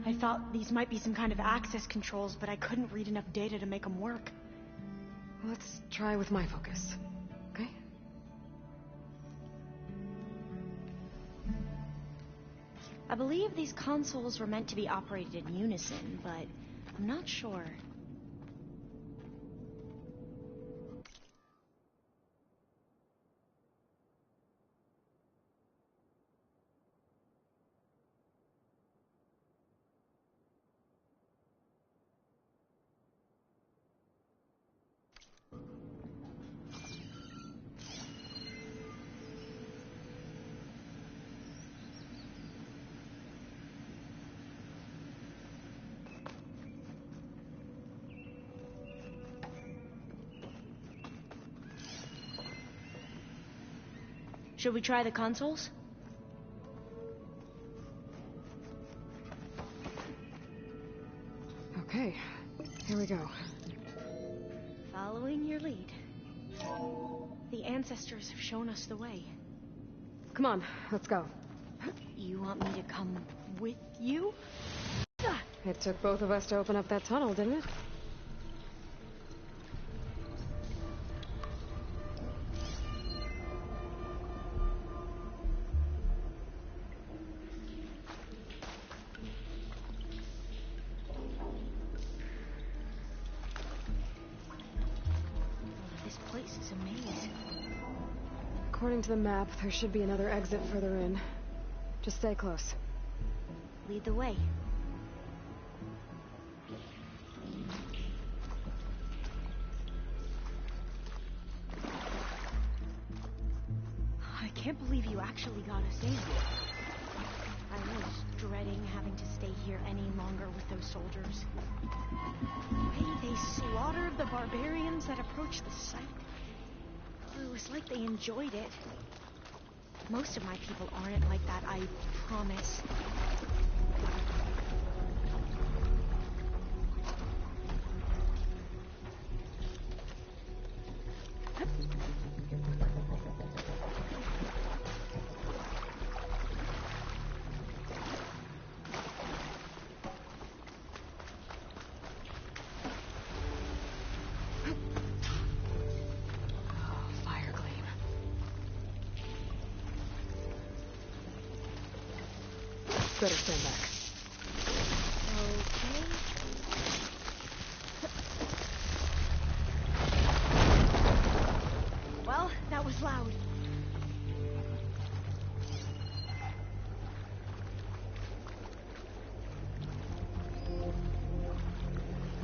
I thought these might be some kind of access controls, but I couldn't read enough data to make them work. Let's try with my focus, okay? I believe these consoles were meant to be operated in unison, but I'm not sure. Should we try the consoles? Okay, here we go. Following your lead. The ancestors have shown us the way. Come on, let's go. You want me to come with you? It took both of us to open up that tunnel, didn't it? According to the map, there should be another exit further in. Just stay close. Lead the way. I can't believe you actually got us in. I was dreading having to stay here any longer with those soldiers. The way they slaughtered the barbarians that approached the site. It was like they enjoyed it. Most of my people aren't like that, I promise. Better stand back. Okay. Well, that was loud.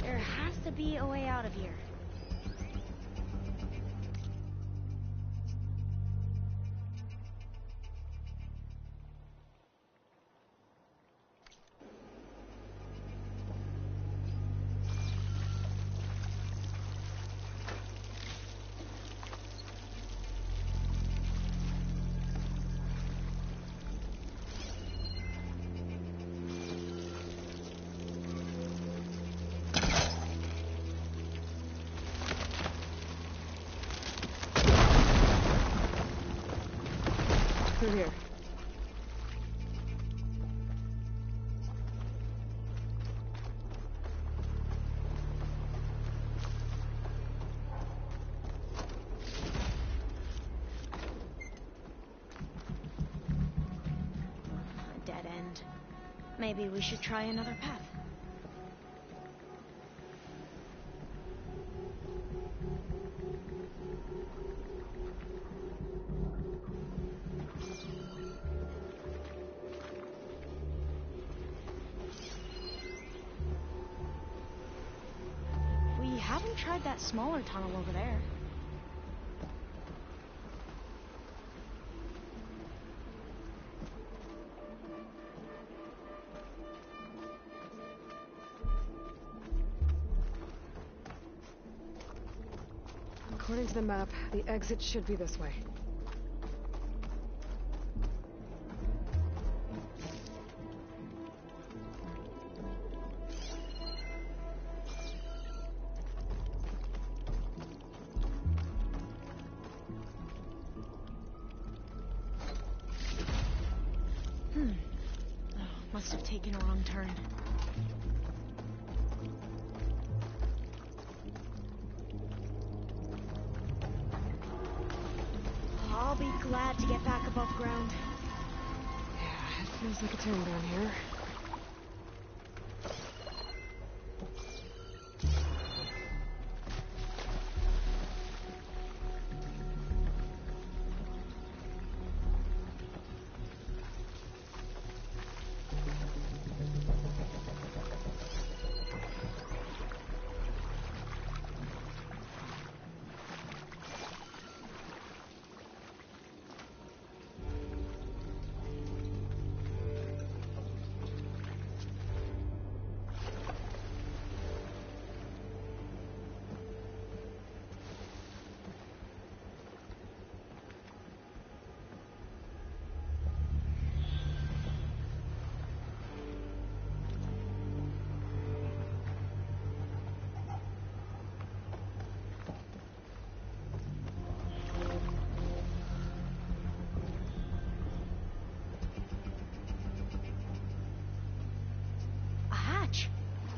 There has to be a way out of here. Through here. A dead end. Maybe we should try another path. We haven't tried that smaller tunnel over there. According to the map, the exit should be this way. Must have taken a wrong turn. I'll be glad to get back above ground. Yeah, it feels like a turn down here.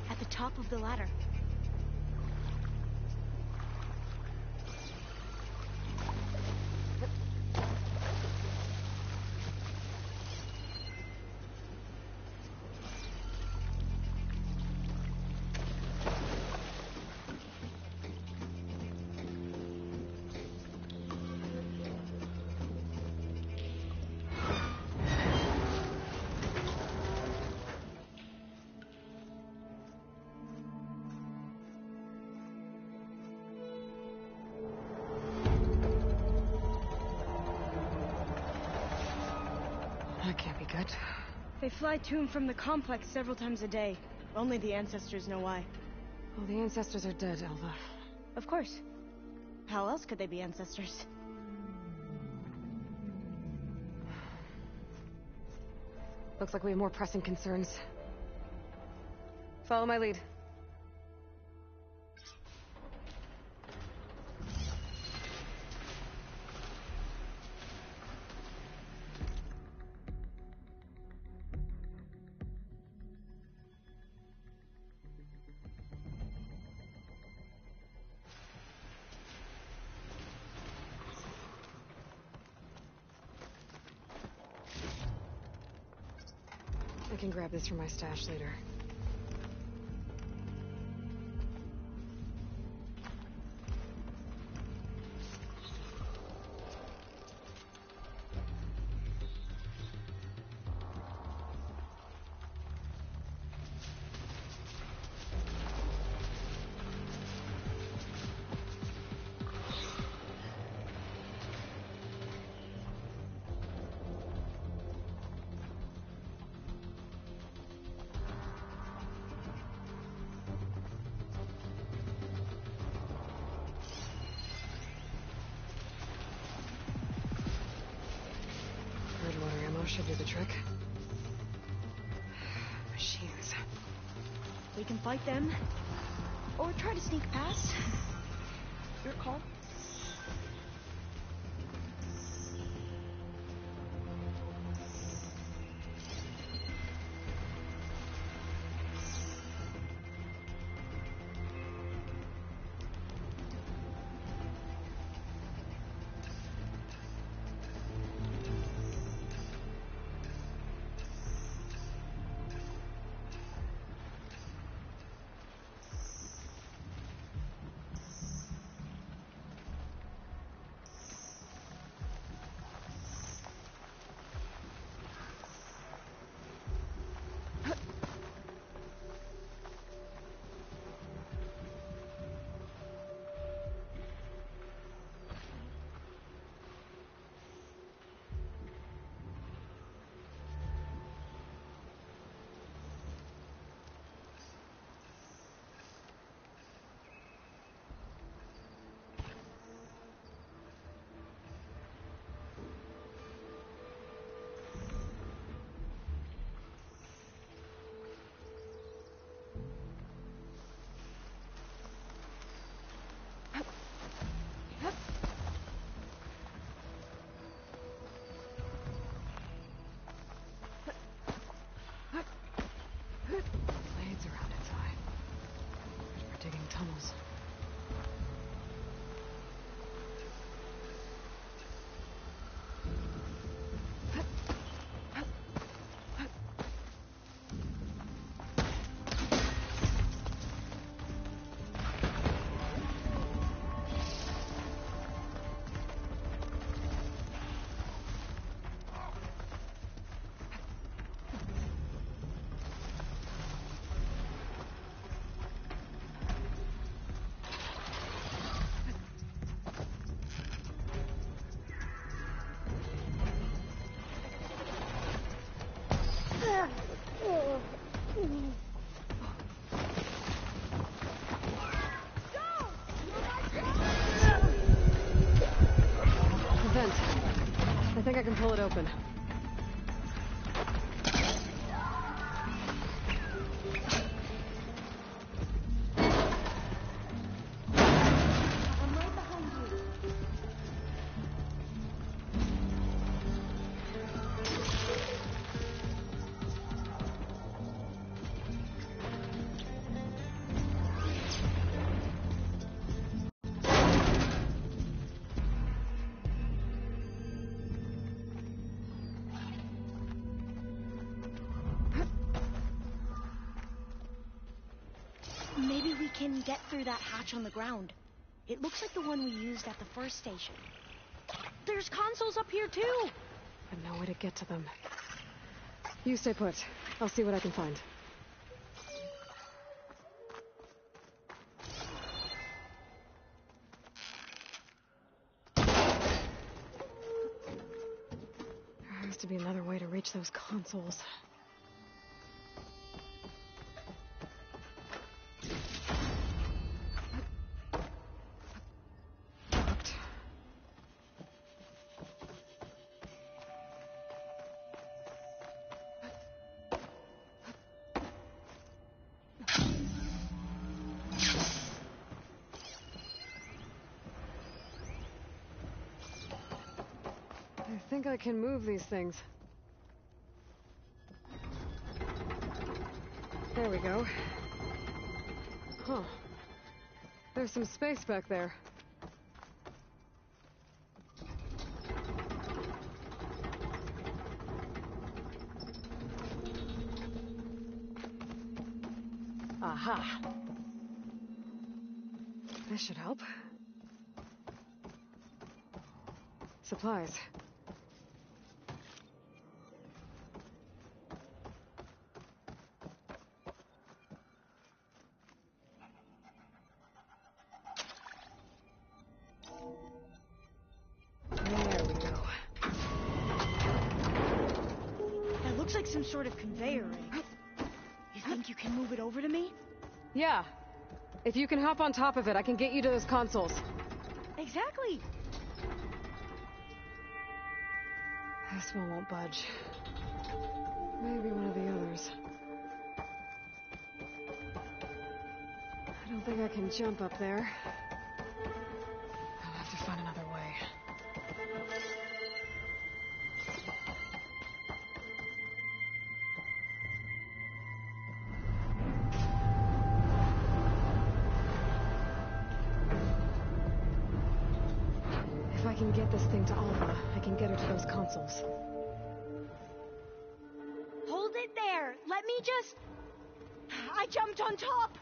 At the top of the ladder. That can't be good. They fly to and from the complex several times a day. Only the ancestors know why. Well, the ancestors are dead, Elva. Of course. How else could they be ancestors? Looks like we have more pressing concerns. Follow my lead. can grab this from my stash later. Water ammo should do the trick. Machines. We can fight them, or try to sneak past. Your call. Blades around its eye. We're digging tunnels. I think I can pull it open. Maybe we can get through that hatch on the ground. It looks like the one we used at the first station. There's consoles up here too! But no way to get to them. You stay put. I'll see what I can find. There has to be another way to reach those consoles. I think I can move these things. There we go. Huh. There's some space back there. Ha! This should help. Supplies. There we go. That looks like some sort of conveyor rig. You think you can move it over to me? Yeah. If you can hop on top of it, I can get you to those consoles. Exactly. This one won't budge. Maybe one of the others. I don't think I can jump up there. I'll have to find another way. If I can get this thing to Alva, I can get her to those consoles. Hold it there. Let me just... I jumped on top.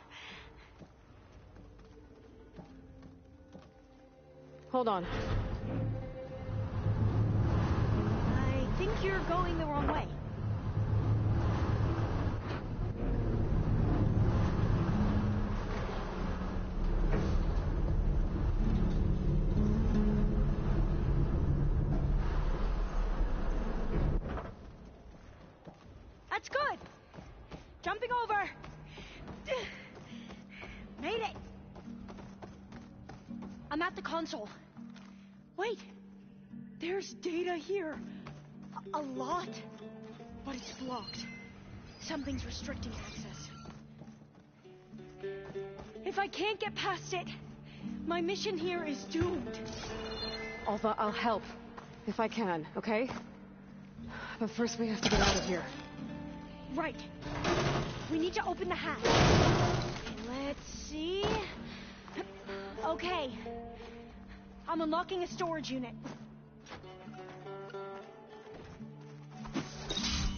Hold on. I think you're going the wrong way. That's good. Jumping over. Made it. I'm at the console. Wait. There's data here. A lot. But it's blocked. Something's restricting access. If I can't get past it, my mission here is doomed. Alva, I'll help. If I can, okay? But first we have to get out of here. Right. We need to open the hatch. Let's see. Okay. I'm unlocking a storage unit.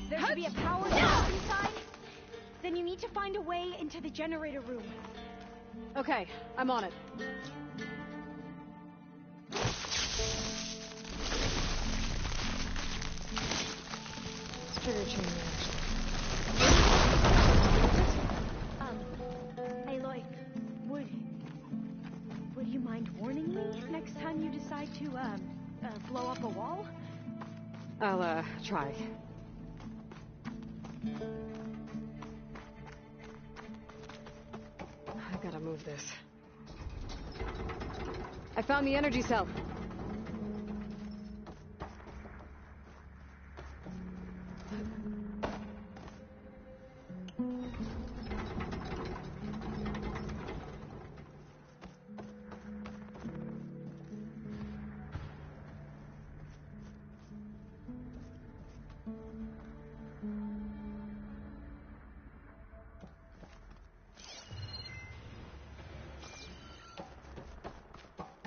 There should be a power source inside. Then you need to find a way into the generator room. Okay, I'm on it. It's trigger chain reaction. Aloy, would you mind warning me next time you decide to, blow up a wall? I'll, try. I've gotta move this. I found the energy cell.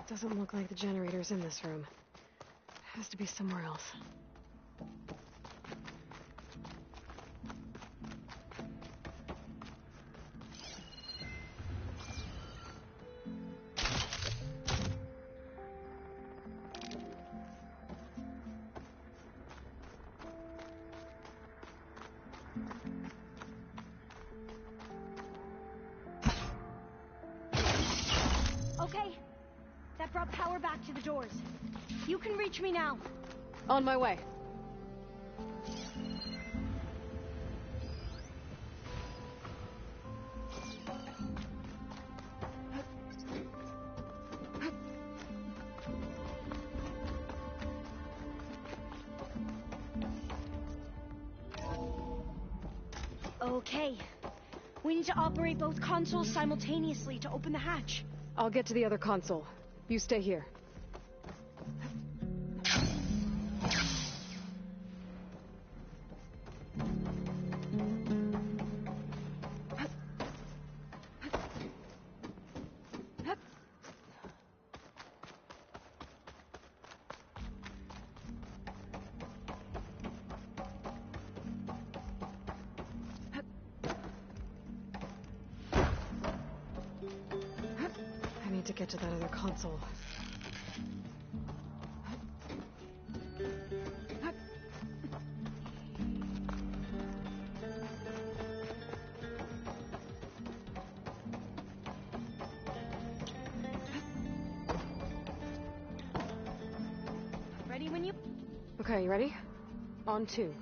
Doesn't look like the generator's in this room. Has to be somewhere else. Okay. That brought power back to the doors. You can reach me now. On my way. Okay. We need to operate both consoles simultaneously to open the hatch. I'll get to the other console. You stay here. need to get to that other console. Ready when you... Okay, you ready? On 2.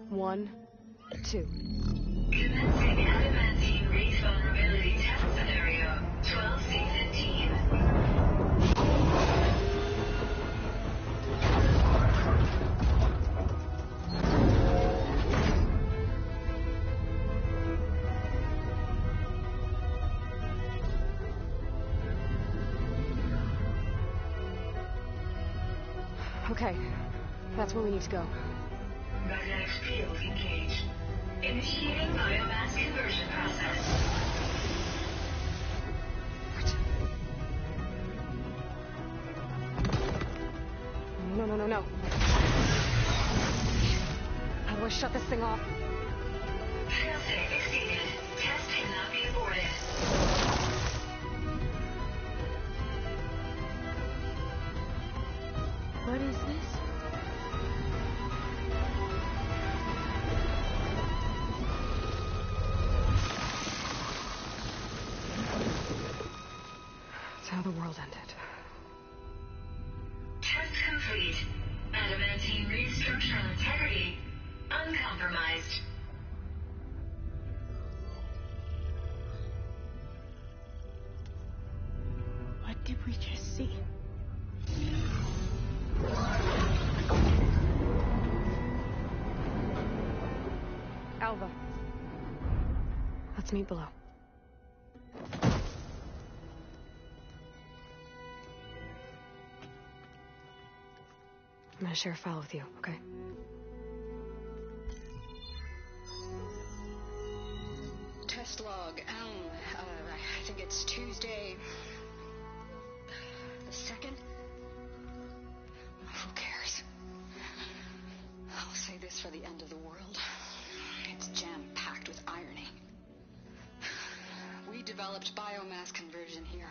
1, 2. Commencing adamantine reef vulnerability test scenario 12C15. Okay, that's where we need to go. Magnetic field engaged. Initiating biomass conversion process. No. How do I shut this thing off? Failsafe exceeded. Test cannot be aborted. What is this? It's how the world ended. Test complete. Adamantine reef structural integrity uncompromised. What did we just see? Alva. Let's meet below. I'm gonna share a file with you, okay? Test log, I think it's Tuesday... the 2nd? Who cares? I'll say this for the end of the world. It's jam-packed with irony. We developed biomass conversion here.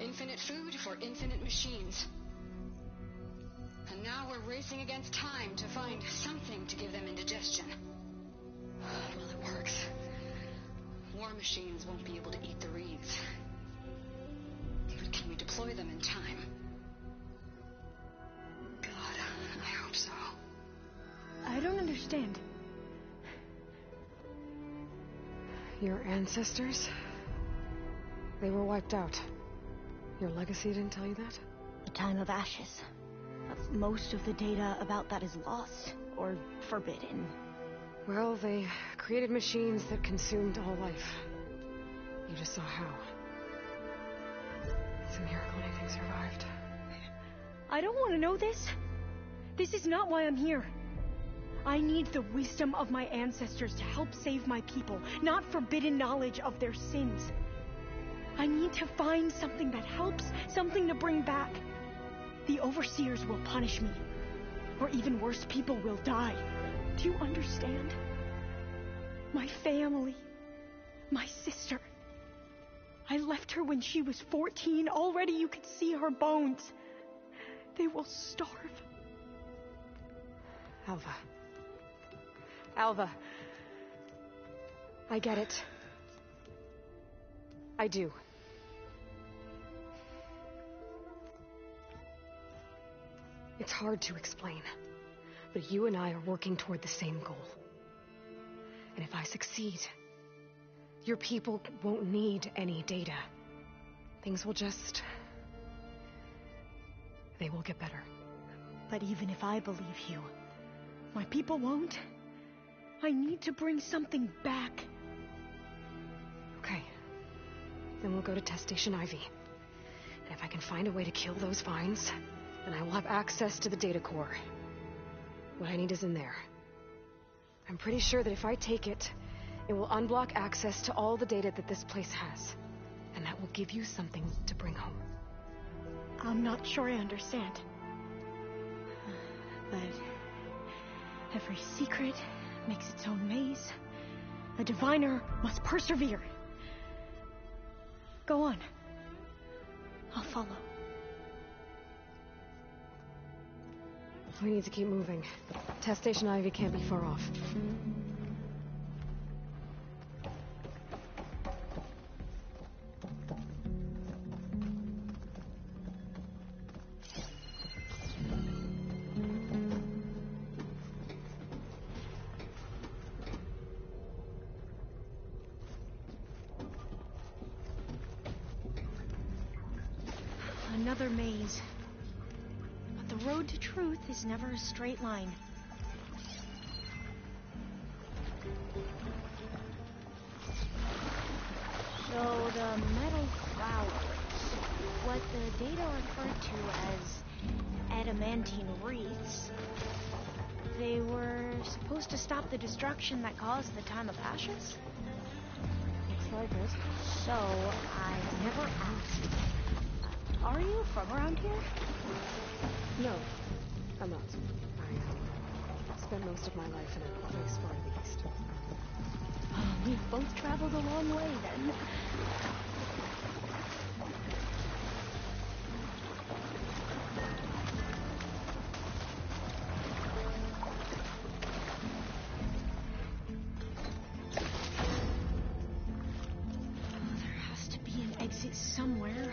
Infinite food for infinite machines. And now we're racing against time to find something to give them indigestion. Well, it works. War machines won't be able to eat the reeds. But can we deploy them in time? God, I hope so. I don't understand. Your ancestors? They were wiped out. Your legacy didn't tell you that? The time of ashes. Most of the data about that is lost or forbidden. Well, they created machines that consumed all life. You just saw how. It's a miracle anything survived. I don't want to know this. This is not why I'm here. I need the wisdom of my ancestors to help save my people, not forbidden knowledge of their sins. I need to find something that helps, something to bring back. The overseers will punish me. Or even worse, people will die. Do you understand? My family. My sister. I left her when she was 14. Already you could see her bones. They will starve. Alva. Alva. I get it. I do. It's hard to explain, but you and I are working toward the same goal. And if I succeed, your people won't need any data. Things will just... they will get better. But even if I believe you, my people won't. I need to bring something back. Okay. Then we'll go to Test Station Ivy. And if I can find a way to kill those vines, then I will have access to the data core. What I need is in there. I'm pretty sure that if I take it, it will unblock access to all the data that this place has. And that will give you something to bring home. I'm not sure I understand. But every secret makes its own maze. A diviner must persevere. Go on. I'll follow. We need to keep moving. Test Station Ivy can't be far off. Another maze. But the road to truth is never a straight line. So the metal flowers, what the data referred to as adamantine wreaths, they were supposed to stop the destruction that caused the Time of Ashes? Looks like it. So, I never asked. Are you from around here? No, I'm not. I spent most of my life in a place far to the east. We've both traveled a long way, then. There has to be an exit somewhere.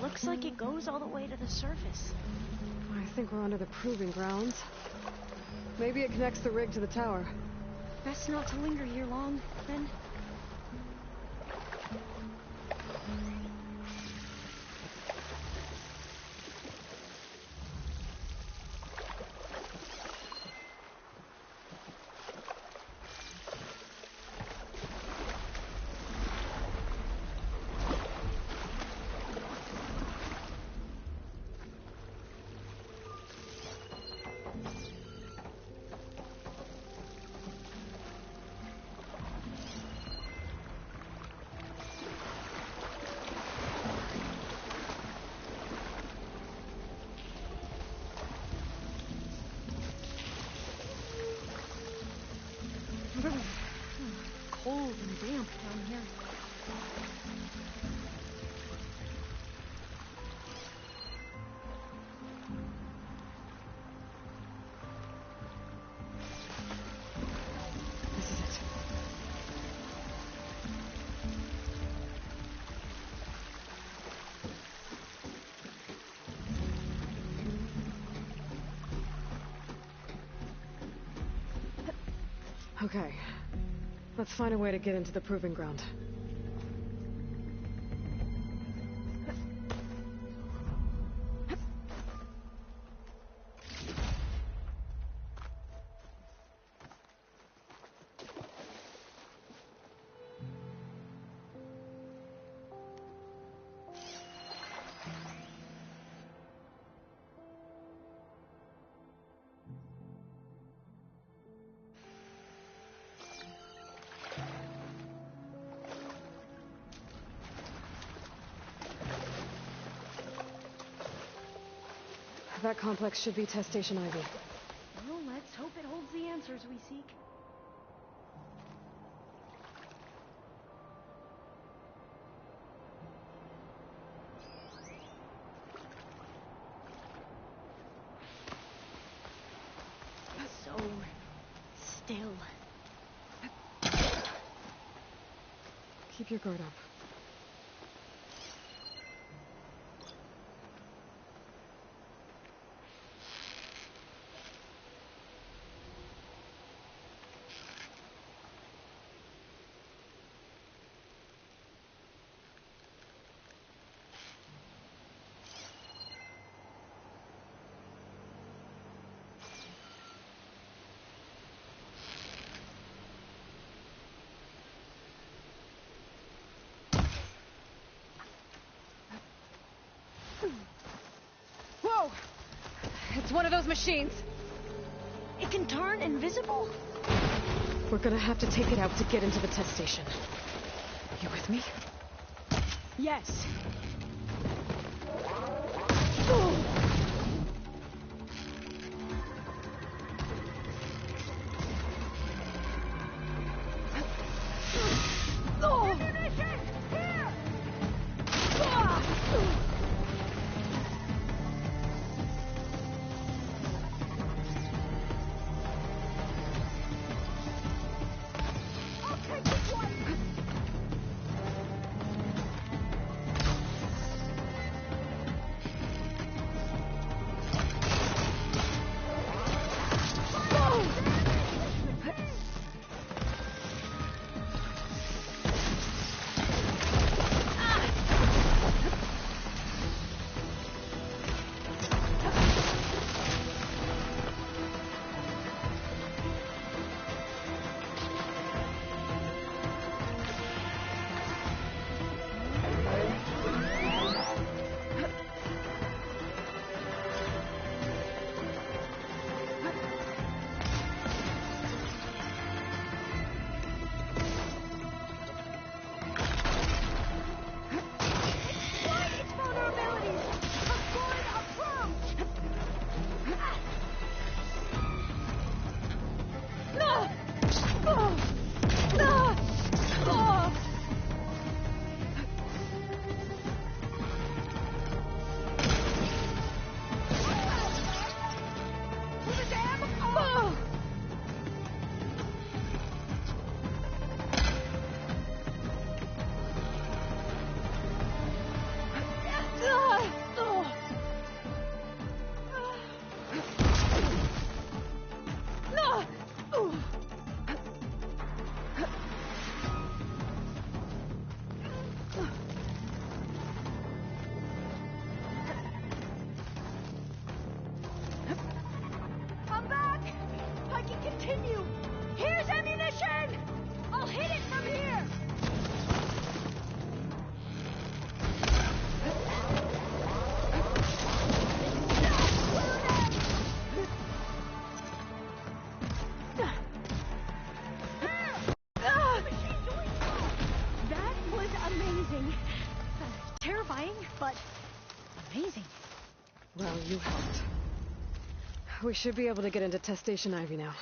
Looks like it goes all the way to the surface. I think we're under the proving grounds. Maybe it connects the rig to the tower. Best not to linger here long, then. Cold and damp down here. This is it. Okay. Let's find a way to get into the proving ground. That complex should be Test Station Ivy. Well, let's hope it holds the answers we seek. So still. Keep your guard up. one of those machines. It can turn invisible? We're gonna have to take it out to get into the test station. You with me? Yes. Well, you helped. We should be able to get into Test Station Ivy now.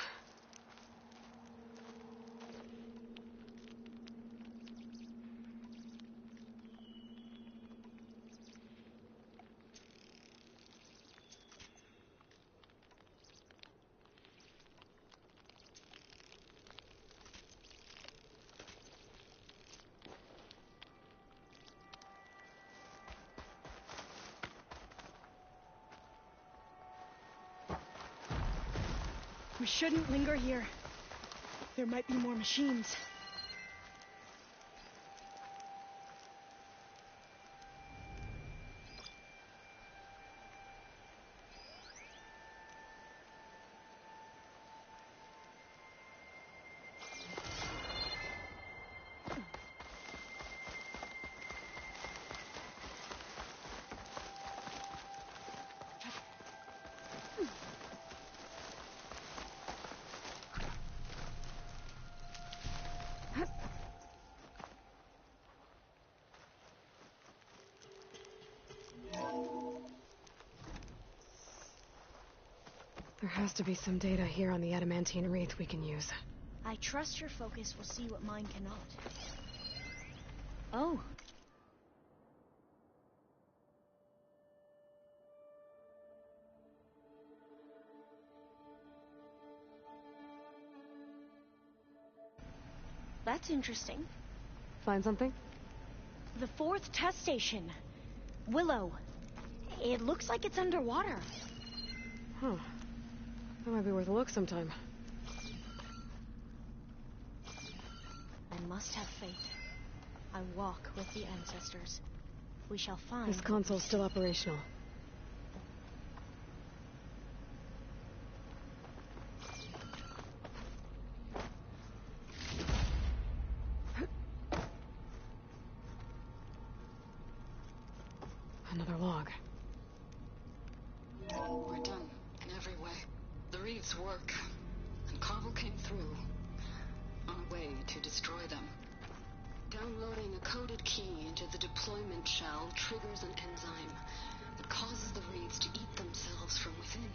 We shouldn't linger here. There might be more machines. There has to be some data here on the adamantine wraith we can use. I trust your focus will see what mine cannot. Oh. That's interesting. Find something? The 4th test station. Willow. It looks like it's underwater. Huh. That might be worth a look sometime. I must have faith. I walk with the ancestors. We shall find... This console's still operational. Another log. We're done. Reeves' work, and Carvel came through, on a way to destroy them. Downloading a coded key into the deployment shell triggers an enzyme that causes the Reeves to eat themselves from within.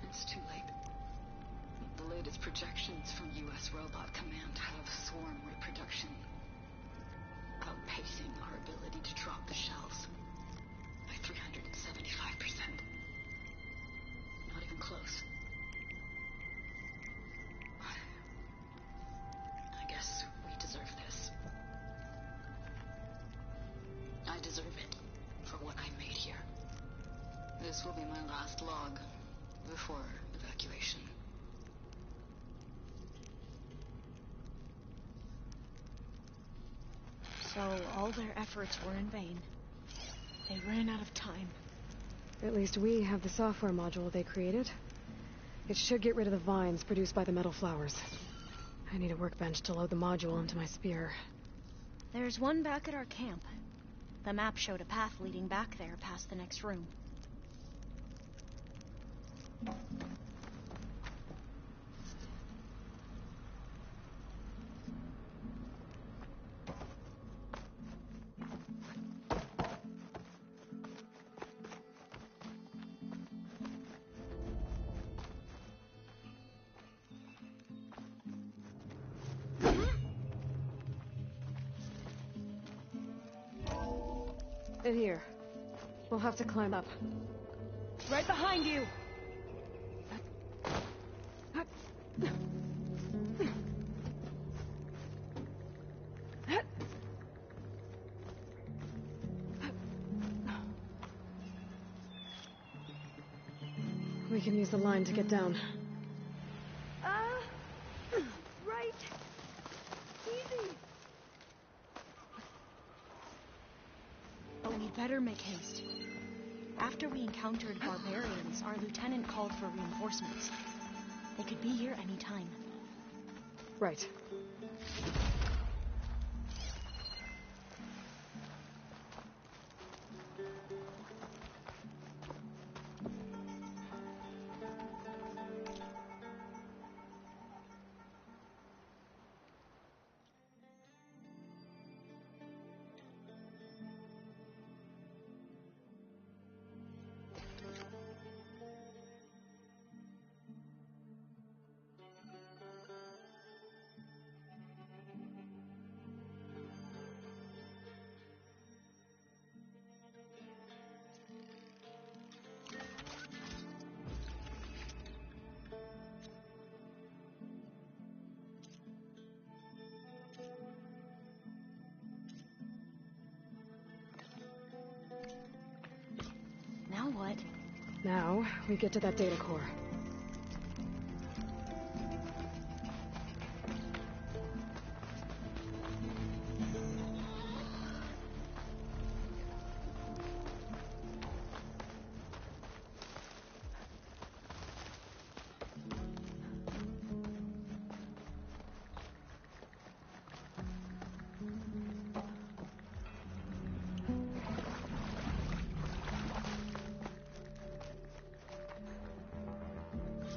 But it's too late. The latest projections from U.S. Robot Command have swarm reproduction, outpacing our ability to drop the shells by 375%. Not even close. I guess we deserve this. I deserve it for what I made here. This will be my last log before evacuation. So all their efforts were in vain. They ran out of time. At least we have the software module they created. It should get rid of the vines produced by the metal flowers. I need a workbench to load the module into my spear. There's one back at our camp. The map showed a path leading back there past the next room. In here. We'll have to climb up. Right behind you! We can use the line to get down. Right. Easy. But we'd better make haste. After we encountered barbarians, our lieutenant called for reinforcements. They could be here any time. Right. Now what? Now, we get to that data core.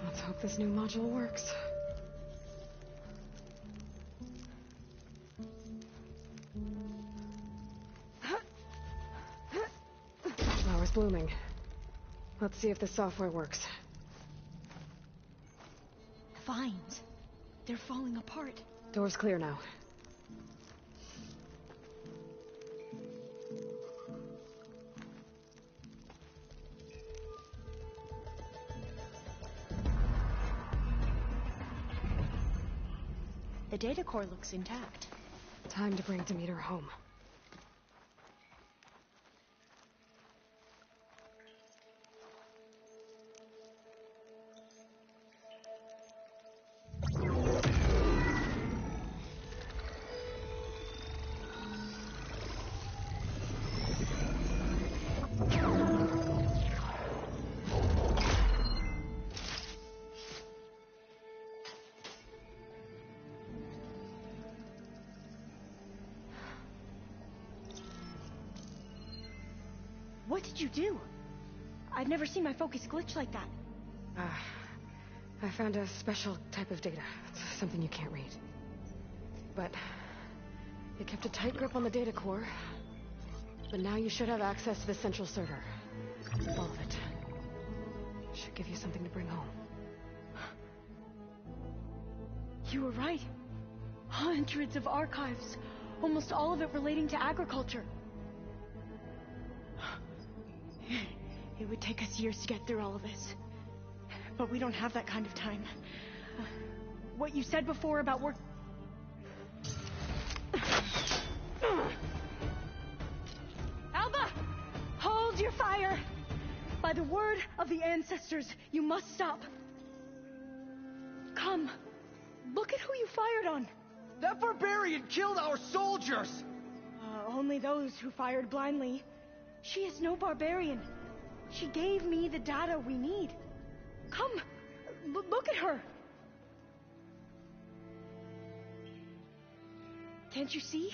Let's hope this new module works. Flowers blooming. Let's see if the software works. Vines. They're falling apart. Door's clear now. The data core looks intact. Time to bring Demeter home. What did you do? I'd never seen my focus glitch like that. I found a special type of data. It's something you can't read. But it kept a tight grip on the data core. But now you should have access to the central server. All of it. Should give you something to bring home. You were right. Hundreds of archives. Almost all of it relating to agriculture. It would take us years to get through all of this. But we don't have that kind of time. What you said before about work... Alba! Hold your fire! By the word of the ancestors, you must stop. Come. Look at who you fired on. That barbarian killed our soldiers! Only those who fired blindly. She is no barbarian. She gave me the data we need. Come, look at her. Can't you see?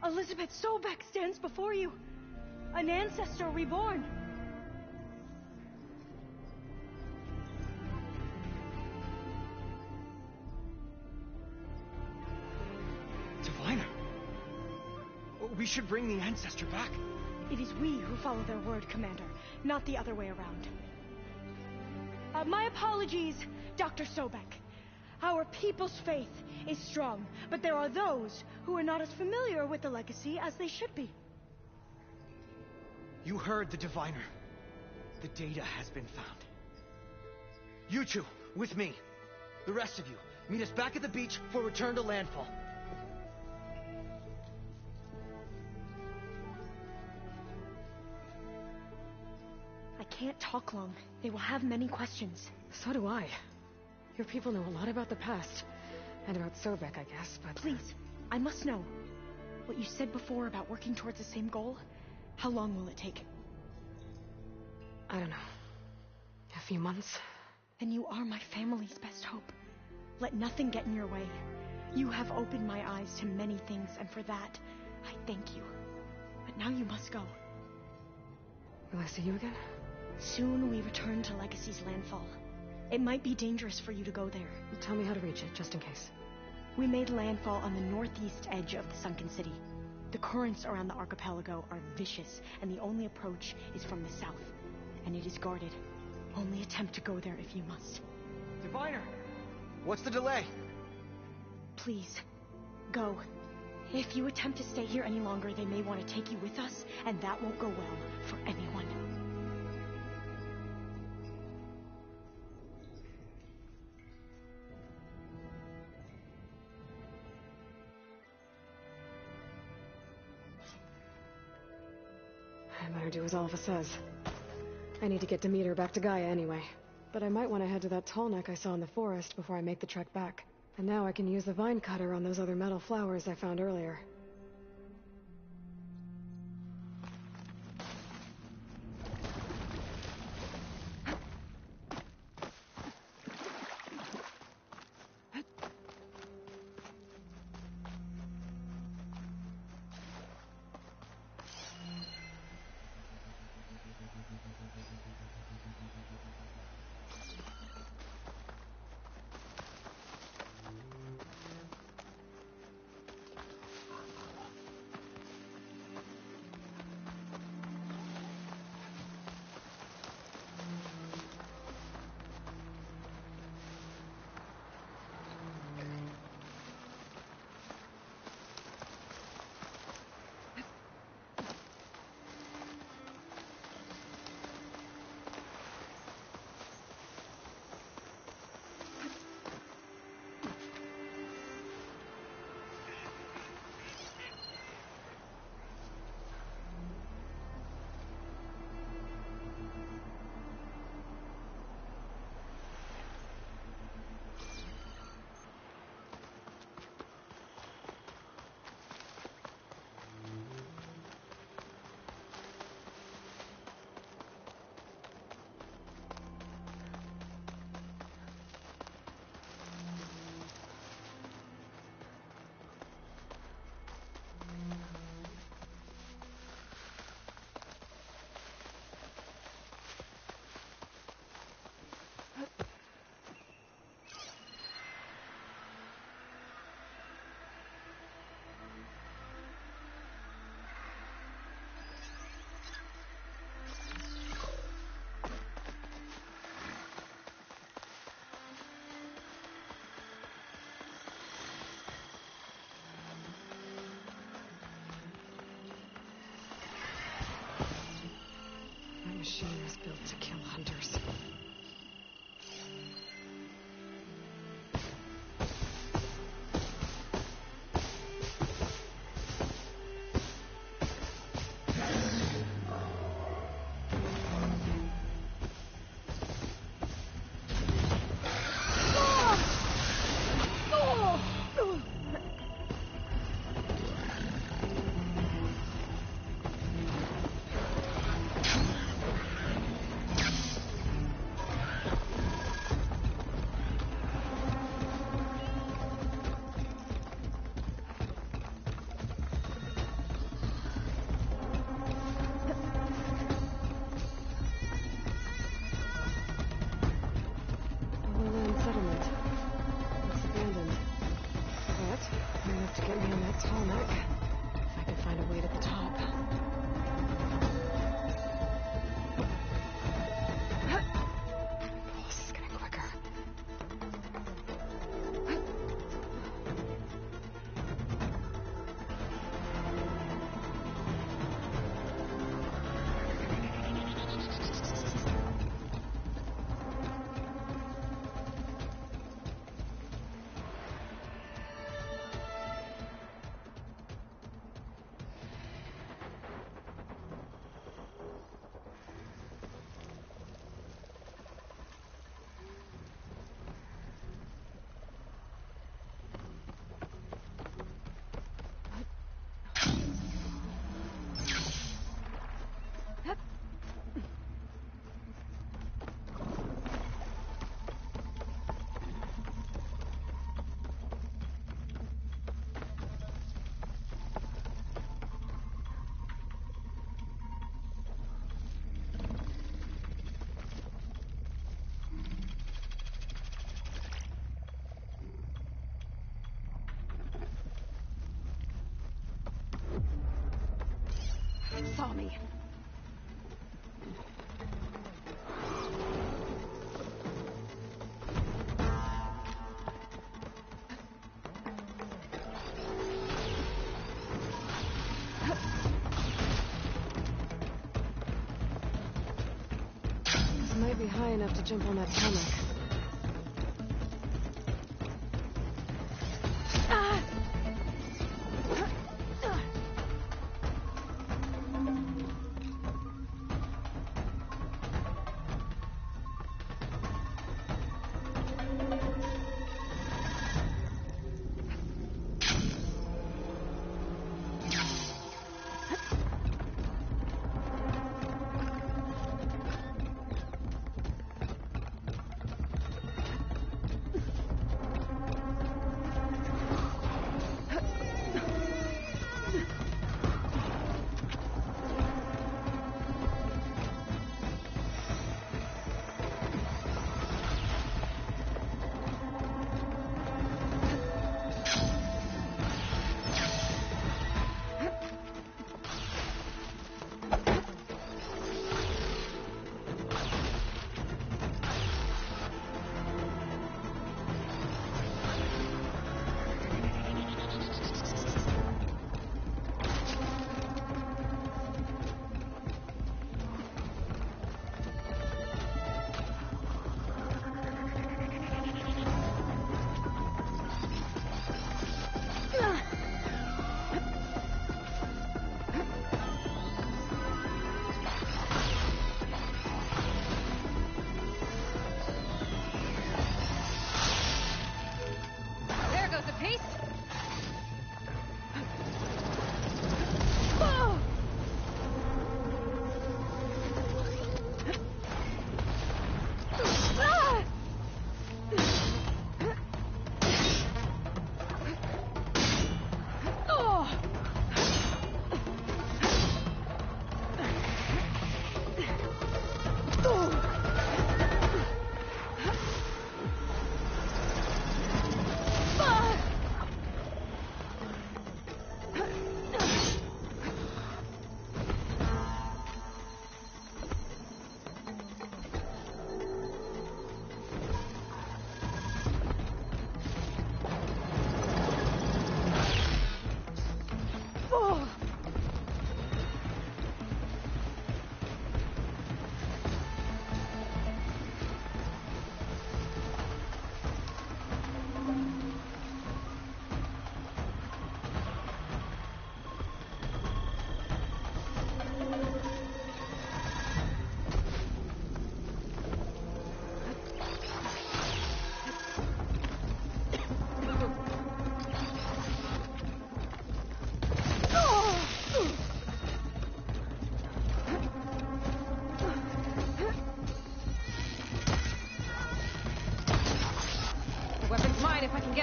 Elizabeth Sobek stands before you. An ancestor reborn. Diviner! We should bring the ancestor back. It is we who follow their word, Commander, not the other way around. My apologies, Dr. Sobek. Our people's faith is strong, but there are those who are not as familiar with the legacy as they should be. You heard the Diviner. The data has been found. You two, with me. The rest of you, meet us back at the beach for return to landfall. I can't talk long. They will have many questions. So do I. Your people know a lot about the past. And about Sobek, I guess, but... Please, I must know. What you said before about working towards the same goal, how long will it take? I don't know. A few months? Then you are my family's best hope. Let nothing get in your way. You have opened my eyes to many things, and for that, I thank you. But now you must go. Will I see you again? Soon we return to Legacy's landfall. It might be dangerous for you to go there. Tell me how to reach it, just in case. We made landfall on the northeast edge of the sunken city. The currents around the archipelago are vicious, and the only approach is from the south. And it is guarded. Only attempt to go there if you must. Diviner! What's the delay? Please, go. If you attempt to stay here any longer, they may want to take you with us, and that won't go well for anyone. I better do as Alva says. I need to get Demeter back to Gaia anyway. But I might want to head to that tall neck I saw in the forest before I make the trek back. And now I can use the vine cutter on those other metal flowers I found earlier. machine was built to kill hunters. Saw me. This might be high enough to jump on that tarmac.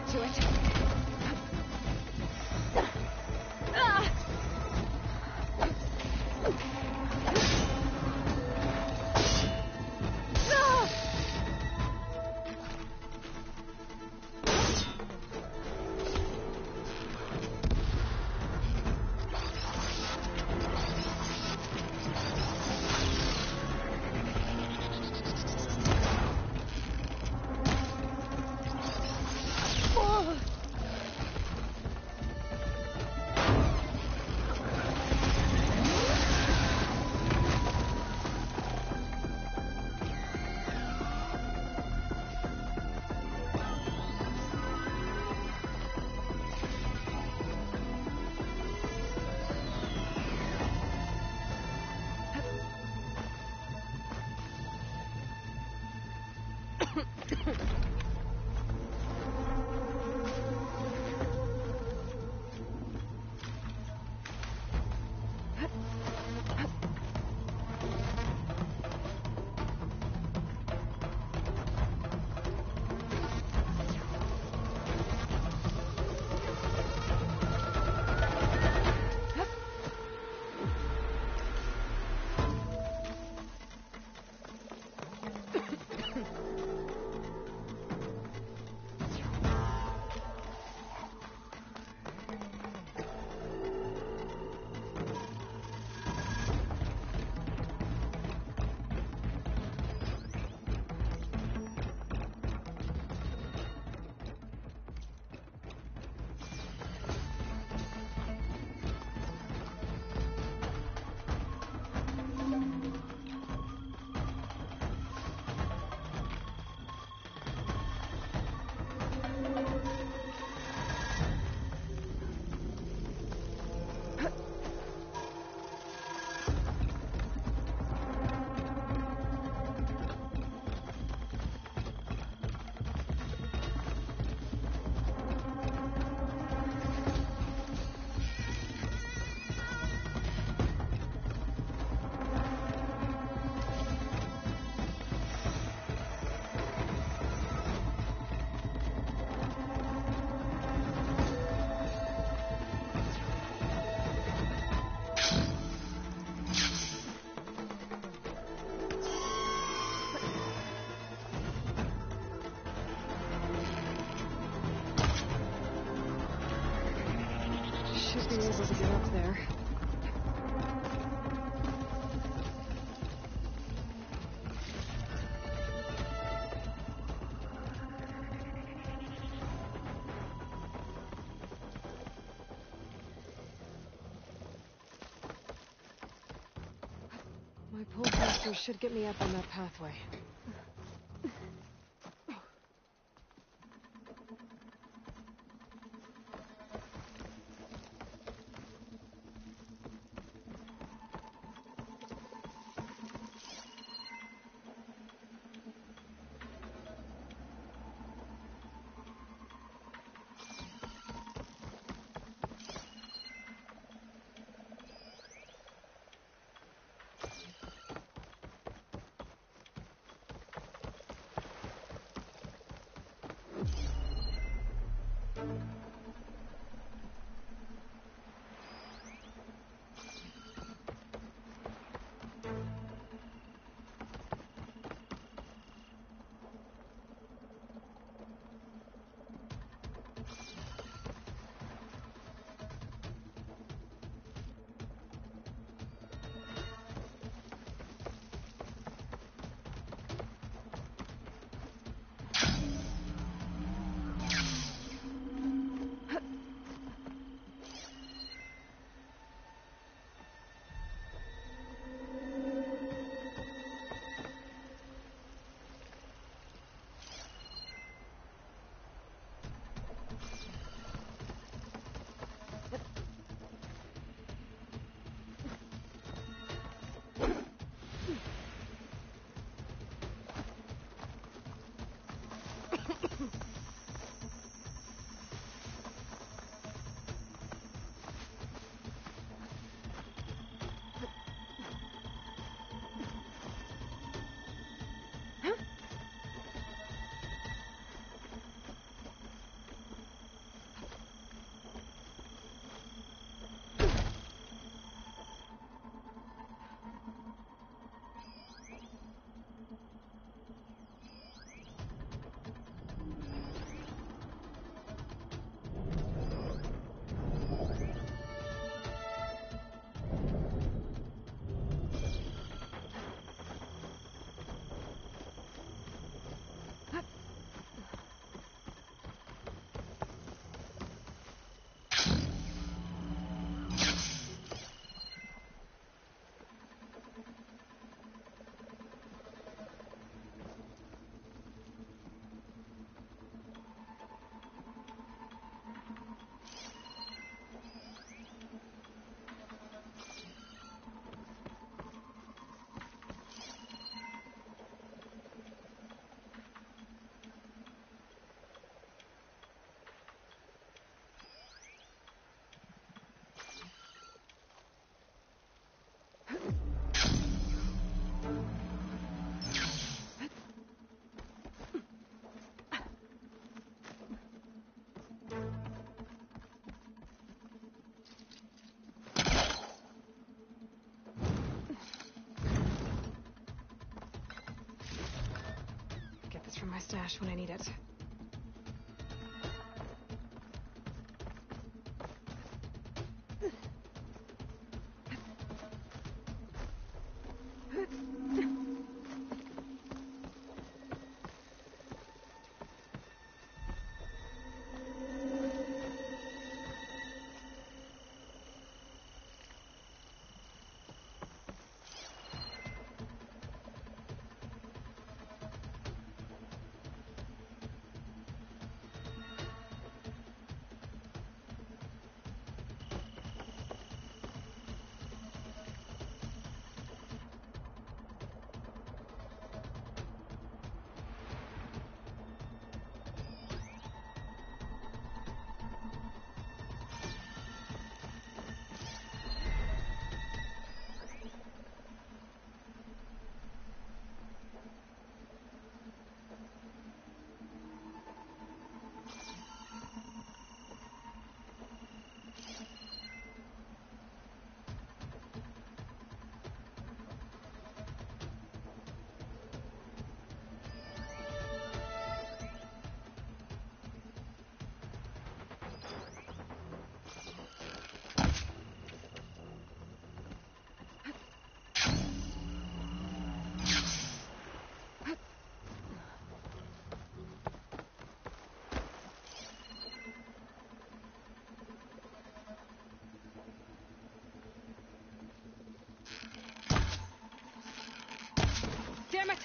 get to it. Ah! Should be able to get up there. My pull thrusters should get me up on that pathway. from my stash when I need it. Damn it!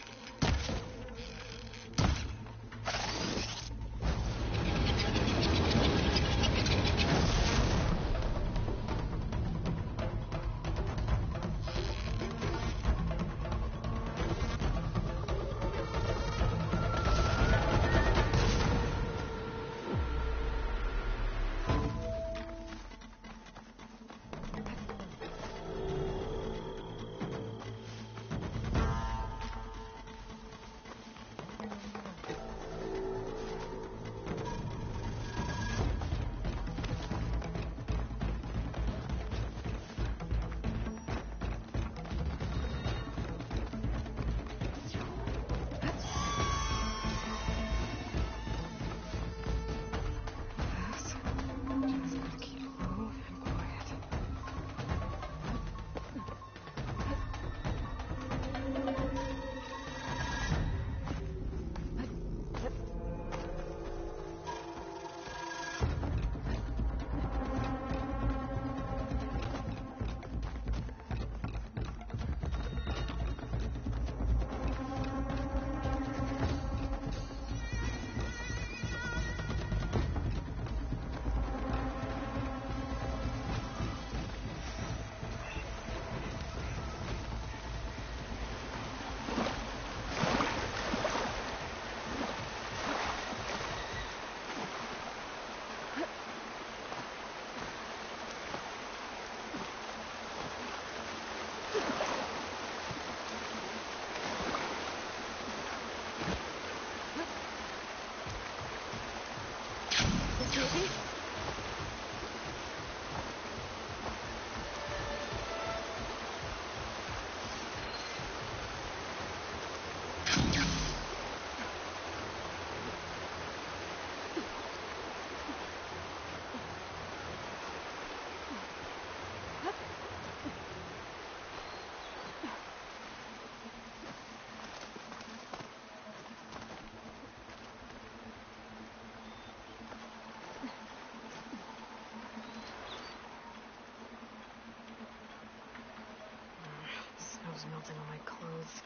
Snow's melting on my clothes.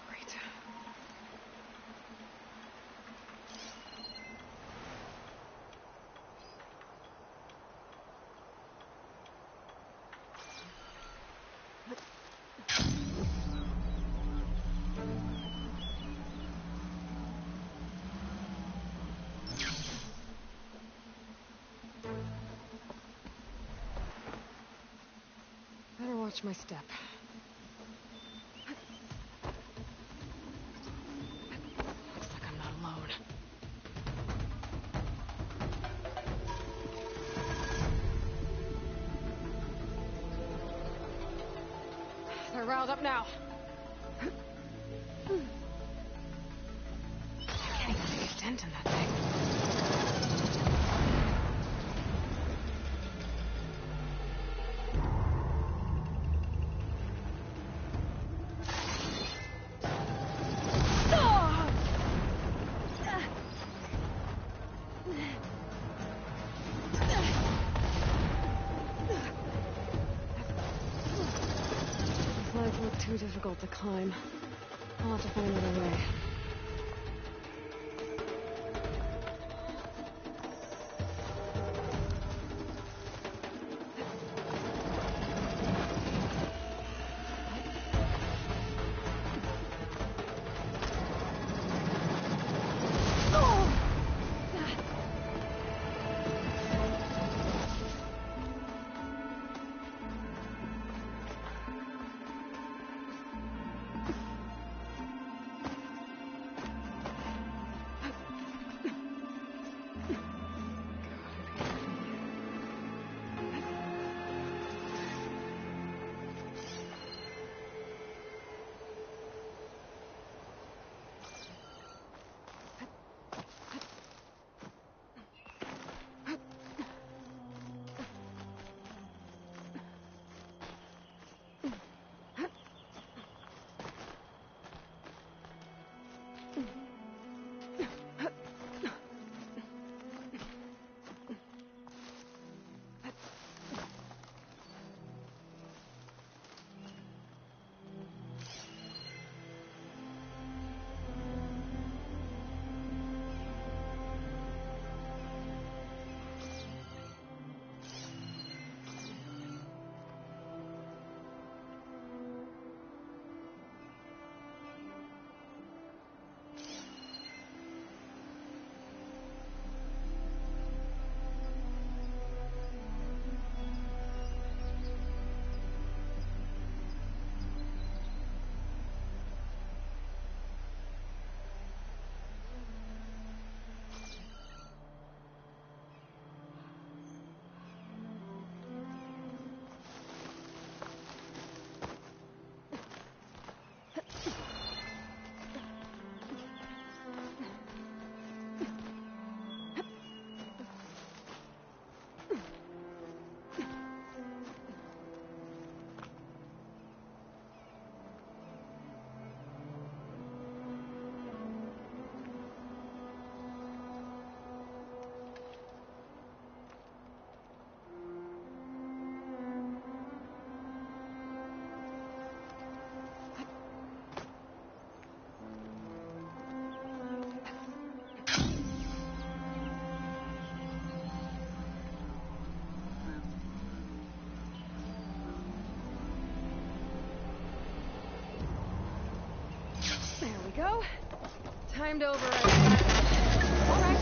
Great. Better watch my step. Looks like I'm not alone. They're riled up now. dent in that thing. These lights look too difficult to climb. I'll have to find another way. There we go. Time to override. All right.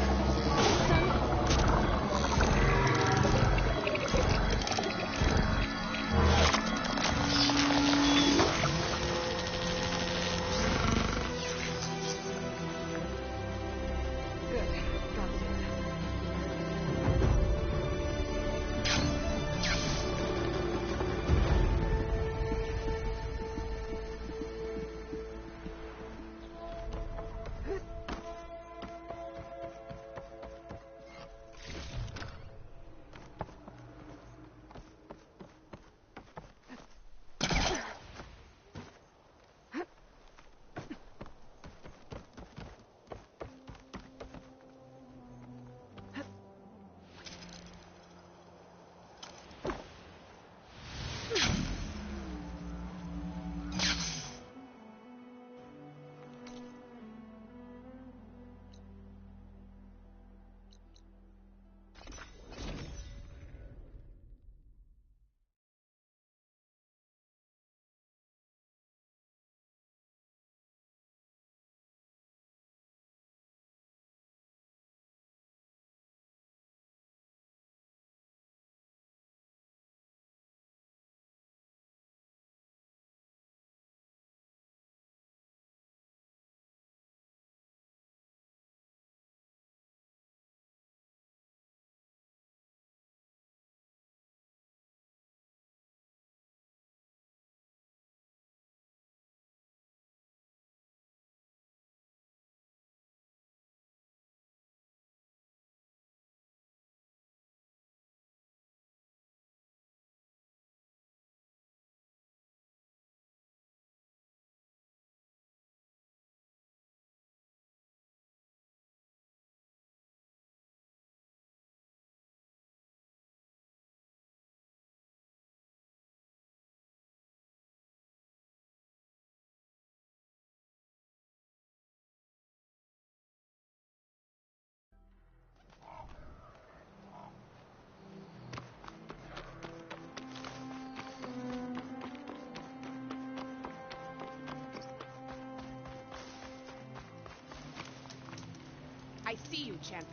see you, champion.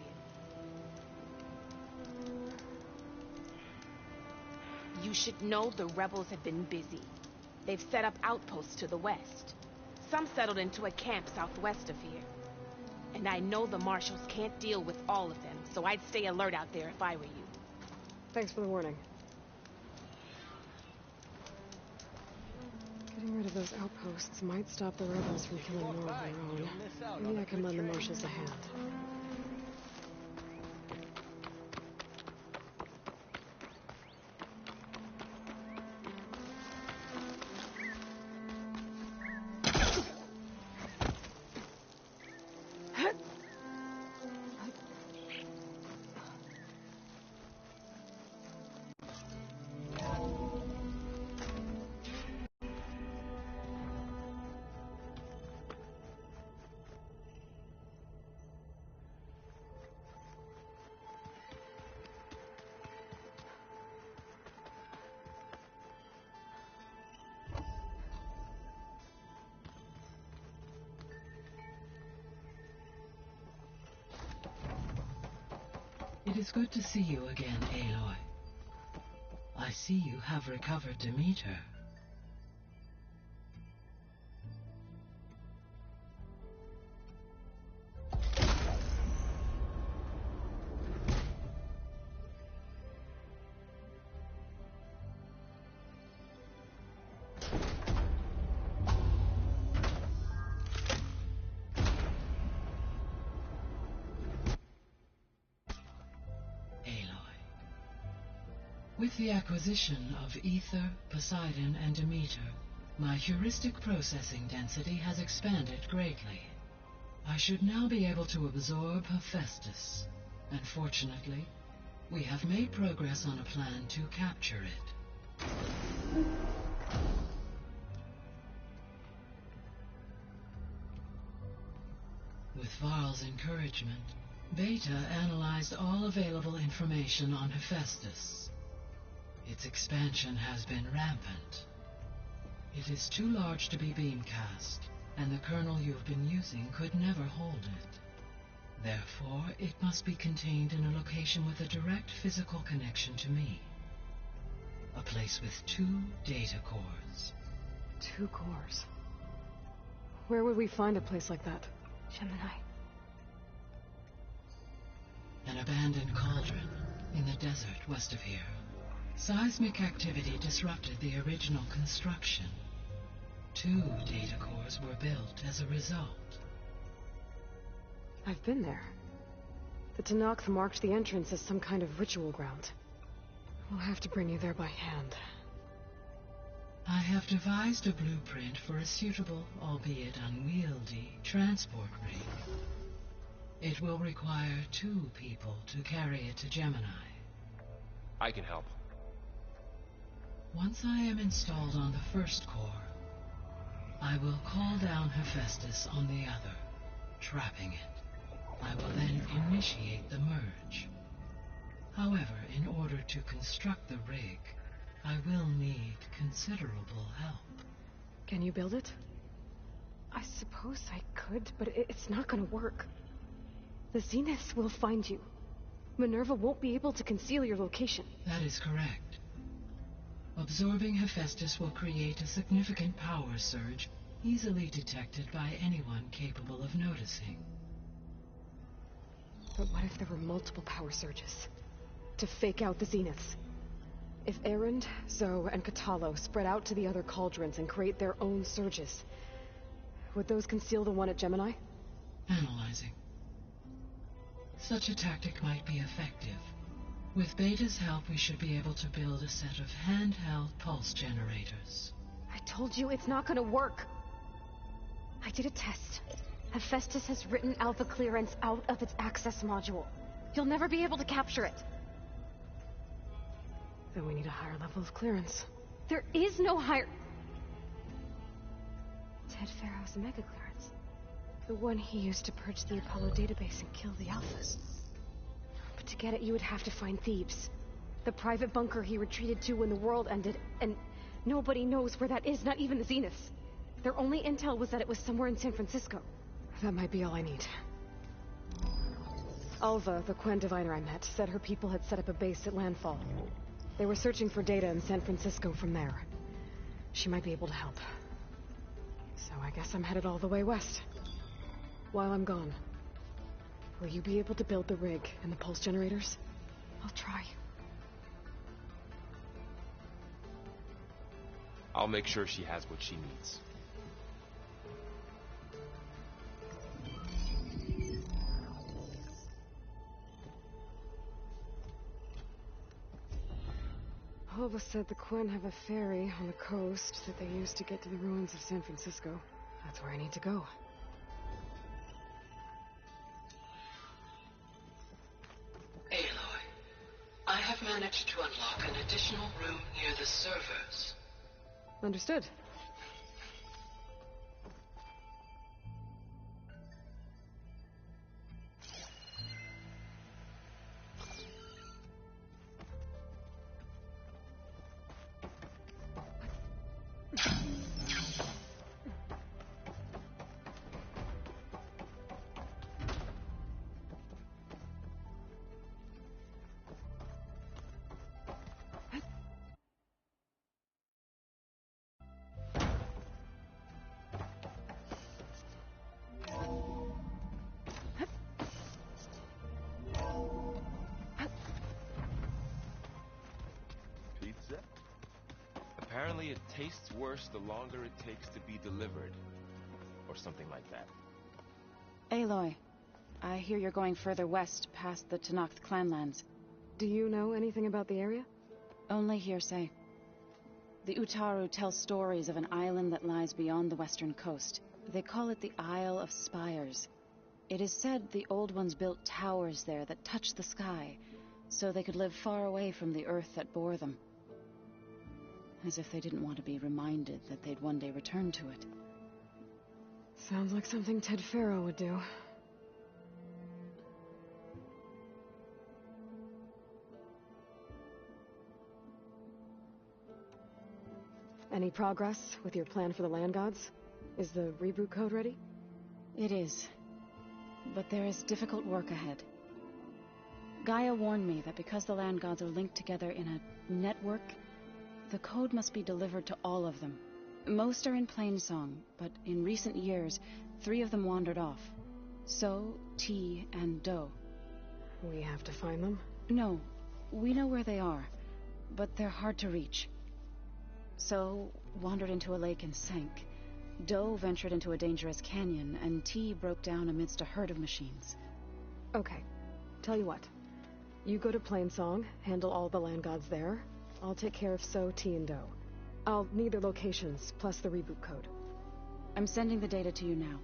You should know the rebels have been busy. They've set up outposts to the west. Some settled into a camp southwest of here. And I know the marshals can't deal with all of them, so I'd stay alert out there if I were you. Thanks for the warning. Getting rid of those outposts might stop the rebels from killing more of their own. Maybe I can lend the marshals a hand. It is good to see you again, Aloy. I see you have recovered Demeter. With the acquisition of Ether, Poseidon, and Demeter, my heuristic processing density has expanded greatly. I should now be able to absorb Hephaestus, and fortunately, we have made progress on a plan to capture it. With Varl's encouragement, Beta analyzed all available information on Hephaestus. Its expansion has been rampant. It is too large to be beamcast, and the kernel you've been using could never hold it. Therefore, it must be contained in a location with a direct physical connection to me. A place with 2 data cores. 2 cores? Where would we find a place like that? Gemini. An abandoned cauldron in the desert west of here. Seismic activity disrupted the original construction. 2 data cores were built as a result. I've been there. The Tenakth marked the entrance as some kind of ritual ground. We'll have to bring you there by hand. I have devised a blueprint for a suitable, albeit unwieldy, transport rig. It will require 2 people to carry it to Gemini. I can help. Once I am installed on the first core, I will call down Hephaestus on the other, trapping it. I will then initiate the merge. However, in order to construct the rig, I will need considerable help. Can you build it? I suppose I could, but it's not gonna work. The Zeniths will find you. Minerva won't be able to conceal your location. That is correct. Absorbing Hephaestus will create a significant power surge, easily detected by anyone capable of noticing. But what if there were multiple power surges? To fake out the Zeniths? If Erend, Zoe, and Katalo spread out to the other cauldrons and create their own surges, would those conceal the one at Gemini? Analyzing. Such a tactic might be effective. With Beta's help, we should be able to build a set of handheld pulse generators. I told you it's not gonna work. I did a test. Hephaestus has written Alpha clearance out of its access module. You'll never be able to capture it. Then we need a higher level of clearance. There is no higher... Ted Pharaoh's mega clearance. The one he used to purge the Apollo database and kill the Alphas. But to get it, you would have to find Thebes. The private bunker he retreated to when the world ended, and nobody knows where that is, not even the Zeniths. Their only intel was that it was somewhere in San Francisco. That might be all I need. Alva, the Quen diviner I met, said her people had set up a base at Landfall. They were searching for data in San Francisco from there. She might be able to help. So I guess I'm headed all the way west. While I'm gone, will you be able to build the rig and the pulse generators? I'll try. I'll make sure she has what she needs. Alva said the Quen have a ferry on the coast that they use to get to the ruins of San Francisco. That's where I need to go. Aloy, I have managed to unlock an additional room near the servers. Understood. Pizza? Apparently it tastes worse the longer it takes to be delivered. Or something like that. Aloy, I hear you're going further west past the Tenakth clanlands. Do you know anything about the area? Only hearsay. The Utaru tell stories of an island that lies beyond the western coast. They call it the Isle of Spires. It is said the Old Ones built towers there that touch the sky, so they could live far away from the earth that bore them. As if they didn't want to be reminded that they'd one day return to it. Sounds like something Ted Faro would do. Any progress with your plan for the land gods? Is the reboot code ready? It is. But there is difficult work ahead. Gaia warned me that because the land gods are linked together in a network, the code must be delivered to all of them. Most are in Plainsong, but in recent years, 3 of them wandered off. So, T, and Do. We have to find them? No. We know where they are, but they're hard to reach. So, wandered into a lake and sank. Do ventured into a dangerous canyon, and T broke down amidst a herd of machines. Okay. Tell you what. You go to Plainsong, handle all the land gods there. I'll take care of So, T, and Do. I'll need their locations, plus the reboot code. I'm sending the data to you now.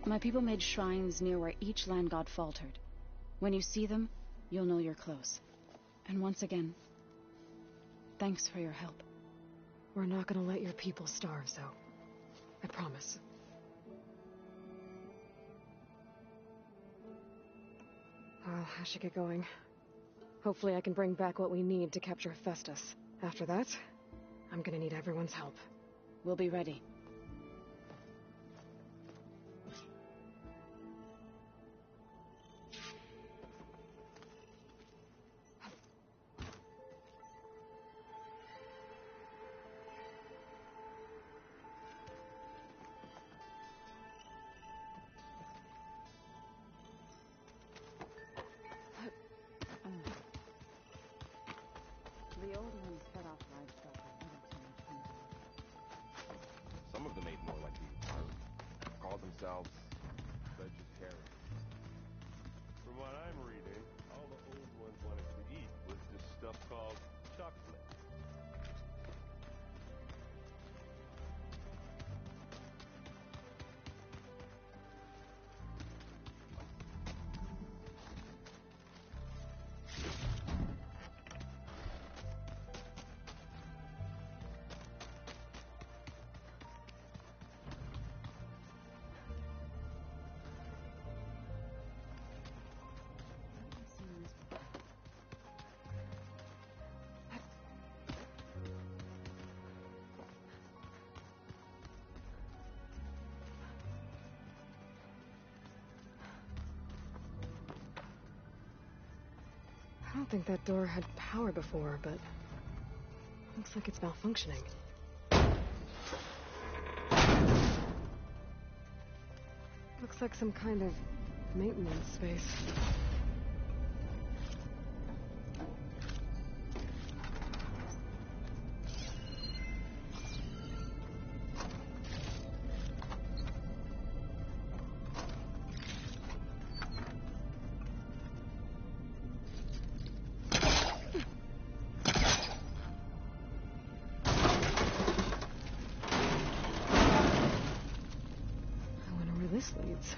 My people made shrines near where each land god faltered. When you see them, you'll know you're close. And once again, thanks for your help. We're not gonna let your people starve, Zo. I promise. Well, I should get going. Hopefully I can bring back what we need to capture Hephaestus. After that, I'm gonna need everyone's help. We'll be ready. The old ones fed off livestock at Middleton. Some of them ate more like the Utaru. Called themselves vegetarians. From what I'm reading, all the old ones wanted to eat was this stuff called chocolate. I don't think that door had power before, but looks like it's malfunctioning. Looks like some kind of maintenance space. This leads.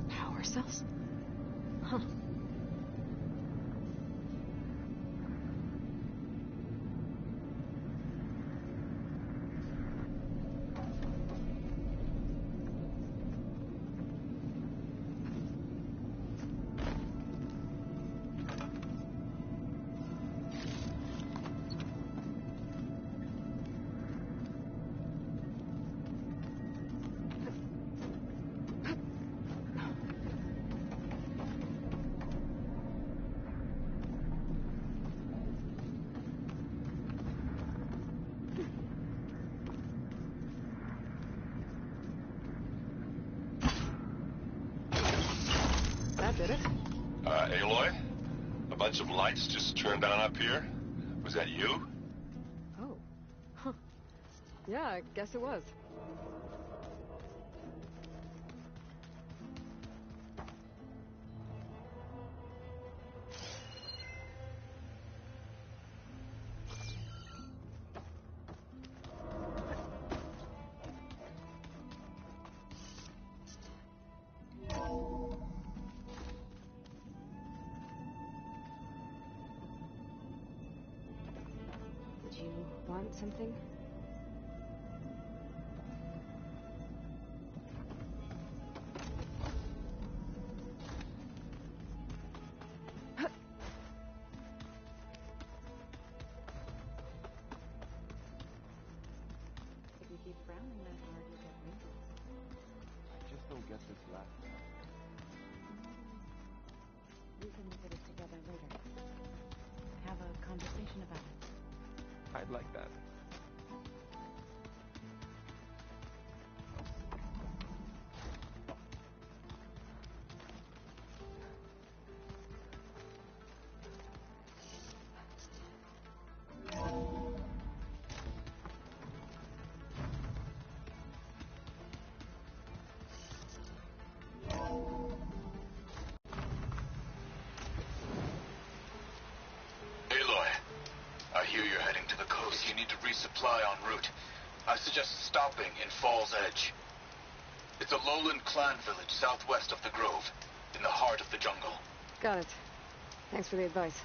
Power cells? Huh. Did it? Aloy? A bunch of lights just turned on up here? Was that you? Oh. Huh. Yeah, I guess it was. Did you want something? If you keep frowning that hard, you'll get wrinkles. I just don't get this last part. We can look at it together later. Have a conversation about it. I'd like that. I hear you're heading to the coast. You need to resupply en route. I suggest stopping in Fall's Edge. It's a lowland clan village southwest of the Grove, in the heart of the jungle. Got it. Thanks for the advice.